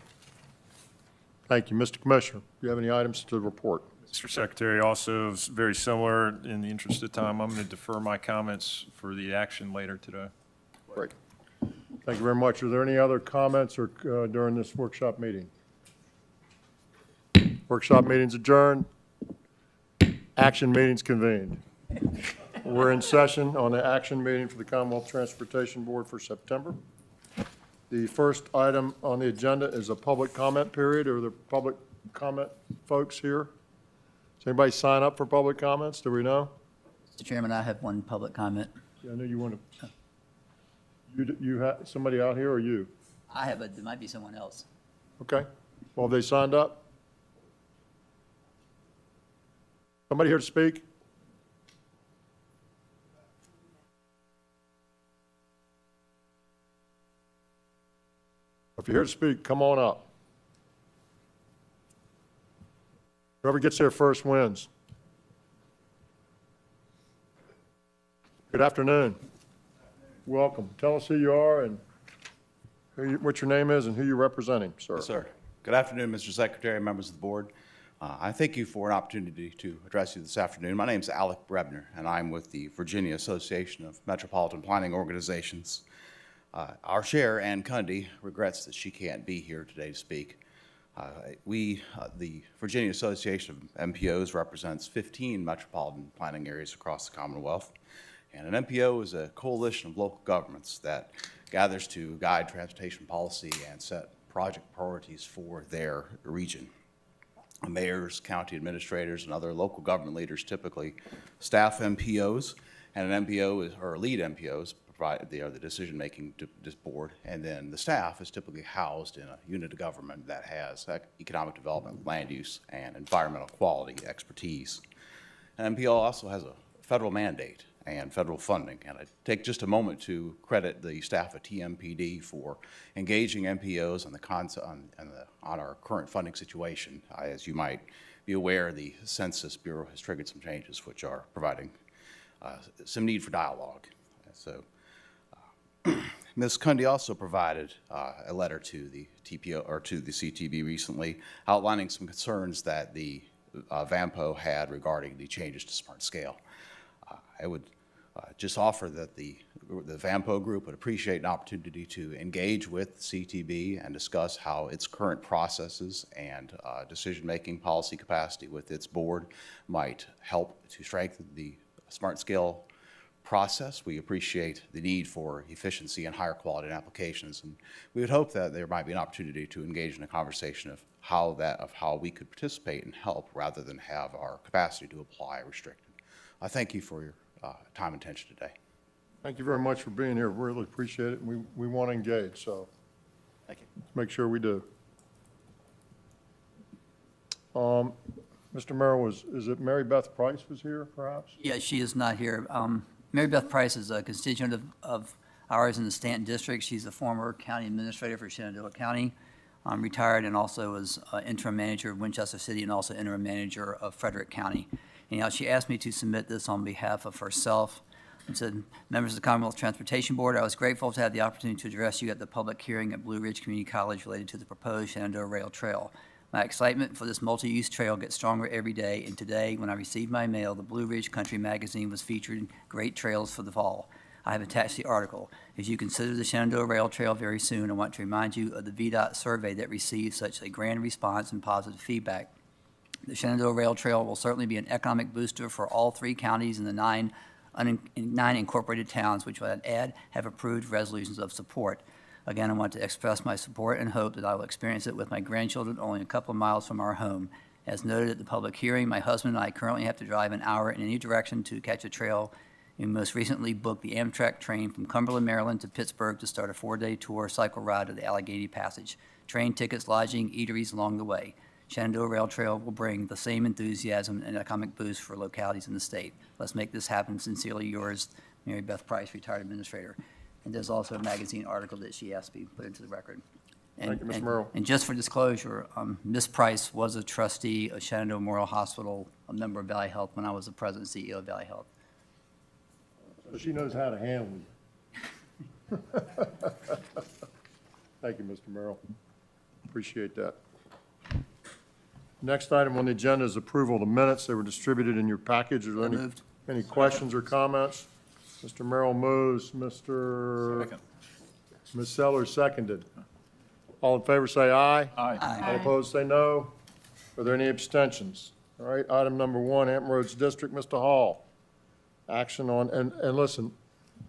Thank you. Mr. Commissioner, do you have any items to report? Mr. Secretary, also very similar. In the interest of time, I'm going to defer my comments for the action later today. Great. Thank you very much. Are there any other comments or during this workshop meeting? Workshop meeting's adjourned. Action meeting's convened. We're in session on the action meeting for the Commonwealth Transportation Board for September. The first item on the agenda is a public comment period. Are there public comment folks here? Does anybody sign up for public comments? Do we know? Mr. Chairman, I have one public comment. Yeah, I know you want to. You have somebody out here or you? I have, but there might be someone else. Okay. Well, have they signed up? Somebody here to speak? If you're here to speak, come on up. Whoever gets here first wins. Good afternoon. Welcome. Tell us who you are and what your name is and who you're representing, sir. Yes, sir. Good afternoon, Mr. Secretary, members of the board. I thank you for an opportunity to address you this afternoon. My name is Alec Brebner, and I'm with the Virginia Association of Metropolitan Planning Organizations. Our chair, Ann Cundy, regrets that she can't be here today to speak. The Virginia Association of MPOs represents 15 metropolitan planning areas across the Commonwealth. And an MPO is a coalition of local governments that gathers to guide transportation policy and set project priorities for their region. Mayors, county administrators, and other local government leaders typically staff MPOs, and an MPO is, or lead MPOs provide they are the decision-making to this board, and then the staff is typically housed in a unit of government that has economic development, land use, and environmental quality expertise. An MPO also has a federal mandate and federal funding. And I take just a moment to credit the staff at TMPD for engaging MPOs on our current funding situation. As you might be aware, the Census Bureau has triggered some changes which are providing some need for dialogue. So Ms. Cundy also provided a letter to the TPO or to the CTB recently outlining some concerns that the VAMPO had regarding the changes to smart scale. I would just offer that the VAMPO group would appreciate an opportunity to engage with CTB and discuss how its current processes and decision-making policy capacity with its board might help to strengthen the smart scale process. We appreciate the need for efficiency and higher quality in applications, and we would hope that there might be an opportunity to engage in a conversation of how we could participate and help rather than have our capacity to apply restricted. I thank you for your time and attention today. Thank you very much for being here. Really appreciate it. We want to engage, so thank you. Let's make sure we do. Mr. Merrill, is it Mary Beth Price was here, perhaps? Yeah, she is not here. Mary Beth Price is a constituent of ours in the Stanton District. She's a former county administrator for Shenandoah County, retired, and also was interim manager of Winchester City and also interim manager of Frederick County. Anyhow, she asked me to submit this on behalf of herself and said, members of the Commonwealth Transportation Board, I was grateful to have the opportunity to address you at the public hearing at Blue Ridge Community College related to the proposed Shenandoah Rail Trail. My excitement for this multi-use trail gets stronger every day, and today, when I received my mail, the Blue Ridge Country magazine was featuring great trails for the fall. I have attached the article. As you consider the Shenandoah Rail Trail very soon, I want to remind you of the VDOT survey that received such a grand response and positive feedback. The Shenandoah Rail Trail will certainly be an economic booster for all 3 counties and the 9 incorporated towns, which I'd add have approved resolutions of support. Again, I want to express my support and hope that I will experience it with my grandchildren only a couple of miles from our home. As noted at the public hearing, my husband and I currently have to drive an hour in any direction to catch a trail. We most recently booked the Amtrak train from Cumberland, Maryland to Pittsburgh to start a 4-day tour cycle ride of the Allegheny Passage. Train tickets, lodging, eateries along the way. Shenandoah Rail Trail will bring the same enthusiasm and economic boost for localities in the state. Let's make this happen. Sincerely yours, Mary Beth Price, retired administrator. And there's also a magazine article that she asked me to put into the record. Thank you, Ms. Merrill. And just for disclosure, Ms. Price was a trustee of Shenandoah Memorial Hospital, a member of Valley Health when I was the president and CEO of Valley Health. So she knows how to handle you. Thank you, Mr. Merrill. Appreciate that. Next item on the agenda is approval of the minutes. They were distributed in your package. Are there any questions or comments? Mr. Merrill moves. Ms. Sellers seconded. All in favor say aye. Aye. All opposed say no. Are there any abstentions? All right, item number 1, Hampton Roads District, Mr. Hall. Action on, and listen,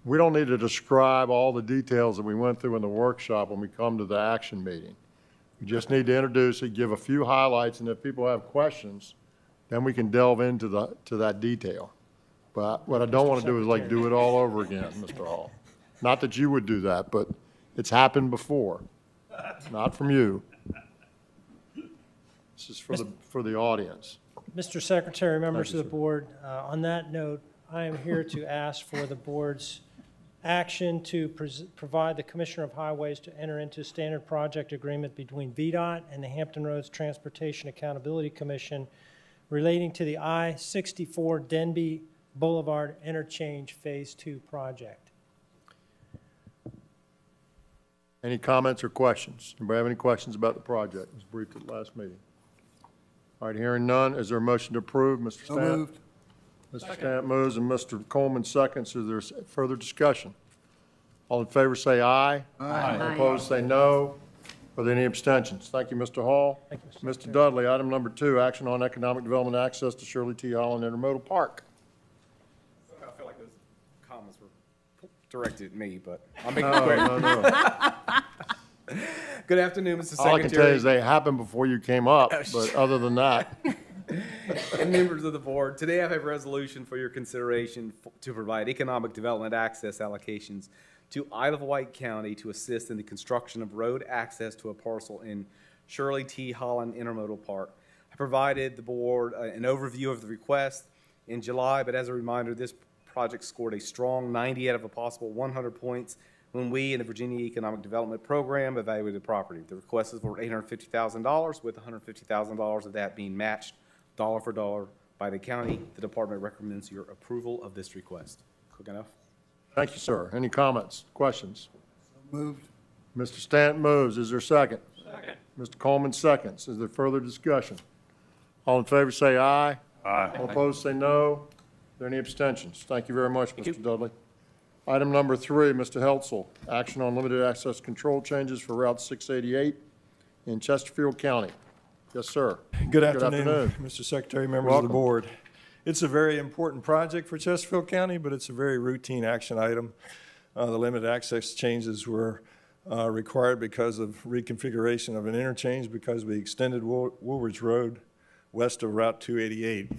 we don't need to describe all the details that we went through in the workshop when we come to the action meeting. We just need to introduce it, give a few highlights, and if people have questions, then we can delve into that detail. But what I don't want to do is like do it all over again, Mr. Hall. Not that you would do that, but it's happened before. Not from you. This is for the audience. Mr. Secretary, members of the board, on that note, I am here to ask for the board's action to provide the Commissioner of Highways to enter into a standard project agreement between VDOT and the Hampton Roads Transportation Accountability Commission relating to the I-64 Denby Boulevard Interchange Phase 2 project. Any comments or questions? Anybody have any questions about the project? It was briefed at the last meeting. All right, hearing none, is there a motion to approve? Mr. So Stamp? moved. Mr. Stamp moves and Mr. Coleman seconds. Is there further discussion? All in favor say aye. Aye. All opposed say no. Are there any abstentions? Thank you, Mr. Hall. Thank you, Mr. Dudley, item number 2, action on economic development access to Shirley T. Holland Intermodal Park. I feel like those comments were directed at me, but I'll make it No, quick. no. Good afternoon, Mr. Secretary. All I can tell you is they happened before you came up, but other than that, And members of the board, today I have a resolution for your consideration to provide economic development access allocations to Isle of Wight County to assist in the construction of road access to a parcel in Shirley T. Holland Intermodal Park. I provided the board an overview of the request in July, but as a reminder, this project scored a strong 90 out of a possible 100 points when we in the Virginia Economic Development Program evaluated the property. The request is for $850,000, with $150,000 of that being matched dollar for dollar by the county. The department recommends your approval of this request. Quick enough? thank you, sir. Any comments, questions? Moved. Mr. Stanton moves. Is there a second? Second. Mr. Coleman seconds. Is there further discussion? All in favor say aye. Aye. All opposed say no. Are there any abstentions? Thank you very much, Mr. Dudley. Item number 3, Mr. Heltzel, action on limited access control changes for Route 688 in Chesterfield County. Yes, sir. Good afternoon, Mr. Secretary, members of the Welcome. board. It's a very important project for Chesterfield County, but it's a very routine action item. The limited access changes were required because of reconfiguration of an interchange because we extended Woolridge Road west of Route 288.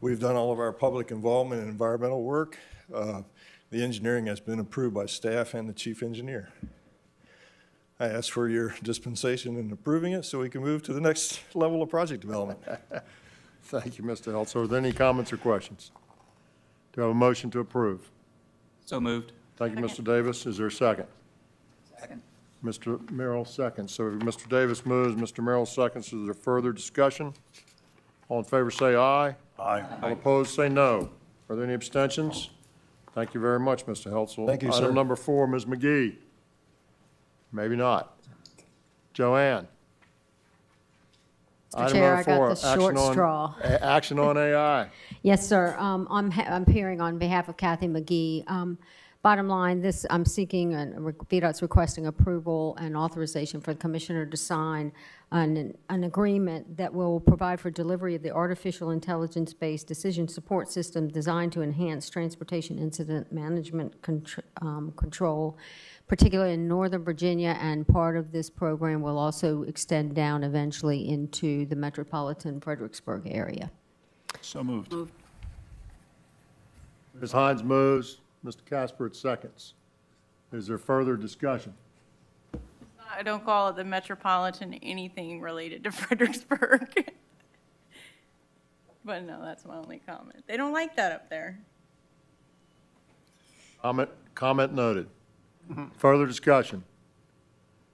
We've done all of our public involvement and environmental work. The engineering has been approved by staff and the chief engineer. I ask for your dispensation in approving it so we can move to the next level of project development. Thank you, Mr. Heltzel. Are there any comments or questions? Do I have a motion to approve? So moved. Thank you, Mr. Davis. Is there a second? Second. Mr. Merrill seconds. So Mr. Davis moves, Mr. Merrill seconds. Is there further discussion? All in favor say aye. Aye. All opposed say no. Are there any abstentions? Thank you very much, Mr. Heltzel. Thank you, sir. Item number 4, Ms. McGee. Maybe not. Joanne. Item Chair, number I got four, the short action on- straw. Action on AI. Yes, sir. I'm appearing on behalf of Kathy McGee. Bottom line, I'm seeking, VDOT's requesting approval and authorization for the commissioner to sign an agreement that will provide for delivery of the artificial intelligence-based decision support system designed to enhance transportation incident management control, particularly in Northern Virginia, and part of this program will also extend down eventually into the metropolitan Fredericksburg area. So moved. Ms. Hines moves, Mr. Casper seconds. Is there further discussion? I don't call it the metropolitan anything related to Fredericksburg. But no, that's my only comment. They don't like that up there. Comment noted. Further discussion?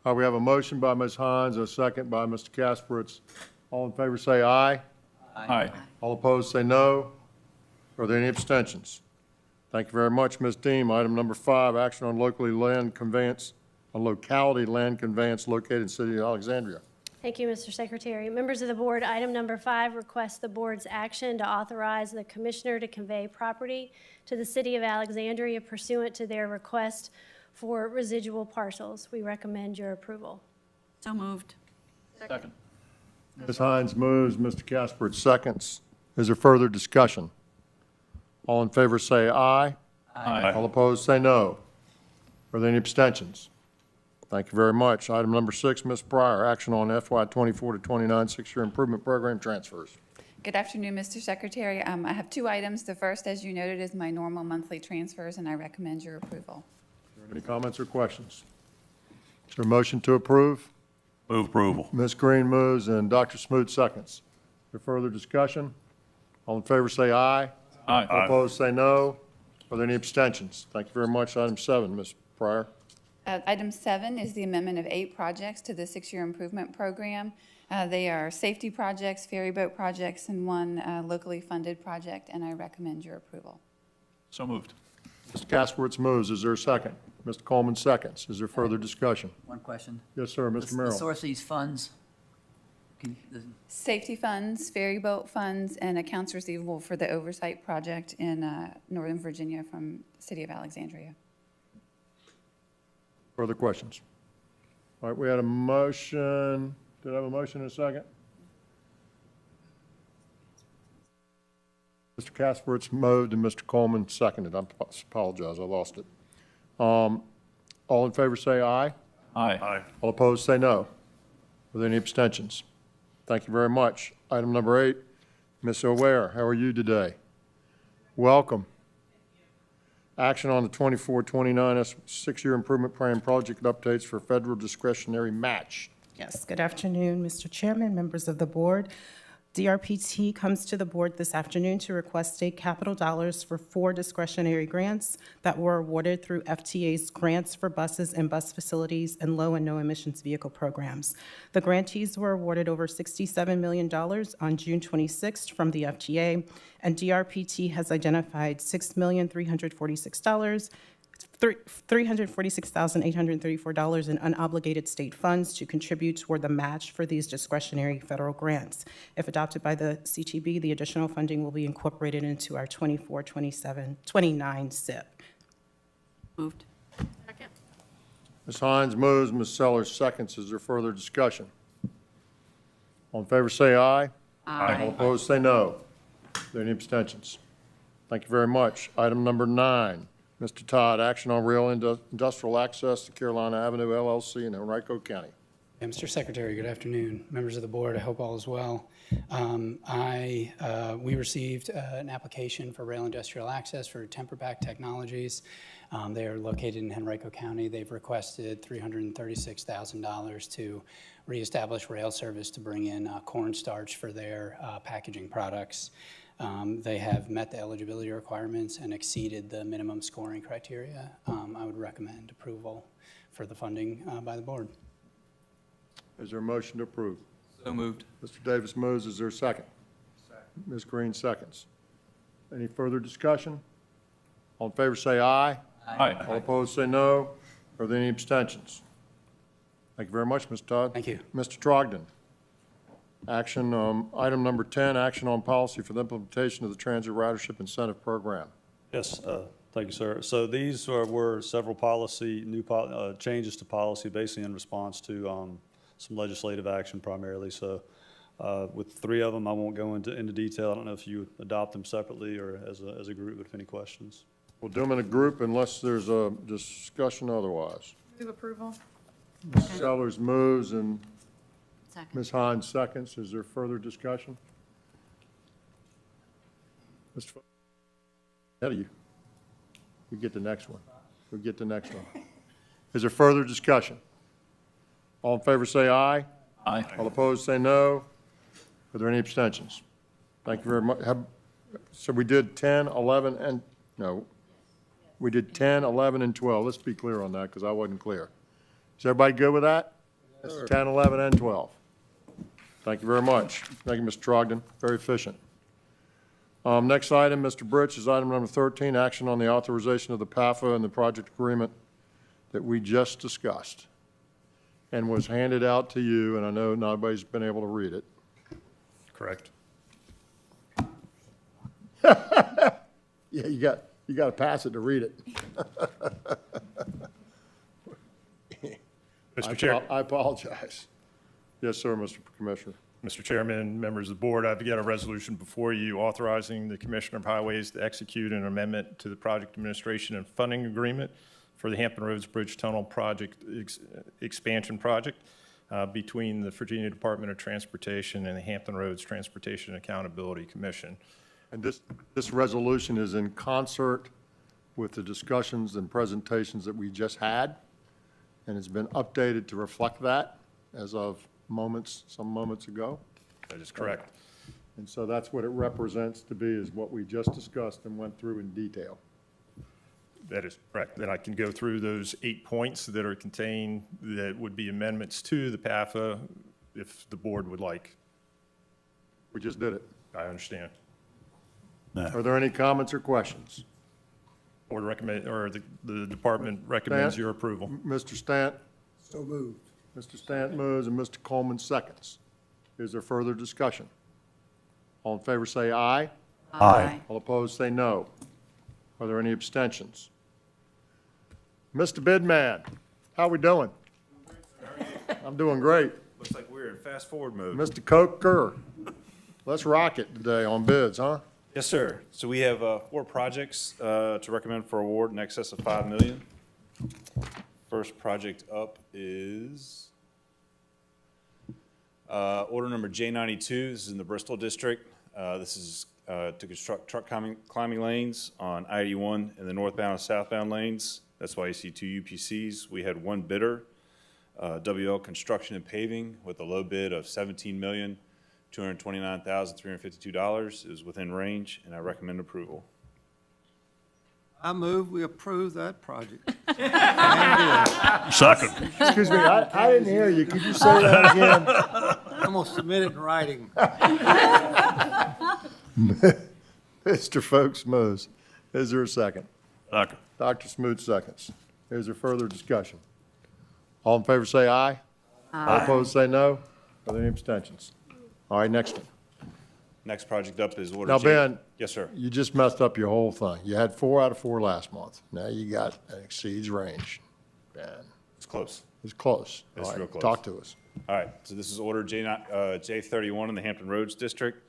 We have a motion by Ms. Hines, a second by Mr. Kasperitz. All in favor say aye. Aye. All opposed say no. Are there any abstentions? Thank you very much, Ms. Deem. Item number 5, action on locality land conveyance located in the city of Alexandria. Thank you, Mr. Secretary. Members of the board, item number 5 requests the board's action to authorize the commissioner to convey property to the city of Alexandria pursuant to their request for residual parcels. We recommend your approval. So moved. Second. Ms. Hines moves, Mr. Casper seconds. Is there further discussion? All in favor say aye. Aye. All opposed say no. Are there any abstentions? Thank you very much. Item number 6, Ms. Pryor, action on FY 24 to 29 6-year improvement program transfers. Good afternoon, Mr. Secretary. I have 2 items. The first, as you noted, is my normal monthly transfers, and I recommend your approval. Any comments or questions? Is there a motion to approve? Move approval. Ms. Green moves and Dr. Smoot seconds. Is there further discussion? All in favor say aye. Aye. All opposed say no. Are there any abstentions? Thank you very much. Item 7, Ms. Pryor. Item 7 is the amendment of 8 projects to the 6-year improvement program. They are safety projects, ferry boat projects, and 1 locally funded project, and I recommend your approval. So moved. Mr. Kaspertz moves. Is there a second? Mr. Coleman seconds. Is there further discussion? One question. Yes, sir. Mr. The Merrill. source of these funds? Safety funds, ferry boat funds, and accounts receivable for the oversight project in Northern Virginia from the city of Alexandria. Further questions? All right, we had a motion. Did I have a motion in a second? Mr. Kaspertz moved and Mr. Coleman seconded. I apologize, I lost it. All in favor say aye. Aye. All opposed say no. Are there any abstentions? Thank you very much. Item number 8, Ms. O'Ware, how are you today? Welcome. Action on the 24-29 6-year improvement plan project updates for federal discretionary match. Yes, good afternoon, Mr. Chairman, members of the board. DRPT comes to the board this afternoon to request state capital dollars for 4 discretionary grants that were awarded through FTA's Grants for Buses and Bus Facilities and Low and No Emissions Vehicle Programs. The grantees were awarded over $67 million on June 26th from the FTA, and DRPT has identified $346,834 in unobligated state funds to contribute toward the match for these discretionary federal grants. If adopted by the CTB, the additional funding will be incorporated into our 24-29 SIP. Moved. Ms. Hines moves, Ms. Sellers seconds. Is there further discussion? All in favor say aye. Aye. All opposed say no. Are there any abstentions? Thank you very much. Item number 9, Mr. Todd, action on rail industrial access to Carolina Avenue LLC in Henrico County. Yeah, Mr. Secretary, good afternoon. Members of the board, I hope all is well. We received an application for rail industrial access for Temperback Technologies. They are located in Henrico County. They've requested $336,000 to reestablish rail service to bring in cornstarch for their packaging products. They have met the eligibility requirements and exceeded the minimum scoring criteria. I would recommend approval for the funding by the board. Is there a motion to approve? So moved. Mr. Davis moves. Is there a second? Second. Ms. Green seconds. Any further discussion? All in favor say aye. Aye. All opposed say no. Are there any abstentions? Thank you very much, Mr. Todd. Thank you. Mr. Trogdon. Action, item number 10, action on policy for the implementation of the Transit Ridership Incentive Program. Yes, thank you, sir. So these were several changes to policy, basically in response to some legislative action primarily. So with 3 of them, I won't go into detail. I don't know if you adopt them separately or as a group, but if any questions. We'll do them in a group unless there's a discussion otherwise. Move approval. Ms. Sellers moves and Second. Ms. Hines seconds. Is there further discussion? Mr. Fo- Ahead of you. We get the next one. We get the next one. Is there further discussion? All in favor say aye. Aye. All opposed say no. Are there any abstentions? Thank you very much. So we did 10, 11, and, no. We did 10, 11, and 12. Let's be clear on that because I wasn't clear. Is everybody good with that? 10, 11, and 12. Thank you very much. Thank you, Mr. Trogdon. Very efficient. Next item, Mr. Britch, is item number 13, action on the authorization of the PAFA and the project agreement that we just discussed and was handed out to you, and I know nobody's been able to read it. Correct. Yeah, you got to pass it to read it. Mr. Chair. I apologize. Yes, sir, Mr. Commissioner. Mr. Chairman, members of the board, I've got a resolution before you authorizing the Commissioner of Highways to execute an amendment to the project administration and funding agreement for the Hampton Roads Bridge Tunnel Project expansion project between the Virginia Department of Transportation and the Hampton Roads Transportation Accountability Commission. And this resolution is in concert with the discussions and presentations that we just had, and it's been updated to reflect that as of some moments ago. That is correct. And so that's what it represents to be, is what we just discussed and went through in detail. That is correct. Then I can go through those 8 points that are contained that would be amendments to the PAFA if the board would like. We just did it. I understand. Are there any comments or questions? Board recommend, or the department recommends Stant? your approval. Mr. Stant? So moved. Mr. Stant moves and Mr. Coleman seconds. Is there further discussion? All in favor say aye. Aye. All opposed say no. Are there any abstentions? Mr. Bidman, how we doing? I'm doing great. Looks like we're in fast forward mode. Mr. Coker, let's rock it today on bids, huh? Yes, sir. So we have 4 projects to recommend for award in excess of $5 million. First project up is order number J92. This is in the Bristol district. This is to construct truck climbing lanes on I-81 in the northbound and southbound lanes. That's why you see 2 UPCs. We had 1 bidder, WL Construction and Paving, with a low bid of $17,229,352. It was within range, and I recommend approval. I move we approve that project. Second. Excuse me, I didn't hear you. Could you say that again? I'm going to submit it in writing. Mr. Folks moves. Is there a second? Second. Dr. Smoot seconds. Is there further discussion? All in favor say aye. All opposed say no. Are there any abstentions? All right, next one. Next project up is order Now, J. Ben. Yes, sir. You just messed up your whole thing. You had 4 out of 4 last month. Now you got an exceeds range. Ben. It's close. It's close. It's All right, real close. talk to us. All right, so this is order J31 in the Hampton Roads District.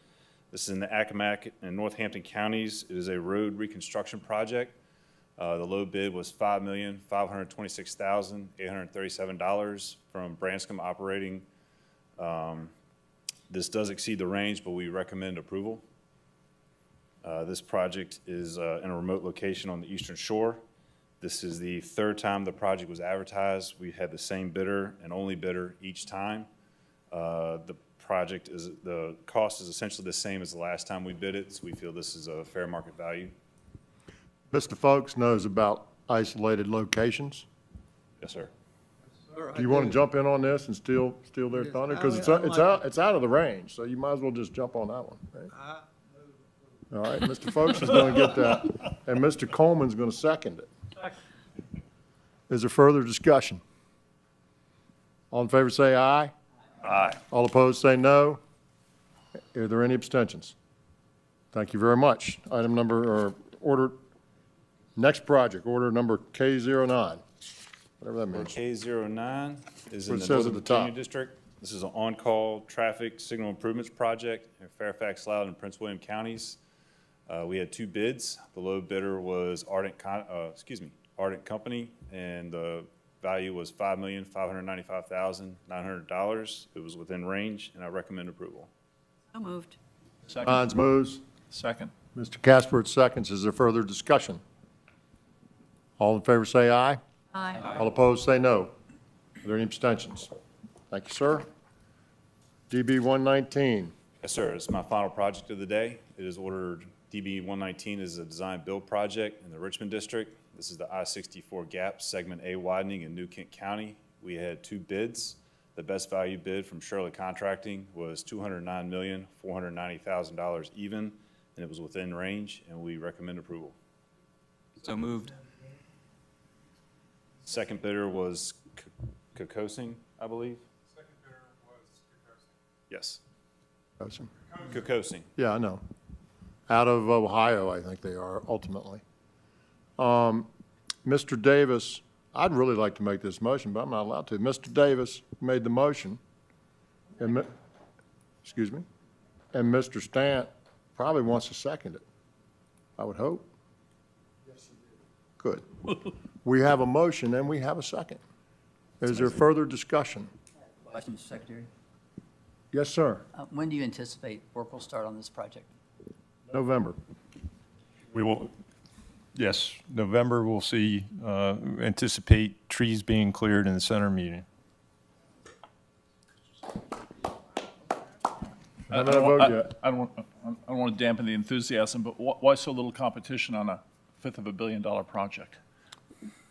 This is in the Accomack and Northampton counties. It is a road reconstruction project. The low bid was $5,526,837 from Branscombe Operating. This does exceed the range, but we recommend approval. This project is in a remote location on the Eastern Shore. This is the 3rd time the project was advertised. We had the same bidder and only bidder each time. The cost is essentially the same as the last time we bid it, so we feel this is a fair market value. Mr. Folks knows about isolated locations. Yes, sir. Do you want to jump in on this and steal their thunder? Because it's out of the range, so you might as well just jump on that one. Right? All right, Mr. Folks is going to get that, and Mr. Coleman's going to second it. Is there further discussion? All in favor say aye. Aye. All opposed say no. Are there any abstentions? Thank you very much. Item number, or order, next project, order number K09, whatever that means. K09 is What in it the says at Northern the top. Virginia District. This is an on-call traffic signal improvements project in Fairfax, Loudoun, and Prince William counties. We had two bids. The low bidder was Ardent Company, and the value was $5,595,900. It was within range, and I recommend approval. So moved. Bonds moves. Second. Mr. Casper seconds. Is there further discussion? All in favor say aye. Aye. All opposed say no. Are there any abstentions? Thank you, sir. DB 119. Yes, sir. It's my final project of the day. It is ordered, DB 119 is a design build project in the Richmond District. This is the I-64 gap, segment A widening in New Kent County. We had two bids. The best value bid from Shirley Contracting was $209,490,000 even, and it was within range, and we recommend approval. So moved. Second bidder was Kokosing, I believe? Second bidder was Kokosing. Yes. Awesome. Kokosing. Yeah, I know. Out of Ohio, I think they are ultimately. Mr. Davis, I'd really like to make this motion, but I'm not allowed to. Mr. Davis made the motion. And, excuse me? And Mr. Stant probably wants to second it, I would hope. Yes, he did. Good. We have a motion and we have a second. Is there further discussion? Question, Mr. Secretary. Yes, sir. When do you anticipate work will start on this project? November. We will, yes, November, we'll see, anticipate trees being cleared in the center meeting. I haven't voted yet. I don't want to dampen the enthusiasm, but why so little competition on a fifth of $1 billion project?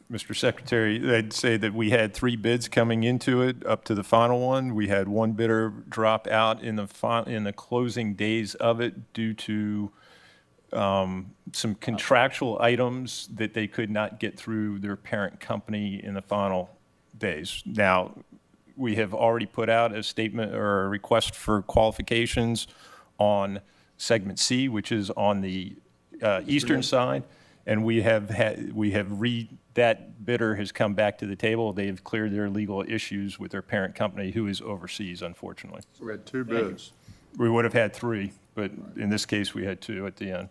Mr. Secretary, I'd say that we had three bids coming into it up to the final one. We had one bidder drop out in the closing days of it due to some contractual items that they could not get through their parent company in the final days. Now, we have already put out a statement or a request for qualifications on segment C, which is on the eastern side, and that bidder has come back to the table. They have cleared their legal issues with their parent company, who is overseas, unfortunately. So we had two bids. We would have had three, but in this case, we had two at the end.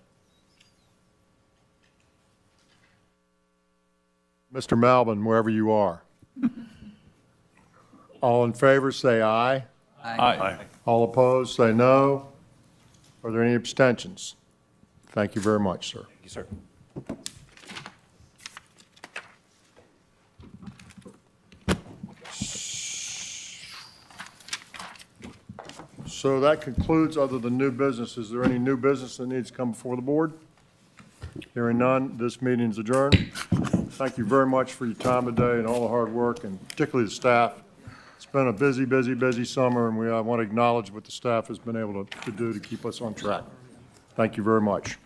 Mr. Malvin, wherever you are. All in favor, say aye. Aye. All opposed, say no. Are there any abstentions? Thank you very much, sir. Thank you, sir. So that concludes, other than new business. Is there any new business that needs to come before the board? Hearing none, this meeting is adjourned. Thank you very much for your time today and all the hard work, and particularly the staff. It's been a busy summer, and I want to acknowledge what the staff has been able to do to keep us on track. Thank you very much.